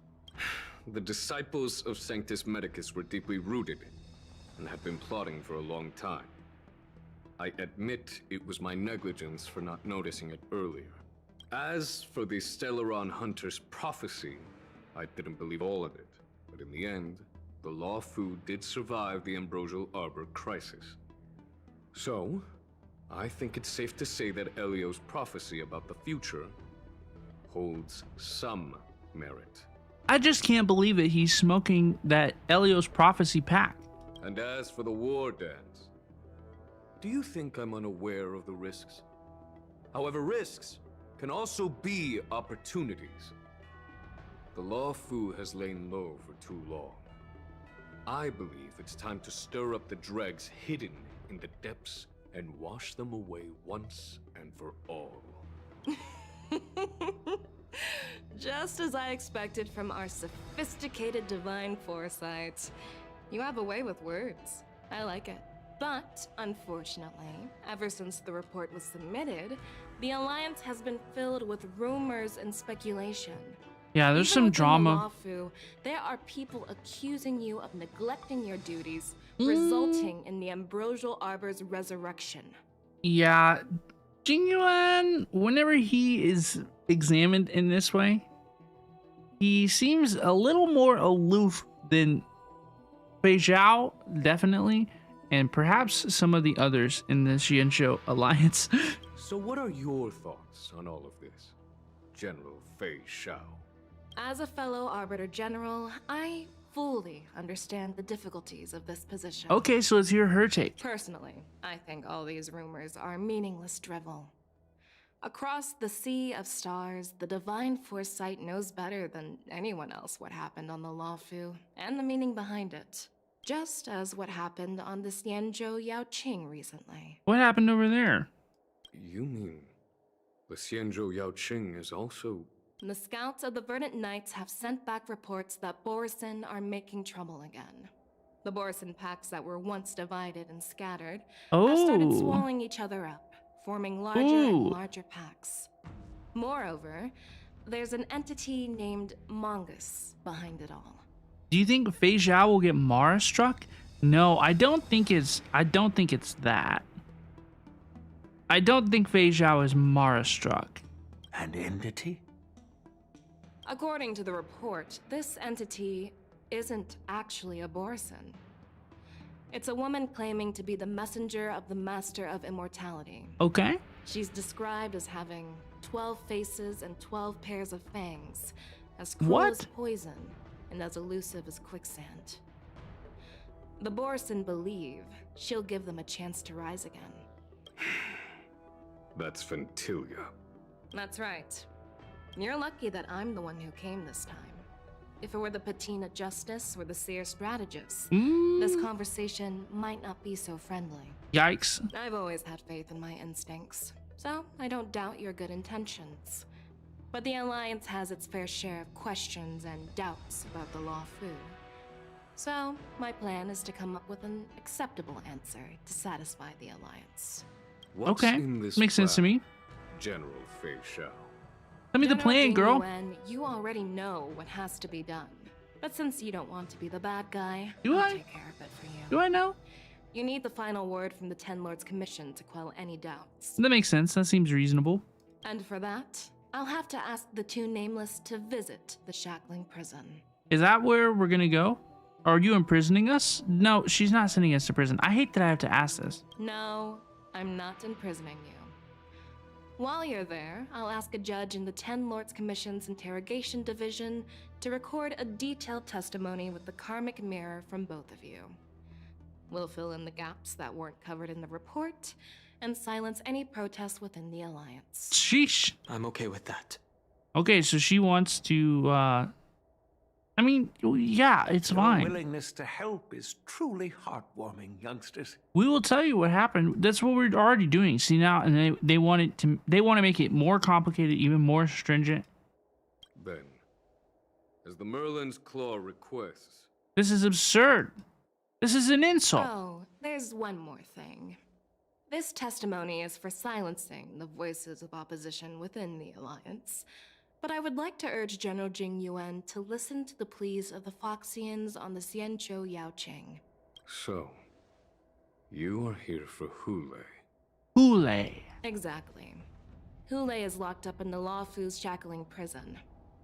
Speaker 4: The disciples of Sanctus Medicus were deeply rooted and had been plotting for a long time. I admit it was my negligence for not noticing it earlier. As for the Stellaron Hunter's prophecy, I didn't believe all of it, but in the end, the Law Fu did survive the Ambrosial Arbor crisis. So, I think it's safe to say that Elio's prophecy about the future holds some merit.
Speaker 1: I just can't believe it. He's smoking that Elio's prophecy pack.
Speaker 4: And as for the war dance, do you think I'm unaware of the risks? However, risks can also be opportunities. The Law Fu has lain low for too long. I believe it's time to stir up the dregs hidden in the depths and wash them away once and for all.
Speaker 11: Just as I expected from our sophisticated divine foresight. You have a way with words. I like it. But, unfortunately, ever since the report was submitted, the Alliance has been filled with rumors and speculation.
Speaker 1: Yeah, there's some drama.
Speaker 11: There are people accusing you of neglecting your duties, resulting in the Ambrosial Arbor's resurrection.
Speaker 1: Yeah, Jingyuan, whenever he is examined in this way, he seems a little more aloof than Fei Zhao, definitely, and perhaps some of the others in the Xianzhou Alliance.
Speaker 4: So what are your thoughts on all of this, General Fei Zhao?
Speaker 11: As a fellow Arbiter General, I fully understand the difficulties of this position.
Speaker 1: Okay, so let's hear her take.
Speaker 11: Personally, I think all these rumors are meaningless drivel. Across the sea of stars, the divine foresight knows better than anyone else what happened on the Luofu and the meaning behind it. Just as what happened on the Xianzhou Yaoqing recently.
Speaker 1: What happened over there?
Speaker 4: You mean the Xianzhou Yaoqing is also...
Speaker 11: The scouts of the Verdant Knights have sent back reports that Borisin are making trouble again. The Borisin packs that were once divided and scattered have started swallowing each other up, forming larger and larger packs. Moreover, there's an entity named Mongoose behind it all.
Speaker 1: Do you think Fei Zhao will get Mara struck? No, I don't think it's that. I don't think Fei Zhao is Mara struck.
Speaker 16: An entity?
Speaker 11: According to the report, this entity isn't actually a Borisin. It's a woman claiming to be the messenger of the Master of Immortality.
Speaker 1: Okay.
Speaker 11: She's described as having 12 faces and 12 pairs of fangs, as cruel as poison, and as elusive as quicksand. The Borisin believe she'll give them a chance to rise again.
Speaker 4: That's Ventilia.
Speaker 11: That's right. You're lucky that I'm the one who came this time. If it were the Patina Justice or the Seer Strategist, this conversation might not be so friendly.
Speaker 1: Yikes.
Speaker 11: I've always had faith in my instincts, so I don't doubt your good intentions. But the Alliance has its fair share of questions and doubts about the Luofu. So, my plan is to come up with an acceptable answer to satisfy the Alliance.
Speaker 4: What's
Speaker 1: okay,
Speaker 4: in this
Speaker 1: makes sense to me.
Speaker 4: General Fei Zhao.
Speaker 1: Tell me the plan, girl.
Speaker 11: You already know what has to be done. But since you don't want to be the bad guy,
Speaker 1: I'll
Speaker 11: take care of it for you.
Speaker 1: Do I know?
Speaker 11: You need the final word from the Ten Lords Commission to quell any doubts.
Speaker 1: That makes sense. That seems reasonable.
Speaker 11: And for that, I'll have to ask the two Nameless to visit the Shackling Prison.
Speaker 1: Is that where we're gonna go? Are you imprisoning us? No, she's not sending us to prison. I hate that I have to ask this.
Speaker 11: No, I'm not imprisoning you. While you're there, I'll ask a judge in the Ten Lords Commission's Interrogation Division to record a detailed testimony with the karmic mirror from both of you. We'll fill in the gaps that weren't covered in the report and silence any protests within the Alliance.
Speaker 1: Sheesh.
Speaker 5: I'm okay with that.
Speaker 1: Okay, so she wants to, I mean, yeah, it's fine.
Speaker 16: Your willingness to help is truly heartwarming, youngsters.
Speaker 1: We will tell you what happened. That's what we're already doing. See now, and they want to make it more complicated, even more stringent.
Speaker 4: Then, as the Merlin's Claw requests.
Speaker 1: This is absurd. This is an insult.
Speaker 11: Oh, there's one more thing. This testimony is for silencing the voices of opposition within the Alliance. But I would like to urge General Jing Yuan to listen to the pleas of the Foxians on the Xianzhou Yaoqing.
Speaker 4: So, you are here for Hule.
Speaker 1: Hule.
Speaker 11: Exactly. Hule is locked up in the Luofu's Shackling Prison.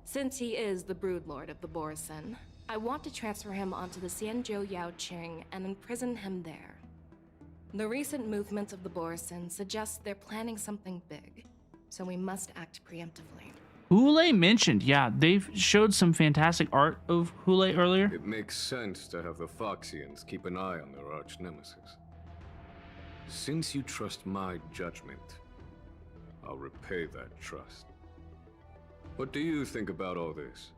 Speaker 11: Since he is the broodlord of the Borisin, I want to transfer him onto the Xianzhou Yaoqing and imprison him there. The recent movements of the Borisin suggest they're planning something big, so we must act preemptively.
Speaker 1: Hule mentioned, yeah, they've showed some fantastic art of Hule earlier.
Speaker 4: It makes sense to have the Foxians keep an eye on their arch-nemesis. Since you trust my judgment, I'll repay that trust. What do you think about all this,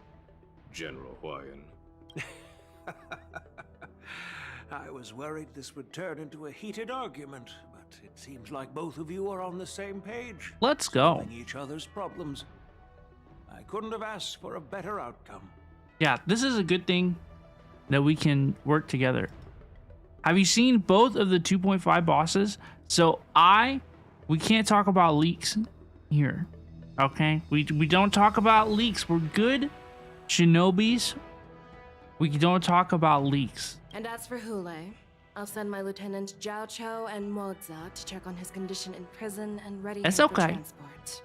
Speaker 4: General Huayan?
Speaker 16: I was worried this would turn into a heated argument, but It seems like both of you are on the same page.
Speaker 1: Let's go.
Speaker 16: Solving each other's problems. I couldn't have asked for a better outcome.
Speaker 1: Yeah, this is a good thing that we can work together. Have you seen both of the 2.5 bosses? So we can't talk about leaks here. Okay? We don't talk about leaks. We're good Shinobis. We don't talk about leaks.
Speaker 11: And as for Hule, I'll send my Lieutenant Jiao Cho and Moza to check on his condition in prison and ready him
Speaker 1: That's
Speaker 11: for
Speaker 1: okay.
Speaker 11: transport.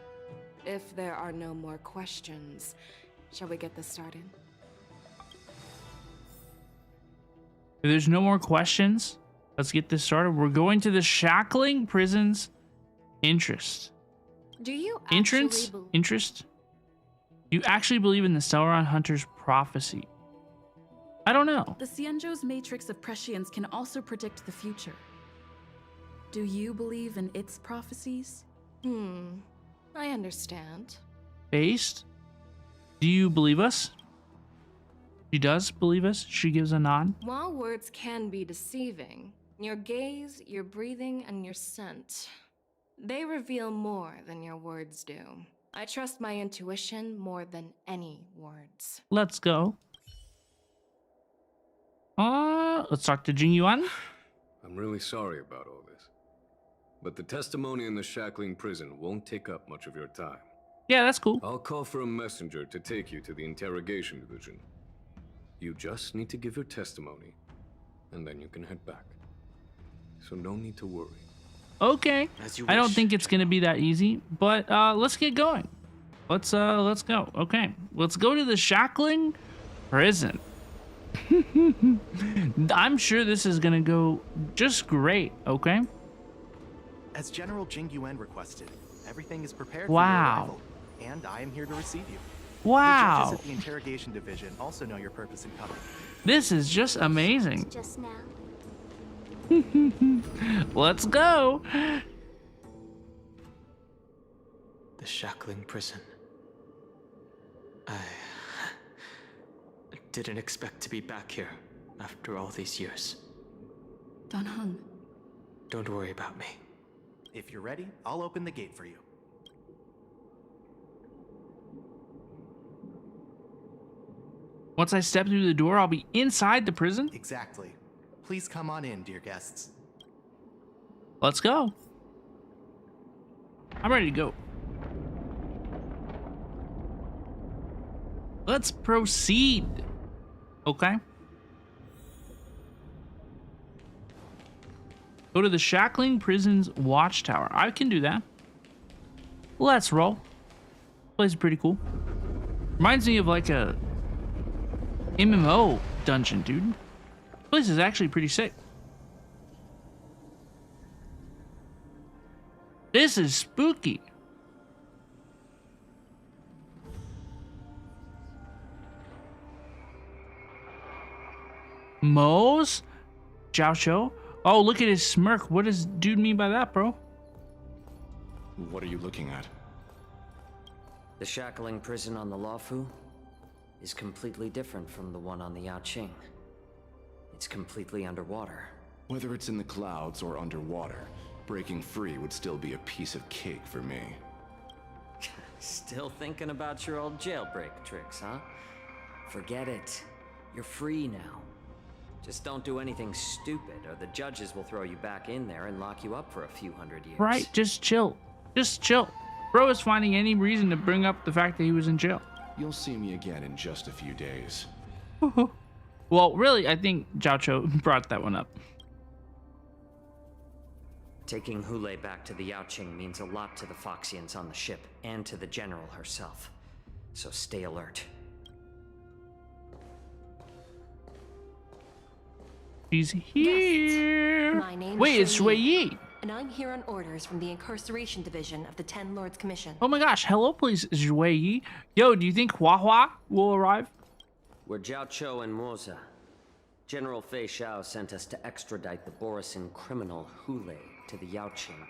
Speaker 11: If there are no more questions, shall we get this started?
Speaker 1: If there's no more questions, let's get this started. We're going to the shackling prison's interest.
Speaker 11: Do you
Speaker 1: Entrance? Interest? You actually believe in the Celeron Hunter's prophecy? I don't know.
Speaker 9: The Xianzhou's matrix of prescience can also predict the future. Do you believe in its prophecies?
Speaker 11: I understand.
Speaker 1: Based? Do you believe us? She does believe us. She gives a nod.
Speaker 11: While words can be deceiving, your gaze, your breathing, and your scent, they reveal more than your words do. I trust my intuition more than any words.
Speaker 1: Let's go. Let's talk to Jing Yuan.
Speaker 4: I'm really sorry about all this. But the testimony in the shackling prison won't take up much of your time.
Speaker 1: Yeah, that's cool.
Speaker 4: I'll call for a messenger to take you to the interrogation division. You just need to give your testimony, and then you can head back. So no need to worry.
Speaker 1: Okay. I don't think it's gonna be that easy, but let's get going. Let's go. Okay, let's go to the shackling prison. I'm sure this is gonna go just great. Okay.
Speaker 19: As General Jing Yuan requested, everything is prepared
Speaker 1: Wow.
Speaker 19: for your arrival, and I am here to receive you.
Speaker 1: Wow.
Speaker 19: The judges at the interrogation division also know your purpose in coming.
Speaker 1: This is just amazing.
Speaker 2: Just now.
Speaker 1: Let's go.
Speaker 5: The shackling prison. I didn't expect to be back here after all these years.
Speaker 9: Don Hung.
Speaker 5: Don't worry about me.
Speaker 19: If you're ready, I'll open the gate for you.
Speaker 1: Once I step through the door, I'll be inside the prison?
Speaker 19: Exactly. Please come on in, dear guests.
Speaker 1: Let's go. I'm ready to go. Let's proceed. Okay. Go to the shackling prison's watchtower. I can do that. Let's roll. Place is pretty cool. Reminds me of like a MMO dungeon, dude. This place is actually pretty sick. This is spooky. Moe's? Jiao Cho? Oh, look at his smirk. What does dude mean by that, bro?
Speaker 18: What are you looking at?
Speaker 10: The shackling prison on the Luofu is completely different from the one on the Yaoqing. It's completely underwater.
Speaker 18: Whether it's in the clouds or underwater, breaking free would still be a piece of cake for me.
Speaker 10: Still thinking about your old jailbreak tricks, huh? Forget it. You're free now. Just don't do anything stupid, or the judges will throw you back in there and lock you up for a few hundred years.
Speaker 1: Right, just chill. Just chill. Bro is finding any reason to bring up the fact that he was in jail.
Speaker 18: You'll see me again in just a few days.
Speaker 1: Well, really, I think Jiao Cho brought that one up.
Speaker 10: Taking Hule back to the Yaoqing means a lot to the Foxians on the ship, and to the General herself. So stay alert.
Speaker 1: She's here.
Speaker 21: My name
Speaker 1: Wait,
Speaker 21: is
Speaker 1: it's Shui Yi.
Speaker 21: And I'm here on orders from the Incarceration Division of the Ten Lords Commission.
Speaker 1: Oh my gosh, hello, please, Shui Yi. Yo, do you think Hua Hua will arrive?
Speaker 10: We're Jiao Cho and Moza. General Fei Xiao sent us to extradite the Borisin criminal Hule to the Yaoqing.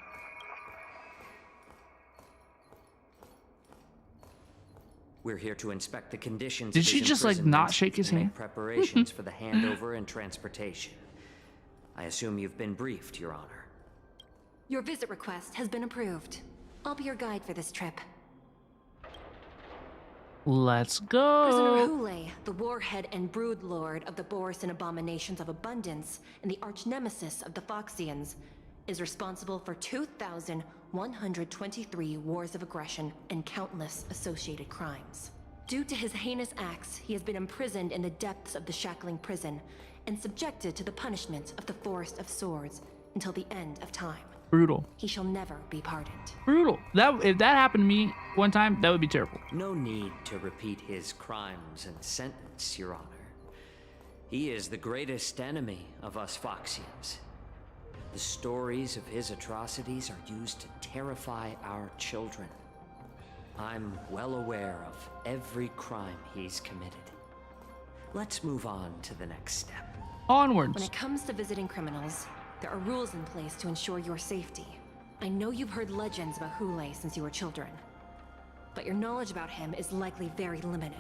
Speaker 10: We're here to inspect the conditions.
Speaker 1: Did she just like not shake his hand?
Speaker 10: Preparations for the handover and transportation. I assume you've been briefed, Your Honor.
Speaker 21: Your visit request has been approved. I'll be your guide for this trip.
Speaker 1: Let's
Speaker 21: Prisoner
Speaker 1: go.
Speaker 21: Hule, the warhead and brood lord of the Borisin abominations of abundance and the arch nemesis of the Foxians, is responsible for 2,123 wars of aggression and countless associated crimes. Due to his heinous acts, he has been imprisoned in the depths of the shackling prison and subjected to the punishment of the Forest of Swords until the end of time.
Speaker 1: Brutal.
Speaker 21: He shall never be pardoned.
Speaker 1: Brutal. If that happened to me one time, that would be terrible.
Speaker 10: No need to repeat his crimes and sentence, Your Honor. He is the greatest enemy of us Foxians. The stories of his atrocities are used to terrify our children. I'm well aware of every crime he's committed. Let's move on to the next step.
Speaker 1: Onwards.
Speaker 21: When it comes to visiting criminals, there are rules in place to ensure your safety. I know you've heard legends about Hule since you were children, but your knowledge about him is likely very limited.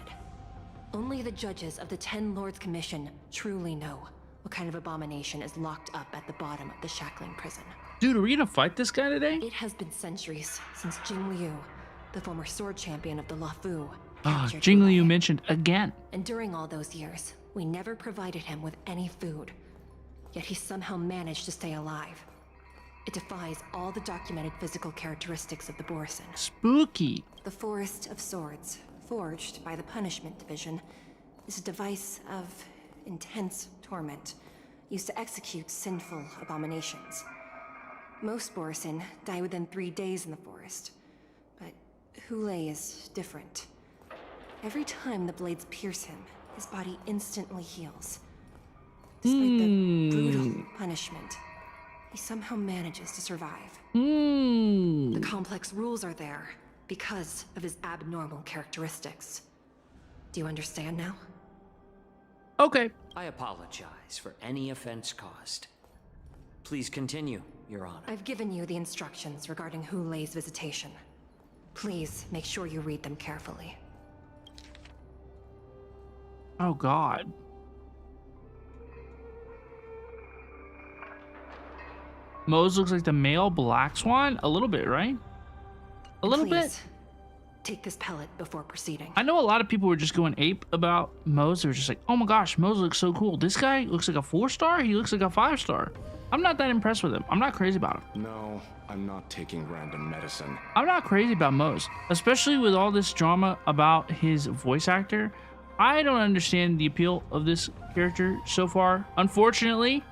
Speaker 21: Only the judges of the 10 Lords Commission truly know what kind of abomination is locked up at the bottom of the shackling prison.
Speaker 1: Dude, are we gonna fight this guy today?
Speaker 21: It has been centuries since Jing Liu, the former sword champion of the Luofu,
Speaker 1: Jing Liu mentioned again.
Speaker 21: and during all those years, we never provided him with any food. Yet he somehow managed to stay alive. It defies all the documented physical characteristics of the Borisin.
Speaker 1: Spooky.
Speaker 21: The Forest of Swords, forged by the Punishment Division, is a device of intense torment, used to execute sinful abominations. Most Borisin die within 3 days in the forest, but Hule is different. Every time the blades pierce him, his body instantly heals. Despite the brutal punishment, he somehow manages to survive. The complex rules are there because of his abnormal characteristics. Do you understand now?
Speaker 1: Okay.
Speaker 10: I apologize for any offense caused. Please continue, Your Honor.
Speaker 21: I've given you the instructions regarding Hule's visitation. Please make sure you read them carefully.
Speaker 1: Oh God. Mose looks like the male black swan? A little bit, right? A little bit.
Speaker 21: Take this pellet before proceeding.
Speaker 1: I know a lot of people were just going ape about Mose. They were just like, oh my gosh, Mose looks so cool. This guy looks like a 4-star. He looks like a 5-star. I'm not that impressed with him. I'm not crazy about him.
Speaker 18: No, I'm not taking random medicine.
Speaker 1: I'm not crazy about Mose, especially with all this drama about his voice actor. I don't understand the appeal of this character so far. Unfortunately,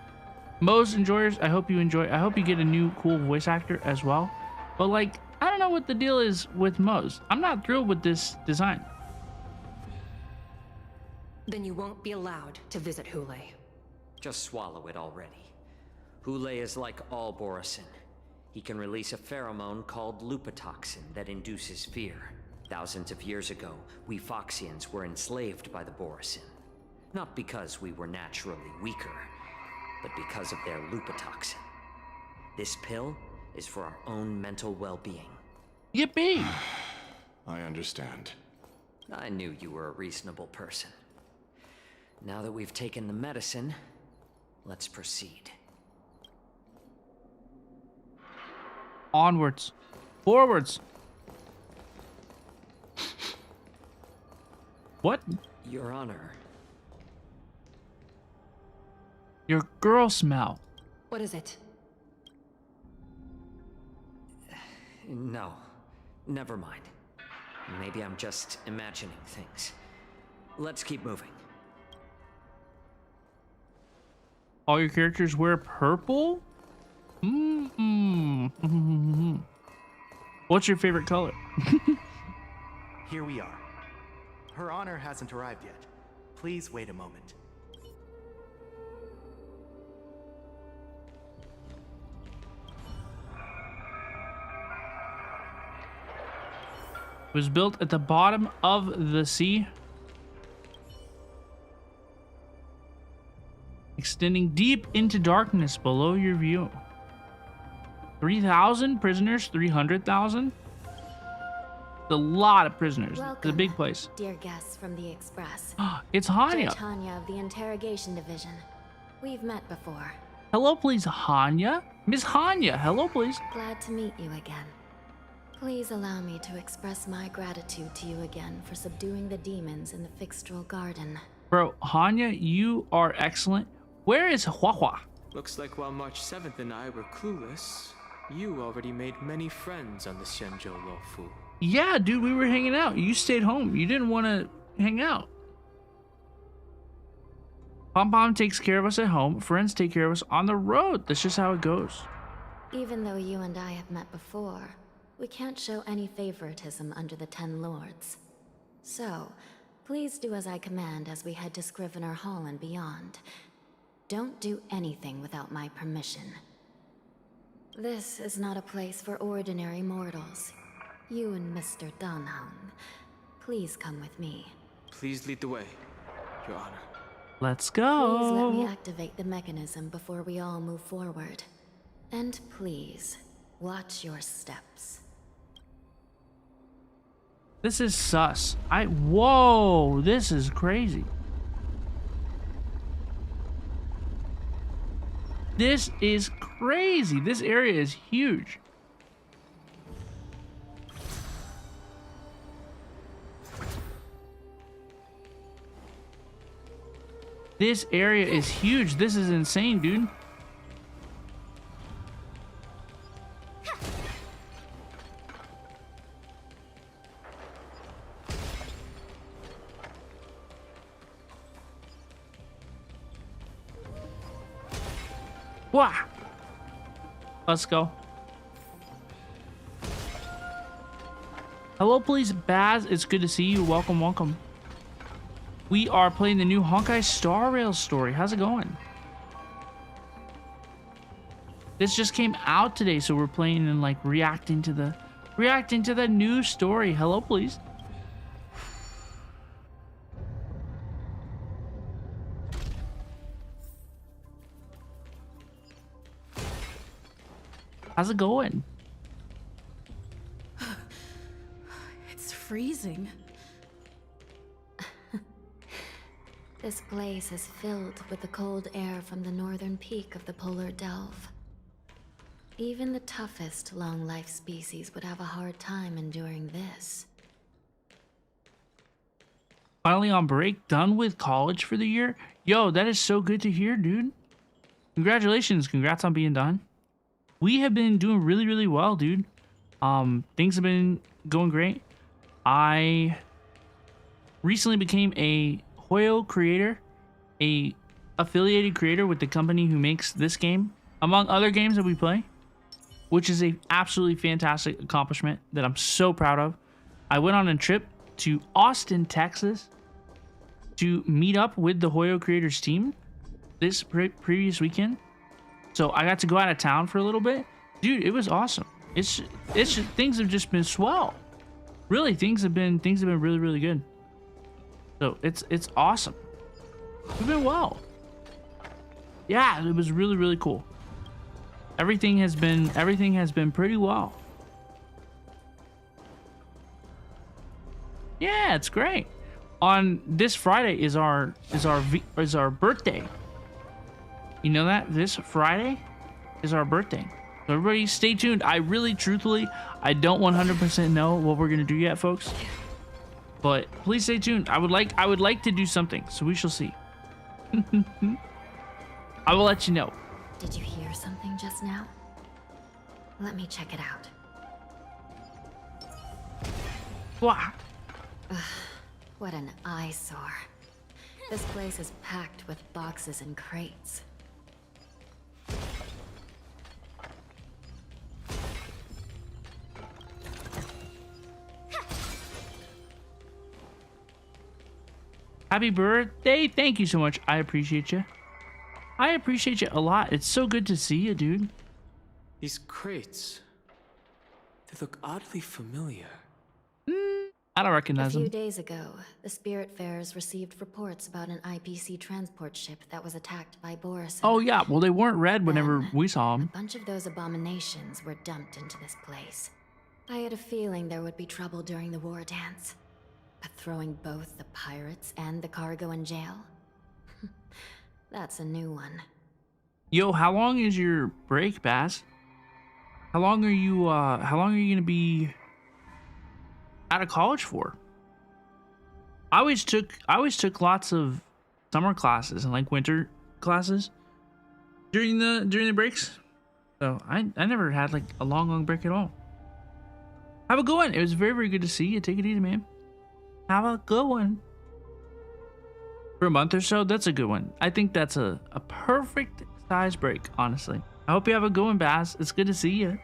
Speaker 1: Mose enjoyers, I hope you enjoy. I hope you get a new cool voice actor as well. But like, I don't know what the deal is with Mose. I'm not thrilled with this design.
Speaker 21: Then you won't be allowed to visit Hule.
Speaker 10: Just swallow it already. Hule is like all Borisin. He can release a pheromone called lupatoxin that induces fear. Thousands of years ago, we Foxians were enslaved by the Borisin. Not because we were naturally weaker, but because of their lupatoxin. This pill is for our own mental well-being.
Speaker 1: Yippee!
Speaker 18: I understand.
Speaker 10: I knew you were a reasonable person. Now that we've taken the medicine, let's proceed.
Speaker 1: Onwards. Forwards. What?
Speaker 10: Your Honor.
Speaker 1: Your girl smell.
Speaker 21: What is it?
Speaker 10: No. Never mind. Maybe I'm just imagining things. Let's keep moving.
Speaker 1: All your characters wear purple? What's your favorite color?
Speaker 19: Here we are. Her Honor hasn't arrived yet. Please wait a moment.
Speaker 1: It was built at the bottom of the sea, extending deep into darkness below your view. 3,000 prisoners, 300,000. A lot of prisoners.
Speaker 12: Welcome,
Speaker 1: it's a big place.
Speaker 12: Dear guests from the Express.
Speaker 1: It's Hanya.
Speaker 12: Tanya of the Interrogation Division. We've met before.
Speaker 1: Hello, please, Hanya. Miss Hanya, hello, please.
Speaker 12: Glad to meet you again. Please allow me to express my gratitude to you again for subduing the demons in the Fixtral Garden.
Speaker 1: Bro, Hanya, you are excellent. Where is Hua?
Speaker 5: Looks like while March 7th and I were clueless, you already made many friends on the Xianzhou Luofu.
Speaker 1: Yeah, dude, we were hanging out. You stayed home. You didn't want to hang out. Pom Pom takes care of us at home. Friends take care of us on the road. That's just how it goes.
Speaker 12: Even though you and I have met before, we can't show any favoritism under the 10 Lords. So, please do as I command as we head to Scrivener Hall and beyond. Don't do anything without my permission. This is not a place for ordinary mortals. You and Mr. Danheng, please come with me.
Speaker 5: Please lead the way, Your Honor.
Speaker 1: Let's go.
Speaker 12: Please let me activate the mechanism before we all move forward. And please, watch your steps.
Speaker 1: This is sus. Whoa, this is crazy. This is crazy. This area is huge. This area is huge. This is insane, dude. Wow. Let's go. Hello, please, Baz. It's good to see you. Welcome, welcome. We are playing the new Honkai Star Rail story. How's it going? This just came out today, so we're playing and like reacting to the new story. Hello, please. How's it going?
Speaker 9: It's freezing.
Speaker 12: This place is filled with the cold air from the northern peak of the polar delve. Even the toughest long-life species would have a hard time enduring this.
Speaker 1: Finally on break, done with college for the year. Yo, that is so good to hear, dude. Congratulations, congrats on being done. We have been doing really, really well, dude. Things have been going great. I recently became a HoYoCreator, a affiliated creator with the company who makes this game, among other games that we play, which is a absolutely fantastic accomplishment that I'm so proud of. I went on a trip to Austin, Texas to meet up with the HoYoCreators team this previous weekend. So I got to go out of town for a little bit. Dude, it was awesome. It's things have just been swell. Really, things have been really, really good. So it's awesome. We've been well. Yeah, it was really, really cool. Everything has been pretty well. Yeah, it's great. On this Friday is our birthday. You know that? This Friday is our birthday. So everybody stay tuned. I really, truthfully, I don't 100% know what we're going to do yet, folks. But please stay tuned. I would like to do something, so we shall see. I will let you know.
Speaker 12: Did you hear something just now? Let me check it out.
Speaker 1: Wow.
Speaker 12: Ugh, what an eyesore. This place is packed with boxes and crates.
Speaker 1: Happy birthday. Thank you so much. I appreciate you. I appreciate you a lot. It's so good to see you, dude.
Speaker 5: These crates, they look oddly familiar.
Speaker 1: I don't recognize
Speaker 12: them. A
Speaker 1: them.
Speaker 12: few days ago, the Spiritfarers received reports about an IPC transport ship that was attacked by Boris.
Speaker 1: Oh yeah, well they weren't red whenever we saw them.
Speaker 12: A bunch of those abominations were dumped into this place. I had a feeling there would be trouble during the war dance. But throwing both the pirates and the cargo in jail? That's a new one.
Speaker 1: Yo, how long is your break, Bass? How long are you gonna be out of college for? I always took lots of summer classes and like winter classes during the breaks. So I never had like a long break at all. Have a good one. It was very, very good to see you. Take it easy, man. Have a good one. For a month or so, that's a good one. I think that's a perfect size break, honestly. I hope you have a good one, Bass. It's good to see you.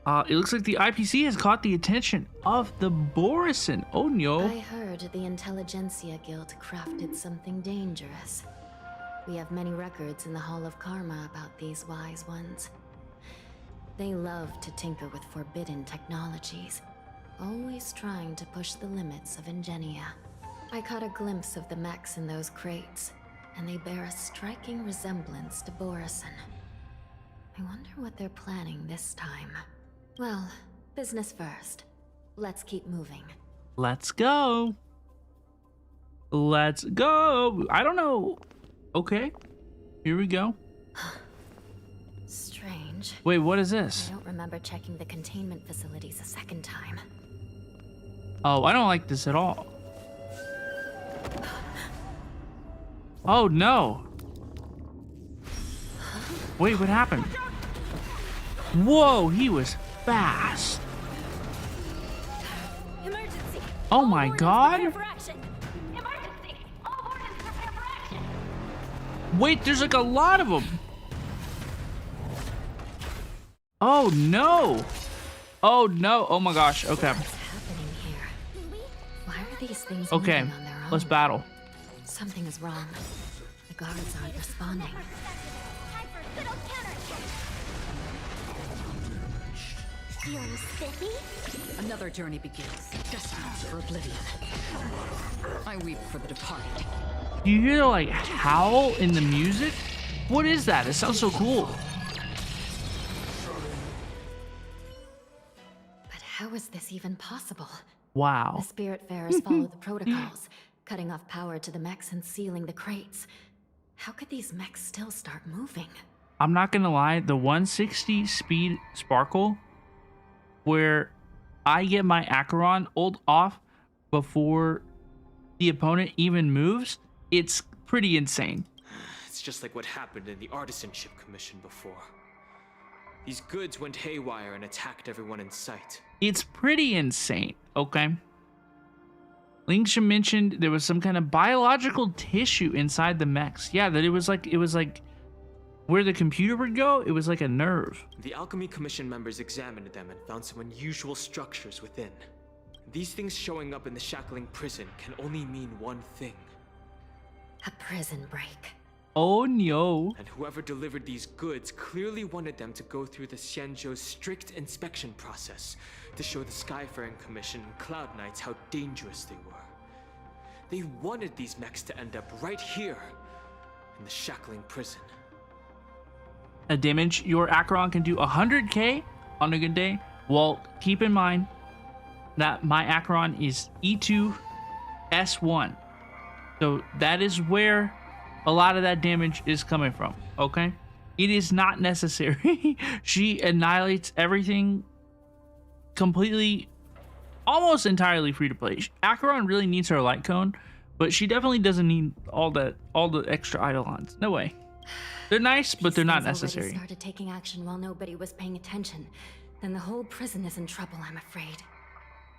Speaker 1: It looks like the IPC has caught the attention of the Borison. Oh no.
Speaker 12: I heard the Intelligentsia Guild crafted something dangerous. We have many records in the Hall of Karma about these wise ones. They love to tinker with forbidden technologies, always trying to push the limits of Ingenia. I caught a glimpse of the mechs in those crates, and they bear a striking resemblance to Borison. I wonder what they're planning this time. Well, business first. Let's keep moving.
Speaker 1: Let's go. Let's go. I don't know. Okay. Here we go.
Speaker 12: Strange.
Speaker 1: Wait, what is this?
Speaker 12: I don't remember checking the containment facilities a second time.
Speaker 1: Oh, I don't like this at all. Oh no. Wait, what happened? Whoa, he was fast.
Speaker 6: Emergency.
Speaker 1: Oh my god. Wait, there's like a lot of them. Oh no. Oh no. Oh my gosh. Okay.
Speaker 12: What's happening here? Why are these things
Speaker 1: Okay.
Speaker 12: moving on their own?
Speaker 1: Let's battle.
Speaker 12: Something is wrong. The guards aren't responding.
Speaker 17: Feeling spiffy?
Speaker 8: Another journey begins, destined for oblivion. I weep for the departed.
Speaker 1: Do you hear like howl in the music? What is that? It sounds so cool.
Speaker 12: But how is this even possible?
Speaker 1: Wow.
Speaker 12: The Spiritfarers followed the protocols, cutting off power to the mechs and sealing the crates. How could these mechs still start moving?
Speaker 1: I'm not gonna lie, the 160 speed sparkle, where I get my Acheron ult off before the opponent even moves, it's pretty insane.
Speaker 5: It's just like what happened in the Artisanship Commission before. These goods went haywire and attacked everyone in sight.
Speaker 1: It's pretty insane, okay? Lingsha mentioned there was some kind of biological tissue inside the mechs. Yeah, that it was like where the computer would go, it was like a nerve.
Speaker 5: The Alchemy Commission members examined them and found some unusual structures within. These things showing up in the shackling prison can only mean one thing.
Speaker 12: A prison break.
Speaker 1: Oh no.
Speaker 5: And whoever delivered these goods clearly wanted them to go through the Xianzhou's strict inspection process to show the Skyfaring Commission and Cloud Knights how dangerous they were. They wanted these mechs to end up right here in the shackling prison.
Speaker 1: A damage, your Acheron can do 100k on a good day. Well, keep in mind that my Acheron is E2 S1. So that is where a lot of that damage is coming from, okay? It is not necessary. She annihilates everything completely, almost entirely free to play. Acheron really needs her light cone, but she definitely doesn't need all the extra eidolons. No way. They're nice, but they're not necessary.
Speaker 12: Already started taking action while nobody was paying attention. Then the whole prison is in trouble, I'm afraid.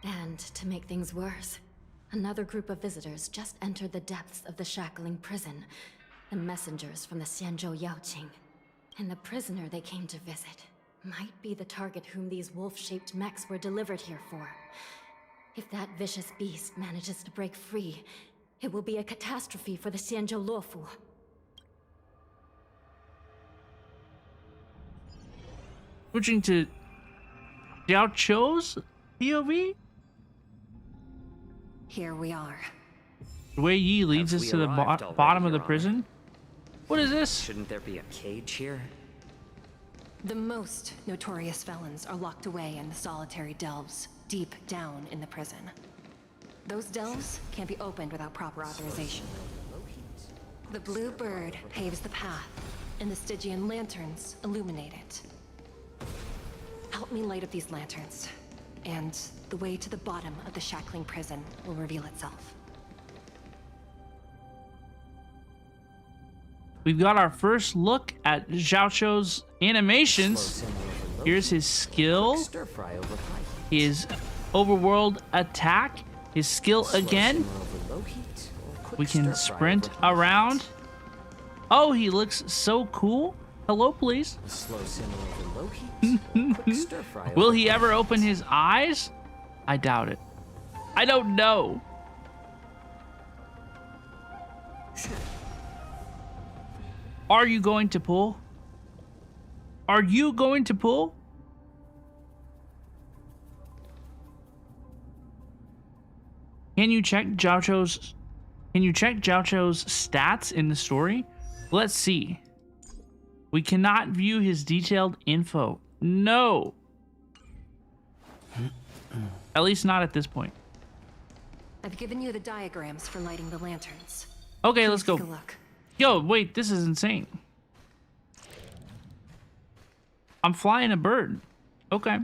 Speaker 12: And to make things worse, another group of visitors just entered the depths of the shackling prison. The messengers from the Xianzhou Yaoqing. And the prisoner they came to visit might be the target whom these wolf-shaped mechs were delivered here for. If that vicious beast manages to break free, it will be a catastrophe for the Xianzhou Luofu.
Speaker 1: Switching to Xiao Chou's POV?
Speaker 8: Here we are.
Speaker 1: Wei Yi leads us to the bottom of the prison. What is this?
Speaker 10: Shouldn't there be a cage here?
Speaker 11: The most notorious felons are locked away in the solitary delves, deep down in the prison. Those delves can't be opened without proper authorization. The blue bird paves the path, and the Stygian lanterns illuminate it. Help me light up these lanterns, and the way to the bottom of the shackling prison will reveal itself.
Speaker 1: We've got our first look at Xiaocho's animations. Here's his skill, his overworld attack, his skill again. We can sprint around. Oh, he looks so cool. Hello, please. Will he ever open his eyes? I doubt it. I don't know. Are you going to pull? Are you going to pull? Can you check Xiaocho's stats in the story? Let's see. We cannot view his detailed info. No. At least not at this point.
Speaker 11: I've given you the diagrams for lighting the lanterns.
Speaker 1: Okay, let's go.
Speaker 11: Take a look.
Speaker 1: Yo, wait, this is insane. I'm flying a bird. Okay.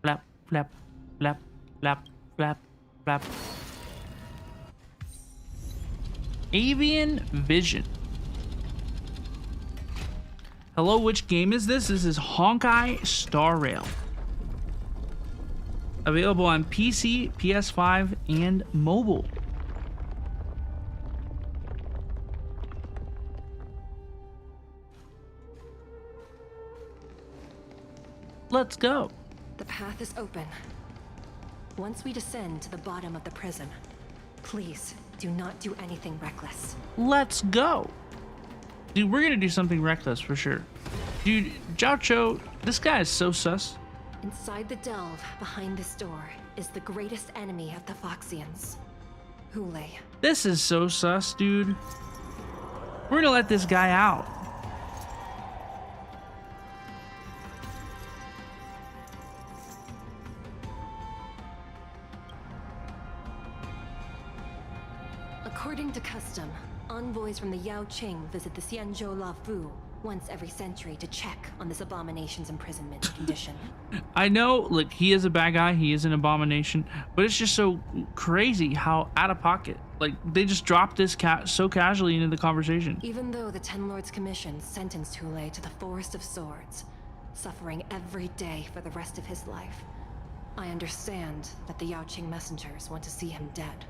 Speaker 1: Flap, flap, flap, flap, flap, flap. Avian Vision. Hello, which game is this? This is Honkai Star Rail. Available on PC, PS5, and mobile. Let's go.
Speaker 11: The path is open. Once we descend to the bottom of the prison, please do not do anything reckless.
Speaker 1: Let's go. Dude, we're gonna do something reckless for sure. Dude, Xiaocho, this guy is so sus.
Speaker 11: Inside the delve behind this door is the greatest enemy of the Foxians, Yunli.
Speaker 1: This is so sus, dude. We're gonna let this guy out.
Speaker 11: According to custom, envoys from the Yao Qing visit the Xianzhou Lafu once every century to check on this abomination's imprisonment condition.
Speaker 1: I know, look, he is a bad guy, he is an abomination, but it's just so crazy how out of pocket. Like, they just dropped this so casually into the conversation.
Speaker 11: Even though the Ten Lords Commission sentenced Yunli to the Forest of Swords, suffering every day for the rest of his life, I understand that the Yao Qing messengers want to see him dead.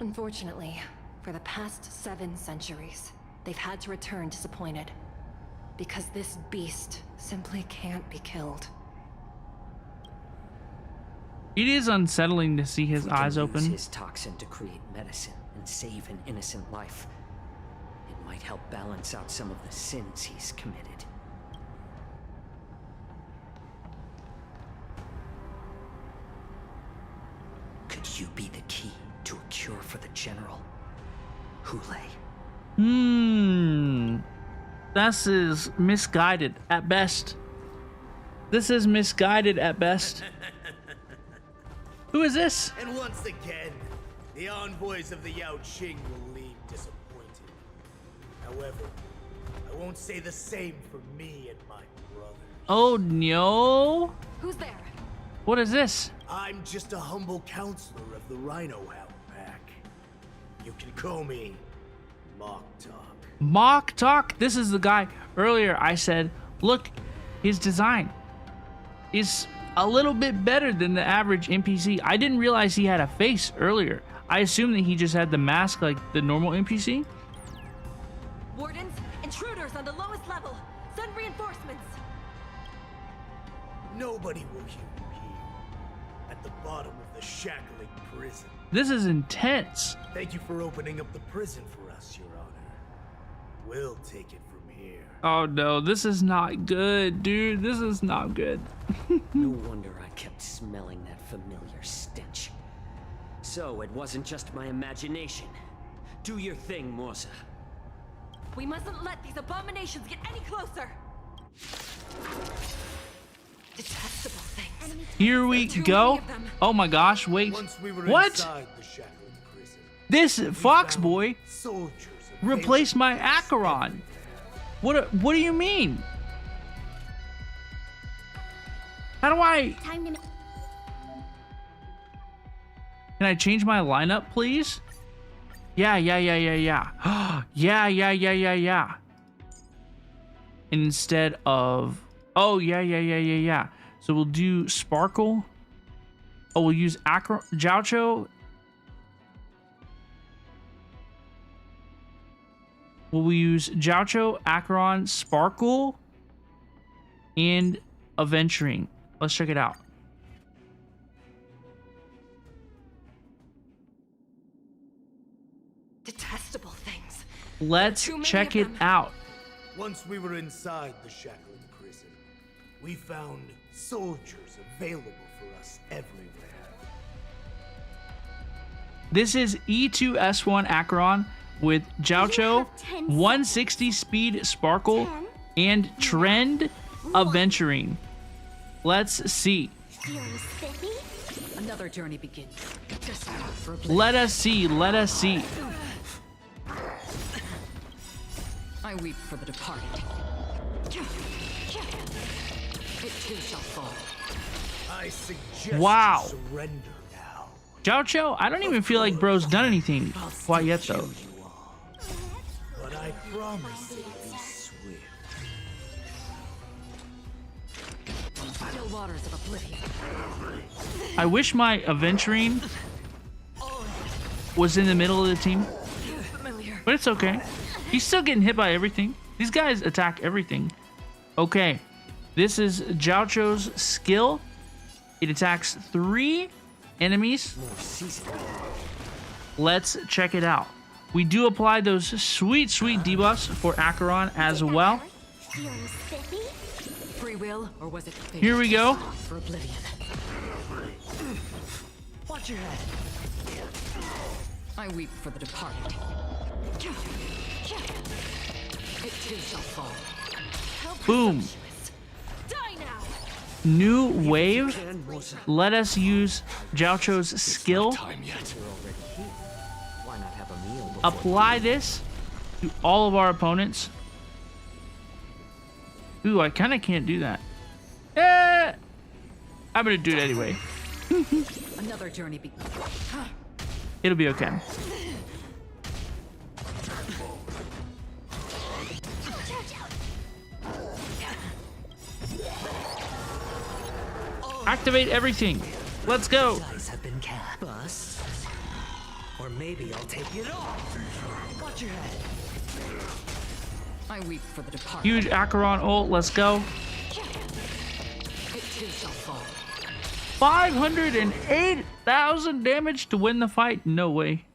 Speaker 11: Unfortunately, for the past 7 centuries, they've had to return disappointed. Because this beast simply can't be killed.
Speaker 1: It is unsettling to see his eyes open.
Speaker 10: Use his toxin to create medicine and save an innocent life. It might help balance out some of the sins he's committed. Could you be the key to a cure for the general, Yunli?
Speaker 1: This is misguided at best. This is misguided at best. Who is this?
Speaker 20: And once again, the envoys of the Yao Qing will leave disappointed. However, I won't say the same for me and my brother.
Speaker 1: Oh no.
Speaker 11: Who's there?
Speaker 1: What is this?
Speaker 20: I'm just a humble counselor of the Rhino Hound Pack. You can call me Mock Talk.
Speaker 1: Mock Talk? This is the guy. Earlier I said, look, his design is a little bit better than the average NPC. I didn't realize he had a face earlier. I assumed that he just had the mask like the normal NPC.
Speaker 21: Wardens, intruders on the lowest level. Send reinforcements.
Speaker 20: Nobody will hear you here. At the bottom of the shackling prison.
Speaker 1: This is intense.
Speaker 20: Thank you for opening up the prison for us, Your Honor. We'll take it from here.
Speaker 1: Oh no, this is not good, dude. This is not good.
Speaker 10: No wonder I kept smelling that familiar stench. So it wasn't just my imagination. Do your thing, Morsa.
Speaker 8: We mustn't let these abominations get any closer. Detestable things.
Speaker 1: Here we go. Oh my gosh, wait. What? This Fox Boy replaced my Acheron. What do you mean? How do I... Can I change my lineup, please? Yeah. Yeah. Instead of... Oh, yeah. So we'll do Sparkle. Oh, we'll use Jiaocho. We'll use Jiaocho, Acheron, Sparkle, and Aventuring. Let's check it out.
Speaker 8: Detestable things.
Speaker 1: Let's check it out.
Speaker 20: Once we were inside the shackling prison, we found soldiers available for us everywhere.
Speaker 1: This is E2S1 Acheron with Jiaocho, 160 speed Sparkle, and Trend Aventuring. Let's see.
Speaker 8: Another journey begins.
Speaker 1: Let us see.
Speaker 8: I weep for the departed. It too shall fall.
Speaker 20: I suggest
Speaker 1: Wow.
Speaker 20: you surrender now.
Speaker 1: Jiaocho, I don't even feel like bro's done anything quite yet, though.
Speaker 20: But I promise it'll be swift.
Speaker 8: Still waters of oblivion.
Speaker 1: I wish my Aventuring was in the middle of the team, but it's okay. He's still getting hit by everything. These guys attack everything. Okay, this is Jiaocho's skill. It attacks 3 enemies. Let's check it out. We do apply those sweet debuffs for Acheron as well.
Speaker 8: Free will, or was it fate?
Speaker 1: Here we go.
Speaker 8: For oblivion. Watch your head. I weep for the departed. It too shall fall.
Speaker 1: Boom.
Speaker 8: Die now.
Speaker 1: New wave. Let us use Jiaocho's skill. Apply this to all of our opponents. Ooh, I kind of can't do that. I'm gonna do it anyway.
Speaker 8: Another journey begins.
Speaker 1: It'll be okay. Activate everything. Let's go.
Speaker 3: Dice have been cast. Bust. Or maybe I'll take it off. Watch your head.
Speaker 8: I weep for the departed.
Speaker 1: Huge Acheron ult. Let's go.
Speaker 8: It too shall fall.
Speaker 1: 508,000 damage to win the fight? No way.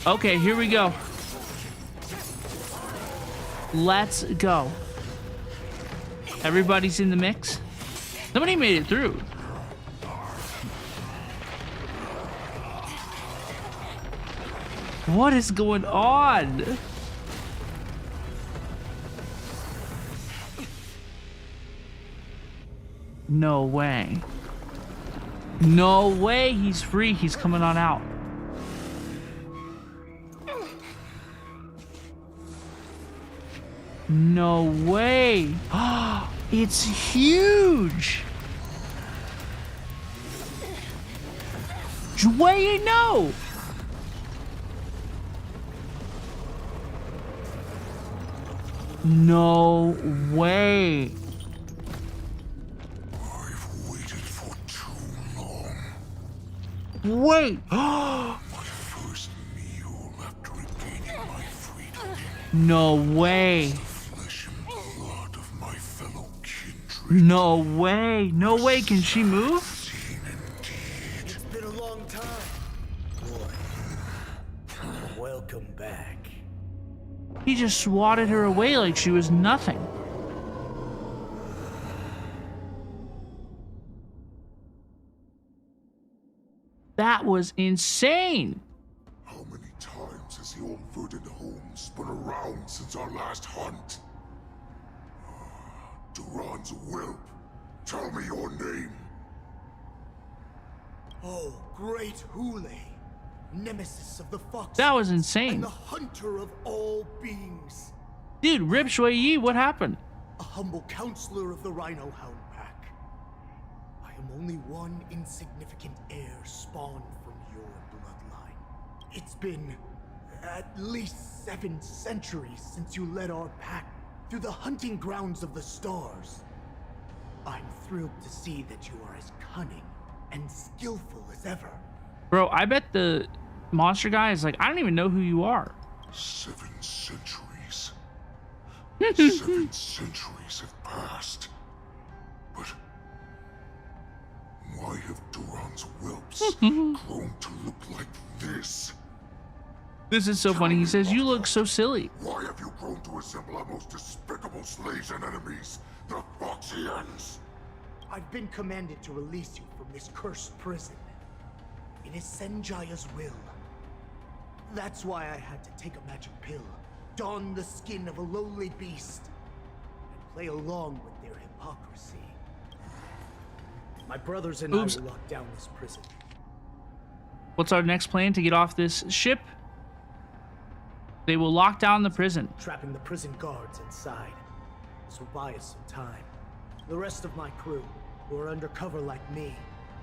Speaker 1: Okay, here we go. Let's go. Everybody's in the mix. Somebody made it through. What is going on? No way. No way he's free. He's coming on out. No way. It's huge. Way no. No way. Wait. No way. No way. No way. Can she move?
Speaker 20: It's been a long time. Boy. Welcome back.
Speaker 1: He just swatted her away like she was nothing. was insane.
Speaker 13: How many times has the old verdant home spun around since our last hunt? Duran's whelp, tell me your name.
Speaker 20: Oh, great Yunli, nemesis of the fox.
Speaker 1: That was insane.
Speaker 20: And the hunter of all beings.
Speaker 1: Dude, Rip Shui Yi, what happened?
Speaker 20: A humble counselor of the Rhino Hound pack. I am only one insignificant heir spawned from your bloodline. It's been at least 7 centuries since you led our pack through the hunting grounds of the stars. I'm thrilled to see that you are as cunning and skillful as ever.
Speaker 1: Bro, I bet the monster guy is like, I don't even know who you are.
Speaker 13: 7 centuries. 7 centuries have passed. But why have Duran's whelps grown to look like this?
Speaker 1: This is so funny. He says, you look so silly.
Speaker 13: Why have you grown to resemble our most despicable slaves and enemies, the Foxians?
Speaker 20: I've been commanded to release you from this cursed prison. It is Senjaya's will. That's why I had to take a magic pill, don the skin of a lowly beast, and play along with their hypocrisy. My brothers and I will lock down this prison.
Speaker 1: What's our next plan to get off this ship? They will lock down the prison.
Speaker 20: Trapping the prison guards inside. This will buy us some time. The rest of my crew, who are undercover like me,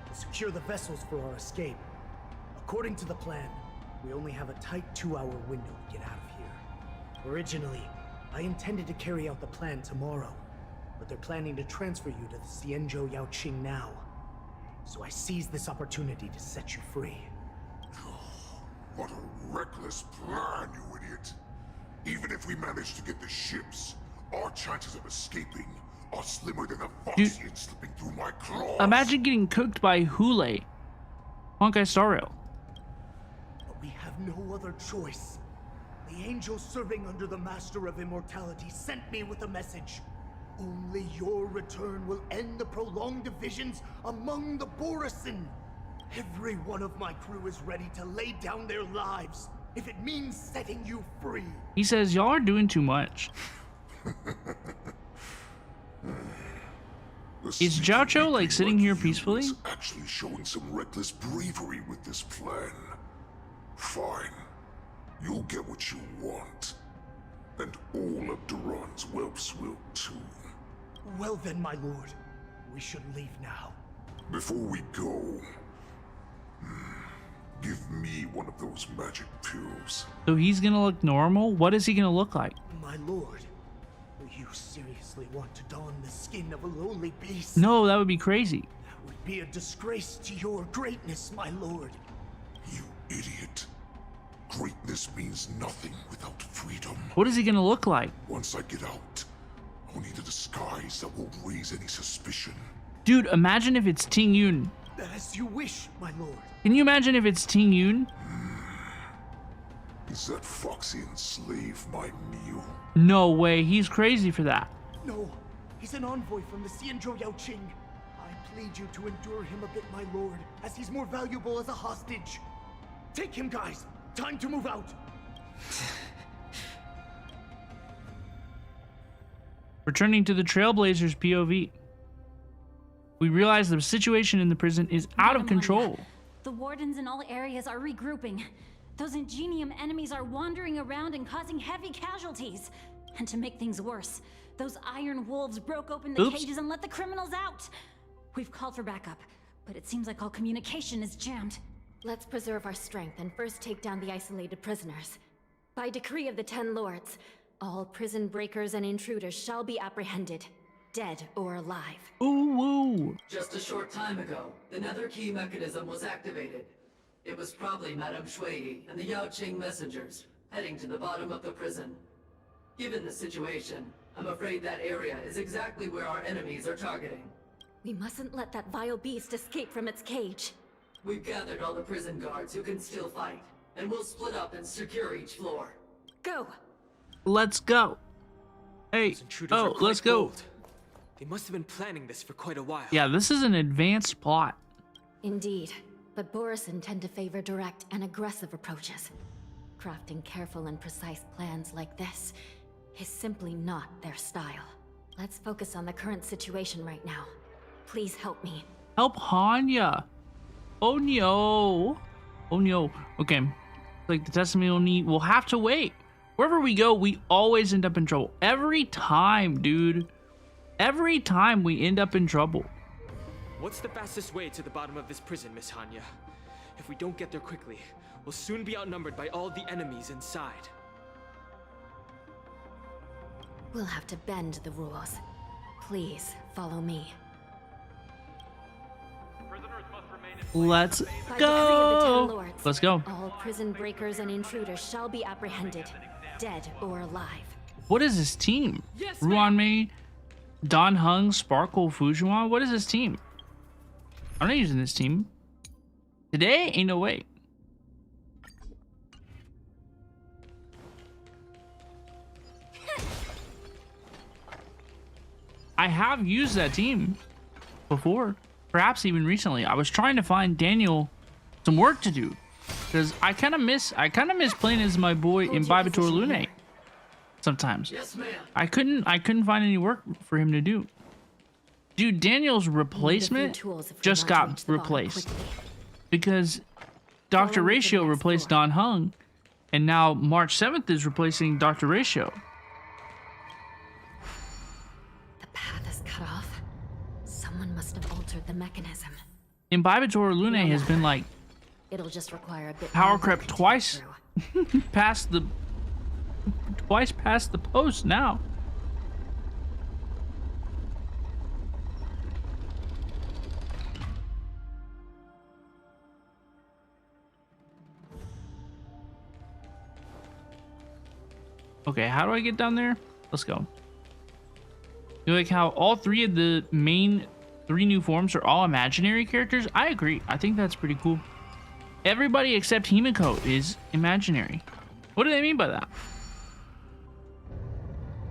Speaker 20: will secure the vessels for our escape. According to the plan, we only have a tight 2-hour window to get out of here. Originally, I intended to carry out the plan tomorrow, but they're planning to transfer you to the Xianzhou Yaoqing now. So I seized this opportunity to set you free.
Speaker 13: What a reckless plan, you idiot! Even if we manage to get the ships, our chances of escaping are slimmer than a Foxian slipping through my claws.
Speaker 1: Imagine getting cooked by Yunli. Honkai Star Rail.
Speaker 20: But we have no other choice. The angel serving under the Master of Immortality sent me with a message. Only your return will end the prolonged divisions among the Borisin. Every one of my crew is ready to lay down their lives if it means setting you free.
Speaker 1: He says, y'all are doing too much. Is Jiaocho like sitting here peacefully?
Speaker 13: Actually showing some reckless bravery with this plan. Fine. You'll get what you want. And all of Duran's whelps will too.
Speaker 20: Well then, my lord. We should leave now.
Speaker 13: Before we go, give me one of those magic pills.
Speaker 1: So he's gonna look normal? What is he gonna look like?
Speaker 20: My lord, you seriously want to don the skin of a lowly beast?
Speaker 1: No, that would be crazy.
Speaker 20: That would be a disgrace to your greatness, my lord.
Speaker 13: You idiot. Greatness means nothing without freedom.
Speaker 1: What is he gonna look like?
Speaker 13: Once I get out, I'll need a disguise that won't raise any suspicion.
Speaker 1: Dude, imagine if it's Ting Yun.
Speaker 20: As you wish, my lord.
Speaker 1: Can you imagine if it's Ting Yun?
Speaker 13: Is that Foxian slave my meal?
Speaker 1: No way, he's crazy for that.
Speaker 20: No, he's an envoy from the Xianzhou Yaoqing. I plead you to endure him a bit, my lord, as he's more valuable as a hostage. Take him, guys. Time to move out.
Speaker 1: Returning to the Trailblazers POV. We realize the situation in the prison is out of control.
Speaker 6: The wardens in all areas are regrouping. Those Ingenium enemies are wandering around and causing heavy casualties. And to make things worse, those iron wolves broke open the cages and let the criminals out. We've called for backup, but it seems like all communication is jammed.
Speaker 12: Let's preserve our strength and first take down the isolated prisoners. By decree of the 10 Lords, all prison breakers and intruders shall be apprehended, dead or alive.
Speaker 1: Ooh, woo.
Speaker 22: Just a short time ago, the nether key mechanism was activated. It was probably Madame Shui and the Yaoqing messengers, heading to the bottom of the prison. Given the situation, I'm afraid that area is exactly where our enemies are targeting.
Speaker 12: We mustn't let that vile beast escape from its cage.
Speaker 22: We've gathered all the prison guards who can still fight, and we'll split up and secure each floor.
Speaker 12: Go!
Speaker 1: Let's go. Hey, let's go.
Speaker 5: Bold. They must have been planning this for quite a while.
Speaker 1: Yeah, this is an advanced plot.
Speaker 12: Indeed. but Borison tend to favor direct and aggressive approaches. Crafting careful and precise plans like this is simply not their style. Let's focus on the current situation right now. Please help me.
Speaker 1: Help Hanya. Oh no. Oh no. Okay. Like the testimonial need. We'll have to wait. Wherever we go, we always end up in trouble. Every time, dude. Every time we end up in trouble.
Speaker 5: What's the fastest way to the bottom of this prison, Miss Hanya? If we don't get there quickly, we'll soon be outnumbered by all the enemies inside.
Speaker 12: We'll have to bend the rules. Please, follow me.
Speaker 1: Let's
Speaker 12: By decree of the
Speaker 1: go.
Speaker 12: 10 Lords,
Speaker 1: Let's go.
Speaker 12: all prison breakers and intruders shall be apprehended, dead or alive.
Speaker 1: What is this team? Ruanmei, Don Hung, Sparkle, Fujiwan. What is this team? I'm not using this team. Today, ain't no way. I have used that team before, perhaps even recently. I was trying to find Daniel some work to do because I kind of miss playing as my boy Imbibitor Lune sometimes.
Speaker 22: Yes, ma'am.
Speaker 1: I couldn't find any work for him to do. Dude, Daniel's replacement just got replaced because Dr. Ratio replaced Don Hung, and now March 7th is replacing Dr. Ratio.
Speaker 12: The path is cut off. Someone must have altered the mechanism.
Speaker 1: Imbibitor Lune has been like
Speaker 12: It'll just require a bit
Speaker 1: power
Speaker 12: more
Speaker 1: crept
Speaker 12: work to
Speaker 1: twice past the post now. Okay, how do I get down there? Let's go. You like how all three of the main 3 new forms are all imaginary characters? I agree. I think that's pretty cool. Everybody except Himiko is imaginary. What do they mean by that?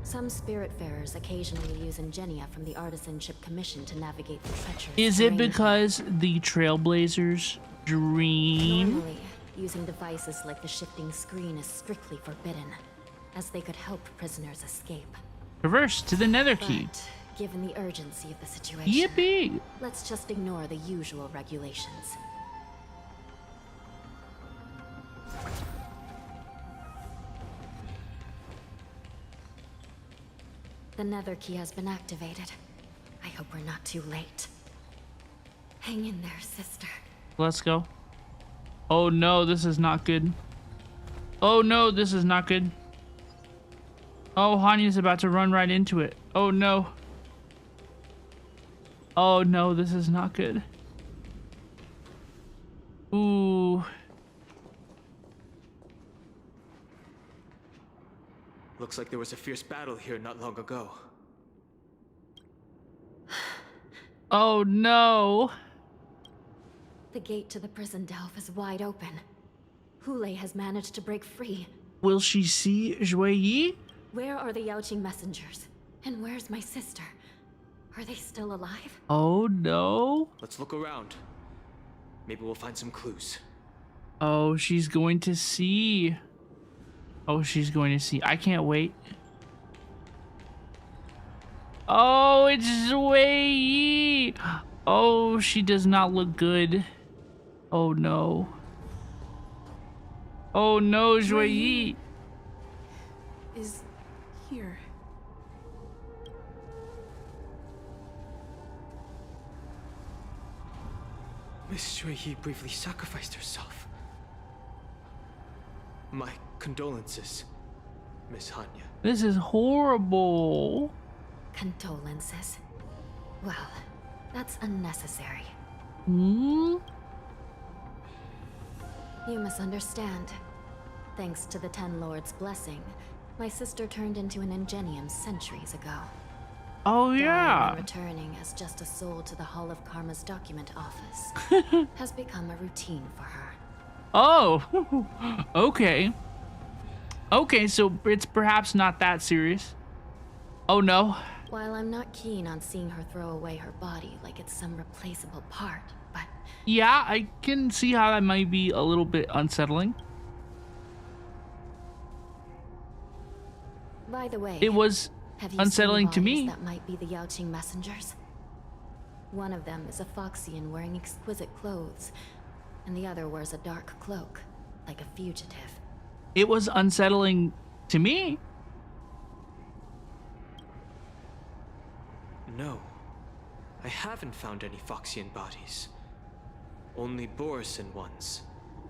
Speaker 12: Some Spiritfarers occasionally use Ingenia from the Artisanship Commission to navigate the treacherous
Speaker 1: Is it
Speaker 12: terrain.
Speaker 1: because the Trailblazers dream?
Speaker 12: Normally, using devices like the shifting screen is strictly forbidden, as they could help prisoners escape.
Speaker 1: Reverse to the Nether Key.
Speaker 12: But, given the urgency of the situation,
Speaker 1: Yippee!
Speaker 12: let's just ignore the usual regulations. The Nether Key has been activated. I hope we're not too late. Hang in there, sister.
Speaker 1: Let's go. Oh no, this is not good. Oh no, this is not good. Oh, Hanya's about to run right into it. Oh no. Oh no, this is not good. Ooh.
Speaker 5: Looks like there was a fierce battle here not long ago.
Speaker 1: Oh no.
Speaker 12: The gate to the prison delve is wide open. Hule has managed to break free.
Speaker 1: Will she see Jueyi?
Speaker 12: Where are the Yaoqing messengers? And where's my sister? Are they still alive?
Speaker 1: Oh no.
Speaker 5: Let's look around. Maybe we'll find some clues.
Speaker 1: Oh, she's going to see. Oh, she's going to see. I can't wait. Oh, it's Jueyi. Oh, she does not look good. Oh no. Oh no, Jueyi.
Speaker 9: Is here.
Speaker 5: Miss Jueyi briefly sacrificed herself. My condolences, Miss Hanya.
Speaker 1: This is horrible.
Speaker 12: Condolences. Well, that's unnecessary.
Speaker 1: Hmm?
Speaker 12: You misunderstand. Thanks to the Ten Lords' blessing, my sister turned into an Ingenium centuries ago.
Speaker 1: Oh yeah.
Speaker 12: Dying and returning as just a soul to the Hall of Karma's document office has become a routine for her.
Speaker 1: Oh, okay. Okay, so it's perhaps not that serious. Oh no.
Speaker 12: While I'm not keen on seeing her throw away her body like it's some replaceable part, but
Speaker 1: Yeah, I can see how that might be a little bit unsettling.
Speaker 12: By the way,
Speaker 1: It was unsettling to me.
Speaker 12: That might be the Yaoqing messengers. One of them is a Foxian wearing exquisite clothes, and the other wears a dark cloak, like a fugitive.
Speaker 1: It was unsettling to me.
Speaker 5: No, I haven't found any Foxian bodies. Only Borisin ones.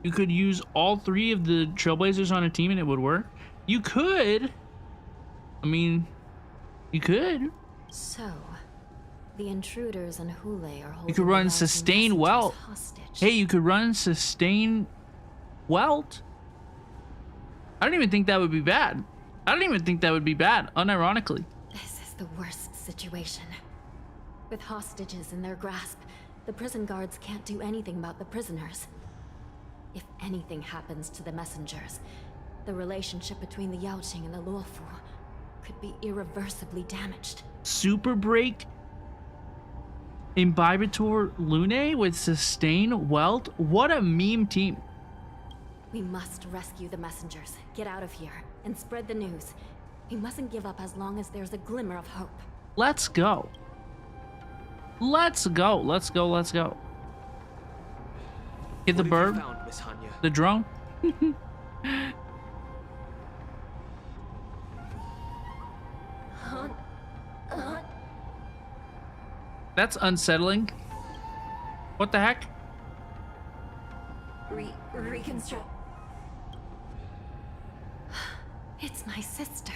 Speaker 1: You could use all 3 of the Trailblazers on a team and it would work. You could. I mean, you could.
Speaker 12: So, the intruders and Hule are holding.
Speaker 1: You could run sustain welt. Hey, you could run sustain welt. I don't even think that would be bad. I don't even think that would be bad, unironically.
Speaker 12: This is the worst situation. With hostages in their grasp, the prison guards can't do anything about the prisoners. If anything happens to the messengers, the relationship between the Yaoqing and the Luofu could be irreversibly damaged.
Speaker 1: Super Break Imbibitor Lune with Sustain Welt? What a meme team.
Speaker 12: We must rescue the messengers, get out of here, and spread the news. We mustn't give up as long as there's a glimmer of hope.
Speaker 1: Let's go. Let's go. Let's go. Let's go. Get the bird. The drone. That's unsettling. What the heck?
Speaker 6: Reconstruct.
Speaker 12: It's my sister.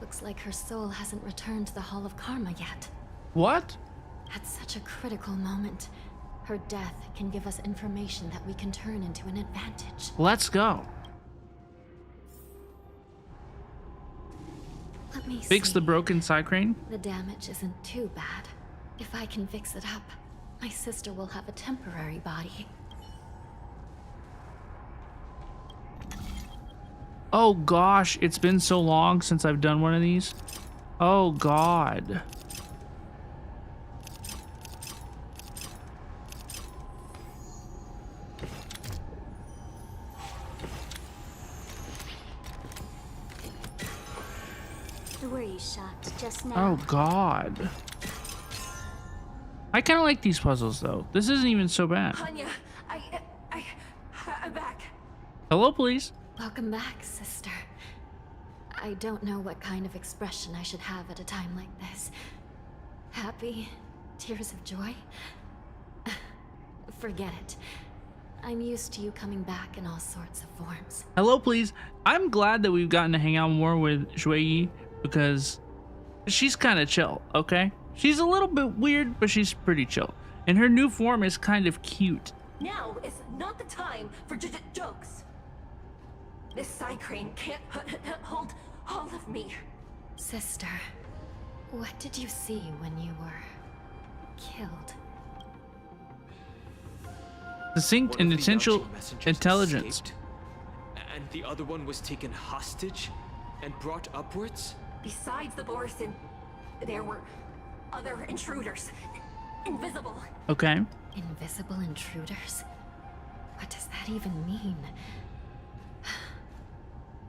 Speaker 12: Looks like her soul hasn't returned to the Hall of Karma yet.
Speaker 1: What?
Speaker 12: At such a critical moment, her death can give us information that we can turn into an advantage.
Speaker 1: Let's go.
Speaker 12: Let me
Speaker 1: Fix
Speaker 12: see.
Speaker 1: the broken side crane.
Speaker 12: The damage isn't too bad. If I can fix it up, my sister will have a temporary body.
Speaker 1: Oh gosh, it's been so long since I've done one of these. Oh god.
Speaker 17: Were you shocked just now?
Speaker 1: Oh god. I kind of like these puzzles though. This isn't even so bad.
Speaker 6: Hanya, I'm back.
Speaker 1: Hello, please.
Speaker 12: Welcome back, sister. I don't know what kind of expression I should have at a time like this. Happy? Tears of joy? Forget it. I'm used to you coming back in all sorts of forms.
Speaker 1: Hello, please. I'm glad that we've gotten to hang out more with Shui because she's kind of chill, okay? She's a little bit weird, but she's pretty chill. And her new form is kind of cute.
Speaker 6: Now is not the time for jokes. This side crane can't hold all of me.
Speaker 12: Sister, what did you see when you were killed?
Speaker 1: Succinct and essential intelligence.
Speaker 5: Escaped, and the other one was taken hostage and brought upwards?
Speaker 6: Besides the Borisin, there were other intruders. Invisible.
Speaker 1: Okay.
Speaker 12: Invisible intruders? What does that even mean?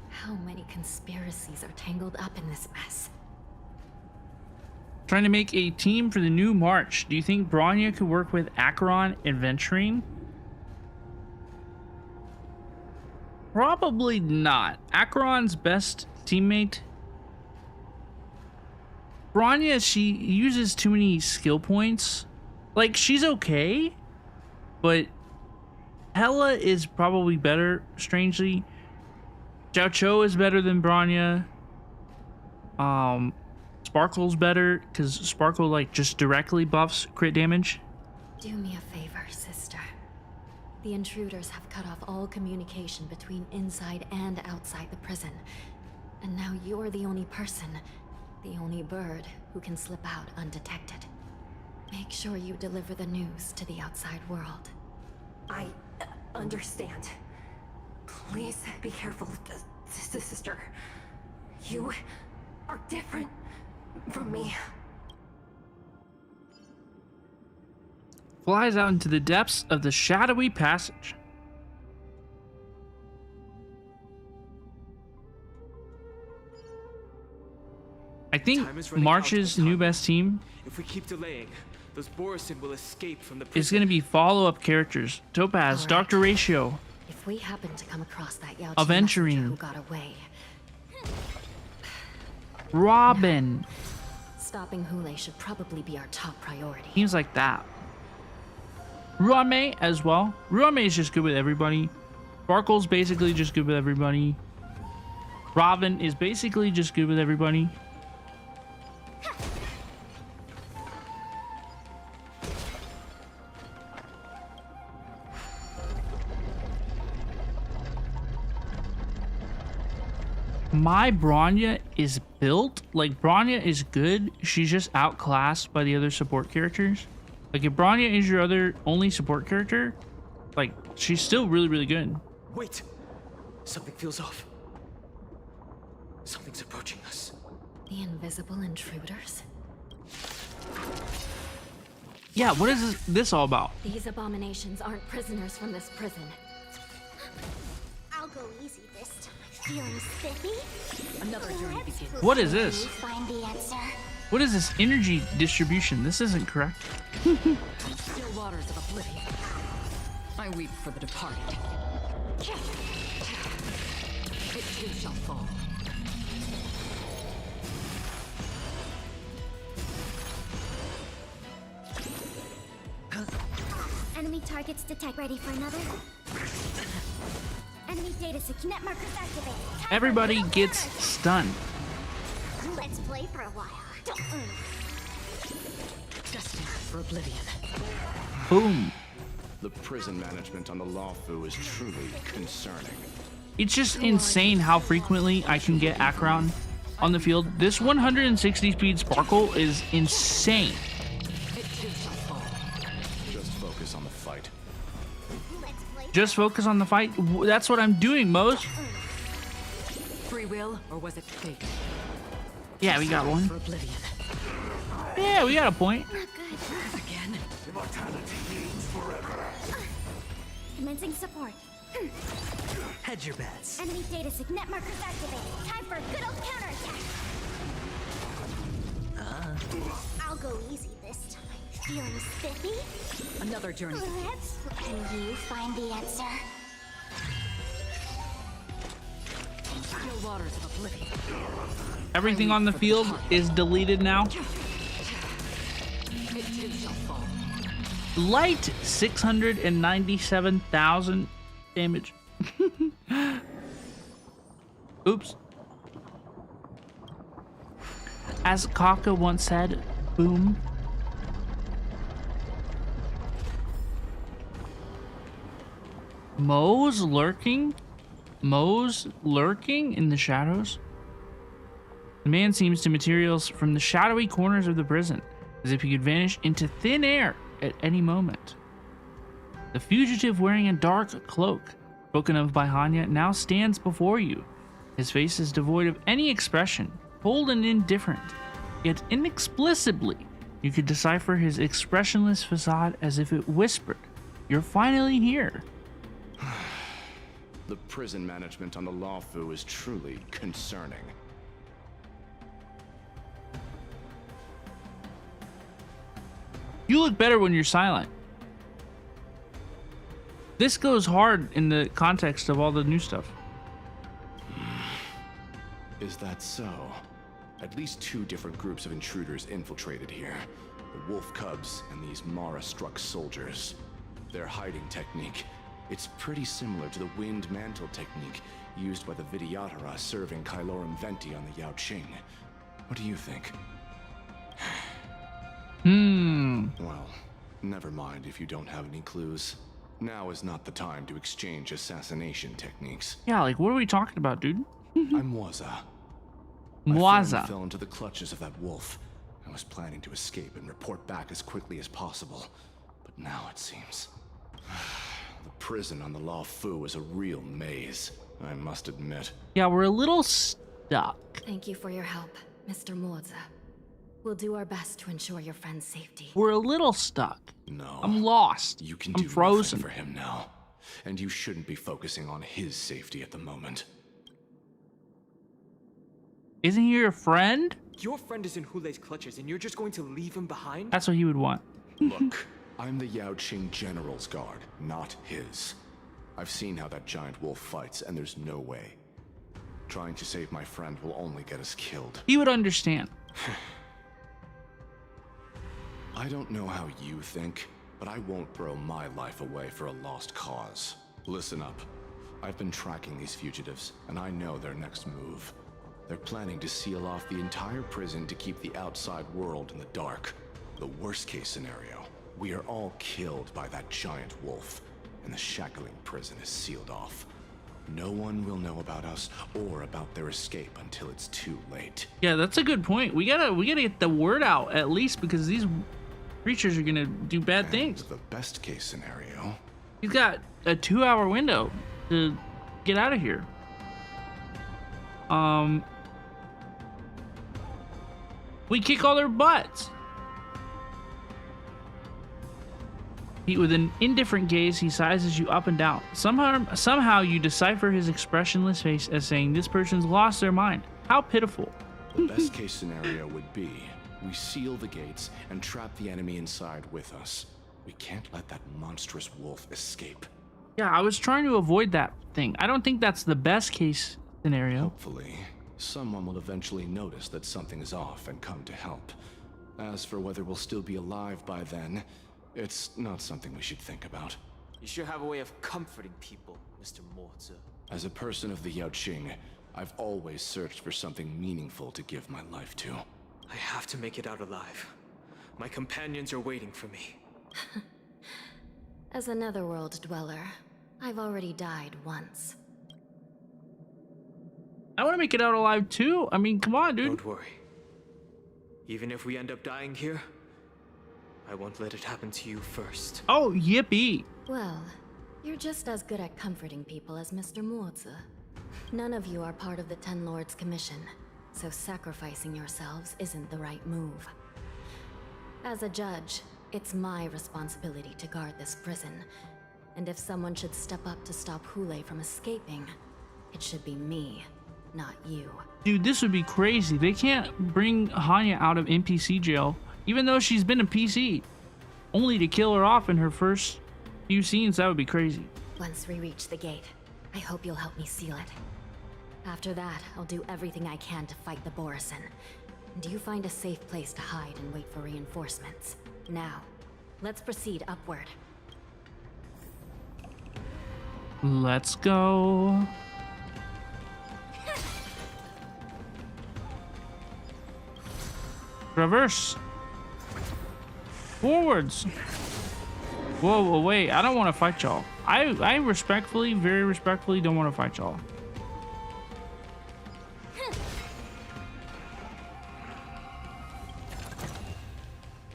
Speaker 12: How many conspiracies are tangled up in this mess?
Speaker 1: Trying to make a team for the new March. Do you think Bronya could work with Acheron adventuring? Probably not. Acheron's best teammate. Bronya, she uses too many skill points. Like, she's okay, but Hela is probably better, strangely. Xiao Cho is better than Bronya. Sparkle's better, because Sparkle, like, just directly buffs crit damage.
Speaker 12: Do me a favor, sister. The intruders have cut off all communication between inside and outside the prison. And now you're the only person, the only bird, who can slip out undetected. Make sure you deliver the news to the outside world.
Speaker 6: I understand. Please be careful, sister. You are different from me.
Speaker 1: flies out into the depths of the shadowy passage. I think March's new best team
Speaker 5: If we keep delaying, those Borisin will escape from the
Speaker 1: is
Speaker 5: prison.
Speaker 1: going to be follow-up characters. Topaz,
Speaker 12: Alright.
Speaker 1: Dr. Ratio,
Speaker 12: If we happen to come across that Yao
Speaker 1: Aventurine.
Speaker 12: messenger who got away,
Speaker 1: Robin.
Speaker 12: stopping Hule should probably be our top priority.
Speaker 1: Teams like that. Ruame as well. Ruame is just good with everybody. Sparkle's basically just good with everybody. Robin is basically just good with everybody. My Bronya is built like Bronya is good. She's just outclassed by the other support characters. Like if Bronya is your other only support character, like she's still really good.
Speaker 5: Wait! Something feels off. Something's approaching us.
Speaker 12: The invisible intruders?
Speaker 1: Yeah, what is this all about?
Speaker 12: These abominations aren't prisoners from this prison.
Speaker 17: I'll go easy this time. Feeling spiffy?
Speaker 8: Another journey begins.
Speaker 1: What is this?
Speaker 17: Find the answer.
Speaker 1: What is this energy distribution? This isn't correct.
Speaker 8: Still waters of oblivion. I weep for the departed. It too shall fall.
Speaker 17: Enemy targets detect. Ready for another? Enemy data net markers activated.
Speaker 1: Everybody gets stunned.
Speaker 17: Let's play for a while.
Speaker 8: Destined for oblivion.
Speaker 1: Boom.
Speaker 18: The prison management on the Lawfu is truly concerning.
Speaker 1: It's just insane how frequently I can get Akron on the field. This 160 speed Sparkle is insane.
Speaker 8: It too shall fall.
Speaker 18: Just focus on the fight.
Speaker 1: Just focus on the fight. That's what I'm doing, Mose.
Speaker 8: Free will, or was it fate?
Speaker 1: Yeah, we got one.
Speaker 8: For oblivion.
Speaker 1: Yeah, we got a point.
Speaker 8: Again.
Speaker 13: Immortality means forever.
Speaker 17: Commencing support.
Speaker 3: Hedge your bets.
Speaker 17: Enemy data net markers activated. Time for a good old counterattack. I'll go easy this time. Feeling spiffy?
Speaker 8: Another journey.
Speaker 17: Can you find the answer?
Speaker 8: Still waters of oblivion.
Speaker 1: Everything on the field is deleted now.
Speaker 8: It too shall fall.
Speaker 1: Light 697,000 damage. Oops. As Kaka once said, boom. Moe's lurking? Moe's lurking in the shadows? The man seems to materialize from the shadowy corners of the prison, as if he could vanish into thin air at any moment. The fugitive wearing a dark cloak, spoken of by Hanya, now stands before you. His face is devoid of any expression, cold and indifferent, yet inexplicably you could decipher his expressionless facade as if it whispered, "You're finally here."
Speaker 18: The prison management on the Lawfu is truly concerning.
Speaker 1: You look better when you're silent. This goes hard in the context of all the new stuff.
Speaker 18: Is that so? At least two different groups of intruders infiltrated here. The wolf cubs and these Mara-struck soldiers. Their hiding technique, it's pretty similar to the wind mantle technique used by the Vidyadhara serving Kylorum Venti on the Yao Qing. What do you think? Well, never mind if you don't have any clues. Now is not the time to exchange assassination techniques.
Speaker 1: Yeah, like what are we talking about, dude?
Speaker 18: I'm Mwaza. My friend fell into the clutches of that wolf. I was planning to escape and report back as quickly as possible. But now it seems... the prison on the Lawfu is a real maze, I must admit.
Speaker 1: Yeah, we're a little stuck.
Speaker 12: Thank you for your help, Mr. Moza. We'll do our best to ensure your friend's safety.
Speaker 1: We're a little stuck.
Speaker 18: No.
Speaker 1: I'm lost.
Speaker 18: You can
Speaker 1: I'm
Speaker 18: do
Speaker 1: frozen
Speaker 18: nothing for him now. And you shouldn't be focusing on his safety at the moment.
Speaker 1: Isn't he your friend?
Speaker 5: Your friend is in Hulei's clutches and you're just going to leave him behind?
Speaker 1: That's what he would want.
Speaker 18: Look, I'm the Yaoqing General's guard, not his. I've seen how that giant wolf fights, and there's no way. Trying to save my friend will only get us killed.
Speaker 1: He would understand.
Speaker 18: I don't know how you think, but I won't throw my life away for a lost cause. Listen up. I've been tracking these fugitives, and I know their next move. They're planning to seal off the entire prison to keep the outside world in the dark. The worst case scenario, we are all killed by that giant wolf, and the shackling prison is sealed off. No one will know about us or about their escape until it's too late.
Speaker 1: Yeah, that's a good point. We gotta get the word out at least, because these creatures are gonna do bad things.
Speaker 18: The best case scenario.
Speaker 1: He's got a 2-hour window to get out of here. We kick all their butts. With an indifferent gaze, he sizes you up and down. Somehow you decipher his expressionless face as saying, this person's lost their mind. How pitiful.
Speaker 18: The best case scenario would be, we seal the gates and trap the enemy inside with us. We can't let that monstrous wolf escape.
Speaker 1: Yeah, I was trying to avoid that thing. I don't think that's the best case scenario.
Speaker 18: Hopefully, someone will eventually notice that something is off and come to help. As for whether we'll still be alive by then, it's not something we should think about.
Speaker 5: You should have a way of comforting people, Mr. Morza.
Speaker 18: As a person of the Yaoqing, I've always searched for something meaningful to give my life to.
Speaker 5: I have to make it out alive. My companions are waiting for me.
Speaker 12: As a netherworld dweller, I've already died once.
Speaker 1: I want to make it out alive too. I mean, come on, dude.
Speaker 5: Don't worry. Even if we end up dying here, I won't let it happen to you first.
Speaker 1: Oh, yippee.
Speaker 12: Well, you're just as good at comforting people as Mr. Morza. None of you are part of the Ten Lords Commission, so sacrificing yourselves isn't the right move. As a judge, it's my responsibility to guard this prison, and if someone should step up to stop Hulei from escaping, it should be me, not you.
Speaker 1: Dude, this would be crazy. They can't bring Hanya out of NPC jail, even though she's been a PC, only to kill her off in her first few scenes. That would be crazy.
Speaker 12: Once we reach the gate, I hope you'll help me seal it. After that, I'll do everything I can to fight the Borisin. And you find a safe place to hide and wait for reinforcements. Now, let's proceed upward.
Speaker 1: Let's go. Traverse. Forwards. Whoa, whoa, wait. I don't want to fight y'all. I respectfully, very respectfully don't want to fight y'all.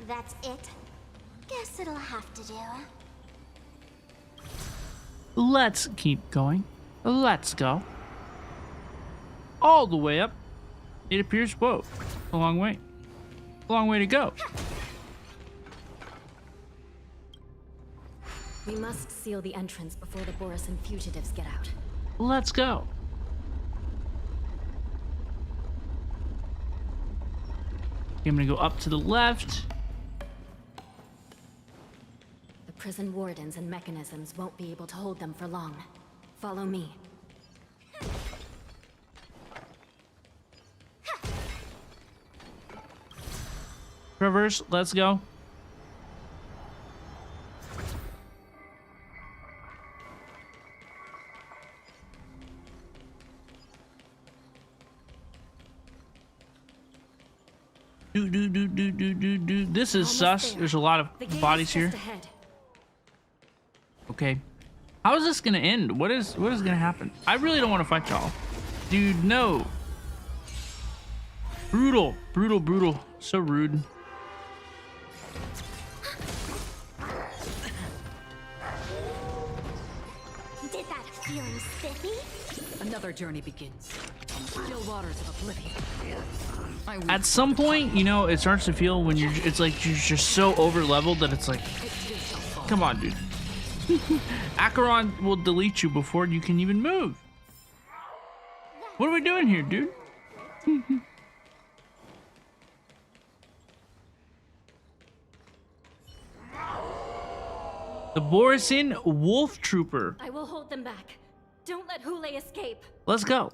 Speaker 17: That's it. Guess it'll have to do.
Speaker 1: Let's keep going. Let's go. All the way up. It appears, whoa, a long way. A long way to go.
Speaker 12: We must seal the entrance before the Borisin fugitives get out.
Speaker 1: Let's go. I'm gonna go up to the left.
Speaker 12: The prison wardens and mechanisms won't be able to hold them for long. Follow me.
Speaker 1: Traverse, let's go. Do. This is sus. There's a lot of bodies here. Okay. How is this gonna end? What is gonna happen? I really don't want to fight y'all. Dude, no. Brutal. Brutal, brutal. So rude.
Speaker 17: Did that feeling spiffy?
Speaker 8: Another journey begins. On the still waters of oblivion.
Speaker 1: At some point, you know, it starts to feel when it's like you're just so over leveled that it's like, come on, dude. Acheron will delete you before you can even move. What are we doing here, dude? The Borisin Wolf Trooper.
Speaker 6: I will hold them back. Don't let Hule escape.
Speaker 1: Let's go.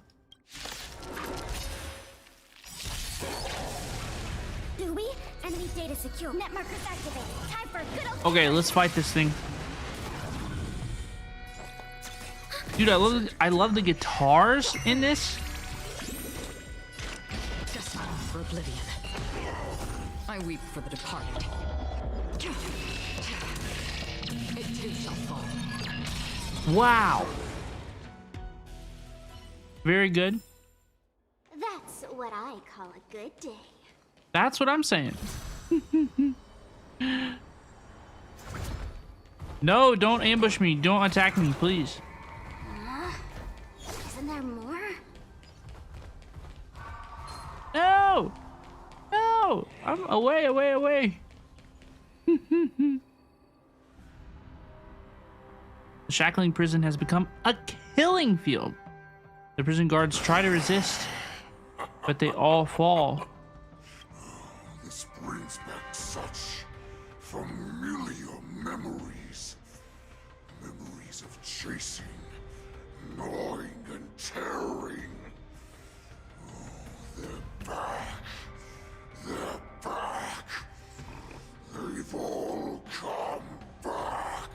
Speaker 2: Do we? Enemy data secure. Net markers activated. Time for a good old.
Speaker 1: Okay, let's fight this thing. Dude, I love the guitars in this.
Speaker 8: Destined for oblivion. I weep for the departed. It too shall fall.
Speaker 1: Wow. Very good.
Speaker 2: That's what I call a good day.
Speaker 1: That's what I'm saying. No, don't ambush me. Don't attack me, please.
Speaker 2: Isn't there more?
Speaker 1: No! No! I'm away, away, away. The shackling prison has become a killing field. The prison guards try to resist, but they all fall.
Speaker 13: This brings back such familiar memories. Memories of chasing, gnawing, and tearing. Oh, they're back. They're back. They've all come back.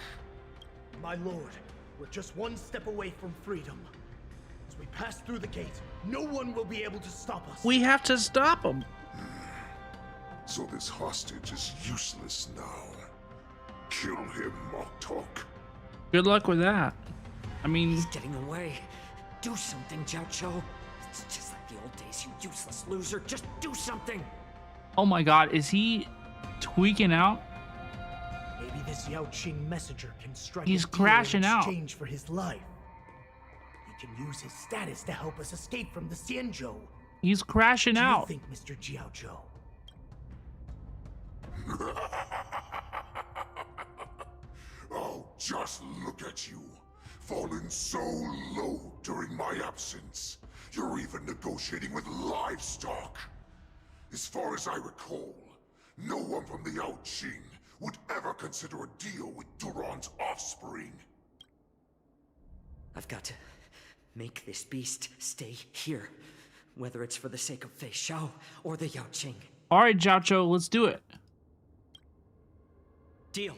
Speaker 20: My lord, we're just one step away from freedom. As we pass through the gate, no one will be able to stop us.
Speaker 1: We have to stop them.
Speaker 13: So this hostage is useless now. Kill him, Moktok.
Speaker 1: Good luck with that. I mean,
Speaker 10: he's getting away. Do something, Jiaocho. It's just like the old days, you useless loser. Just do something.
Speaker 1: Oh my god, is he tweaking out?
Speaker 20: Maybe this Yao Qing messenger can strike.
Speaker 1: He's
Speaker 20: a deal
Speaker 1: crashing
Speaker 20: in
Speaker 1: out.
Speaker 20: exchange for his life. He can use his status to help us escape from the Xianzhou.
Speaker 1: He's crashing out.
Speaker 20: Do you think, Mr. Jiaozhou?
Speaker 13: Oh, just look at you. Fallen so low during my absence. You're even negotiating with livestock. As far as I recall, no one from the Yao Qing would ever consider a deal with Duran's offspring.
Speaker 10: I've got to make this beast stay here, whether it's for the sake of Fei Xiao or the Yao Qing.
Speaker 1: All right, Jiaocho, let's do it.
Speaker 10: Deal.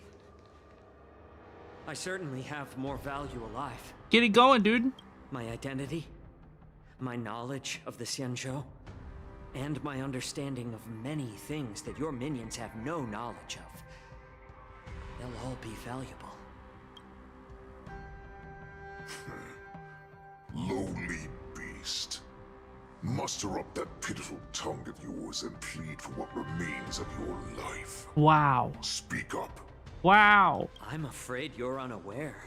Speaker 10: I certainly have more value alive.
Speaker 1: Get it going, dude.
Speaker 10: My identity, my knowledge of the Xianzhou, and my understanding of many things that your minions have no knowledge of. They'll all be valuable.
Speaker 13: Lowly beast. Muster up that pitiful tongue of yours and plead for what remains of your life.
Speaker 1: Wow.
Speaker 13: Speak up.
Speaker 1: Wow.
Speaker 10: I'm afraid you're unaware.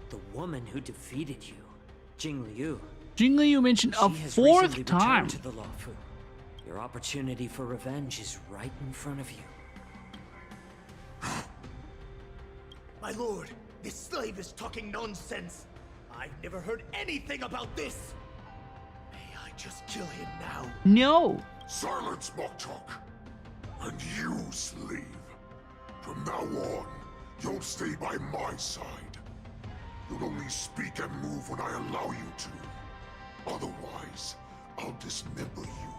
Speaker 10: The woman who defeated you, Jing Liu.
Speaker 1: Jing Liu mentioned a fourth time.
Speaker 10: To the Luofu. Your opportunity for revenge is right in front of you.
Speaker 20: My lord, this slave is talking nonsense. I've never heard anything about this. May I just kill him now?
Speaker 1: No.
Speaker 13: Silence, Moktok. And you, slave. From now on, you'll stay by my side. You'll only speak and move when I allow you to. Otherwise, I'll dismember you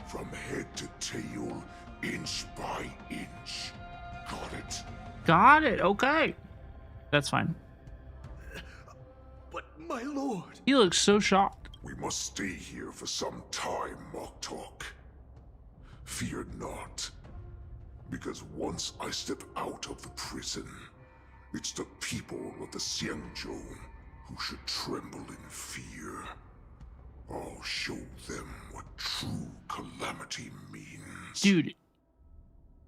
Speaker 13: from head to tail, inch by inch. Got it?
Speaker 1: Got it. Okay. That's fine.
Speaker 20: But my lord.
Speaker 1: He looks so shocked.
Speaker 13: We must stay here for some time, Moktok. Fear not. Because once I step out of the prison, it's the people of the Xianzhou who should tremble in fear. I'll show them what true calamity means.
Speaker 1: Dude,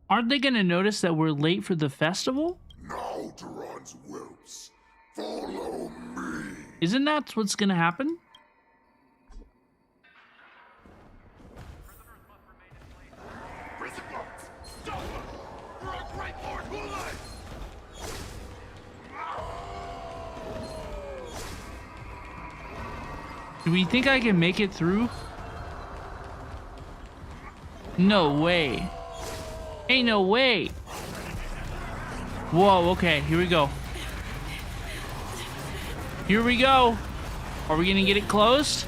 Speaker 1: aren't they gonna notice that we're late for the festival?
Speaker 13: Now, Duran's whelps, follow me.
Speaker 1: Isn't that what's gonna happen? Do we think I can make it through? No way. Ain't no way. Whoa, okay, here we go. Here we go. Are we gonna get it closed?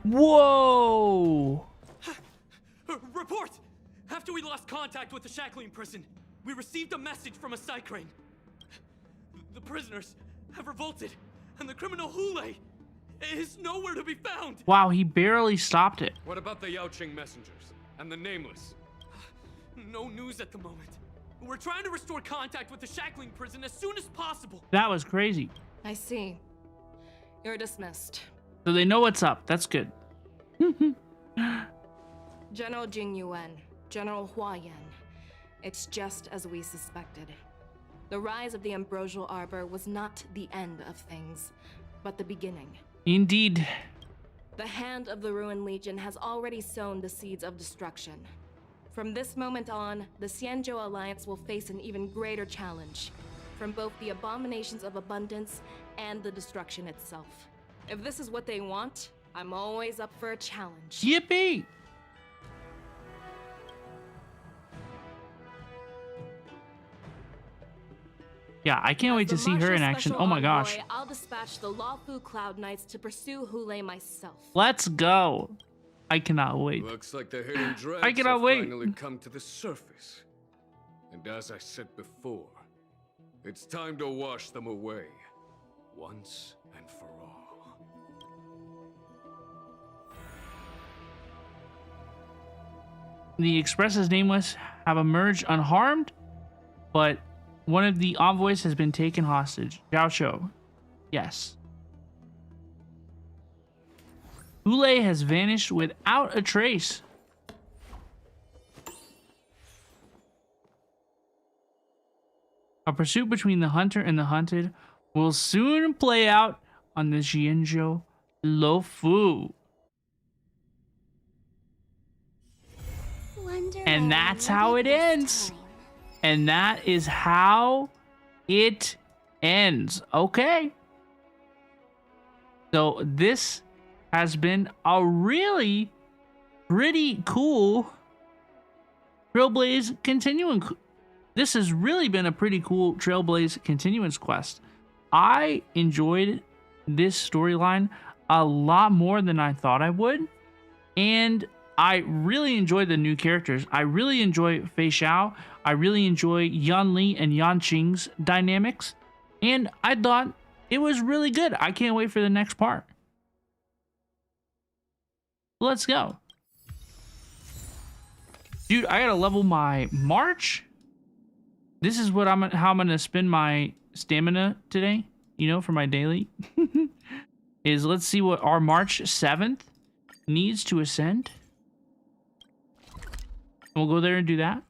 Speaker 1: Whoa!
Speaker 7: Report! After we lost contact with the shackling prison, we received a message from a Psycrane. The prisoners have revolted, and the criminal Yunli is nowhere to be found.
Speaker 1: Wow, he barely stopped it.
Speaker 4: What about the Yaoqing messengers and the Nameless?
Speaker 7: No news at the moment. We're trying to restore contact with the shackling prison as soon as possible.
Speaker 1: That was crazy.
Speaker 11: I see. You're dismissed.
Speaker 1: So they know what's up. That's good.
Speaker 11: General Jing Yuan, General Hua Yan. It's just as we suspected. The rise of the Ambrosial Arbor was not the end of things, but the beginning.
Speaker 1: Indeed.
Speaker 11: The hand of the Ruined Legion has already sown the seeds of destruction. From this moment on, the Xianzhou Alliance will face an even greater challenge, from both the abominations of abundance and the destruction itself. If this is what they want, I'm always up for a challenge.
Speaker 1: Yippee! Yeah, I can't wait to see her in action. Oh my gosh.
Speaker 11: I'll dispatch the Lawfu Cloud Knights to pursue Yunli myself.
Speaker 1: Let's go. I cannot wait.
Speaker 4: Looks like the hidden dregs
Speaker 1: I cannot
Speaker 4: have
Speaker 1: wait.
Speaker 4: finally come to the surface. And as I said before, it's time to wash them away, once and for all.
Speaker 1: The Express's Nameless have emerged unharmed, but one of the envoys has been taken hostage. Zhao Shou. Yes. Yunli has vanished without a trace. A pursuit between the hunter and the hunted will soon play out on the Xianzhou Luofu. And that's how it ends. And that is how it ends. Okay. So this has been a really pretty cool Trailblaze continuing. This has really been a pretty cool Trailblaze continuance quest. I enjoyed this storyline a lot more than I thought I would. And I really enjoy the new characters. I really enjoy Fei Xiao. I really enjoy Yunli and Yanqing's dynamics. And I thought it was really good. I can't wait for the next part. Let's go. Dude, I gotta level my March. This is what how I'm gonna spend my stamina today, you know, for my daily. Is let's see what our March 7th needs to ascend. We'll go there and do that.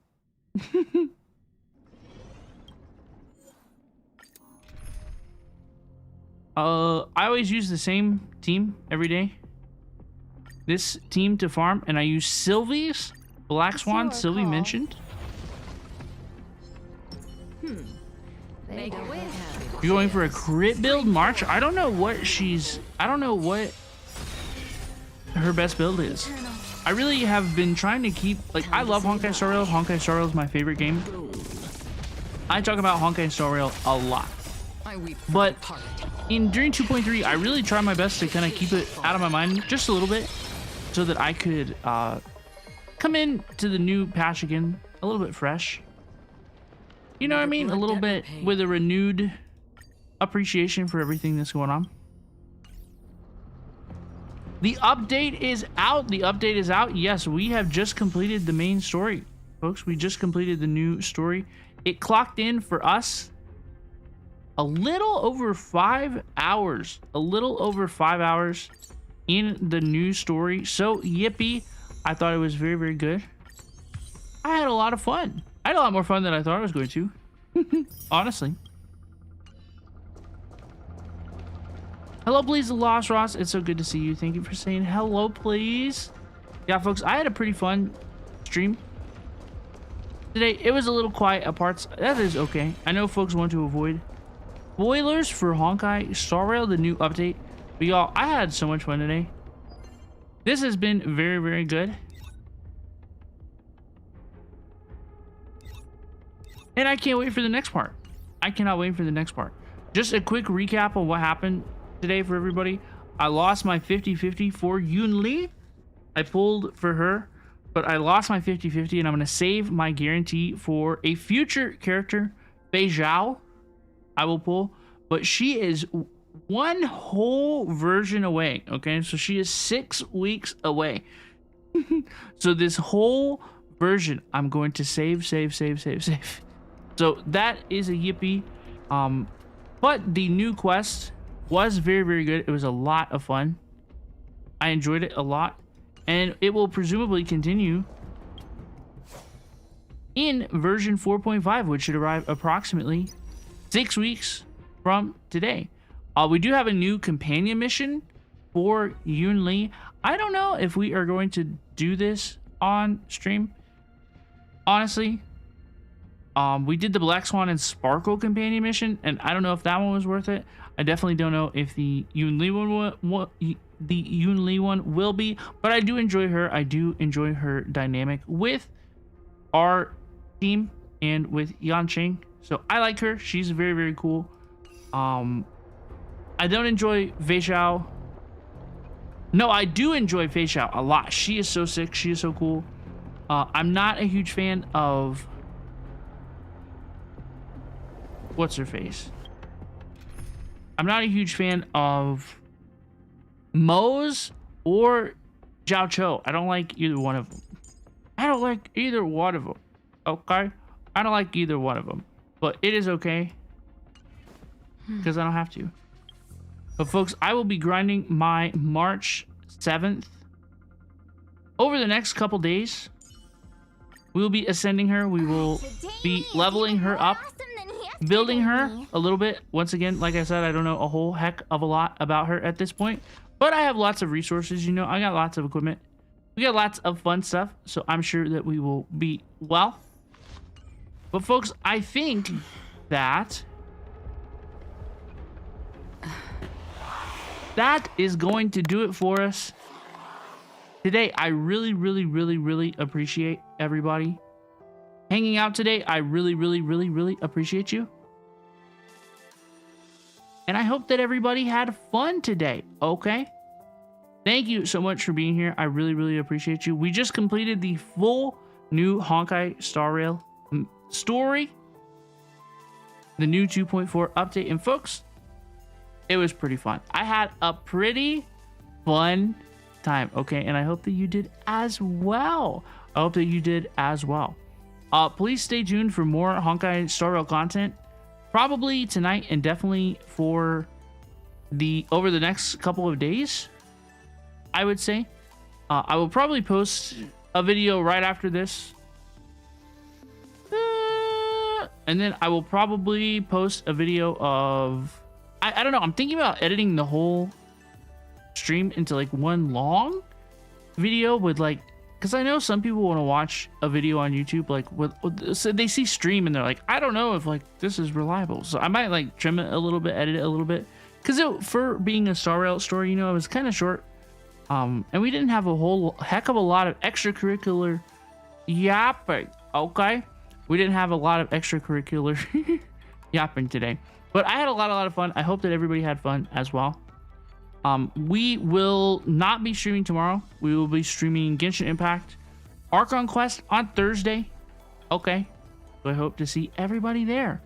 Speaker 1: I always use the same team every day. This team to farm, and I use Sylvie's Black Swan. Sylvie mentioned.
Speaker 8: Make a wish.
Speaker 1: You're going for a crit build, March? I don't know what she's... I don't know what her best build is. I really have been trying to keep... Like, I love Honkai Star Rail. Honkai Star Rail is my favorite game. I talk about Honkai Star Rail a lot. But during 2.3, I really try my best to kind of keep it out of my mind just a little bit so that I could come in to the new patch again a little bit fresh. You know what I mean? A little bit with a renewed appreciation for everything that's going on. The update is out. The update is out. Yes, we have just completed the main story. Folks, we just completed the new story. It clocked in for us a little over 5 hours. A little over 5 hours in the new story. So, yippee. I thought it was very, very good. I had a lot of fun. I had a lot more fun than I thought I was going to. Honestly. Hello, please, the Lost Ross. It's so good to see you. Thank you for saying hello, please. Yeah, folks, I had a pretty fun stream. today. It was a little quiet at parts. That is okay. I know folks want to avoid spoilers for Honkai Star Rail, the new update. But y'all, I had so much fun today. This has been very, very good. And I can't wait for the next part. I cannot wait for the next part. Just a quick recap of what happened today for everybody. I lost my 50-50 for Yunli. I pulled for her, but I lost my 50-50, and I'm going to save my guarantee for a future character, Fei Zhao. I will pull, but she is one whole version away, okay? So she is 6 weeks away. So this whole version, I'm going to save. So that is a yippee. But the new quest was very, very good. It was a lot of fun. I enjoyed it a lot. And it will presumably continue in version 4.5, which should arrive approximately 6 weeks from today. We do have a new companion mission for Yunli. I don't know if we are going to do this on stream. Honestly, we did the Black Swan and Sparkle companion mission, and I don't know if that one was worth it. I definitely don't know if the Yunli one will be, but I do enjoy her. I do enjoy her dynamic with our team and with Yanqing. So I like her. She's very, very cool. I don't enjoy Fei Zhao. No, I do enjoy Fei Zhao a lot. She is so sick. She is so cool. I'm not a huge fan of what's her face. I'm not a huge fan of Moe's or Zhao Cho. I don't like either one of them. I don't like either one of them. Okay? I don't like either one of them. But it is okay. Because I don't have to. But folks, I will be grinding my March 7th. Over the next couple days, we will be ascending her. We will be leveling her up. Building her a little bit. Once again, like I said, I don't know a whole heck of a lot about her at this point. But I have lots of resources, you know. I got lots of equipment. We got lots of fun stuff. So I'm sure that we will be well. But folks, I think that that is going to do it for us today. I really, really, really, really appreciate everybody hanging out today. I really, really, really, really appreciate you. And I hope that everybody had fun today, okay? Thank you so much for being here. I really, really appreciate you. We just completed the full new Honkai Star Rail story. The new 2.4 update. And folks, it was pretty fun. I had a pretty fun time, okay? And I hope that you did as well. I hope that you did as well. Please stay tuned for more Honkai Star Rail content. Probably tonight and definitely for over the next couple of days, I would say. I will probably post a video right after this. And then I will probably post a video of... I don't know. I'm thinking about editing the whole stream into like one long video with like... Because I know some people want to watch a video on YouTube, like so they see stream and they're like, I don't know if like this is reliable. So I might like trim it a little bit, edit it a little bit. Because for being a Star Rail story, you know, it was kind of short. And we didn't have a whole heck of a lot of extracurricular yapping, okay? We didn't have a lot of extracurricular yapping today. But I had a lot of fun. I hope that everybody had fun as well. We will not be streaming tomorrow. We will be streaming Genshin Impact Archon Quest on Thursday. Okay. So I hope to see everybody there.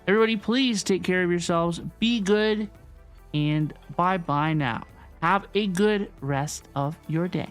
Speaker 1: Everybody, please take care of yourselves. Be good. And bye-bye now. Have a good rest of your day.